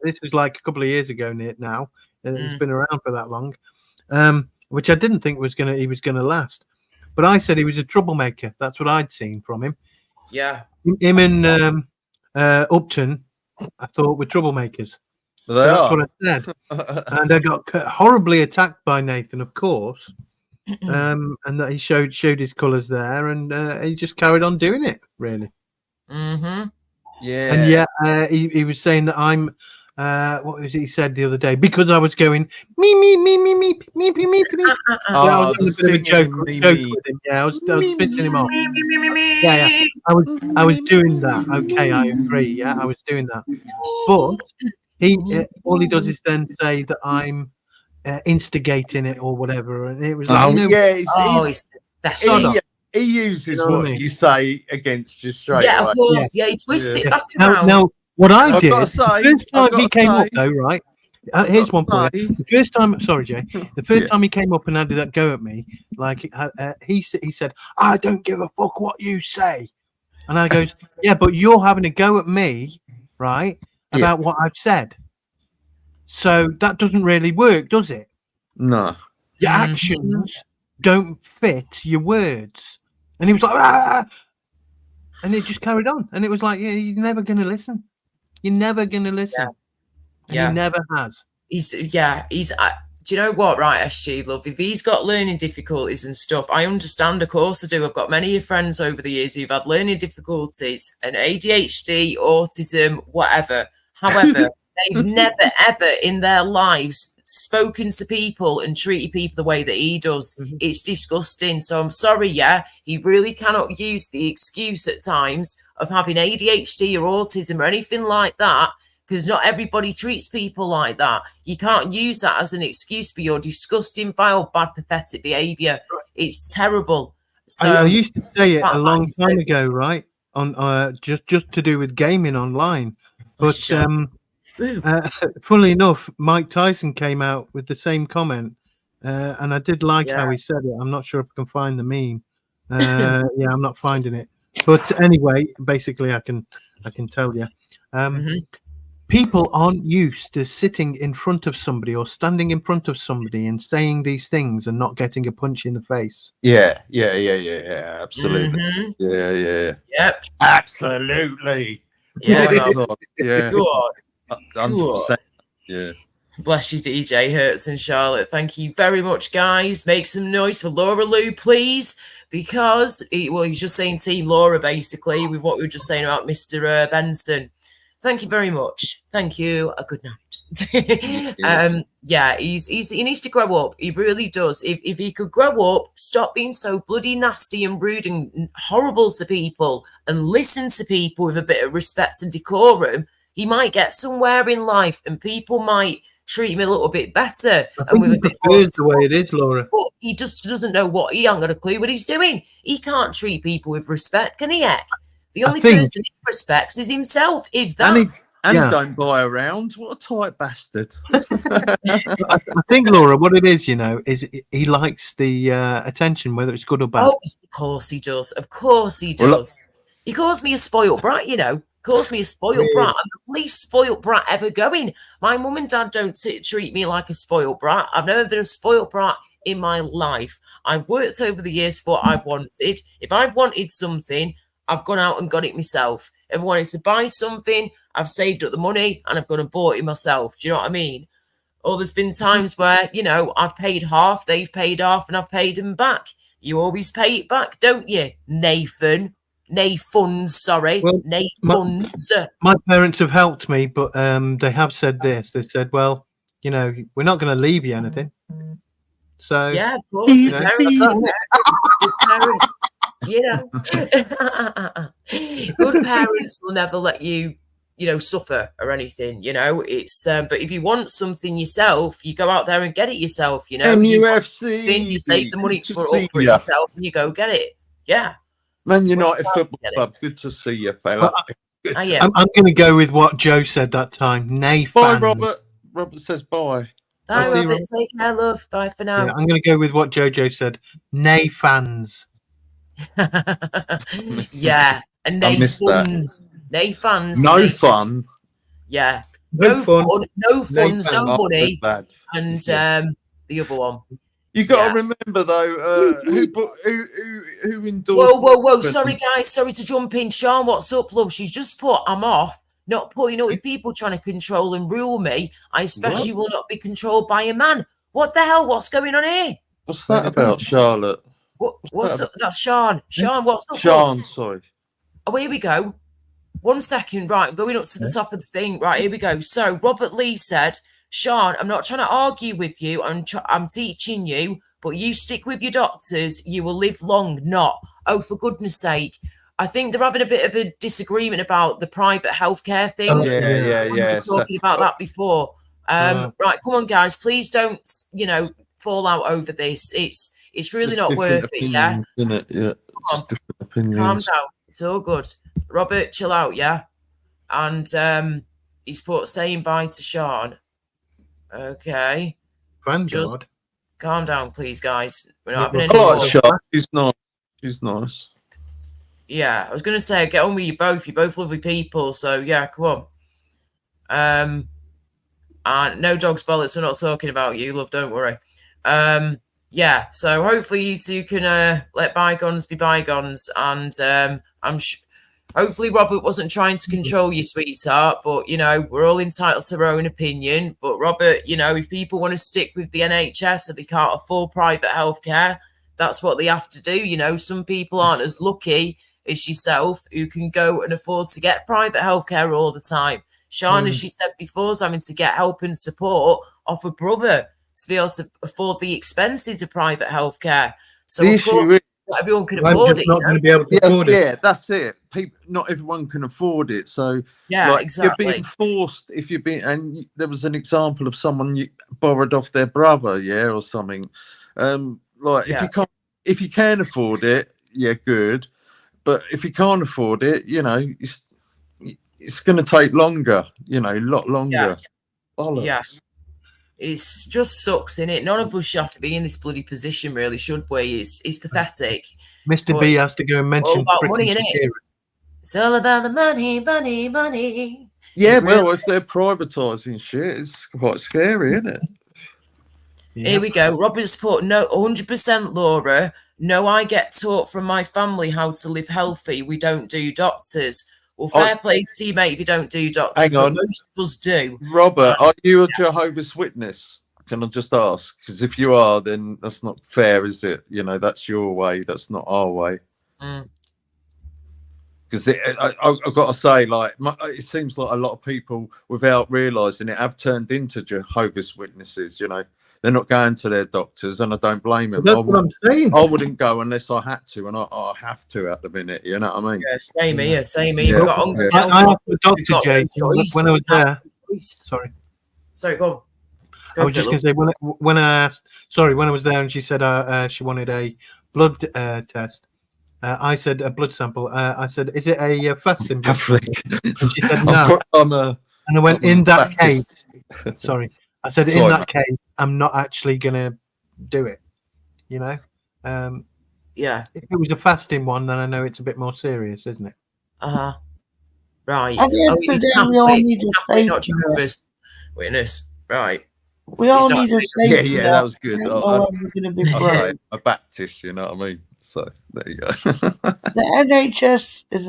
this was like a couple of years ago now. It's been around for that long, which I didn't think he was gonna last. But I said he was a troublemaker. That's what I'd seen from him. Yeah. Him and Upton, I thought were troublemakers. They That's are. what I said. And I got horribly attacked by Nathan, of course. And that he showed his colours there, and he just carried on doing it, really. Mm-hmm. Yeah. And yeah, he was saying that I'm. What was it he said the other day? Because I was going me. Yeah, I was having a bit of a joke with him. Yeah, I was pissing him off. Yeah. I was doing that. Okay, I agree. Yeah, I was doing that. But he all he does is then say that I'm instigating it or whatever, and it was like, he uses You know what I what mean? you say against you straight Yeah, away. of course. Yeah, he twists it back around. Now, what I I've did, gotta say- the first I've time he gotta came up say- though, right? Here's one for you. The first time, sorry, Jay. The first time he came up and had that go at me, like he said, "I don't give a fuck what you say," and I goes, "Yeah, but you're having a go at me, right? About what I've said. So that doesn't really work, does it? No. Your actions don't fit your words." And he was like, "Ah!" And it just carried on, and it was like, "Yeah, you're never going to listen. You're never going to listen." And he never has. He's do you know what, right, SG love? If he's got learning difficulties and stuff, I understand, of course I do. I've got many friends over the years who've had learning difficulties and ADHD, autism, whatever. However, they've never ever in their lives spoken to people and treated people the way that he does. It's disgusting. So I'm sorry, he really cannot use the excuse at times of having ADHD or autism or anything like that, because not everybody treats people like that. You can't use that as an excuse for your disgusting, vile, bad, pathetic behaviour. It's terrible. So I used to say it a long time ago, right? On just to do with gaming online, but funnily enough, Mike Tyson came out with the same comment, and I did like how he said it. I'm not sure if I can find the meme. I'm not finding it. But anyway, basically, I can tell you. People aren't used to sitting in front of somebody or standing in front of somebody and saying these things and not getting a punch in the face. Yeah, absolutely. Yep. Absolutely. Yeah. Yeah. God. 100%. Yeah. Bless you, DJ Hertz and Charlotte. Thank you very much, guys. Make some noise for Laura Lou, please, because he's just saying Team Laura, basically, with what we were just saying about Mr. Benson. Thank you very much. Thank you. A good night. Yeah, he needs to grow up. He really does. If he could grow up, stop being so bloody nasty and rude and horrible to people, and listen to people with a bit of respect and decorum, he might get somewhere in life, and people might treat him a little bit better and with a bit more the way it is, Laura. But he just doesn't know what. He ain't got a clue what he's doing. He can't treat people with respect, can he? Heck? The only person he respects is himself. If that. And he don't buy around. What a tight bastard. I think, Laura, what it is, is he likes the attention, whether it's good or bad. Oh, of course he does. Of course he does. He calls me a spoiled brat, Calls me a spoiled brat. I'm the least spoiled brat ever going. My mum and dad don't treat me like a spoiled brat. I've never been a spoiled brat in my life. I've worked over the years for what I've wanted. If I've wanted something, I've gone out and got it myself. If I wanted to buy something, I've saved up the money and I've gone and bought it myself. Do you know what I mean? Or there's been times where, I've paid half, they've paid half, and I've paid them back. You always pay it back, don't you, Nathan? Nathans. My parents have helped me, but they have said this. They said, well, we're not going to leave you anything. So yeah, of course. Parents, good parents will never let you, suffer or anything. It's but if you want something yourself, you go out there and get it yourself. MUFC. You save the money for it yourself, and you go get it. Yeah. Man United Football Club. Good to see you, fella. I'm going to go with what Joe said that time. Nay, bye, Robert. Robert says bye. Bye, Robert. Take care, love. Bye for now. Yeah, I'm going to go with what Jojo said. Nay, fans. Yeah, and nay funds. Nay fans. No fun. Yeah. No fun. No funds. No money. And the other one. You got to remember though, who endorsed. Whoa! Sorry, guys. Sorry to jump in. Sean, what's up, love? She's just put. I'm off. Not putting up with people trying to control and rule me. I especially will not be controlled by a man. What the hell? What's going on here? What's that about, Charlotte? What's up? That's Sean. Sean, what's up? Sean, sorry. Oh, here we go. 1 second. Right, I'm going up to the top of the thing. Right, here we go. So Robert Lee said, Sean, I'm not trying to argue with you. I'm teaching you, but you stick with your doctors. You will live long. Not. Oh, for goodness sake. I think they're having a bit of a disagreement about the private healthcare thing. Oh, yeah. We were talking about that before. Right, come on, guys. Please don't, fall out over this. It's really not worth it, yeah? Yeah, just different opinions. Calm down. It's all good. Robert, chill out, yeah? And he's put saying bye to Sean. Okay. Just calm down, please, guys. We're not having any more. Sean. She's nice. She's nice. Yeah, I was going to say, get on with you both. You're both lovely people. So, yeah, come on. And no dog's bollocks. We're not talking about you, love. Don't worry. Yeah, so hopefully you two can let bygones be bygones. And hopefully Robert wasn't trying to control you, sweetheart. But, we're all entitled to our own opinion. But, Robert, if people want to stick with the NHS or they can't afford private healthcare, that's what they have to do. Some people aren't as lucky as yourself who can go and afford to get private healthcare all the time. Sean, as she said before, is having to get help and support off a brother to be able to afford the expenses of private healthcare. So the of course, not everyone can afford it. Not going to be able to afford it. Yeah, that's it. Not everyone can afford it. So yeah, exactly. You're being forced. And there was an example of someone you borrowed off their brother, or something. If you can afford it, yeah, good. But if you can't afford it, it's going to take longer. A lot longer. Yeah. It just sucks, innit? None of us should have to be in this bloody position, really, should we? It's pathetic. Mr. B has to go and mention all about money, innit? It's all about the money. Yeah, well, if they're privatising shit, it's quite scary, isn't it? Yeah. Here we go. Robert's put, no, 100% Laura. No, I get taught from my family how to live healthy. We don't do doctors. Well, fair play to you, mate, if you don't do doctors. Hang on. Most of us do. Robert, are you a Jehovah's Witness? Can I just ask? Because if you are, then that's not fair, is it? That's your way. That's not our way. because I've got to say, like, it seems like a lot of people, without realising it, have turned into Jehovah's Witnesses. You know, they're not going to their doctors, and I don't blame them. That's what I'm saying. I wouldn't go unless I had to, and I have to at the minute. You know what I mean? Yeah, same here. Same here. Yeah. I asked the doctor, Jay, when I was there. Sorry, go on. I was just going to say when I asked, when I was there, and she said she wanted a blood test. I said a blood sample. I said, "Is it a fasting blood?" And she said no. And I went, in that case, I said, in that case, I'm not actually going to do it. You know, yeah. If it was a fasting one, then I know it's a bit more serious, isn't it? Right. At the end of the day, we all need a safety not Jehovah's Witness, right? We all need a safety Yeah, that was good. Say a Baptist, you know what I mean? So there you go. The NHS is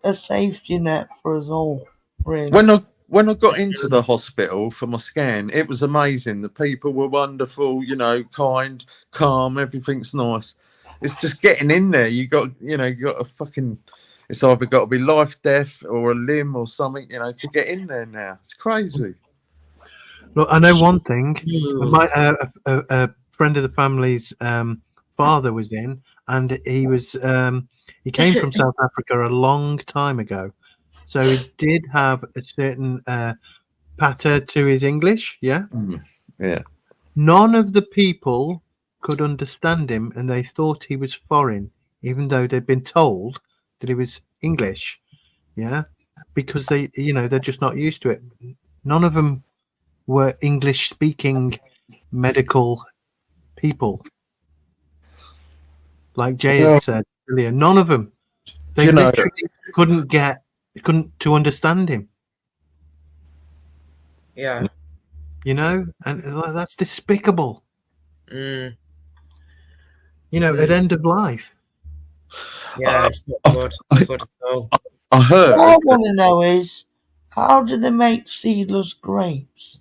a safety net for us all, really. When I got into the hospital for my scan, it was amazing. The people were wonderful, you know, kind, calm, everything's nice. It's just getting in there. You got a fucking. It's either got to be life, death, or a limb or something, you know, to get in there now. It's crazy. Look, I know one thing. A friend of the family's father was in, and he came from South Africa a long time ago, so he did have a certain patter to his English. Yeah. Yeah. None of the people could understand him, and they thought he was foreign, even though they'd been told that he was English. Yeah, because they're just not used to it. None of them were English-speaking medical people, like Jay had said earlier. None of them. They literally couldn't to understand him. Yeah. You know, and that's despicable. You know, at end of life. Yeah, it's not good. Not good at all. I heard. What I want to know is, how do they make seedless grapes?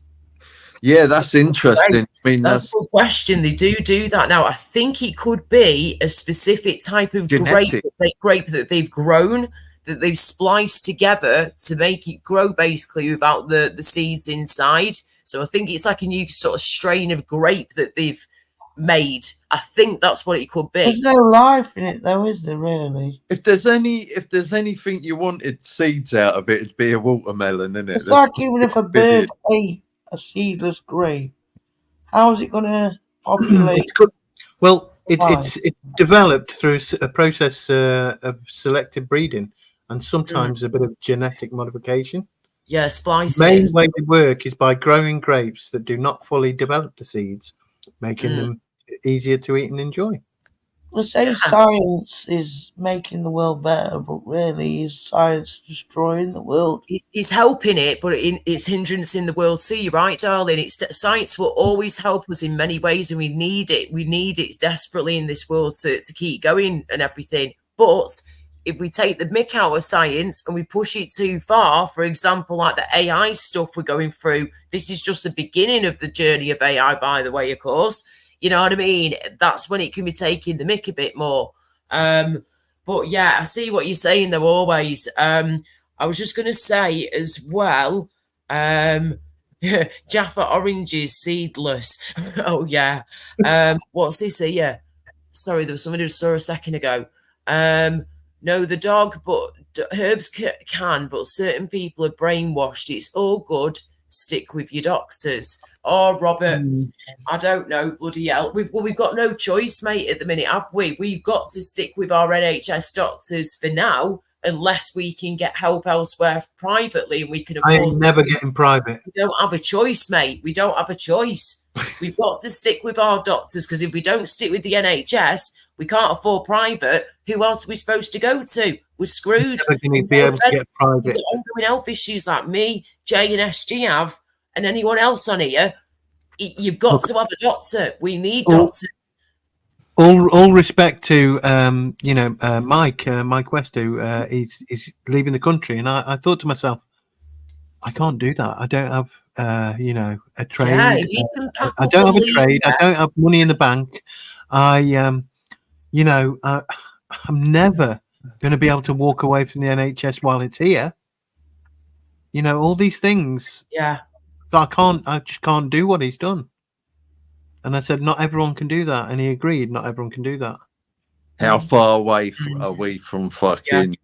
Yeah, that's interesting. I mean, that's a good question. They do that now. I think it could be a specific type of grape that they've grown, that they've spliced together to make it grow basically without the seeds inside. So I think it's like a new sort of strain of grape that they've made. I think that's what it could be. There's no life in it, though, is there? Really? If there's anything you wanted seeds out of it, it'd be a watermelon, isn't it? It's like even if a bird ate a seedless grape, how is it going to populate? Well, it's developed through a process of selective breeding and sometimes a bit of genetic modification. Yeah, splicing. The main way they work is by growing grapes that do not fully develop the seeds, making them easier to eat and enjoy. They say science is making the world better, but really is science destroying the world? It's helping it, but it's hindrance in the world too. You're right, darling. Science will always help us in many ways, and we need it. We need it desperately in this world to keep going and everything. But if we take the mick out of science and we push it too far, for example, like the AI stuff we're going through, this is just the beginning of the journey of AI, by the way, of course. You know what I mean? That's when it can be taking the mick a bit more. But yeah, I see what you're saying though, always. I was just going to say as well, Jaffa oranges seedless. Oh yeah. What's this here? Sorry, there was somebody who saw a second ago. No, the dog, but herbs can, but certain people are brainwashed. It's all good. Stick with your doctors. Oh, Robert, I don't know, bloody hell. We've got no choice, mate, at the minute, have we? We've got to stick with our NHS doctors for now, unless we can get help elsewhere privately and we can afford. I ain't never getting private. We don't have a choice, mate. We don't have a choice. We've got to stick with our doctors, because if we don't stick with the NHS, we can't afford private. Who else are we supposed to go to? We're screwed. Never going to be able to get private. We've got ongoing health issues like me, Jay and SG have, and anyone else on here. You've got to have a doctor. We need doctors. All respect to Mike West, who is leaving the country, and I thought to myself, I can't do that. I don't have a trade. Yeah, I don't have a trade. I don't have money in the bank. I'm never going to be able to walk away from the NHS while it's here. You know, all these things. Yeah. I just can't do what he's done. And I said, not everyone can do that. And he agreed, not everyone can do that. How far away are we from fucking,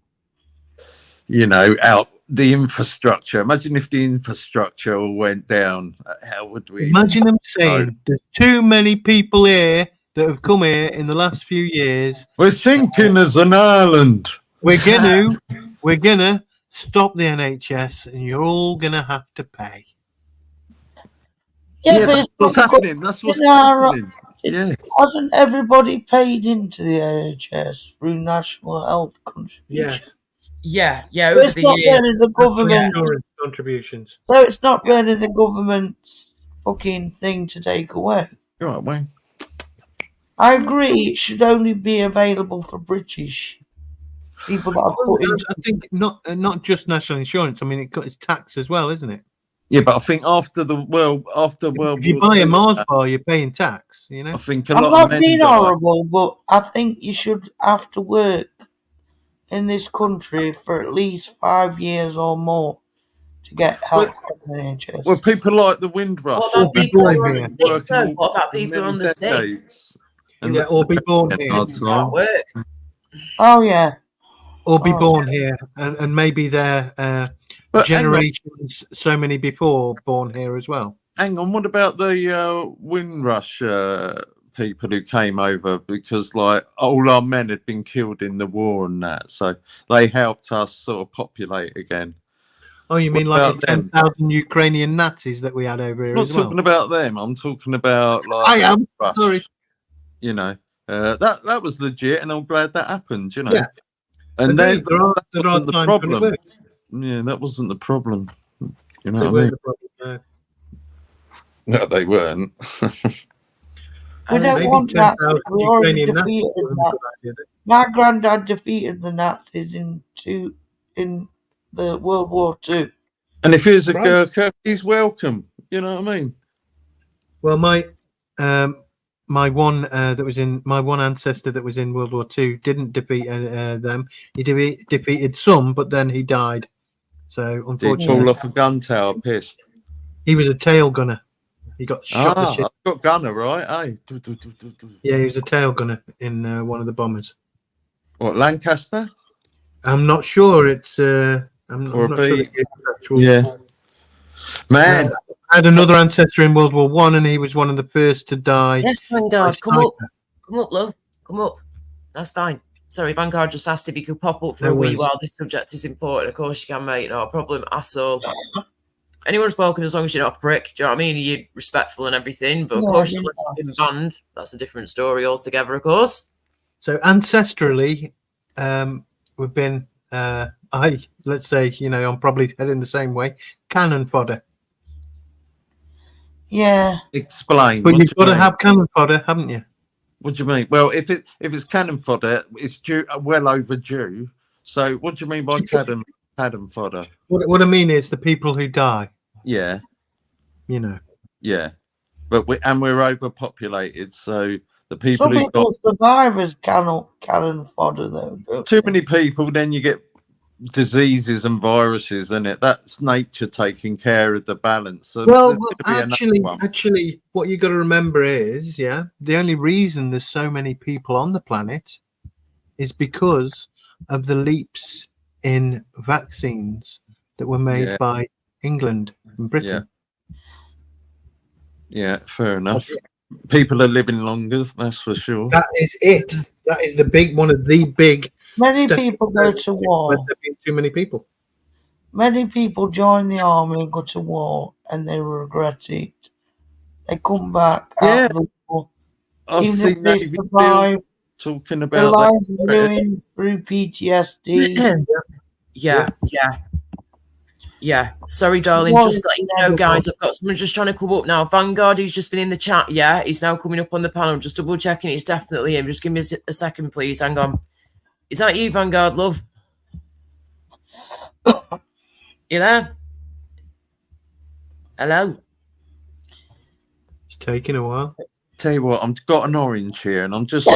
you know, out the infrastructure? Imagine if the infrastructure all went down. How would we? Imagine them saying, there's too many people here that have come here in the last few years. We're sinking as an island. We're gonna stop the NHS, and you're all gonna have to pay. Yeah, but it's what's happening. That's what's happening. Yeah. Wasn't everybody paid into the NHS through national health contributions? Yes. Yeah, So over it's the not years. really the government. Insurance contributions. So it's not really the government's fucking thing to take away. You're right, Wayne. I agree. It should only be available for British people that are put in. I think not just national insurance. I mean, it's tax as well, isn't it? Yeah, but I think after World If you War buy a II, Mars bar, you're paying tax. You know. I think a I'm lot not of men being died. horrible, but I think you should have to work in this country for at least 5 years or more to get help from the NHS. Well, people like the Windrush. What about people who are on the sick, working though? all What about for people who are many on the sick? decades. And Yeah, or be born It's here. hard Can't time. work. Oh yeah. Or be Oh. born here, and maybe they're But hang on. generations, so many before, born here as well. Hang on, what about the Windrush people who came over? Because like all our men had been killed in the war and that, so they helped us sort of populate again. Oh, you mean What like about the them? 10,000 Ukrainian Nazis that we had over here I'm not as well? talking about them. I'm talking about like I am. Windrush, Sorry. You know, that was legit, and I'm glad that happened. You know, Yeah. and But then there are that wasn't the times when it problem. works. Yeah, that wasn't the problem. You know They what I weren't mean? the problem, No, they weren't. We don't Maybe want Nazis. 10,000 We already Ukrainian Nazis defeated wasn't a that. good idea. My granddad defeated the Nazis in the World War II. And if he's a Right. Gurkha, he's welcome. You know what I mean? Well, my one that was in my one ancestor that was in World War II didn't defeat them. He defeated some, but then he died. So Did he fall unfortunately, off a gun tower pissed? he was a tail gunner. He got shot. The shit. I've got gunner, right? Hey. Yeah, he was a tail gunner in one of the bombers. What, Lancaster? I'm not sure. It's I'm Or not a sure. B? It's actual. Yeah. Man, I had another ancestor in World War One, and he was one of the first to die. Yes, Vanguard, come up. Come up, love. Come up. That's fine. Sorry, Vanguard just asked if you could pop up for No a wee worries. while. This subject is important. Of course you can, mate. No problem at all. Anyone's welcome as long as you're not a prick. Do you know what I mean? You're respectful and everything. But of Yeah, course, yeah. unless you've been banned, that's a different story altogether, of course. So ancestrally, we've been let's say, you know, I'm probably heading the same way. Cannon fodder. Yeah. explain. But what you've do got you to mean? have cannon fodder, haven't you? What do you mean? Well, if it's cannon fodder, it's due well overdue. So, what do you mean by cannon fodder? What I mean is the people who die, Yeah, you know. yeah, but we're overpopulated, so the people Some who people got survive as cannon fodder, though. don't too they? many people, then you get diseases and viruses, isn't it? That's nature taking care of the balance. So Well, there's gonna be another one. actually, what you got to remember is, the only reason there's so many people on the planet is because of the leaps in vaccines that were made Yeah. by England and Britain. Yeah, fair enough. People are living longer, that's for sure. That is it. That is one of the big. Many steps people go to where war. there've been too many people. Many people join the army and go to war, and they regret it. They come back Yeah. out of the war. I've Even seen if they Navy survive, talking their about lives that. are ruined through PTSD. Yeah. Sorry, darling. Well, Just letting you know, guys, I've got someone just trying to come up now. Vanguard, who's just been in the chat. Yeah, he's now coming up on the panel. Just double checking. It's definitely him. Just give me a second, please. Hang on. Is that you, Vanguard, love? You there? Hello? It's taking a while. Tell you what, I've got an orange here, and I'm just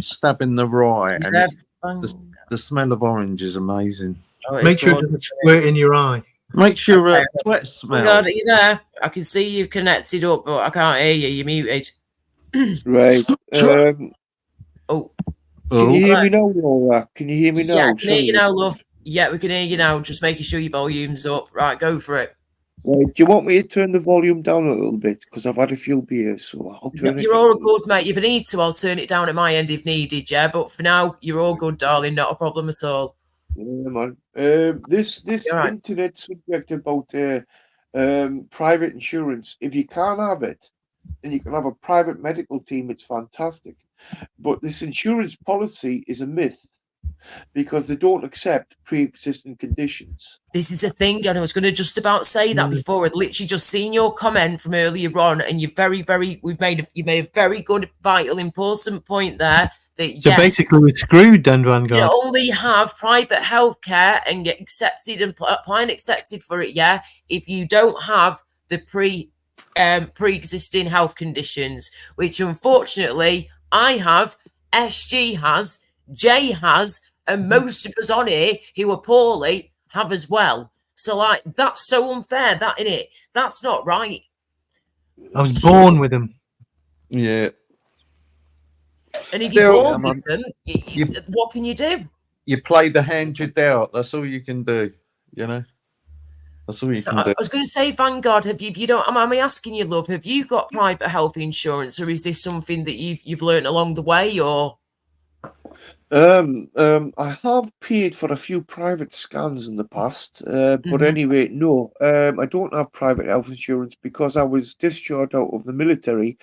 stabbing the right, and Yeah, it's just The smell of orange is amazing. Oh, Make sure it doesn't squirt in your eye. Make sure Okay. sweat Oh smell. God, are you there? I can see you connected up, but I can't hear you. You're muted. Right. Oh. Can you hear me now, Laura? Can you hear me now? Yeah, I can hear you Sorry. now, love. Yeah, we can hear you now. Just making sure your volume's up. Right, go for it. Right. Do you want me to turn the volume down a little bit? Because I've had a few beers, so I'll turn it You're down. all good, mate. If you need to, I'll turn it down at my end if needed, yeah? But for now, you're all good, darling. Not a problem at all. Yeah, man. This You're right. internet subject about private insurance, if you can't have it, and you can have a private medical team, it's fantastic. But this insurance policy is a myth because they don't accept pre-existing conditions. This is a thing, and I was going to just about say that before. I'd literally just seen your comment from earlier on, and you've made a very good, vital, important point there. That So yes, basically, we're screwed then, Vanguard. you only have private healthcare and get accepted and apply and accepted for it, yeah, if you don't have the pre-existing health conditions, which unfortunately I have, SG has, Jay has, and most of us on here who are poorly have as well. So like that's so unfair, that innit? That's not right. I was born with them. Yeah. And if Still, you're born with them, what can you do? You play the hand you're dealt. That's all you can do. You know. That's all you So can I do. was going to say, Vanguard, have you? If you don't, am I asking you, love? Have you got private health insurance, or is this something that you've learned along the way, or? I have paid for a few private scans in the past, but anyway, no, I don't have private health insurance because I was discharged out of the military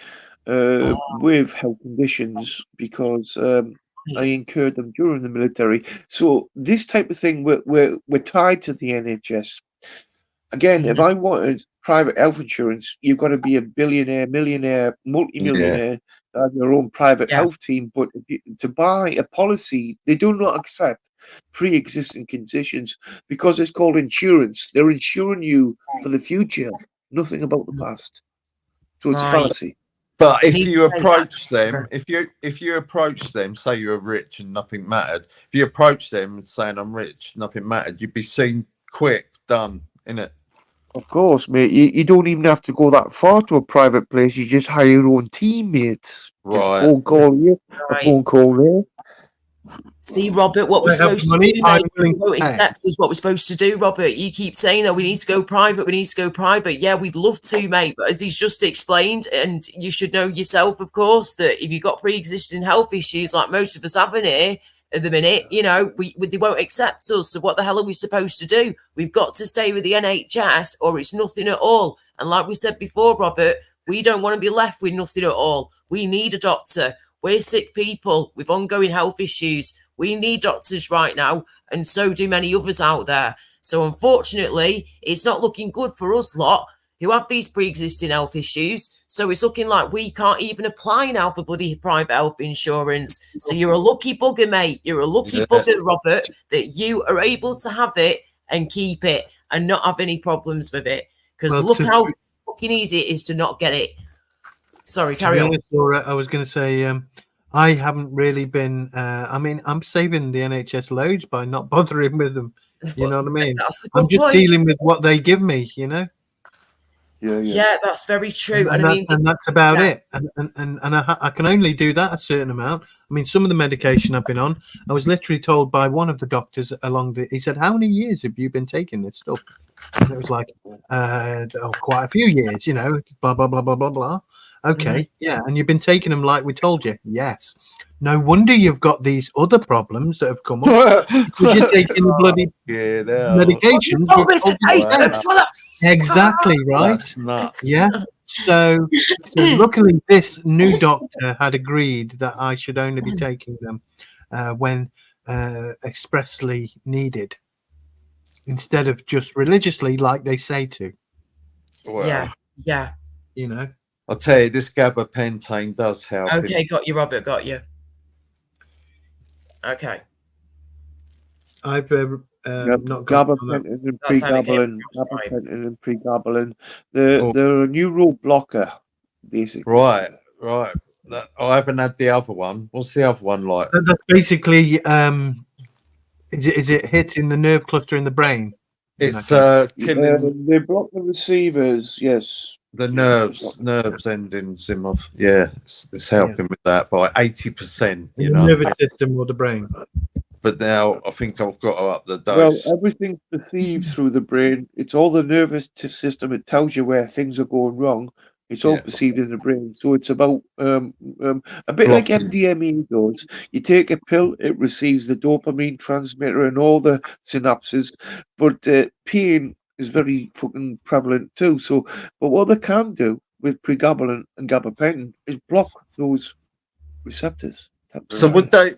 with health conditions because I incurred them during the military. So this type of thing, we're tied to the NHS. Again, if I wanted private health insurance, you've got to be a billionaire, millionaire, multimillionaire, have your own private health team. But to buy a policy, they do not accept pre-existing conditions because it's called insurance. They're insuring you for the future, nothing about the past. So it's a fallacy. But if you approach them, if you approach them, say you're rich and nothing mattered. If you approach them saying I'm rich, nothing mattered, you'd be seen quick, done, innit? Of course, mate. You don't even have to go that far to a private place. You just hire your own teammates. Right. A phone call here, a phone call there. See, Robert, what we're supposed to do, mate, you won't accept is what we're supposed to do, Robert. You keep saying that we need to go private, we need to go private. Yeah, we'd love to, mate, but as he's just explained, and you should know yourself, of course, that if you've got pre-existing health issues like most of us have in here at the minute, you know, they won't accept us. So what the hell are we supposed to do? We've got to stay with the NHS or it's nothing at all. And like we said before, Robert, we don't want to be left with nothing at all. We need a doctor. We're sick people with ongoing health issues. We need doctors right now, and so do many others out there. So unfortunately, it's not looking good for us lot who have these pre-existing health issues. So it's looking like we can't even apply now for bloody private health insurance. So you're a lucky bugger, mate. You're a lucky bugger, Robert, that you are able to have it and keep it and not have any problems with it. Because look how fucking easy it is to not get it. Sorry, carry on. Laura, I was going to say, I haven't really been. I mean, I'm saving the NHS loads by not bothering with them. You know what I mean? I'm just dealing with what they give me. You know. Yeah, that's very true. And, that's about it. And I can only do that a certain amount. I mean, some of the medication I've been on, I was literally told by one of the doctors he said, "How many years have you been taking this stuff?" And it was like, quite a few years. You know, blah blah blah blah blah blah. Okay, yeah, and you've been taking them like we told you. Yes. No wonder you've got these other problems that have come up because you're taking the bloody medications. Exactly right. Yeah. So luckily, this new doctor had agreed that I should only be taking them when expressly needed, instead of just religiously, like they say to. Well, yeah. You know. I'll tell you, this gabapentin does help. Okay, got you, Robert. Got you. Okay. I've not gabapentin and pregabalin. They're a neural blocker, basically. Right. I haven't had the other one. What's the other one like? That's basically Is it hitting the nerve cluster in the brain? It's killing. They block the receivers. Yes. The nerves endings him off. Yeah, it's helping with that by 80%. The nervous system or the brain. But now I think I've got to up the dose. Well, everything's perceived through the brain. It's all the nervous system. It tells you where things are going wrong. It's all perceived in the brain. So it's about a bit like MDMA does. You take a pill, it receives the dopamine transmitter and all the synapses. But pain is very fucking prevalent too. So, but what they can do with pregabalin and gabapentin is block those receptors. So would they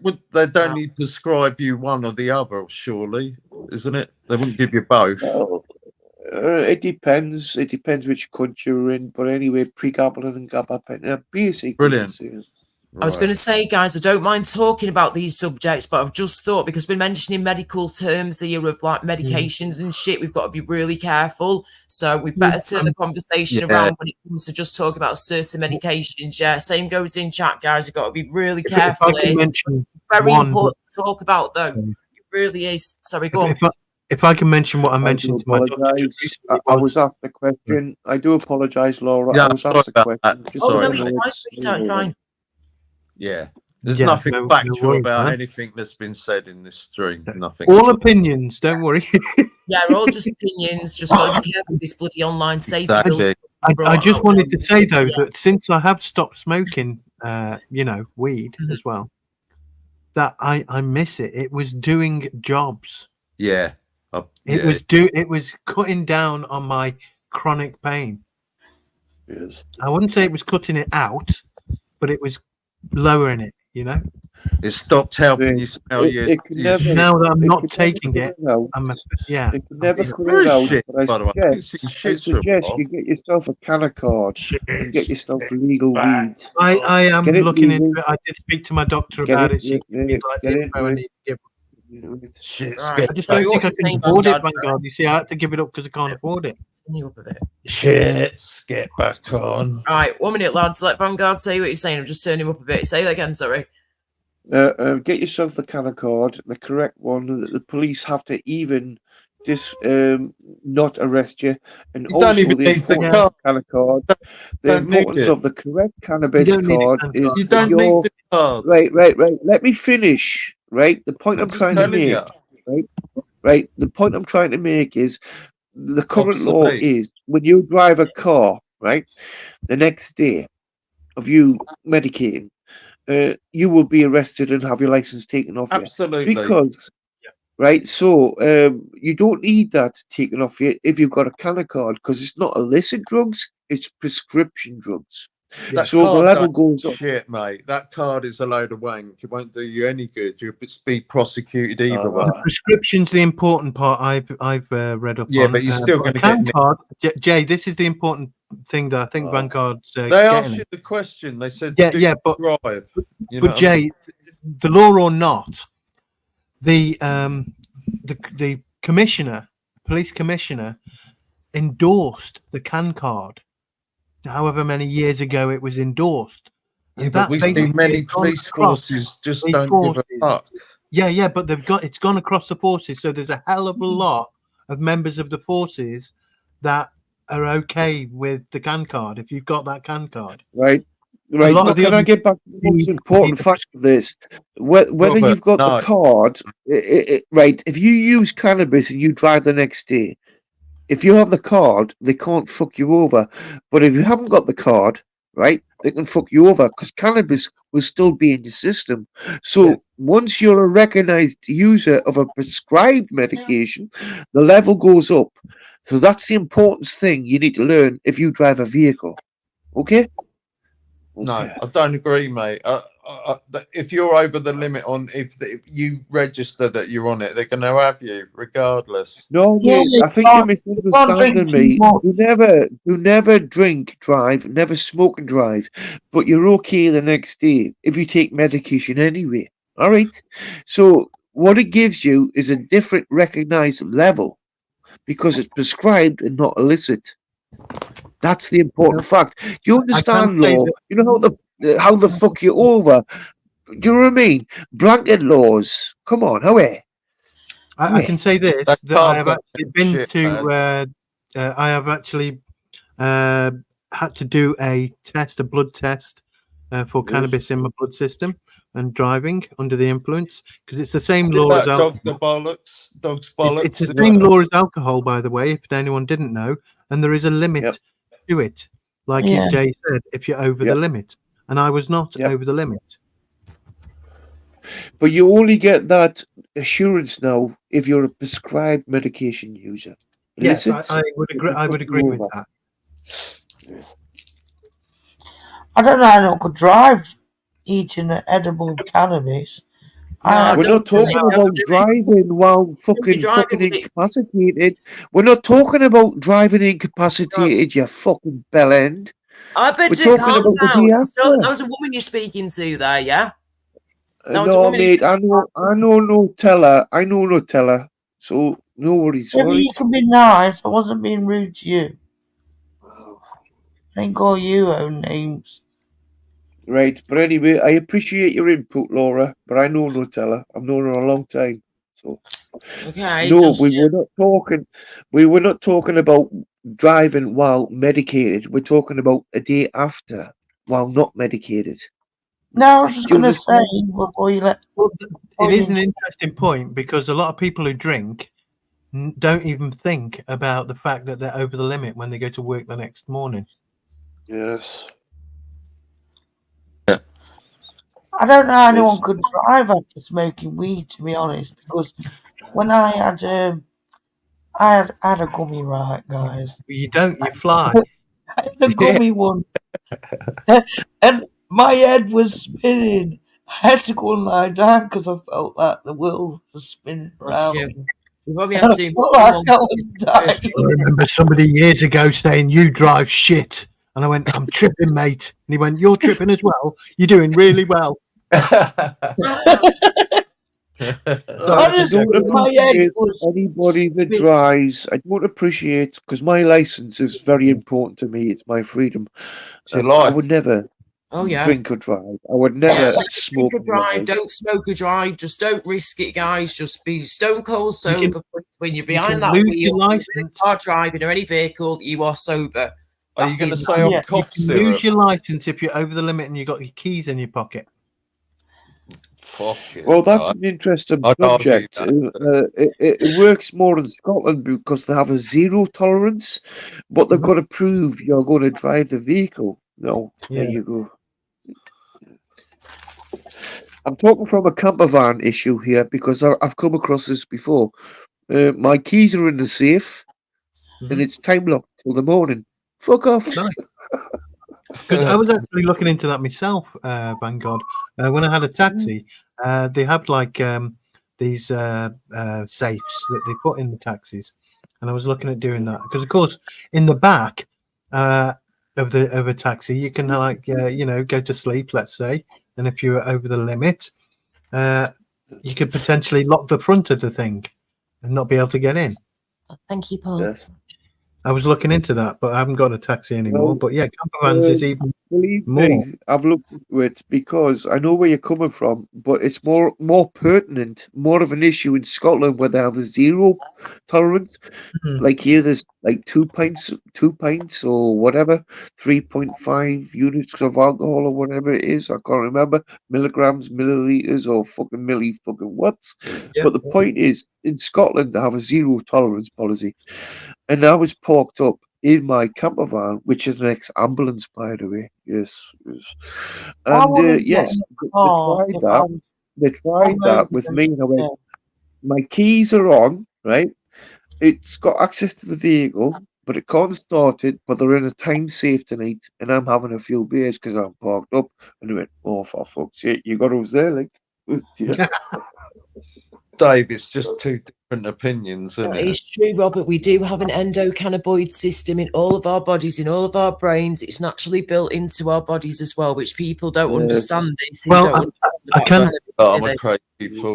only prescribe you one or the other? Surely, isn't it? They wouldn't give you both. Well, it depends. It depends which country you're in. But anyway, pregabalin and gabapentin are basic. Brilliant. I was going to say, guys, I don't mind talking about these subjects, but I've just thought, because we're mentioning medical terms here of like medications and shit, we've got to be really careful. So we better turn the conversation around when it comes to just talking about certain medications. Yeah, same goes in chat, guys. You've got to be really careful. It's very important to talk about, though. It really is. Sorry, go on. If I can mention what I mentioned to my doctor, I was asked the question. I do apologise, Laura. Yeah, I was asked the question. No, it's fine. Yeah, there's nothing factual about anything that's been said in this stream. Nothing. All opinions. Don't worry. Yeah, we're all just opinions. Just got to be careful with this bloody online safety. I just wanted to say though that since I have stopped smoking, weed as well, that I miss it. It was doing jobs. Yeah. It was cutting down on my chronic pain. Yes. I wouldn't say it was cutting it out, but it was lowering it. It stopped helping you smell now that I'm not taking it, It can never clear it out. But I suggest you get yourself a canna card and get yourself legal weed. I am looking into it. I did speak to my doctor about it. She gave me like info and I just don't think I can afford it, Vanguard. You see, I had to give it up because I can't afford it. Shit, get back on. All right, 1 minute, lads. Let Vanguard say what you're saying. I'm just turning him up a bit. Say that again, sorry. Get yourself the canna card, the correct one, that the police have to even not arrest you. And You also don't even the need the importance of canna card. The Don't need importance it. of the correct cannabis You don't need card it, is You don't your... need the card. Right. Let me finish. Right. The point I'm trying to telling make. you. Right. The point I'm trying to make is the current law Obsolete. is when you drive a car, right, the next day of you medicating, you will be arrested and have your license taken off Absolutely. you. Because, right, so you don't need that taken off you if you've got a canna card, because it's not illicit drugs, it's prescription drugs. That So the card level don't goes up. shit, mate. That card is a load of wank. It won't do you any good. You'll be prosecuted either way. The prescription's the important part I've read up on. Yeah, but you're still going to get nicked. card. Jay, this is the important thing that I think Vanguard's They getting asked at. you the question. They said, Yeah, do yeah, you but drive? You know but Jay, the law or not, the commissioner, police commissioner, endorsed the CAN card. However many years ago it was endorsed. Yeah, but we see many police forces just don't give a fuck. Yeah, but it's gone across the forces. So there's a hell of a lot of members of the forces that are okay with the CAN card. If you've got that CAN card, Right. Now, can I get back to the most important fact of this? Whether Robert, you've got no. the card, right? If you use cannabis and you drive the next day, if you have the card, they can't fuck you over. But if you haven't got the card, right, they can fuck you over because cannabis will still be in your system. So once you're a recognized user of a prescribed medication, the level goes up. So that's the important thing you need to learn if you drive a vehicle. Okay? No, I don't agree, mate. If you're over the limit on, if you register that you're on it, they're going to have you regardless. No, mate, I think you're misunderstanding me. You never drink, drive, never smoke and drive, but you're okay the next day if you take medication anyway. All right. So what it gives you is a different recognized level because it's prescribed and not illicit. That's the important fact. You understand law? You know how the fuck you over? Do you know what I mean? Blanket laws. Come on, how are? I can say this, That that I can't have go actually been shit, to, I have actually had to do a blood test for Yes. cannabis in my blood system and driving under the influence, because it's the same Is law as that alcohol. Dr. Bollocks? Dr. It's Bollocks? the same law as alcohol, by the way, if anyone didn't know, and there is a limit to it. Like Yeah. Jay said, if you're over the limit, and I was not over the limit. But you only get that assurance now if you're a prescribed medication user. Yes, Illicit, I would agree. I would agree with that. I don't know how anyone could drive eating edible cannabis. We're not talking about driving while fucking incapacitated. We're not talking about driving incapacitated, you fucking bellend. I bet We're you talking calm about the down. day So, after. that was a woman you're speaking to there, yeah? That was a No, woman who- mate, I know Nutella. I know Nutella. So no worries, Maybe alright? you can be nice. I wasn't being rude to you. I didn't call you own names. Right, but anyway, I appreciate your input, Laura, but I know Nutella. I've known her a long time. So Okay. no, just- we were not talking about driving while medicated. We're talking about a day after while not medicated. No, I was just Do you going to say understand? before you let. It is an interesting point, because a lot of people who drink don't even think about the fact that they're over the limit when they go to work the next morning. Yes. I don't know how anyone could drive after smoking weed, to be honest, because when I had a gummy, right, guys. You don't, you fly. I had a gummy one, and my head was spinning. I had to go and lie down because I felt like the world was spinning around me. You probably had to I felt like I was dying. I remember somebody years ago saying, "You drive shit," and I went, "I'm tripping, mate." And he went, "You're tripping as well. You're doing really well." Honestly, my head was anybody that drives. I don't appreciate, because my license is very important to me. It's my freedom. your I life. would never yeah. drink or drive. I would never smoke. Drink or drive, don't smoke or drive. Just don't risk it, guys. Just be stone cold sober when you're behind that lose wheel. your When license. you are driving or any vehicle, you are sober. Are you That going to is- say I'm You cough can syrup? lose your license if you're over the limit and you've got your keys in your pocket. Fuck you. Well, that's an interesting I'd argue subject. that. It works more in Scotland because they have a zero tolerance, but they've got to prove you're going to drive the vehicle. No, there Yeah. you go. I'm talking from a camper van issue here because I've come across this before. My keys are in the safe, and it's time locked till the morning. Fuck off. Nice. Because I was actually looking into that myself, thank God. When I had a taxi, they have like these safes that they put in the taxis, and I was looking at doing that because, of course, in the back of a taxi, you can like go to sleep, let's say, and if you're over the limit, you could potentially lock the front of the thing and not be able to get in. Thank you, Paul. Yes. I was looking into that, but I haven't got a taxi anymore. Well, but yeah, camper vans is even Believe more. me, I've looked into it because I know where you're coming from, but it's more pertinent, more of an issue in Scotland where they have a zero tolerance. Like here, there's like 2 pints or whatever, 3.5 units of alcohol or whatever it is. I can't remember milligrams, milliliters, or fucking watts. But the point is, in Scotland, they have a zero tolerance policy, and I was parked up in my camper van, which is an ex-ambulance, by the way. Yes. And yes, they tried that with me, and I went, my keys are on, right? It's got access to the vehicle, but it can't start it, but they're in a time safe tonight, and I'm having a few beers because I'm parked up. And they went, oh, for fuck's sake, you got us there, like. Dave, it's just two different opinions, isn't it? It's true, Robert. We do have an endocannabinoid system in all of our bodies, in all of our brains. It's naturally built into our bodies as well, which people don't understand this. Well, I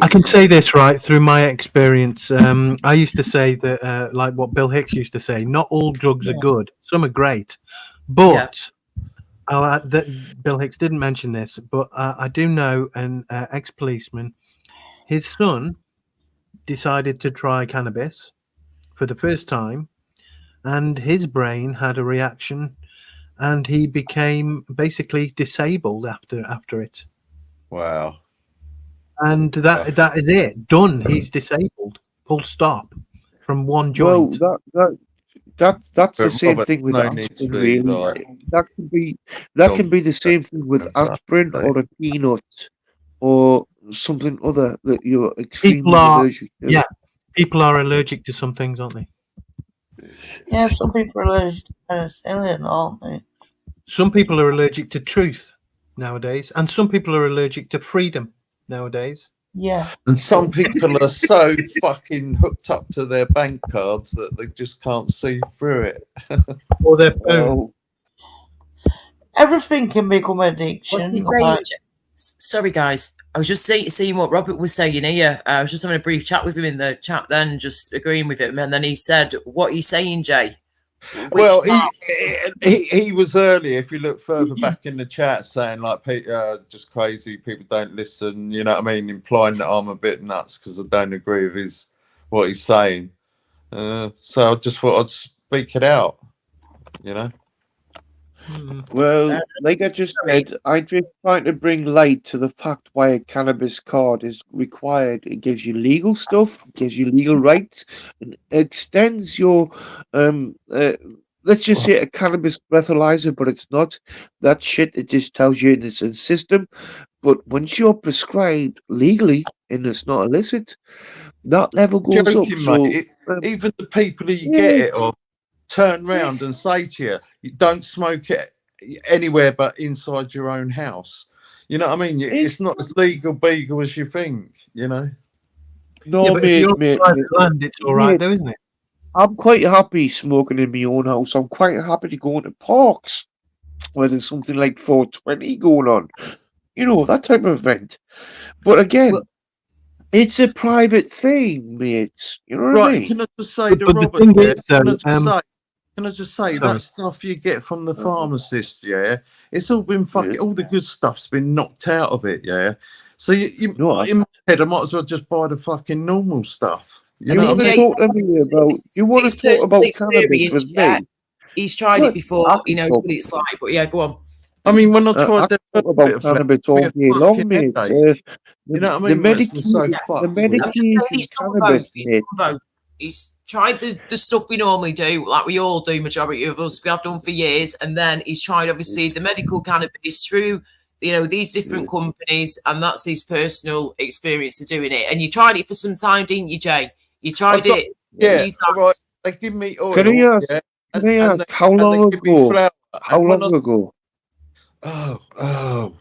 can say this right through my experience. I used to say that, like what Bill Hicks used to say, not all drugs are good. Some are great, but Bill Hicks didn't mention this, but I do know an ex-policeman. His son decided to try cannabis for the first time, and his brain had a reaction, and he became basically disabled after it. Wow. And that is it. Done. He's disabled. Full stop. From one joint. Well, that's But the same Robert, thing with no need to aspirin. be Really, like that can be the same thing with aspirin or a peanut or something other that you're extremely allergic to. Yeah, people are allergic to some things, aren't they? Yeah, some people are allergic to penicillin, aren't they? Some people are allergic to truth nowadays, and some people are allergic to freedom nowadays. Yeah. And some people are so fucking hooked up to their bank cards that they just can't see through it. Or their phone. Everything can become addiction. What's he saying? Sorry, guys. I was just seeing what Robert was saying here. I was just having a brief chat with him in the chat then, just agreeing with him. And then he said, what are you saying, Jay? Well, he was earlier, if you look further back in the chat, saying like, just crazy, people don't listen, you know what I mean, implying that I'm a bit nuts because I don't agree with what he's saying. So I just thought I'd speak it out, you know. Well, like I just said, I'm just trying to bring light to the fact why a cannabis card is required. It gives you legal stuff, gives you legal rights, and extends your let's just say a cannabis breathalyzer, but it's not that shit. It just tells you it's a system. But once you're prescribed legally and it's not illicit, that level goes Joking, up. So mate. Even the people who you get it off turn round and say to you don't smoke it anywhere but inside your own house. You know what I mean? It's not as legal beagle as you think, you know. No, Yeah, but if you're on private land, it's all right, though, isn't it? I'm quite happy smoking in my own house. I'm quite happy to go into parks where there's something like 420 going on. You know, that type of event. But again, it's a private thing, mate. You know what I mean? Can I just say to but the Robert, thing yeah, is, though, can I just say sorry. that stuff you get from the pharmacist, yeah, it's all been fucking, all the good stuff's been knocked out of it, yeah. So in my head, I might as well just buy the fucking normal stuff. You know what I mean? Talk to me about. You want to talk about cannabis with me? He's tried it before. He knows what it's like. But yeah, go on. I mean, when I tried I talk about cannabis all day long, mate. You know what I mean? The medication cannabis, mate. He's tried the stuff we normally do, like we all do, majority of us, we have done for years, and then he's tried obviously the medical cannabis through, you know, these different companies, and that's his personal experience of doing it. And you tried it for some time, didn't you, Jay? You tried it. Yeah, right. They give me oil. Can I ask, how long ago? How long ago? Oh,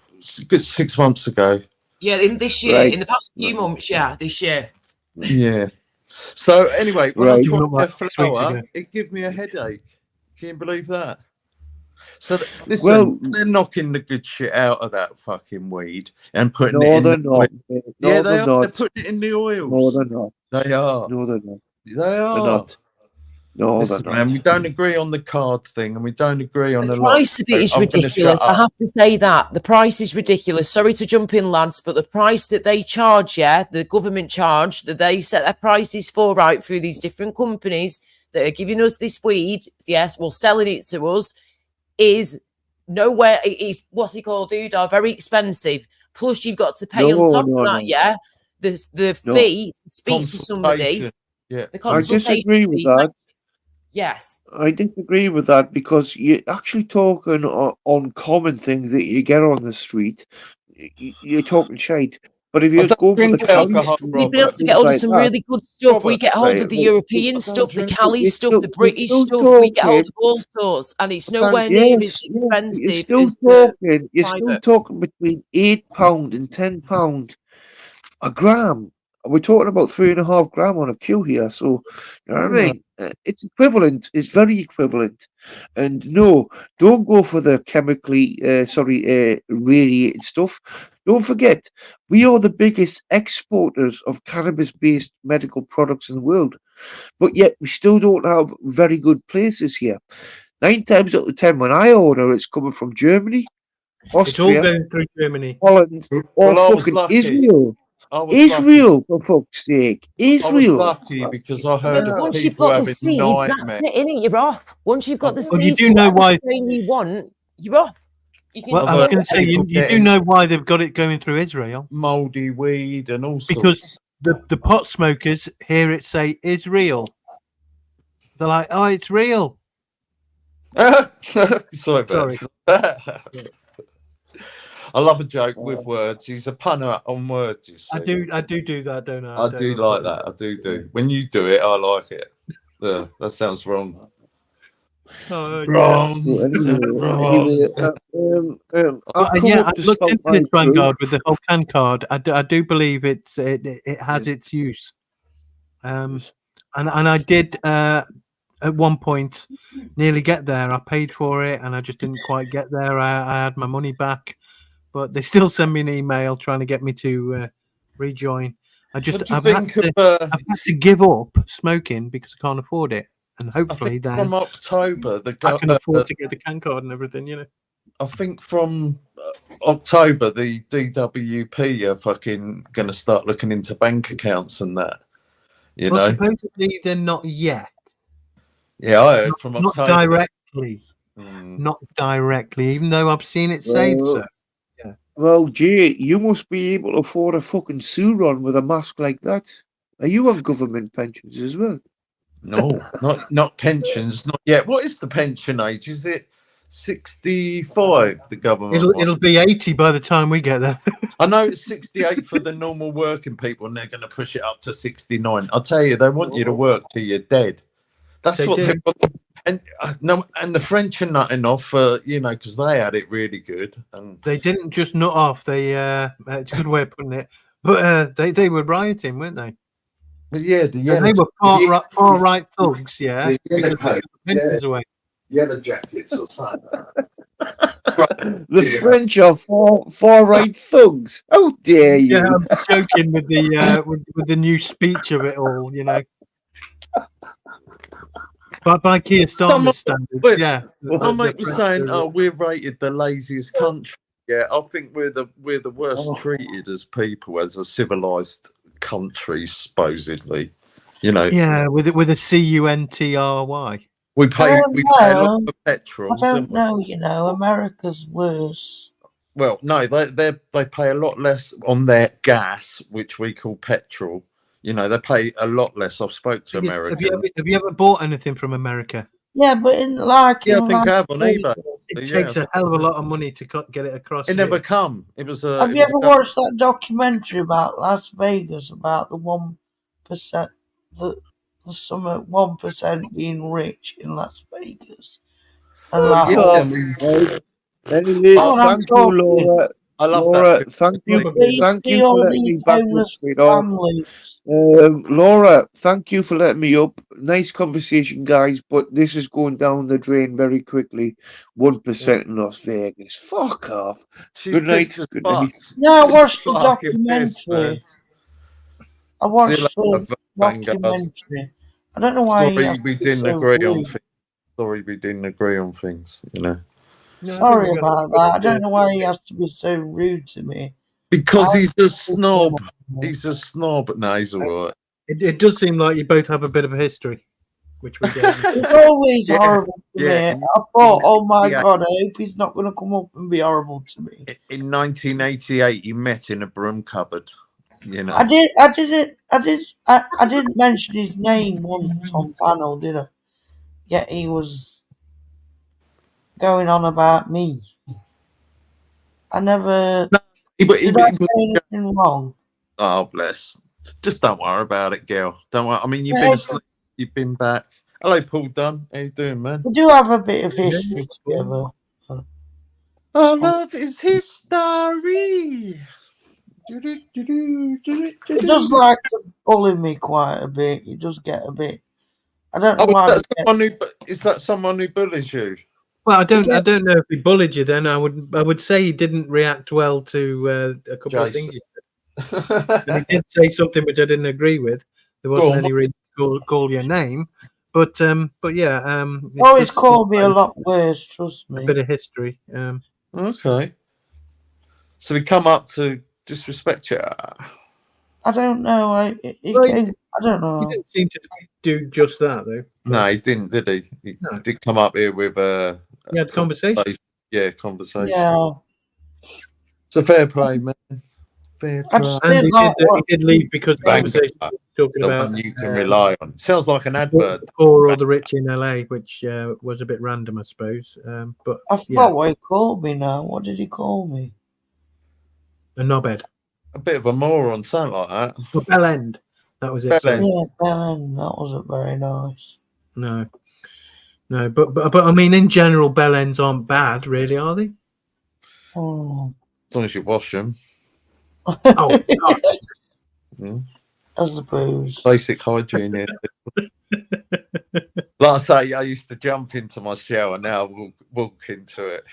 good 6 months ago. Yeah, in this year, Right. in the past few months, yeah, this year. Yeah. So anyway, when I Right. tried Like their 6 weeks flower, ago. it gave me a headache. Can you believe that? So listen, Well- they're knocking the good shit out of that fucking weed and putting it No, in they're the not. oil. mate. Yeah, No, they they're are. not. They're putting it in the oils. No, they're not. They are. No, they're not. They They're are. not. No, Listen, they're man, not. we don't agree on the card thing, and we don't agree on The a lot. price of it is So I'm gonna ridiculous. shut I up. have to say that. The price is ridiculous. Sorry to jump in, lads, but the price that they charge, the government charge, that they set their prices for right through these different companies that are giving us this weed, selling it to us, is nowhere. It is, what's it called, dude? Are very expensive. Plus, you've got to pay on top of that, the fee to speak to somebody. Consultation. Yeah. The I consultation disagree with fees, that. yes. I disagree with that because you're actually talking on common things that you get on the street. You're talking shite. But if you don't go for the drink Cali alcohol, street, We've been able to get hold of some really good stuff. We get hold of the European stuff, the Cali stuff, the British stuff. We get hold of all sorts, and it's nowhere near as expensive you're still as the talking. You're still private. talking between £8 and £10 a gram. We're talking about 3.5 gram on a queue here, so you know what I mean. It's equivalent. It's very equivalent. And no, don't go for the chemically, radiated stuff. Don't forget, we are the biggest exporters of cannabis-based medical products in the world, but yet we still don't have very good places here. 9 times out of 10, when I order, it's coming from Germany, It's all Austria, going through Germany. Holland, or Well, I was fucking lucky. Israel. Israel, for fuck's sake. Israel. I was lucky because I heard of Once you've people got the having seeds, nightmares. that's it, innit? You're off. Once you've got the Well, you seeds, do know why. you want, you're off. You can Well, I was going to say, you do know why they've got it going through Israel. Mouldy weed and all sorts. Because the pot smokers hear it say Israel. They're like, oh, it's real. Sorry. I love a joke with words. He's a punner on words, you see. I do that, don't I? I do like that. I do. When you do it, I like it. That sounds wrong. Oh, wrong. I looked into this Vanguard with the whole can card. I do believe it has its use. And I did at one point nearly get there. I paid for it and I just didn't quite get there. I had my money back, but they still send me an email trying to get me to rejoin. I've had to give up smoking because I can't afford it. And hopefully then from October, I can afford to get the can card and everything, you know. I think from October, the DWP are fucking going to start looking into bank accounts and that. You know, supposedly they're not yet. Yeah, I heard from not October. directly. Not directly, even though I've seen it saved. So. Yeah. Well, Jay, you must be able to afford a fucking Suron with a mask like that. Are you on government pensions as well? No, not pensions, not yet. What is the pension age? Is it 65? The government. It'll be 80 by the time we get there. I know it's 68 for the normal working people, and they're going to push it up to 69. I'll tell you, they want you to work till you're dead. That's They what do. people. And no, and the French are nutting off, because they had it really good. And They didn't just nut off. They it's a good way of putting it. But they were rioting, weren't they? But yeah, they were far right thugs. Yeah, because they took the pensions away. Yellow jackets or something. The French are far right thugs. How dare you? Yeah, I'm joking with the with the new speech of it all. You know, but by Keir Starmer's standards, yeah. I might be saying, we're rated the laziest country. Yeah, I think we're the worst treated as people, as a civilized country, supposedly. You know. Yeah, with a CUNTRY. We pay a lot for petrol. I don't know. You know, America's worse. Well, no, they pay a lot less on their gas, which we call petrol. You know, they pay a lot less. I've spoke to Americans. Have you ever bought anything from America? Yeah, but I think I have on eBay. It takes a hell of a lot of money to get it across. It never come. It was. Have you ever watched that documentary about Las Vegas, about the 1%, the some 1% being rich in Las Vegas? And thank you, Laura. I love Laura, that. thank you for letting me back up, sweetheart. Laura, thank you for letting me up. Nice conversation, guys, but this is going down the drain very quickly. 1% in Las Vegas. Fuck off. Good night. Good night. Yeah, I watched the documentary. I watched the documentary. I don't know why. Sorry, we didn't agree on things. Sorry, we didn't agree on things. You know. Sorry about that. I don't know why he has to be so rude to me. Because he's a snob. He's a snob. No, he's all right. It does seem like you both have a bit of a history, which we get. It's always horrible to me. I thought, oh my God, I hope he's not going to come up and be horrible to me. In 1988, you met in a broom cupboard. You know. I didn't mention his name once on panel, did I? Yet he was going on about me. I never did I say anything wrong? Oh, bless. Just don't worry about it, girl. Don't worry. I mean, you've been asleep, you've been back. Hello, Paul Dunn. How you doing, man? We do have a bit of history together. Our love is history. He does like to bully me quite a bit. He does get a bit. I don't know why. Is that someone who bullies you? Well, I don't know if he bullied you. Then I would say he didn't react well to a couple of things. And he did say something which I didn't agree with. There wasn't any reason to call your name, but yeah. He's called me a lot worse. Trust me. A bit of history. Okay. So we come up to disrespect you. I don't know. He came, I don't know. He didn't seem to do just that, though. No, he didn't, did he? He did come up here with he had conversation. Yeah, conversation. Yeah. It's a fair play, man. Fair play. And he did leave because of conversation talking the about one you can rely on. Sounds like an advert. The poor or the rich in LA, which was a bit random, I suppose. But I forgot what he called me now. What did he call me? A knobhead. A bit of a moron, something like that. But Bell End. That was it. Yeah, Bell End. That wasn't very nice. No. No, but I mean, in general, Bell Ends aren't bad, really, are they? Oh. As long as you wash them. Oh, gosh. I suppose. Basic hygiene here. Like I say, I used to jump into my shower. Now I walk into it.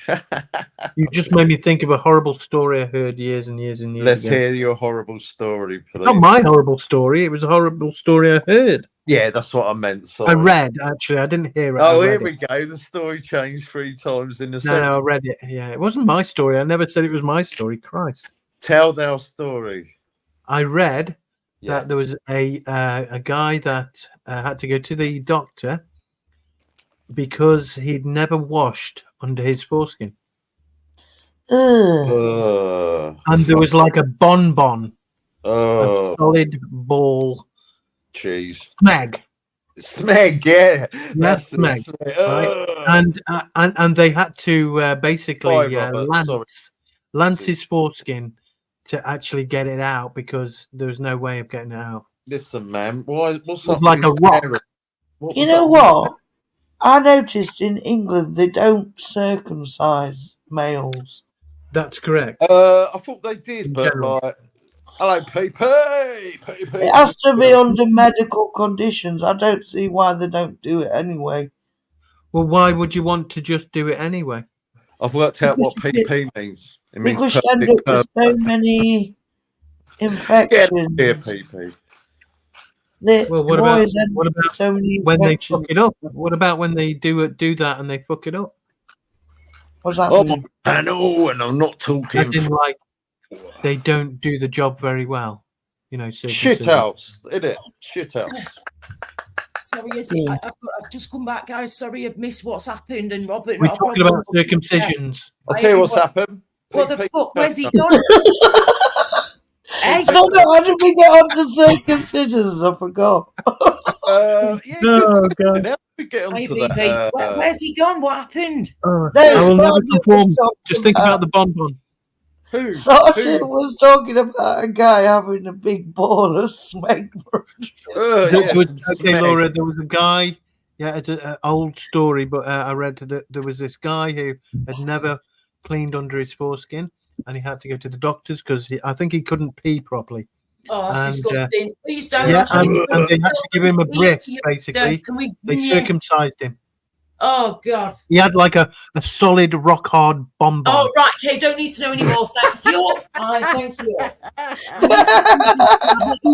You just made me think of a horrible story I heard years and years and years Let's ago. hear your horrible story, please. Not my horrible story. It was a horrible story I heard. Yeah, that's what I meant. Sorry. I read, actually. I didn't hear it. Oh, I read here we it. go. The story changed 3 times in the No, I read it. Yeah, it wasn't my story. I never said it was my story. Christ. Tell their story. I read that there was a guy that had to go to the doctor because he'd never washed under his foreskin. And there was like a bonbon, a solid ball. Jeez. Smeg, yeah. That's Smeg. Right? And they had to basically lance his foreskin to actually get it out because there was no way of getting it out. Listen, man, what's It was like a rock. You know what? I noticed in England they don't circumcise males. That's correct. I thought they did, but like, hello, PP. It has to be under medical conditions. I don't see why they don't do it anyway. Well, why would you want to just do it anyway? I've worked out what PP means. It means Because you end up with so many infections. Here, PP. Well, what about so many when they infections? fuck it up? What about when they do that and they fuck it up? What's that mean? Panel, and I'm not talking. As in, like, they don't do the job very well. You know, Shit house, isn't it? Shit house. Sorry, I've just come back, guys. Sorry, I've missed what's happened. And Robert, We're talking about circumcisions. I'll tell you what's happened. What the fuck? Where's he gone? Hey, No, how did we get on to circumcisions? I forgot. Oh, God. Where's he gone? What happened? I will never conform. Just think about the bonbon. Who? Sergeant was talking about a guy having a big ball of smeg. Okay, Laura, there was a guy. Yeah, it's an old story, but I read that there was this guy who had never cleaned under his foreskin, and he had to go to the doctors because I think he couldn't pee properly. Oh, that's disgusting. Please don't. Yeah, and they had to give him a breast, basically. They circumcised him. Oh, God. He had like a solid rock hard bonbon. Oh, right. Okay, don't need to know anymore. Thank you. Thank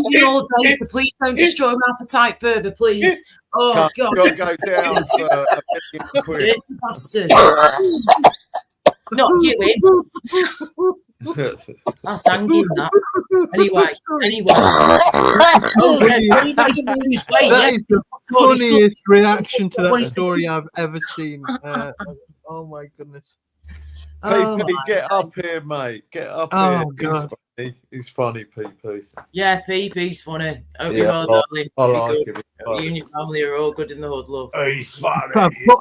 you. All day, so please don't destroy my appetite further, please. Oh, God. Got to go down for a million quid. Dirty bastard. Not you, him. That's hanging, that. Anyway. That is the funniest reaction to that story I've ever seen. Oh my goodness. PP, get up here, mate. Get up here. Oh, God. He's funny, PP. Yeah, PP's funny. Hope Yeah, you're well, darling. I You're like good. him. You and your family are all good in the hood, love. He's funny.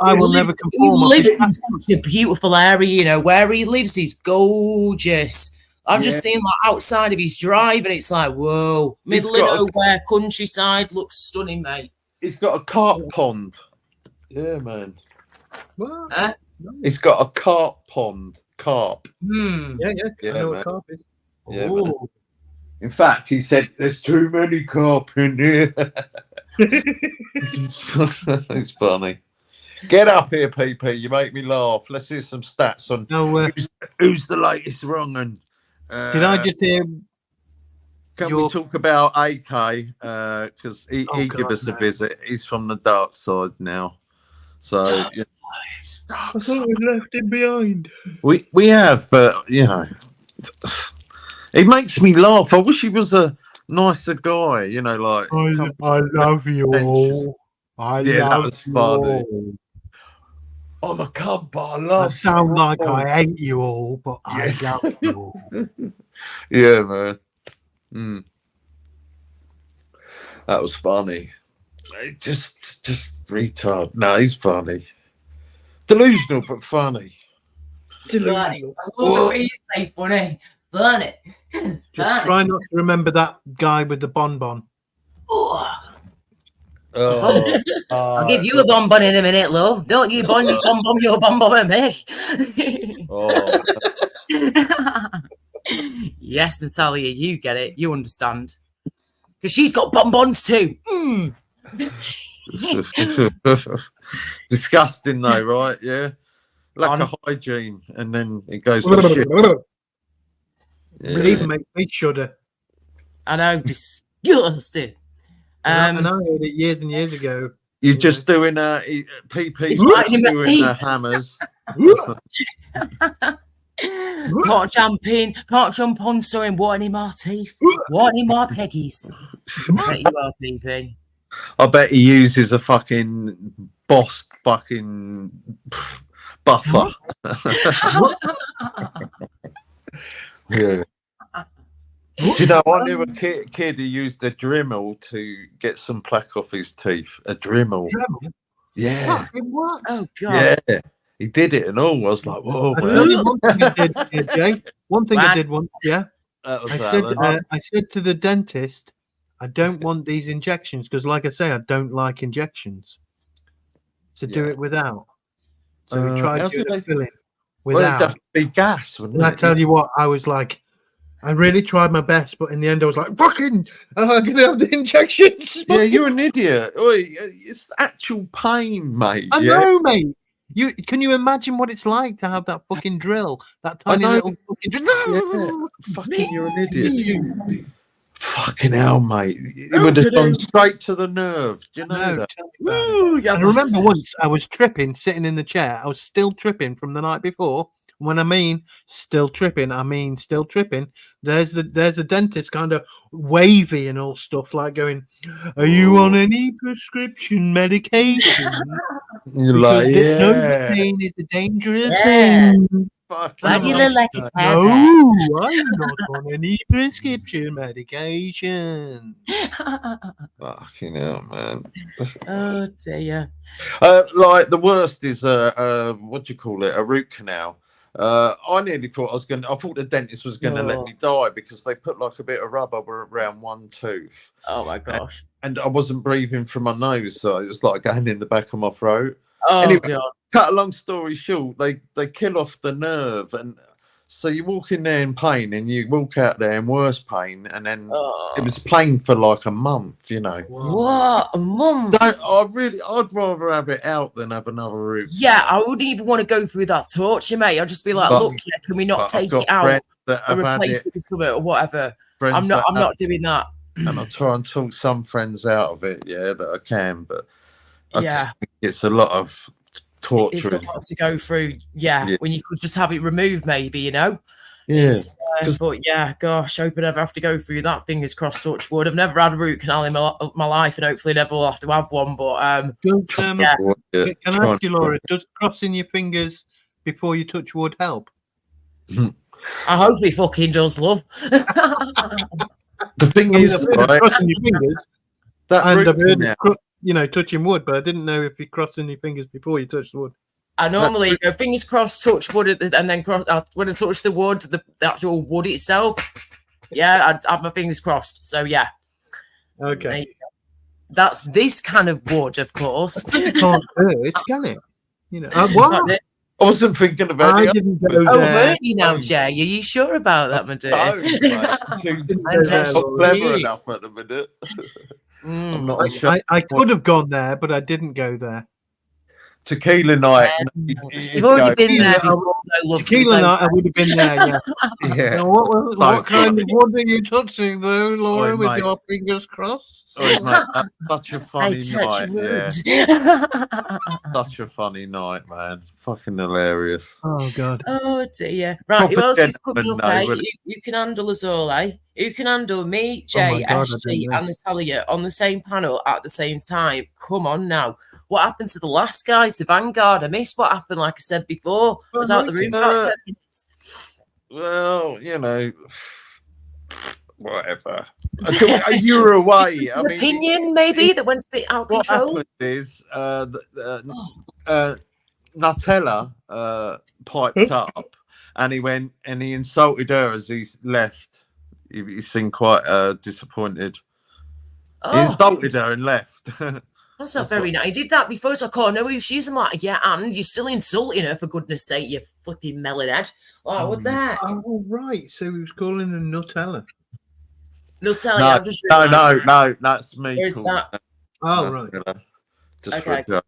I will never conform. He lives in such a beautiful area, you know. Where he lives is gorgeous. I've just seen like outside of his drive, and it's like, whoa, middle of nowhere, countryside, looks stunning, mate. He's got a carp pond. Yeah, man. What? Huh? He's got a carp pond. Carp. Yeah. I know man. what carp is. Yeah, man. In fact, he said, "There's too many carp in here." It's funny. Get up here, PP. You make me laugh. Let's hear some stats on who's the latest wrong un. Did I just hear? Can we talk about AK? Because he gave us a visit. He's from the dark side now. So I thought we left him behind. We have, but you know, it makes me laugh. I wish he was a nicer guy, you know, like I love you all. That was funny. I'm a cunt, but I love I sound like I hate you all, but I love you all. Yeah, man. That was funny. Just retard. No, he's funny. Delusional, but funny. Delusional. What you say funny? Burn it. Just try not to remember that guy with the bonbon. I'll give you a bonbon in a minute, love. Don't you bonbon your bonbon at me. Yes, Natalia, you get it. You understand. Because she's got bonbons too. Disgusting though, right? Yeah. Lack of hygiene, and then it goes to shit. It even makes me shudder. I know, disgusting. And I heard it years and years ago. You're just doing PP doing hammers. Can't jump on sewing. What any more teeth? What any more peggies? Bet you are, PP. I bet he uses a fucking Boss fucking buffer. Yeah. Do you know, I knew a kid who used a Dremel to get some plaque off his teeth. A Dremel. Yeah. What? Oh, God. Yeah. He did it and all. I was like, whoa. I tell you one thing I did, Jay. One thing I did once, yeah. I said to the dentist, I don't want these injections because, like I say, I don't like injections. So do it without. So we tried doing a filling without. Well, that'd be gas, wouldn't it? I tell you what, I was like, I really tried my best, but in the end, I was like, fucking, I'm going to have the injections. Yeah, you're an idiot. It's actual pain, mate. I know, mate. Can you imagine what it's like to have that fucking drill? That tiny little fucking drill. Fucking, you're an idiot. Fucking hell, mate. It would have gone straight to the nerve. Do you know that? And I remember once I was tripping, sitting in the chair. I was still tripping from the night before. When I mean still tripping, I mean still tripping. There's the dentist kind of wavy and all stuff like going, "Are you on any prescription medication?" You're like, this Novocaine is a dangerous thing. Why do you look like a cat? No, I'm not on any prescription medication. Fucking hell, man. Oh dear. Like the worst is what do you call it? A root canal. I nearly thought I thought the dentist was gonna let me die because they put like a bit of rubber around one tooth. Oh my gosh. And I wasn't breathing from my nose, so it was like going in the back of my throat. Oh anyway, God. Cut a long story short, they kill off the nerve, and so you walk in there in pain and you walk out there in worse pain, and then it was pain for like a month, you know. What, a month? I'd rather have it out than have another root. Yeah, I wouldn't even want to go through that torture, mate. I'd just be like, look, can we not take it out and replace it with something or whatever? I'm not doing that. And I try and talk some friends out of it, that I can, but I just think it's a lot of torture. It's a lot to go through, when you could just have it removed, maybe, you know? Yeah. But yeah, gosh, I hope I never have to go through that. Fingers crossed, touch wood. I've never had a root canal in my life, and hopefully never will have to have one. But can I ask you, Laura, does crossing your fingers before you touch wood help? I hope it fucking does, love. The thing is, crossing your fingers. That and I've heard touching wood, but I didn't know if you're crossing your fingers before you touch the wood. I normally go fingers crossed, touch wood, and then when I touch the wood, the actual wood itself. Yeah, I have my fingers crossed. So yeah. Okay. That's this kind of wood, of course. It can't hurt, can it? You know what? I wasn't thinking about it. Weren't you now, Jay? Are you sure about that, my dear? I'm not clever enough at the minute. I'm not I could have gone there, but I didn't go there. Tequila night. You've already been there before, though, love. Tequila night, I would have been there, yeah. Yeah. Now, what kind of wood are you touching, though, Laura, with your fingers crossed? Sorry, mate, that's such a funny touch night. Such a funny night, man. Fucking hilarious. Oh, God. Oh, dear. Right, who else is coming up, eh? You can handle us all, eh? Who can handle me, Jay, SG, and Natalia on the same panel at the same time? Come on now. What happened to the last guys, the Vanguard? I missed what happened, like I said before. I was out the room for about 10 minutes. Well, you know, whatever. You were away. I mean, opinion, maybe, that went a bit out of control. What happened is Nutella piped up, and he went and he insulted her as he left. He seemed quite disappointed. He insulted her and left. That's not very nice. He did that before, so I can't know who she's. I'm like, yeah, and you're still insulting her, for goodness sake, you flipping melonhead. Like, what the heck? Oh, right. So he was calling her Nutella. Nutella, No, I've just no, that's me. Where's that? Oh, right. Just okay. for a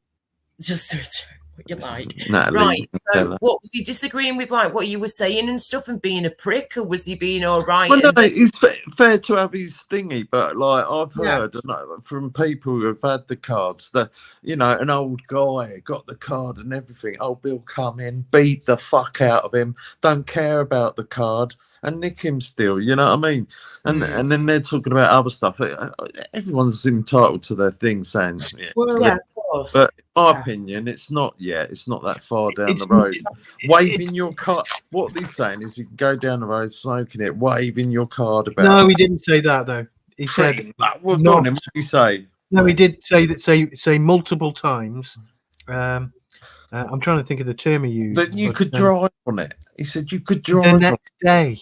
Just what you like. Natalie, right. So, Nutella. what was he disagreeing with, like what you were saying and stuff, and being a prick, or was he being all right? Well, no, it's fair to have his thingy, but like I've heard from people who have had the cards that, you know, an old guy got the card and everything. Old Bill come in, beat the fuck out of him, don't care about the card, and nick him still. You know what I mean? And then they're talking about other stuff. Everyone's entitled to their thing, saying, of course. But in my opinion, it's not that far down the road. Waving your card. What he's saying is you can go down the road smoking it, waving your card about. No, he didn't say that though. He said, "What did he say?" No, he did say that. Say multiple times. I'm trying to think of the term he used. That you could drive on it. He said you could drive the next day.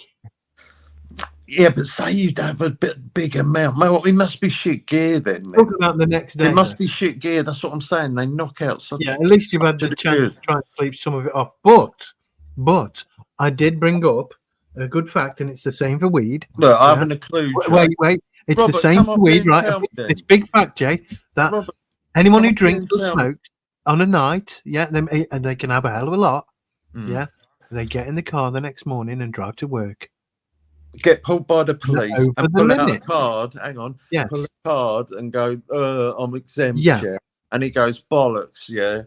Yeah, but say you'd have a big amount. It must be shit gear then. Talk about the next day. It must be shit gear. That's what I'm saying. They knock out such. Yeah, at least you've had the chance to try and sleep some of it off. But I did bring up a good fact, and it's the same for weed. Look, I haven't a clue. Wait. It's Robert, the same for weed, right? It's big fact, Jay. That Robert, anyone who drinks or smokes on a night, and they can have a hell of a lot. Yeah, they get in the car the next morning and drive to work. Get pulled by the police and pull out a card. Hang on, yes. Pull a card and go. I'm exempt. Yeah, and he goes bollocks. Yeah,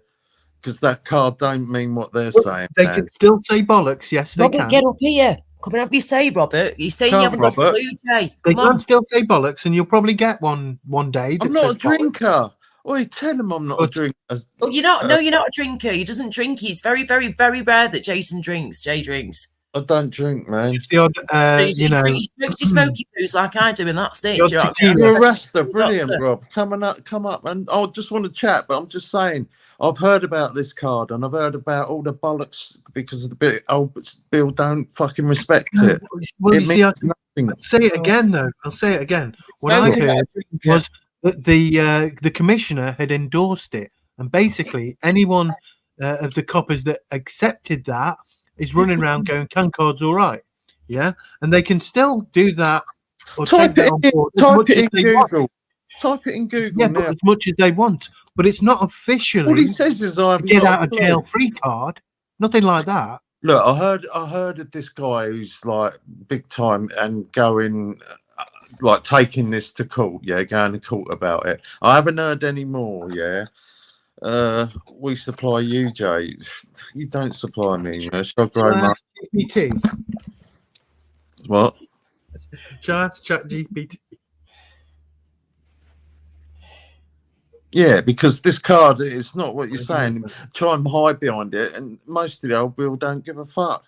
because that card don't mean what they're saying. They can still say bollocks. Yes, they Robert, can. get up here. Come and have you say, Robert. You say you haven't got a clue, Jay. They can still say bollocks, and you'll probably get one day. I'm not a drinker. Oh, tell him I'm not a drinker. Well, you're not. No, you're not a drinker. He doesn't drink. It's very, very, very rare that Jason drinks. Jay drinks. I don't drink, man. The odd, he smokes his smoky poos like I do, and that's it. You're a wrestler, brilliant, Rob. Come up, and I just want to chat. But I'm just saying, I've heard about this card, and I've heard about all the bollocks because of the bit. Oh, but Bill don't fucking respect it. Well, you see, I'll say it again, though. I'll say it again. What I heard was that the commissioner had endorsed it, and basically anyone of the coppers that accepted that is running around going, "Can cards all right?" Yeah, and they can still do that. Or type it in Google. Type it in Google. Yeah, but as much as they want, but it's not officially. All he says is, "I get out of jail free card." Nothing like that. Look, I heard of this guy who's like big time and going, like taking this to court. Yeah, going to court about it. I haven't heard any more. Yeah. We supply you, Jay. You don't supply me. Shall I grow my GPT? What? Shall I ask ChatGPT? Yeah, because this card is not what you're saying. Try and hide behind it, and most of the old people don't give a fuck.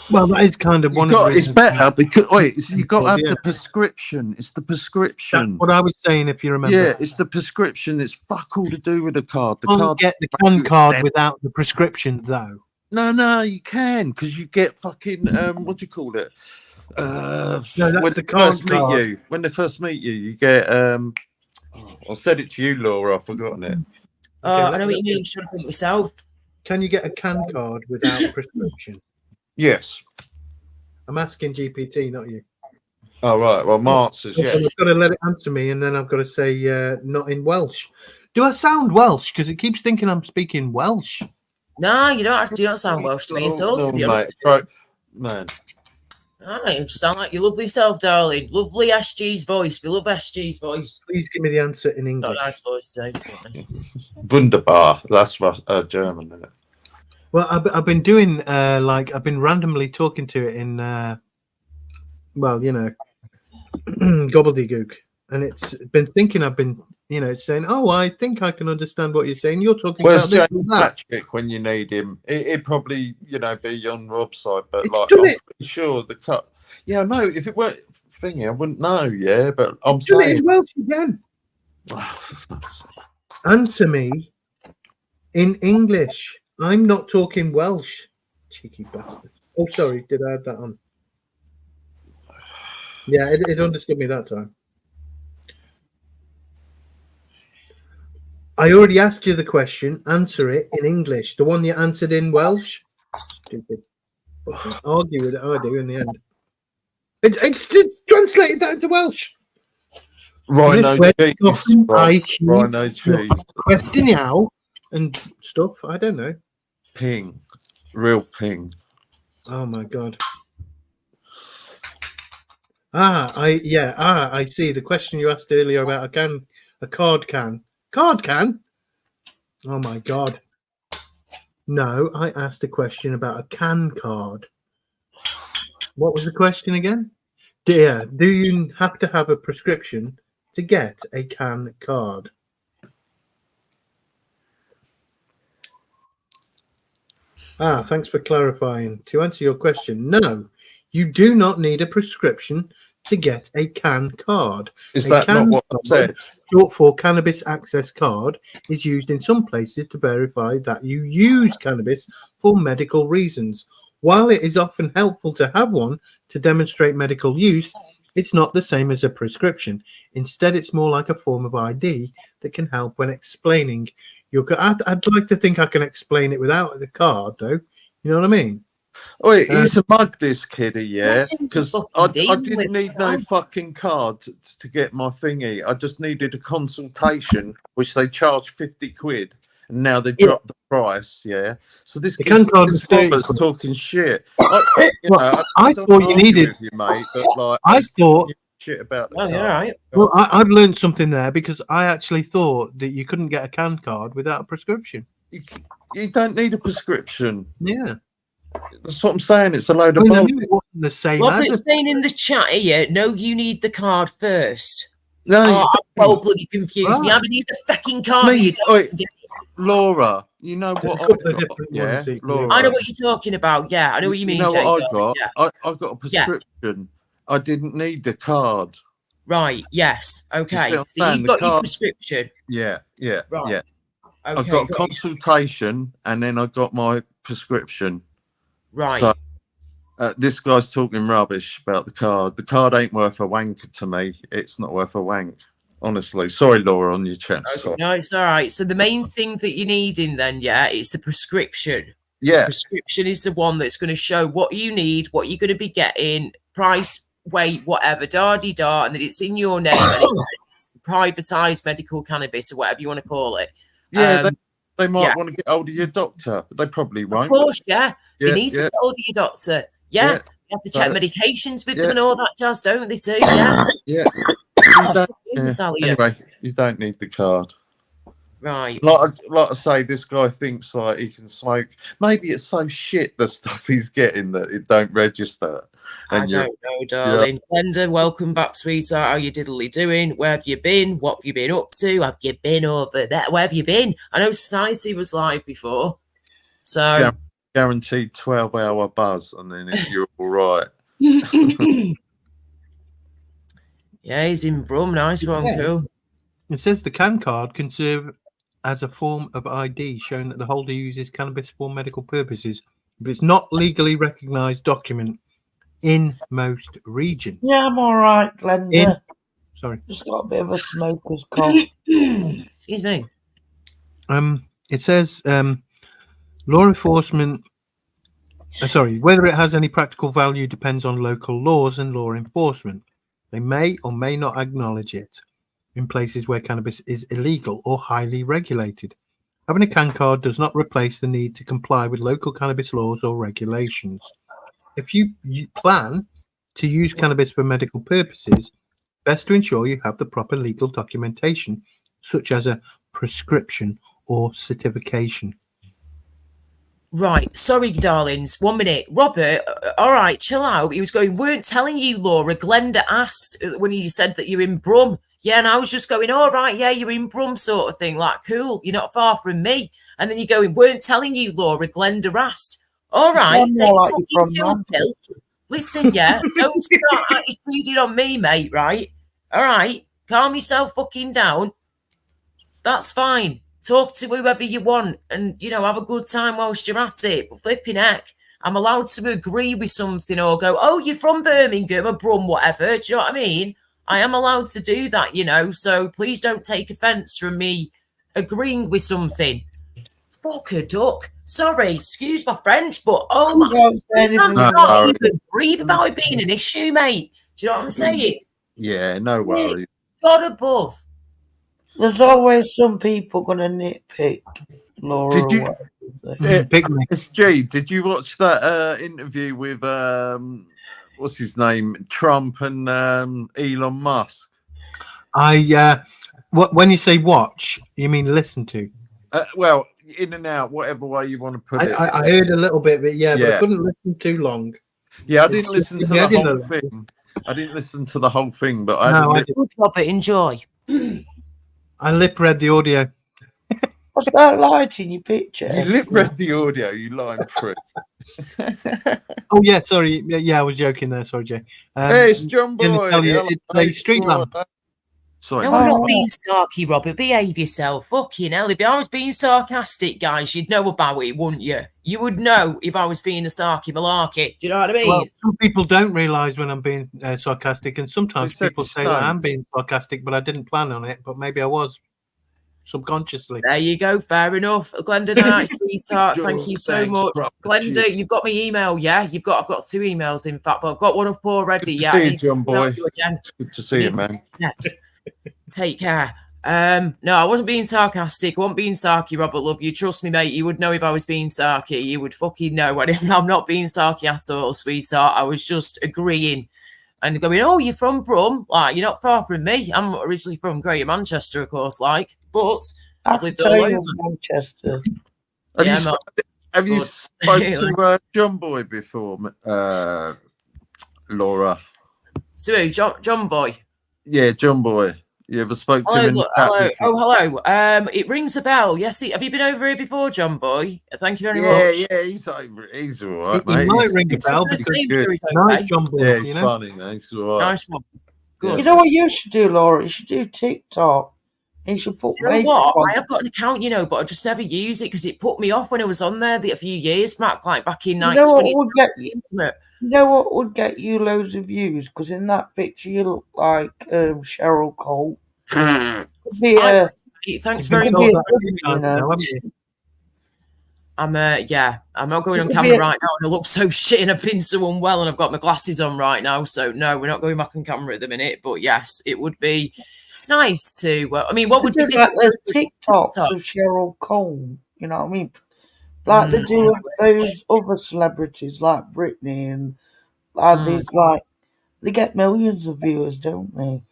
Well, that is kind of one of the it's better because you got to have the prescription. It's the prescription. That's what I was saying, if you remember. Yeah, it's the prescription. It's fuck all to do with the card. The card get the can card without the prescription, though. No, you can because you get fucking what do you call it? No, that's when the first card. meet you, when they first meet you, you get. I said it to you, Laura. I've forgotten it. I know what you mean. Just trying to think myself. Can you get a can card without a prescription? Yes. I'm asking GPT, not you. Oh, right. Well, Mark says yes. I've got to let it answer me, and then I've got to say not in Welsh. Do I sound Welsh? Because it keeps thinking I'm speaking Welsh. No, you don't actually. You don't sound Welsh to me at all. To be honest, right, man. Alright, you sound like your lovely self, darling. Lovely SG's voice. We love SG's voice. Please give me the answer in English. Got a nice voice, so. Wunderbar. That's German, isn't it? Well, I've been doing I've been randomly talking to it in gobbledygook, and it's been thinking I've been it's saying, oh, I think I can understand what you're saying. You're talking about this and that. Patrick, when you need him, it'd probably be on Rob's side, but It's like done I'm it. pretty sure the cut. Yeah, no, if it weren't thingy, I wouldn't know. Yeah, but I'm Do it saying. in Welsh again. Answer me in English. I'm not talking Welsh. Cheeky bastard. Oh, sorry. Did I add that on? Yeah, it understood me that time. I already asked you the question. Answer it in English. The one you answered in Welsh. Stupid. Fucking argue with it. I do in the end. It's translated that into Welsh. Rhino cheese. Rhino Rhino cheese. Question now and stuff. I don't know. Ping. Real ping. Oh my god. I see. The question you asked earlier about a card can. Card can? Oh my god. No, I asked a question about a can card. What was the question again? Do you have to have a prescription to get a can card? Thanks for clarifying. To answer your question, no, you do not need a prescription to get a can card. Is that not what I said? Short for Cannabis Access Card is used in some places to verify that you use cannabis for medical reasons. While it is often helpful to have one to demonstrate medical use, it's not the same as a prescription. Instead, it's more like a form of ID that can help when explaining your. I'd like to think I can explain it without the card, though. You know what I mean? Oh, he's a mug, this kiddie, yeah? Because I didn't need no fucking card to get my thingy. I just needed a consultation, which they charge 50 quid, and now they dropped the price, yeah? So this kid's talking shit. I thought you needed... you, mate, but like, I thought... shit about the card. Yeah, right. Well, I've learned something there because I actually thought that you couldn't get a can card without a prescription. You don't need a prescription. Yeah. That's what I'm saying. It's a load of bullshit. The same. Robert's saying in the chat here, no, you need the card first. No, I'm well bloody confused. Me, I need the fucking card. Laura, you know what I got? Yeah, Laura. I know what you're talking about. Yeah, I know what you mean. You know Jay, what I got? Yeah. I got a prescription. I didn't need the card. Right. Yes. Okay. So you've got your prescription. Yeah. Right. Yeah. Okay, I got a consultation and then I got my prescription. Right. So, this guy's talking rubbish about the card. The card ain't worth a wank to me. It's not worth a wank. Honestly. Sorry, Laura, on your chat. Okay. No, it's all right. So the main thing that you need in then, it's the prescription. Yeah. The prescription is the one that's going to show what you need, what you're going to be getting, price, weight, whatever, da-de-da, and then it's in your name and it's privatized medical cannabis or whatever you want to call it. Yeah, they might want to get hold of your doctor, but they probably won't. Of course, you need to get hold of your doctor. Yeah. You have to check medications with them and all that jazz, don't they too? Yeah. Anyway, you don't need the card. Right. Like I say, this guy thinks like he can smoke. Maybe it's so shit the stuff he's getting that it don't register. I don't know, darling. Glenda, welcome back, sweetheart. How you diddly doing? Where have you been? What have you been up to? Have you been over there? Where have you been? I know Society was live before. So guaranteed 12-hour buzz and then you're all right. Yeah, he's in Brum. Nice one, cool. It says the can card can serve as a form of ID showing that the holder uses cannabis for medical purposes, but it's not legally recognised document in most regions. Yeah, I'm all right, Glenda. Sorry. Just got a bit of a smoker's cough. Excuse me. It says law enforcement... whether it has any practical value depends on local laws and law enforcement. They may or may not acknowledge it. in places where cannabis is illegal or highly regulated. Having a CAN card does not replace the need to comply with local cannabis laws or regulations. If you plan to use cannabis for medical purposes, best to ensure you have the proper legal documentation, such as a prescription or certification. Right, sorry, darlings. 1 minute. Robert, all right, chill out. He was going, weren't telling you, Laura. Glenda asked when he said that you're in Brum. Yeah, and I was just going, all right, yeah, you're in Brum sort of thing. Like, cool, you're not far from me. And then you're going, weren't telling you, Laura. Glenda asked. All right, take like a fucking chill pill. Listen, yeah, don't start attitude on me, mate, right? All right, calm yourself fucking down. That's fine. Talk to whoever you want and, you know, have a good time whilst you're at it. But flipping heck, I'm allowed to agree with something or go, oh, you're from Birmingham or Brum, whatever. Do you know what I mean? I am allowed to do that, you know, so please don't take offence from me agreeing with something. Fuck a duck. Sorry, excuse my French, but oh my God, I can't even breathe about it being an issue, mate. Do you know what I'm saying? Yeah, no worries. God above. There's always some people going to nitpick, Laura. Did you, SG, did you watch that interview with, what's his name, Trump and Elon Musk? When you say watch, you mean listen to? Well, in and out, whatever way you want to put it. I heard a little bit of it, but I couldn't listen too long. Yeah, I didn't listen to the whole thing. I didn't listen to the whole thing, but I did. Good job, enjoy. I lip read the audio. What's that light in your picture? You lip read the audio, you lying prick. Oh yeah, sorry. Yeah, I was joking there. Sorry, Jay. Hey, it's John Boy. It's a street lamp. Sorry. No, I'm not being sarky, Robert. Behave yourself. Fucking hell. If I was being sarcastic, guys, you'd know about it, wouldn't you? You would know if I was being a sarky malarkey. Do you know what I mean? Well, some people don't realise when I'm being sarcastic, and sometimes people say that I'm being sarcastic, but I didn't plan on it. But maybe I was subconsciously. There you go. Fair enough. Glenda Knight, sweetheart. Thank you so much. Glenda, you've got my email, yeah? I've got 2 emails, in fact, but I've got one up already. Good to see you, John Boy. Good to see you, man. Take care. No, I wasn't being sarcastic. I wasn't being sarky, Robert. Love you. Trust me, mate. You would know if I was being sarky. You would fucking know. I'm not being sarky at all, sweetheart. I was just agreeing and going, oh, you're from Brum? Like, you're not far from me. I'm originally from Greater Manchester, of course, like, but I've lived all over Manchester. Have you spoken to John Boy before, Laura? So, John Boy? Yeah, John Boy. You ever spoke to him? Hello. Oh, hello. It rings a bell. Yes. Have you been over here before, John Boy? Thank you very much. Yeah, he's over. He's all right, mate. He might ring a bell because nice, John Boy. Yeah, he's funny, man. He's all right. Nice one. Good. You know what you should do, Laura? You should do TikTok. You should put. You know what? I have got an account, but I just never use it because it put me off when I was on there a few years back, like back in 2020. You know what would get you loads of views? Because in that picture you look like Cheryl Cole. Thanks very much. I'm not going on camera right now, and I look so shit, and I've been so unwell, and I've got my glasses on right now. So no, we're not going back on camera at the minute. But yes, it would be nice to. What would be like those TikToks of Cheryl Cole? You know what I mean? Like they do with those other celebrities like Britney and these, like, they get millions of viewers, don't they?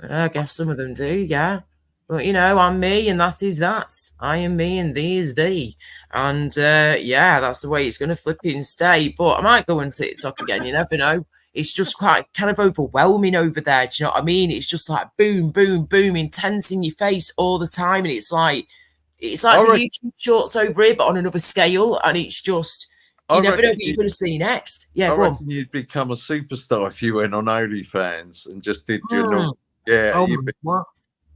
I guess some of them do, yeah. But, I'm me and that is that. I am me and thee is thee. And, that's the way it's going to flipping stay. But I might go on TikTok again, you never know. It's just quite kind of overwhelming over there, do you know what I mean? It's just like boom, boom, boom, intense in your face all the time. And it's like the YouTube shorts over here, but on another scale. And it's just, you never know what you're going to see next. Yeah, I reckon you'd become a superstar if you went on OnlyFans and just did your normal. Yeah.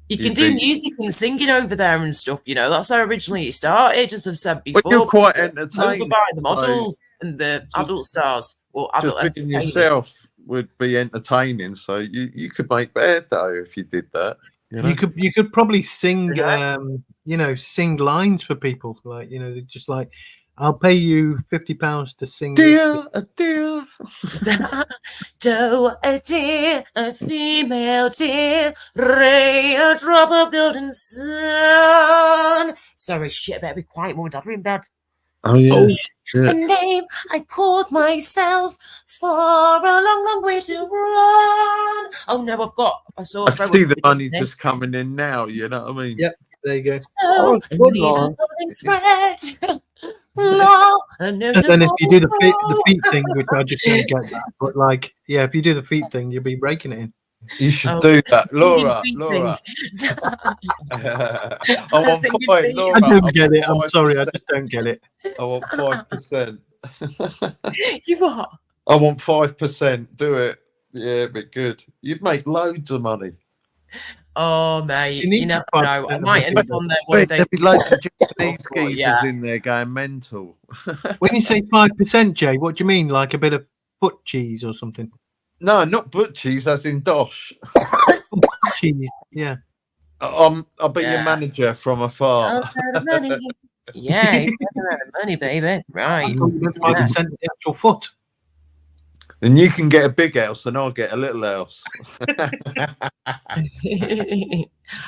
You can do music and singing over there and stuff, That's how originally it started, as I've said before. But you're quite entertaining. Over by the models and the adult stars. Or adult just being yourself would be entertaining, so you could make better dough if you did that. You could probably sing, sing lines for people, like just like I'll pay you £50 to sing. Dear, a dear. Do a dear, a female deer, ray a drop of golden sun. Sorry, shit, I better be quiet. Mum and Dad are in bed. Oh, yeah. A name I called myself for a long, long way to run. Oh no, I've got a sore I throat. see the money just coming in now, you know what I mean? Yep, there you go. So, good, need a Lauren. golden thread. Law, And then if you do the feet thing, which I just don't get that, but like, yeah, if you do the feet thing, you'll be breaking it in. You should Oh, do that, Laura. singing Laura. feet I want Singing five, feet. Laura. I don't get it. want I'm sorry, I 5%. just don't get it. I want 5%. You what? I want 5%. Do it. Yeah, it'd be good. You'd make loads of money. Oh, mate, You need you never 5% know. I of might the end up budget. on there one Wait, day. there'd be loads of Japanese Oh, geezers yeah. in there going mental. When you say 5%, Jay, what do you mean? Like a bit of foot cheese or something? No, not butchies, as in dosh. Cheese, yeah. I'll be your Yeah. manager from afar. Oh, for the money. Yeah, it's better than money, baby. Right. Oh, you meant 5% of the actual foot. And you can get a big house and I'll get a little house.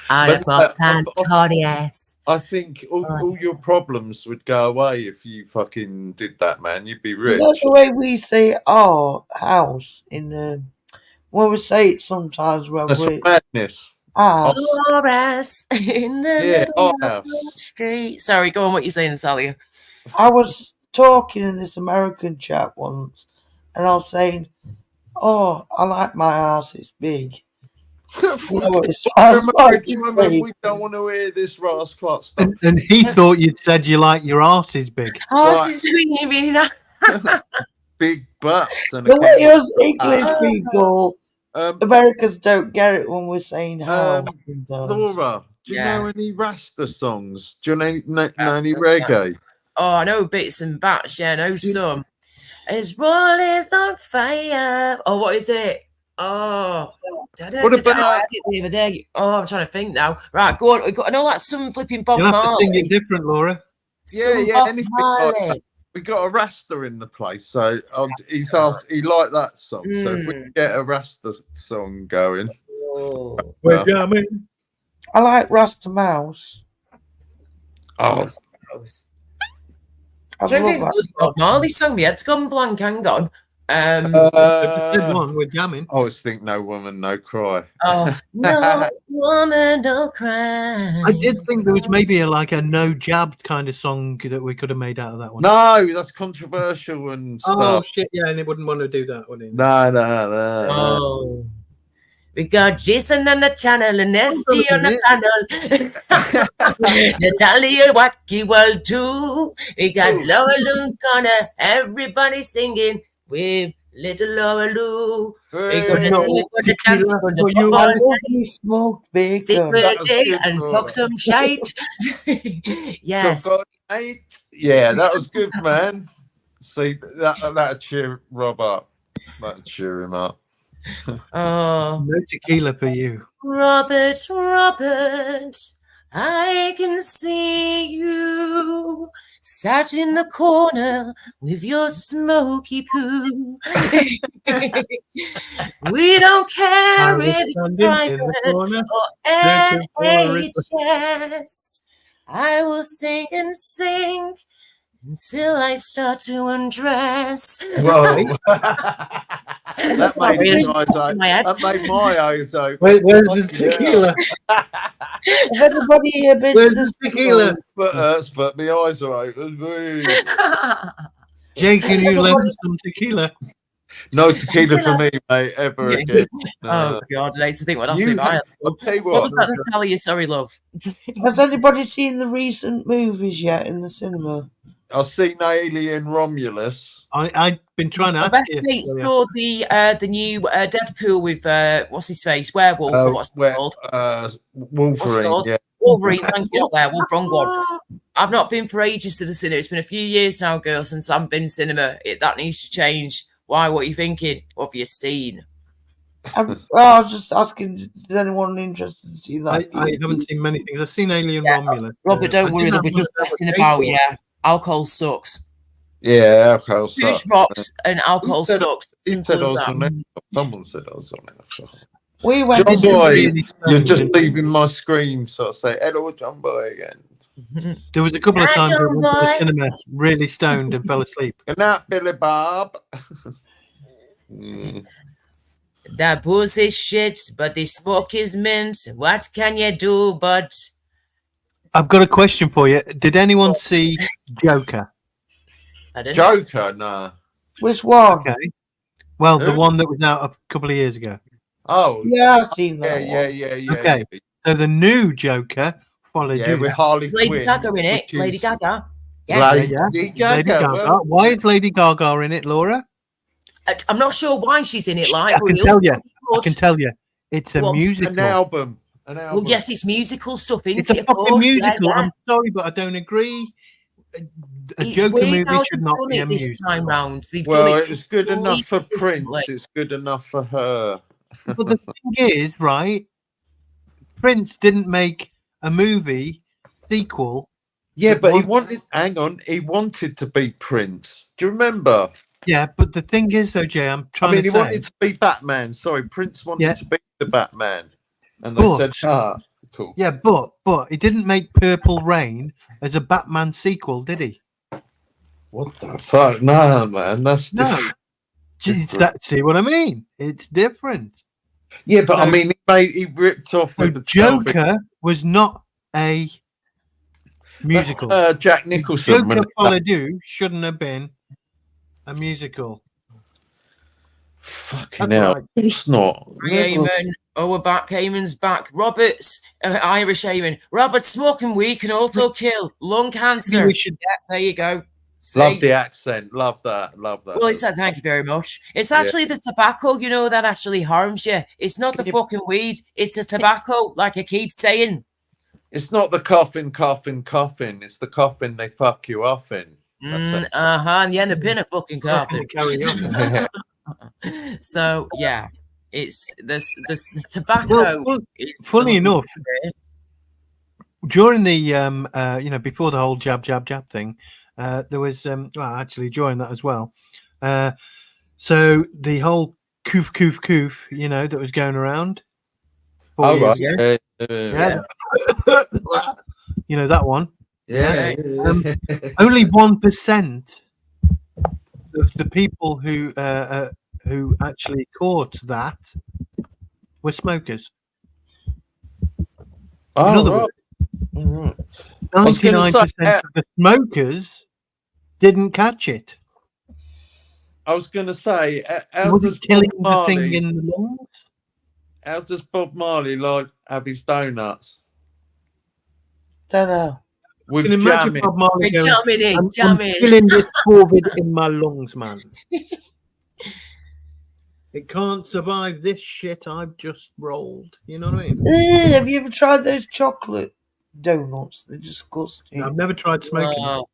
Out But, of my I Antonius. think all your problems would go away if you fucking did that, man. You'd be rich. That's the way we say our house in when we say it sometimes when That's we're madness. house. Dolores in the Yeah, middle our of the house. street. Sorry, go on. What you saying, Salia? I was talking in this American chat once, and I was saying, "Oh, I like my house. It's big." You know what it sounds like? American It's woman, big. we don't want to hear this rascal stuff. And he thought you'd said you like your arse is big. Horses swinging, you mean? Big butts and The way us Ah. English people, Americans don't get it when we're saying house. sometimes. Laura, do you Yeah. know any Rasta songs? Do you know any reggae? Oh, I know bits and bats. Yeah, I know some. His roll is on fire. Oh, what is it? Oh, What about- I had it the other day? Oh, I'm trying to think now. Right, go on. I know that's some flipping Bob You'll have to sing Marley. it different, Laura. Some Yeah, Bob anything like Marley. that. We got a Rasta in the place, so he's asked. He liked that song, so if we can get a Rasta song going, Oh. We're jamming. I like Rasta Mouse. oh, I Trying to love think of that. the Bob Marley song. My head's gone blank. Hang on. Good one, we're jamming. I always think "No Woman, No Cry." Oh, no woman, don't cry. I did think there was maybe like a no jab kind of song that we could have made out of that one. No, that's controversial and Oh stuff. shit! Yeah, and it wouldn't want to do that, would it? No. Oh. We got Jason on the channel and Esty on the panel. Natalia Wacky World too. We got Laura Lou Connor. Everybody singing with little Laura Lou. We're gonna No, sing it for the dance. We're for gonna you, pop I all love you, smoke bacon. sit with That a was day good, and Laura. talk some shite. Yes. So, mate, yeah, that was good, man. See, that'll cheer Rob up. That'll cheer him up. Oh. No tequila for you. Robert, I can see you sat in the corner with your smoky poo. We don't care if it's private or NHS. I will sing and sing until I start to undress. Whoa. That Sorry, made it's my eyes open. my head. That made my eyes open. Where's the Fucking hell. tequila? Has anybody here been Where's to the the tequila? But hurts, but my eyes are open. Woo. Jay, can you lend us some tequila? No tequila for me, mate, ever again. Oh God, I hate to think what happened. You- if I had I'll some. tell you What was that, what. Natalia? Sorry, love. Has anybody seen the recent movies yet in the cinema? I've seen Alien Romulus. I've been trying to My ask best you. mate Yeah. saw the new Deadpool with what's his face, werewolf, or what's it called? Wolverine, called? yeah. Wolverine. Thank you, not werewolf, wrong one. I've not been for ages to the cinema. It's been a few years now, girl, since I've been cinema. That needs to change. Why? What are you thinking? What have you seen? I was just asking, is anyone interested to see that? I haven't seen many things. I've seen Alien Romulus. Robert, don't worry, they'll be just messing about. Yeah, alcohol sucks. Yeah, alcohol Food sucks. rocks and alcohol He said- sucks. He Simple said I as was that. on it. Someone said I was on it. We went John into Boy, really you're just leaving my screen, so I say hello, John Boy again. There was a couple of Hi, times I John went to the Boy. cinema really stoned and fell asleep. Good night, Billy Bob. Mm. That booze is shit, but the smoke is mint. What can you do but... I've got a question for you. Did anyone see Joker? Pardon? Joker, no. Which one? Okay. Well, the Who? one that was out a couple of years ago. Oh, Yeah, I've seen yeah, that yeah, one. yeah. Okay. So the new Joker followed Yeah, you. with Harley Lady Quinn. Gaga in it. which is Lady Gaga. Lady Yes. Lady Gaga. Gaga. Well, Why is Lady Gaga in it, Laura? I'm not sure why she's in it, like. I but can it tell looks you. pretty I good. can tell you. It's a Well, musical. an album. An album. Well, yes, it's musical stuff, isn't It's a it? Of fucking course. musical. Yeah, yeah. I'm sorry, but I don't agree. A It's Joker weird movie how should they've not done be a it this musical. time round. They've Well, done it was good enough for completely Prince. differently. It's good enough for her. But the thing is, right? Prince didn't make a movie sequel. Yeah, that but he was- wanted. Hang on, he wanted to be Prince. Do you remember? Yeah, but the thing is, though, Jay, I'm I trying mean, to he say. wanted to be Batman. Sorry, Prince wanted Yeah. to be the Batman, and they But- said, "Ah, cool." Yeah, but he didn't make Purple Rain as a Batman sequel, did he? What the fuck? No, man, that's No. different. See what I mean? It's different. Yeah, but I So- mean, he ripped off So with the 12 Joker was not a musical. Jack Nicholson. Joker Followed You shouldn't have been a musical. Fucking hell, it's not. Eamon. Oh, we're back. Eamon's back. Robert's Irish Eamon. Robert, smoking weed can also kill lung cancer. we should- Yeah, there you go. See? Love the accent. Love that. Love that. Well, he said thank you very much. It's actually the tobacco, that actually harms you. It's not the fucking weed. It's the tobacco, like I keep saying. It's not the coffin. It's the coffin they fuck you off in. And you end up in a fucking coffin. Carry on. So yeah, it's the tobacco. Well, is funny the- enough, during the before the whole jab thing, there was actually during that as well. So the whole coof that was going around 4 Oh, years right. ago. Yeah. You know that one. Yeah. Only 1% of the people who actually caught that were smokers. Oh, In other right. words, I was gonna 99% say, of the smokers didn't catch it. I was going to say, how Was does it killing Bob the thing Marley? in the lungs? How does Bob Marley like have his donuts Don't know. with Can you imagine jamming? Bob Marley We're going, jamming in, I'm jamming. killing this COVID in my lungs, man. It can't survive this shit I've just rolled. You know what I mean? Have you ever tried those chocolate donuts? They're disgusting. I've never tried smoking. Oh.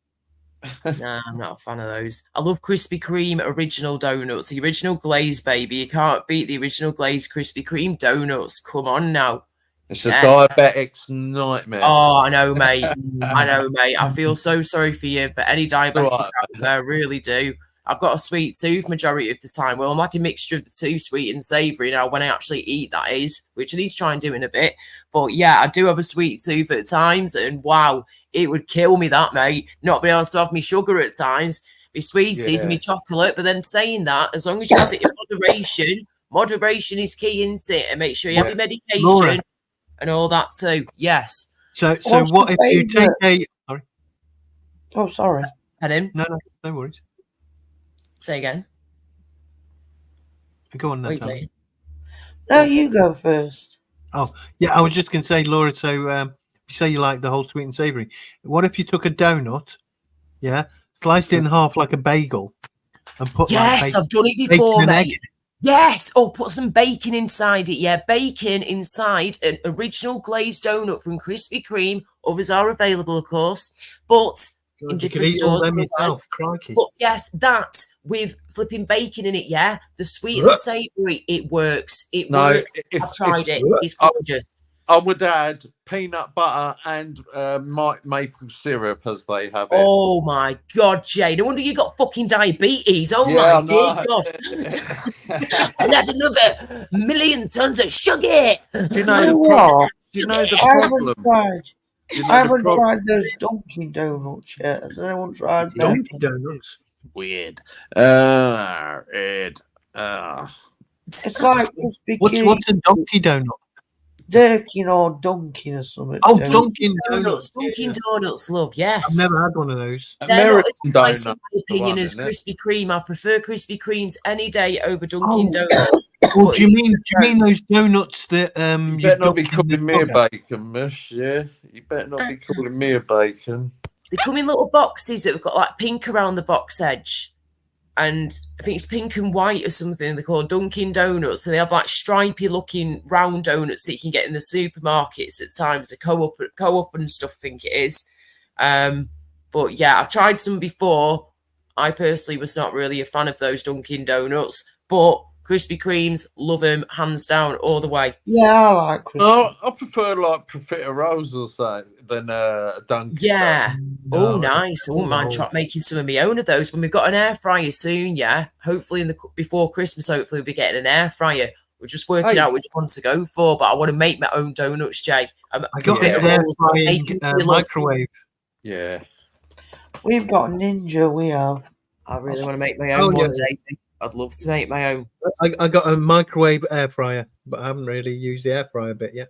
Nah, I'm not a fan of those. I love Krispy Kreme original donuts. The original glaze, baby. You can't beat the original glaze Krispy Kreme donuts. Come on now. It's a Yeah. diabetic's nightmare. Oh, I know, mate. I know, mate. I feel so sorry for you, for any diabetic Right. out there. I really do. I've got a sweet tooth majority of the time. Well, I'm like a mixture of the two, sweet and savoury now, when I actually eat, that is, which I need to try and do in a bit. But yeah, I do have a sweet tooth at times, and wow, it would kill me, that, mate. Not being able to have me sugar at times, me sweeties and me Yeah. chocolate. But then saying that, as long as you have it in moderation is key, isn't it? And make sure you have your medication Laura. and all that too. Yes. So What's what your if you take favourite? a... Sorry. Oh, sorry. Pardon? No worries. Say again. Go on What are then. you Tom. saying? No, you go first. Oh, yeah, I was just going to say, Laura, so you say you like the whole sweet and savoury. What if you took a donut, sliced it in half like a bagel, and put Yes, I've done it bacon before, and egg mate. Yes. Oh, put some bacon inside it. Yeah, bacon inside an original glazed donut from Krispy Kreme. Others are available, of course, but in You could different eat all stores. them yourself, crikey. But yes, that with flipping bacon in it, yeah, the sweet and the savoury, it works. It No, works. if- I've tried it. It's I- gorgeous. I would add peanut butter and maple syrup as they have it. Oh my God, Jay! No wonder you got fucking diabetes. Oh Yeah, my I dear know. God! And that's another million tons of sugar. Do you You know know the what? problem? Do you know the I haven't problem? tried. Do you I know the haven't problem? tried those Dunkin' Donuts yet. Has anyone tried them? Dunkin' Donuts. Weird. Ed. It's like Krispy What's Kreme, a Donkey Donut? Durkin or Dunkin' or something. Oh, don't Dunkin' Donuts, Donuts. Dunkin' Yeah. Donuts, love. Yes. I've never had one of those. They're not as American nice, in donut. my opinion, one, as isn't it? Krispy Kreme. I prefer Krispy Kremes any day over Dunkin' Oh. Donuts. Oh, But do you mean those donuts that You you better not dunk be in the calling me a sugar? bacon, miss. Yeah, you better not be calling me a bacon. they come in little boxes that have got like pink around the box edge. And I think it's pink and white or something. They're called Dunkin' Donuts. So they have like stripy looking round donuts that you can get in the supermarkets at times. A co-op and stuff, I think it is. But yeah, I've tried some before. I personally was not really a fan of those Dunkin' Donuts. But Krispy Kremes, love them, hands down, all the way. Yeah, I like Krispy. Oh, I prefer like profiteroles or something than Dunkin'. Yeah. No, Oh, nice. I wouldn't mind no. making some of my own of those. When we've got an air fryer soon, yeah. Hopefully before Christmas, hopefully we'll be getting an air fryer. We're just working Hey. out which one to go for, but I want to make my own donuts, Jay. I got Yeah. an air frying microwave. Yeah. We've got Ninja, we have. I really want to make my own one day. I'd love to make my own. I got a microwave air fryer, but I haven't really used the air fryer bit yet.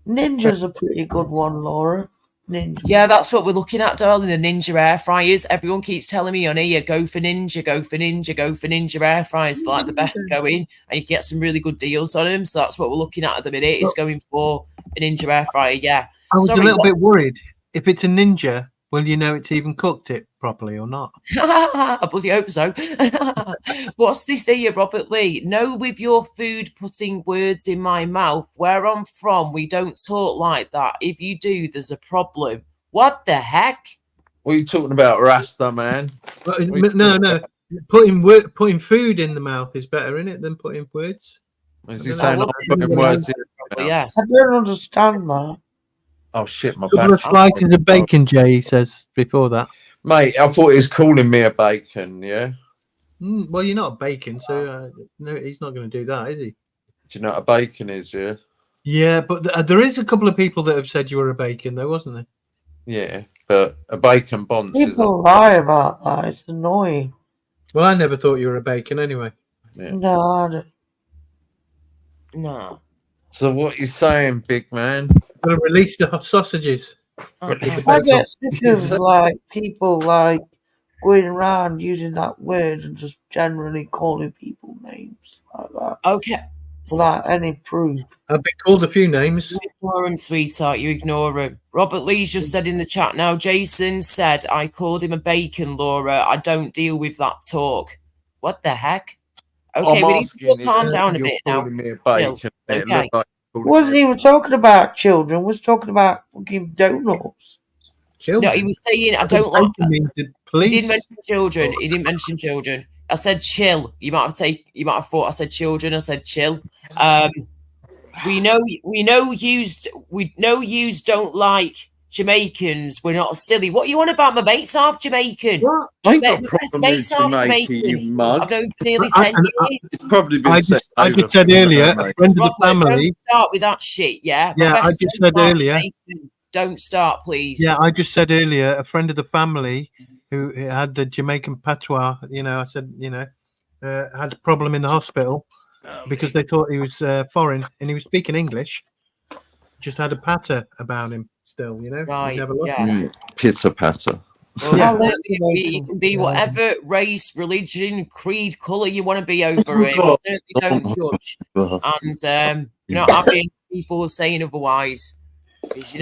Ninja's a pretty good one, Laura. Ninja. Yeah, that's what we're looking at, darling. The Ninja air fryers. Everyone keeps telling me on here, go for Ninja, go for Ninja, go for Ninja air fryers. They're like the best going, and you can get some really good deals on them. So that's what we're looking at the minute. Is going for a Ninja air fryer. Yeah. I was Sorry, a little what- bit worried. If it's a Ninja, will you know it's even cooked it properly or not? I bloody hope so. What's this here, Robert Lee? No, with your food putting words in my mouth. Where I'm from, we don't talk like that. If you do, there's a problem. What the heck? What are you talking about, Rasta, man? No. Putting food in the mouth is better, isn't it, than putting words? Is he I don't saying know. I'm putting words in? But yes. I don't understand that. Oh shit, my Couple back. of slices of bacon, Jay says before that. Mate, I thought he was calling me a bacon, yeah? Well, you're not a bacon, so no, he's not going to do that, is he? Do you know what a bacon is, yeah? Yeah, but there is a couple of people that have said you were a bacon, though, wasn't there? Yeah, but a bacon bonce is People lie about that. It's annoying. Well, I never thought you were a bacon anyway. Yeah. No, I don't. No. So what you saying, big man? Going to release the hot sausages. I get sick of like people like going around using that word and just generally calling people names like that Okay. without any proof. I've been called a few names. You ignore him, sweetheart. You ignore him. Robert Lee's just said in the chat now, Jason said, I called him a bacon, Laura. I don't deal with that talk. What the heck? Okay, I'm we need to asking calm if down a you're bit now. calling me a bacon. Chill. It Okay. looked like you're calling Wasn't me even talking about children, was talking about fucking donuts. No, he was saying, I don't like... Bacon means He didn't mention children. He didn't mention children. I said chill. You might have thought I said children. I said chill. We know yous don't like Jamaicans. We're not silly. What you on about? My mate's half Jamaican. I ain't got My a problem with Jamaica, you mug. I've known for nearly 10 years. It's probably been I just said earlier, a friend of the Robert, family. don't start with that shit, yeah? My Yeah, I best just friend's said half earlier. Jamaican. Don't start, please. Yeah, I just said earlier, a friend of the family who had the Jamaican patois, I said, had a problem in the hospital because they thought he was foreign and he was speaking English. Just had a patter about him still, Right, Never looked yeah. at him. Pitter patter. Well, Yeah. you can be whatever race, religion, creed, colour you want to be over it. God. Certainly don't judge. And you're not having people saying otherwise. Because,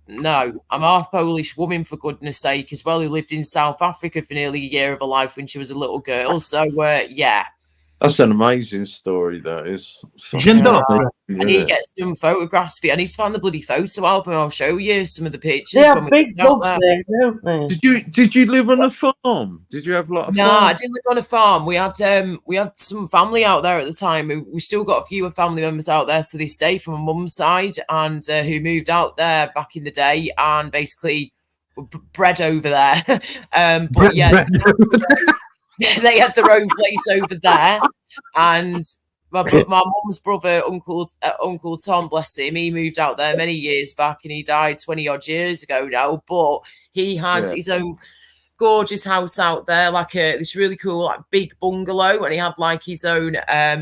no, I'm half Polish woman, for goodness sake, as well, who lived in South Africa for nearly a year of her life when she was a little girl. So, yeah. That's an amazing story, that is. I need to get some photographs for you. I need to find the bloody photo album. I'll show you some of the pictures. They have big dogs there, don't they? Did you live on a farm? Did you have a lot of No, farm? I didn't live on a farm. We had some family out there at the time. We still got a few family members out there to this day from my mum's side, and who moved out there back in the day and basically were bred over there. But yeah, they had their own place over there, and my mum's brother, Uncle Tom, bless him, he moved out there many years back, and he died 20 odd years ago now. But he had his own gorgeous house out there, like this really cool, like big bungalow, and he had like his own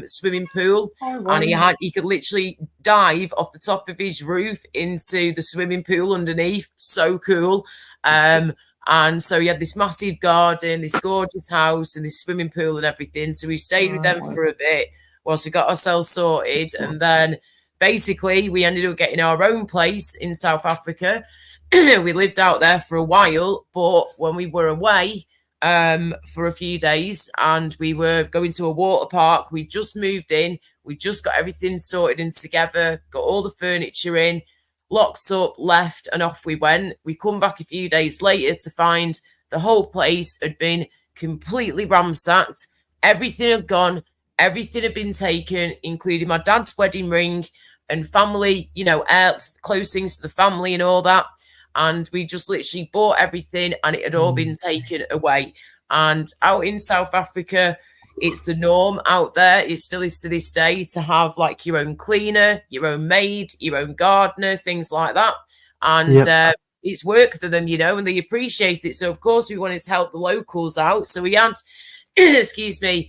swimming pool, and he could literally dive off the top of his roof into the swimming pool underneath. So cool. And so he had this massive garden, this gorgeous house, and this swimming pool and everything. So we stayed with them for a bit whilst we got ourselves sorted. And then basically we ended up getting our own place in South Africa. We lived out there for a while, but when we were away for a few days and we were going to a water park, we just moved in. We just got everything sorted and together, got all the furniture in, locked up, left, and off we went. We come back a few days later to find the whole place had been completely ransacked. Everything had gone. Everything had been taken, including my dad's wedding ring and family, close things to the family and all that. And we just literally bought everything and it had all been taken away. And out in South Africa, it's the norm out there. It still is to this day to have like your own cleaner, your own maid, your own gardener, things like that. And it's work for them, and they appreciate it. So, of course, we wanted to help the locals out. So we had, excuse me,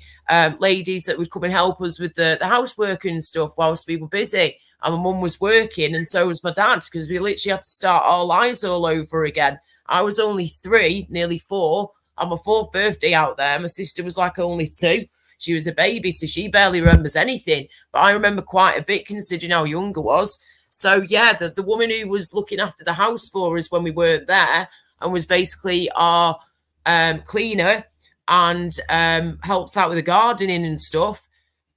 ladies that would come and help us with the housework and stuff whilst we were busy. And my mum was working and so was my dad, because we literally had to start our lives all over again. I was only 3, nearly 4, on my 4th birthday out there. My sister was like only 2. She was a baby, so she barely remembers anything. But I remember quite a bit considering how young I was. So, yeah, the woman who was looking after the house for us when we weren't there and was basically our cleaner and helped out with the gardening and stuff,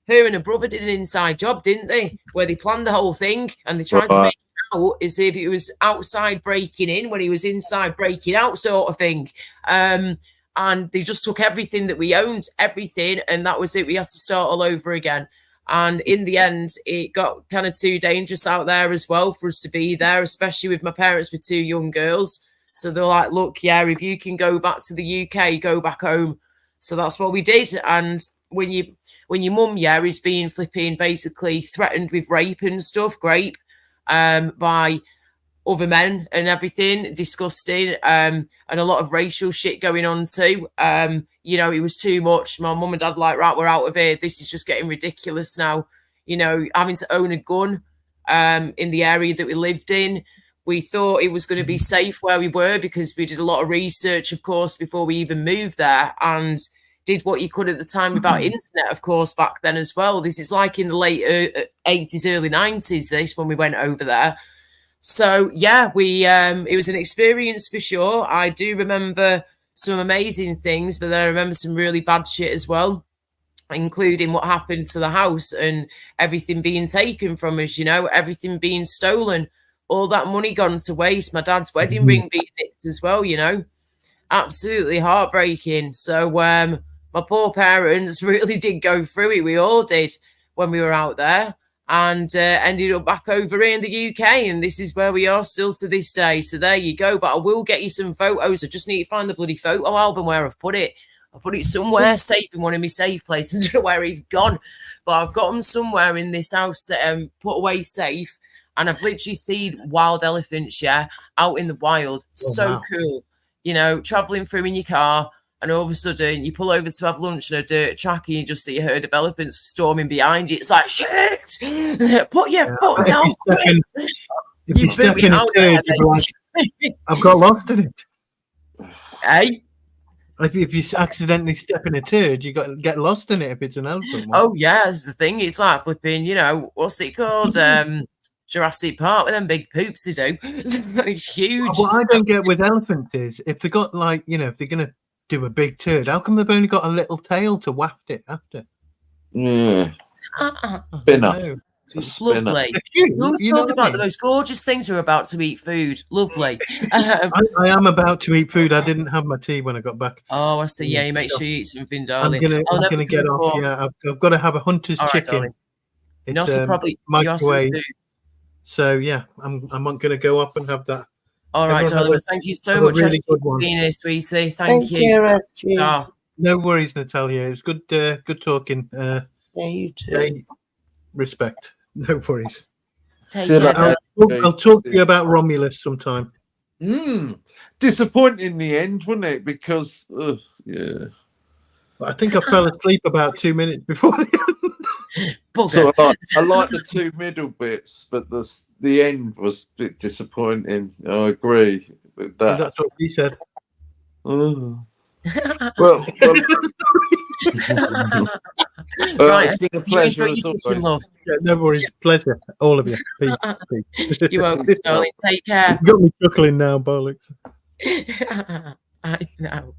her and her brother did an inside job, didn't they? Where they planned the whole thing and they tried to make it out as if it was outside breaking in when he was inside breaking out, sort of thing. And they just took everything that we owned, everything, and that was it. We had to start all over again. And in the end, it got kind of too dangerous out there as well for us to be there, especially with my parents with 2 young girls. So they're like, look, yeah, if you can go back to the UK, go back home. So that's what we did. And when your mum, is being flipping basically threatened with rape and stuff, by other men and everything, disgusting, and a lot of racial shit going on too. It was too much. My mum and dad like, right, we're out of here. This is just getting ridiculous now. Having to own a gun in the area that we lived in. We thought it was going to be safe where we were because we did a lot of research, of course, before we even moved there, and did what you could at the time without internet, of course, back then as well. This is like in the late 80s, early 90s, this, when we went over there. So, yeah, it was an experience for sure. I do remember some amazing things, but then I remember some really bad shit as well, including what happened to the house and everything being taken from us, everything being stolen, all that money gone to waste, my dad's wedding ring being nicked as well, absolutely heartbreaking. So my poor parents really did go through it. We all did when we were out there, and ended up back over here in the UK, and this is where we are still to this day. So there you go. But I will get you some photos. I just need to find the bloody photo album where I've put it. I put it somewhere safe in one of my safe places. I don't know where he's gone, but I've got them somewhere in this house put away safe. And I've literally seen wild elephants, out in the wild. So cool. Traveling through in your car, and all of a sudden you pull over to have lunch on a dirt track and you just see a herd of elephants storming behind you. It's like, shit, put your foot down quick. If you step in a turd, I've got lost in it. Hey? If you accidentally step in a turd, you got to get lost in it if it's an elephant. Oh, yeah, that's the thing. It's like flipping, what's it called? Jurassic Park with them big poops they do. It's huge. What I don't get with elephants is if they got if they're gonna do a big turd, how come they've only got a little tail to waft it after? Yeah. Spinner. Lovely. You talk about the most gorgeous things we're about to eat food. Lovely. I am about to eat food. I didn't have my tea when I got back. Oh, I see. Yeah, make sure you eat something, darling. I'm gonna get off. Yeah, I've got to have a hunter's chicken. Right, it's not probably microwave. So yeah, I'm going to go up and have that. All right, darling. Thank you so much for being here, sweetie. Thank you. No worries, Natalia. It was good talking. Yeah, you too. Respect. No worries. Take care. I'll talk to you about Romulus sometime. Disappointing in the end, wasn't it? Because yeah, I think I fell asleep about 2 minutes before the end. So I like the two middle bits, but the end was a bit disappointing. I agree with that. That's what he said. Well, Right, it's been a pleasure as always. Yeah, no worries, pleasure, all of you. Peace. You're welcome, darling. Take care. You got me chuckling now, bollocks. I know.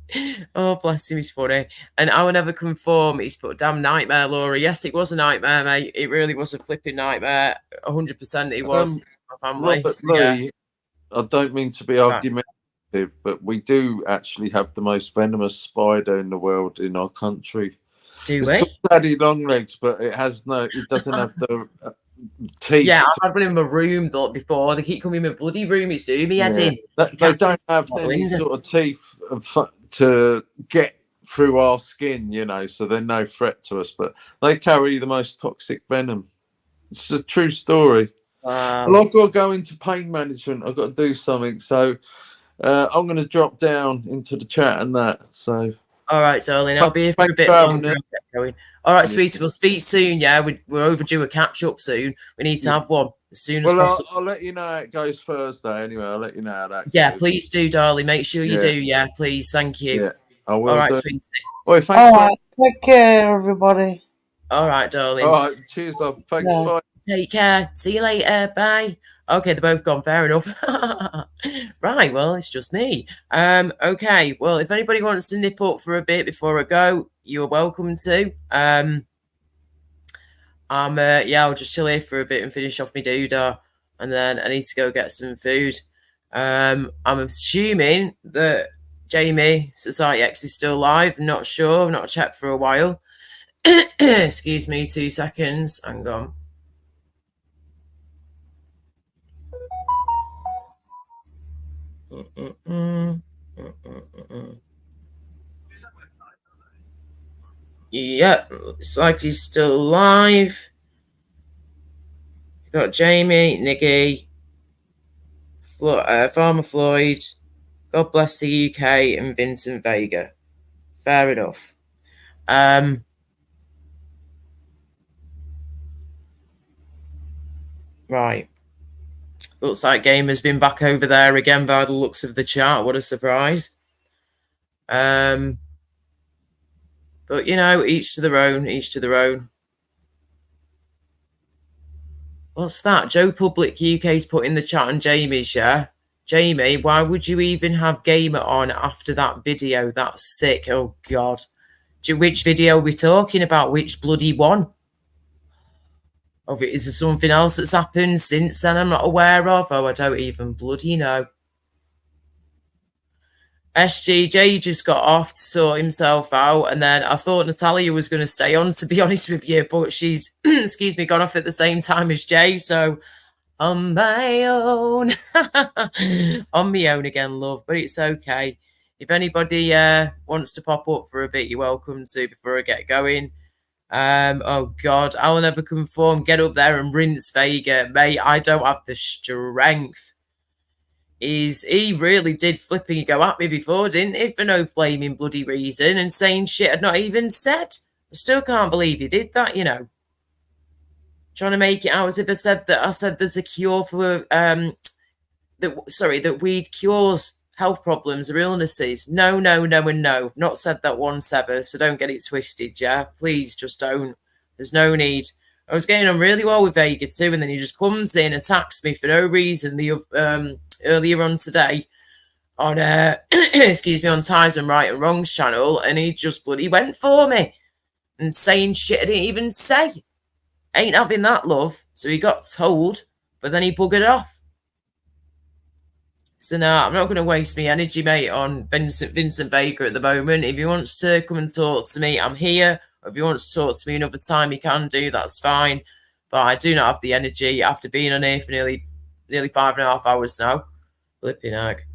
Oh, bless him, he's funny. And I will never conform. He's put a damn nightmare, Laura. Yes, it was a nightmare, mate. It really was a flipping nightmare. 100% it was. My family. Robert Lee, I don't mean to be argumentative, but we do actually have the most venomous spider in the world in our country. Do it's we? got daddy long legs, but it doesn't have the teeth. Yeah, I've had one in my room before. They keep coming in my bloody room. It's doing me head in. They don't have any sort of teeth to get through our skin, so they're no threat to us. But they carry the most toxic venom. It's a true story. Well, I've got to go into pain management. I've got to do something. So I'm going to drop down into the chat and that. So. All right, darling. I'll be here for a bit longer. Going. All right, sweetie. We'll speak soon. Yeah, we're overdue a catch up soon. We need to have one as soon as possible. I'll let you know how it goes Thursday. Anyway, I'll let you know how that goes. Yeah, please do, darling. Make sure you do. Yeah, please. Thank you. Yeah, I will. All right, sweetie. Well, thanks. All right, take care, everybody. All right, darling. All right, cheers, love. Thanks. Yeah. Bye. Take care. See you later. Bye. Okay, they're both gone. Fair enough. Right, well, it's just me. Okay, well, if anybody wants to nip up for a bit before I go, you're welcome to. I'll just chill here for a bit and finish off my doodah, and then I need to go get some food. I'm assuming that Jamie Society X is still live. I'm not sure. I've not checked for a while. Excuse me, 2 seconds. Hang on. Yep, looks like he's still alive. Got Jamie, Niggy, Farmer Floyd, God Bless the UK, and Vincent Vega. Fair enough. Right. Looks like Gamer's been back over there again by the looks of the chart. What a surprise. But, each to their own, each to their own. What's that? Joe Public UK's put in the chat on Jamie's, yeah? Jamie, why would you even have Gamer on after that video? That's sick. Oh, God. Which video are we talking about? Which bloody one? Is there something else that's happened since then I'm not aware of? Oh, I don't even bloody know. SGJ just got off to sort himself out, and then I thought Natalia was going to stay on, to be honest with you, but she's, excuse me, gone off at the same time as Jay, so on my own. On my own again, love, but it's okay. If anybody wants to pop up for a bit, you're welcome to before I get going. Oh God, I'll never conform. Get up there and rinse Vega, mate. I don't have the strength. He really did flipping go at me before, didn't he? For no flaming bloody reason and saying shit I'd not even said. I still can't believe he did that, Trying to make it out as if I said there's a cure for that weed cures health problems or illnesses. No, and no. Not said that once ever, so don't get it twisted, yeah? Please, just don't. There's no need. I was getting on really well with Vega too, and then he just comes in, attacks me for no reason. Earlier on today, on excuse me, on Tyson Right and Wrong's channel, and he just bloody went for me. and saying shit I didn't even say. Ain't having that, love. So he got told, but then he buggered off. So no, I'm not going to waste my energy, mate, on Vincent Vega at the moment. If he wants to come and talk to me, I'm here. Or if he wants to talk to me another time, he can do. That's fine. But I do not have the energy after being on here for nearly 5.5 hours now. Flipping heck.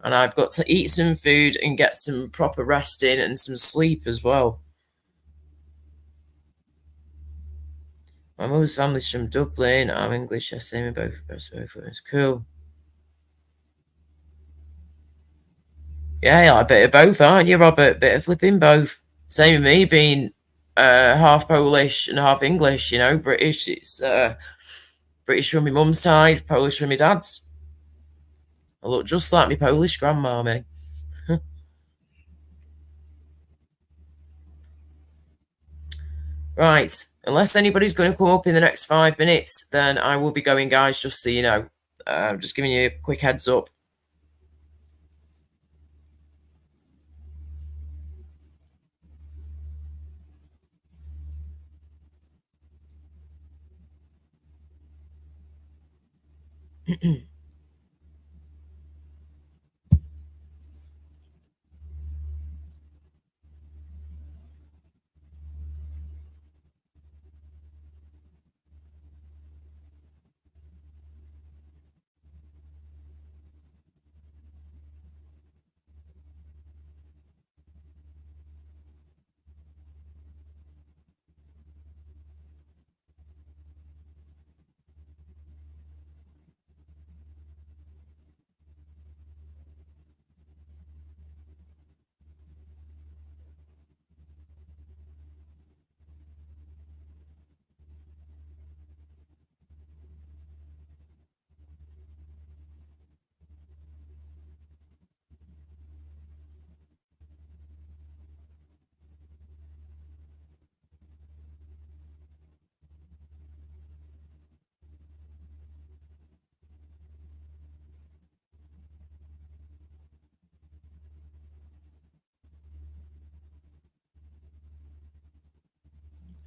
And I've got to eat some food and get some proper rest in and some sleep as well. My mother's family's from Dublin. I'm English. I say me both. It's cool. Yeah, a bit of both, aren't you, Robert? Bit of flipping both. Same with me, being half Polish and half English, you know, British. It's British from my mum's side, Polish from my dad's. I look just like my Polish grandma, mate. Right, unless anybody's going to come up in the next 5 minutes, then I will be going, guys, just so you know. I'm just giving you a quick heads up.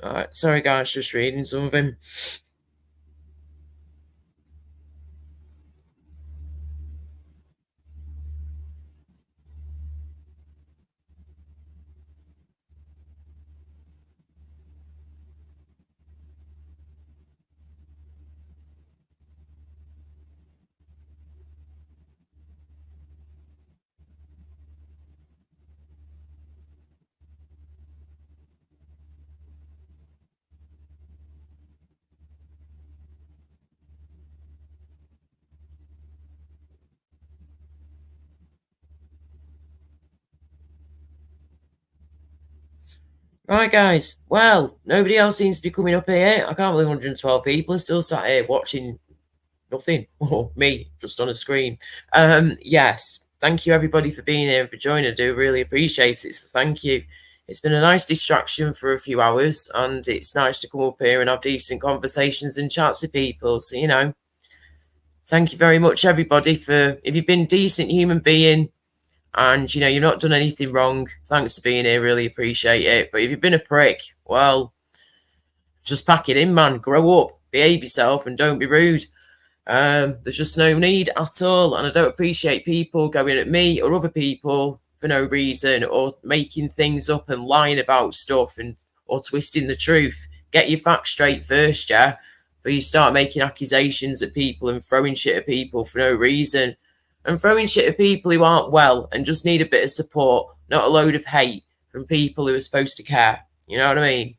Alright, sorry guys, just reading something. Right, guys. Well, nobody else seems to be coming up here. I can't believe 112 people are still sat here watching nothing. Oh, me, just on a screen. Yes. Thank you, everybody, for being here and for joining. I do really appreciate it. So thank you. It's been a nice distraction for a few hours, and it's nice to come up here and have decent conversations and chats with people. So, you know, thank you very much, everybody, for if you've been a decent human being, and, you know, you've not done anything wrong, thanks for being here, really appreciate it. But if you've been a prick, well, just pack it in, man. Grow up, behave yourself, and don't be rude. There's just no need at all. And I don't appreciate people going at me or other people for no reason, or making things up and lying about stuff, and or twisting the truth. Get your facts straight first, yeah? But you start making accusations at people and throwing shit at people for no reason. And throwing shit at people who aren't well and just need a bit of support, not a load of hate from people who are supposed to care. You know what I mean?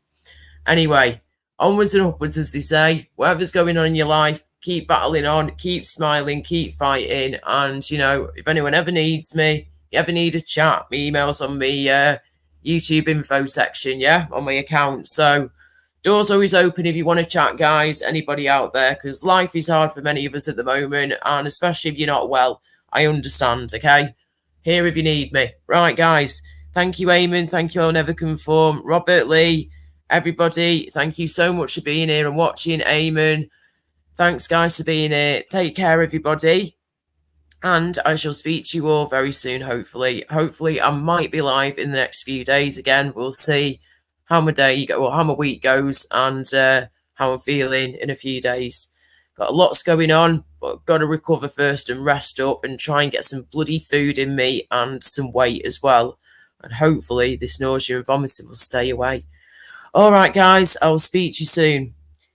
Anyway, onwards and upwards, as they say. Whatever's going on in your life, keep battling on, keep smiling, keep fighting. And, you know, if anyone ever needs me, you ever need a chat, my email's on my YouTube info section, yeah, on my account. So door's always open if you want to chat, guys, anybody out there, because life is hard for many of us at the moment, and especially if you're not well, I understand, okay? Here if you need me. Right, guys, thank you, Eamon, thank you, I'll Never Conform, Robert Lee, everybody, thank you so much for being here and watching. Eamon, thanks, guys, for being here. Take care, everybody, and I shall speak to you all very soon, hopefully. Hopefully, I might be live in the next few days again. We'll see how my week goes, and how I'm feeling in a few days. Got lots going on, but got to recover first and rest up and try and get some bloody food in me and some weight as well. And hopefully this nausea and vomiting will stay away. All right, guys, I will speak to you soon.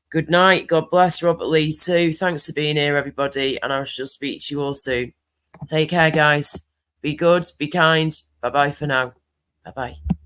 Good night. God bless Robert Lee too. Thanks for being here, everybody, and I shall speak to you all soon. Take care, guys. Be good, be kind. Bye-bye for now. Bye-bye.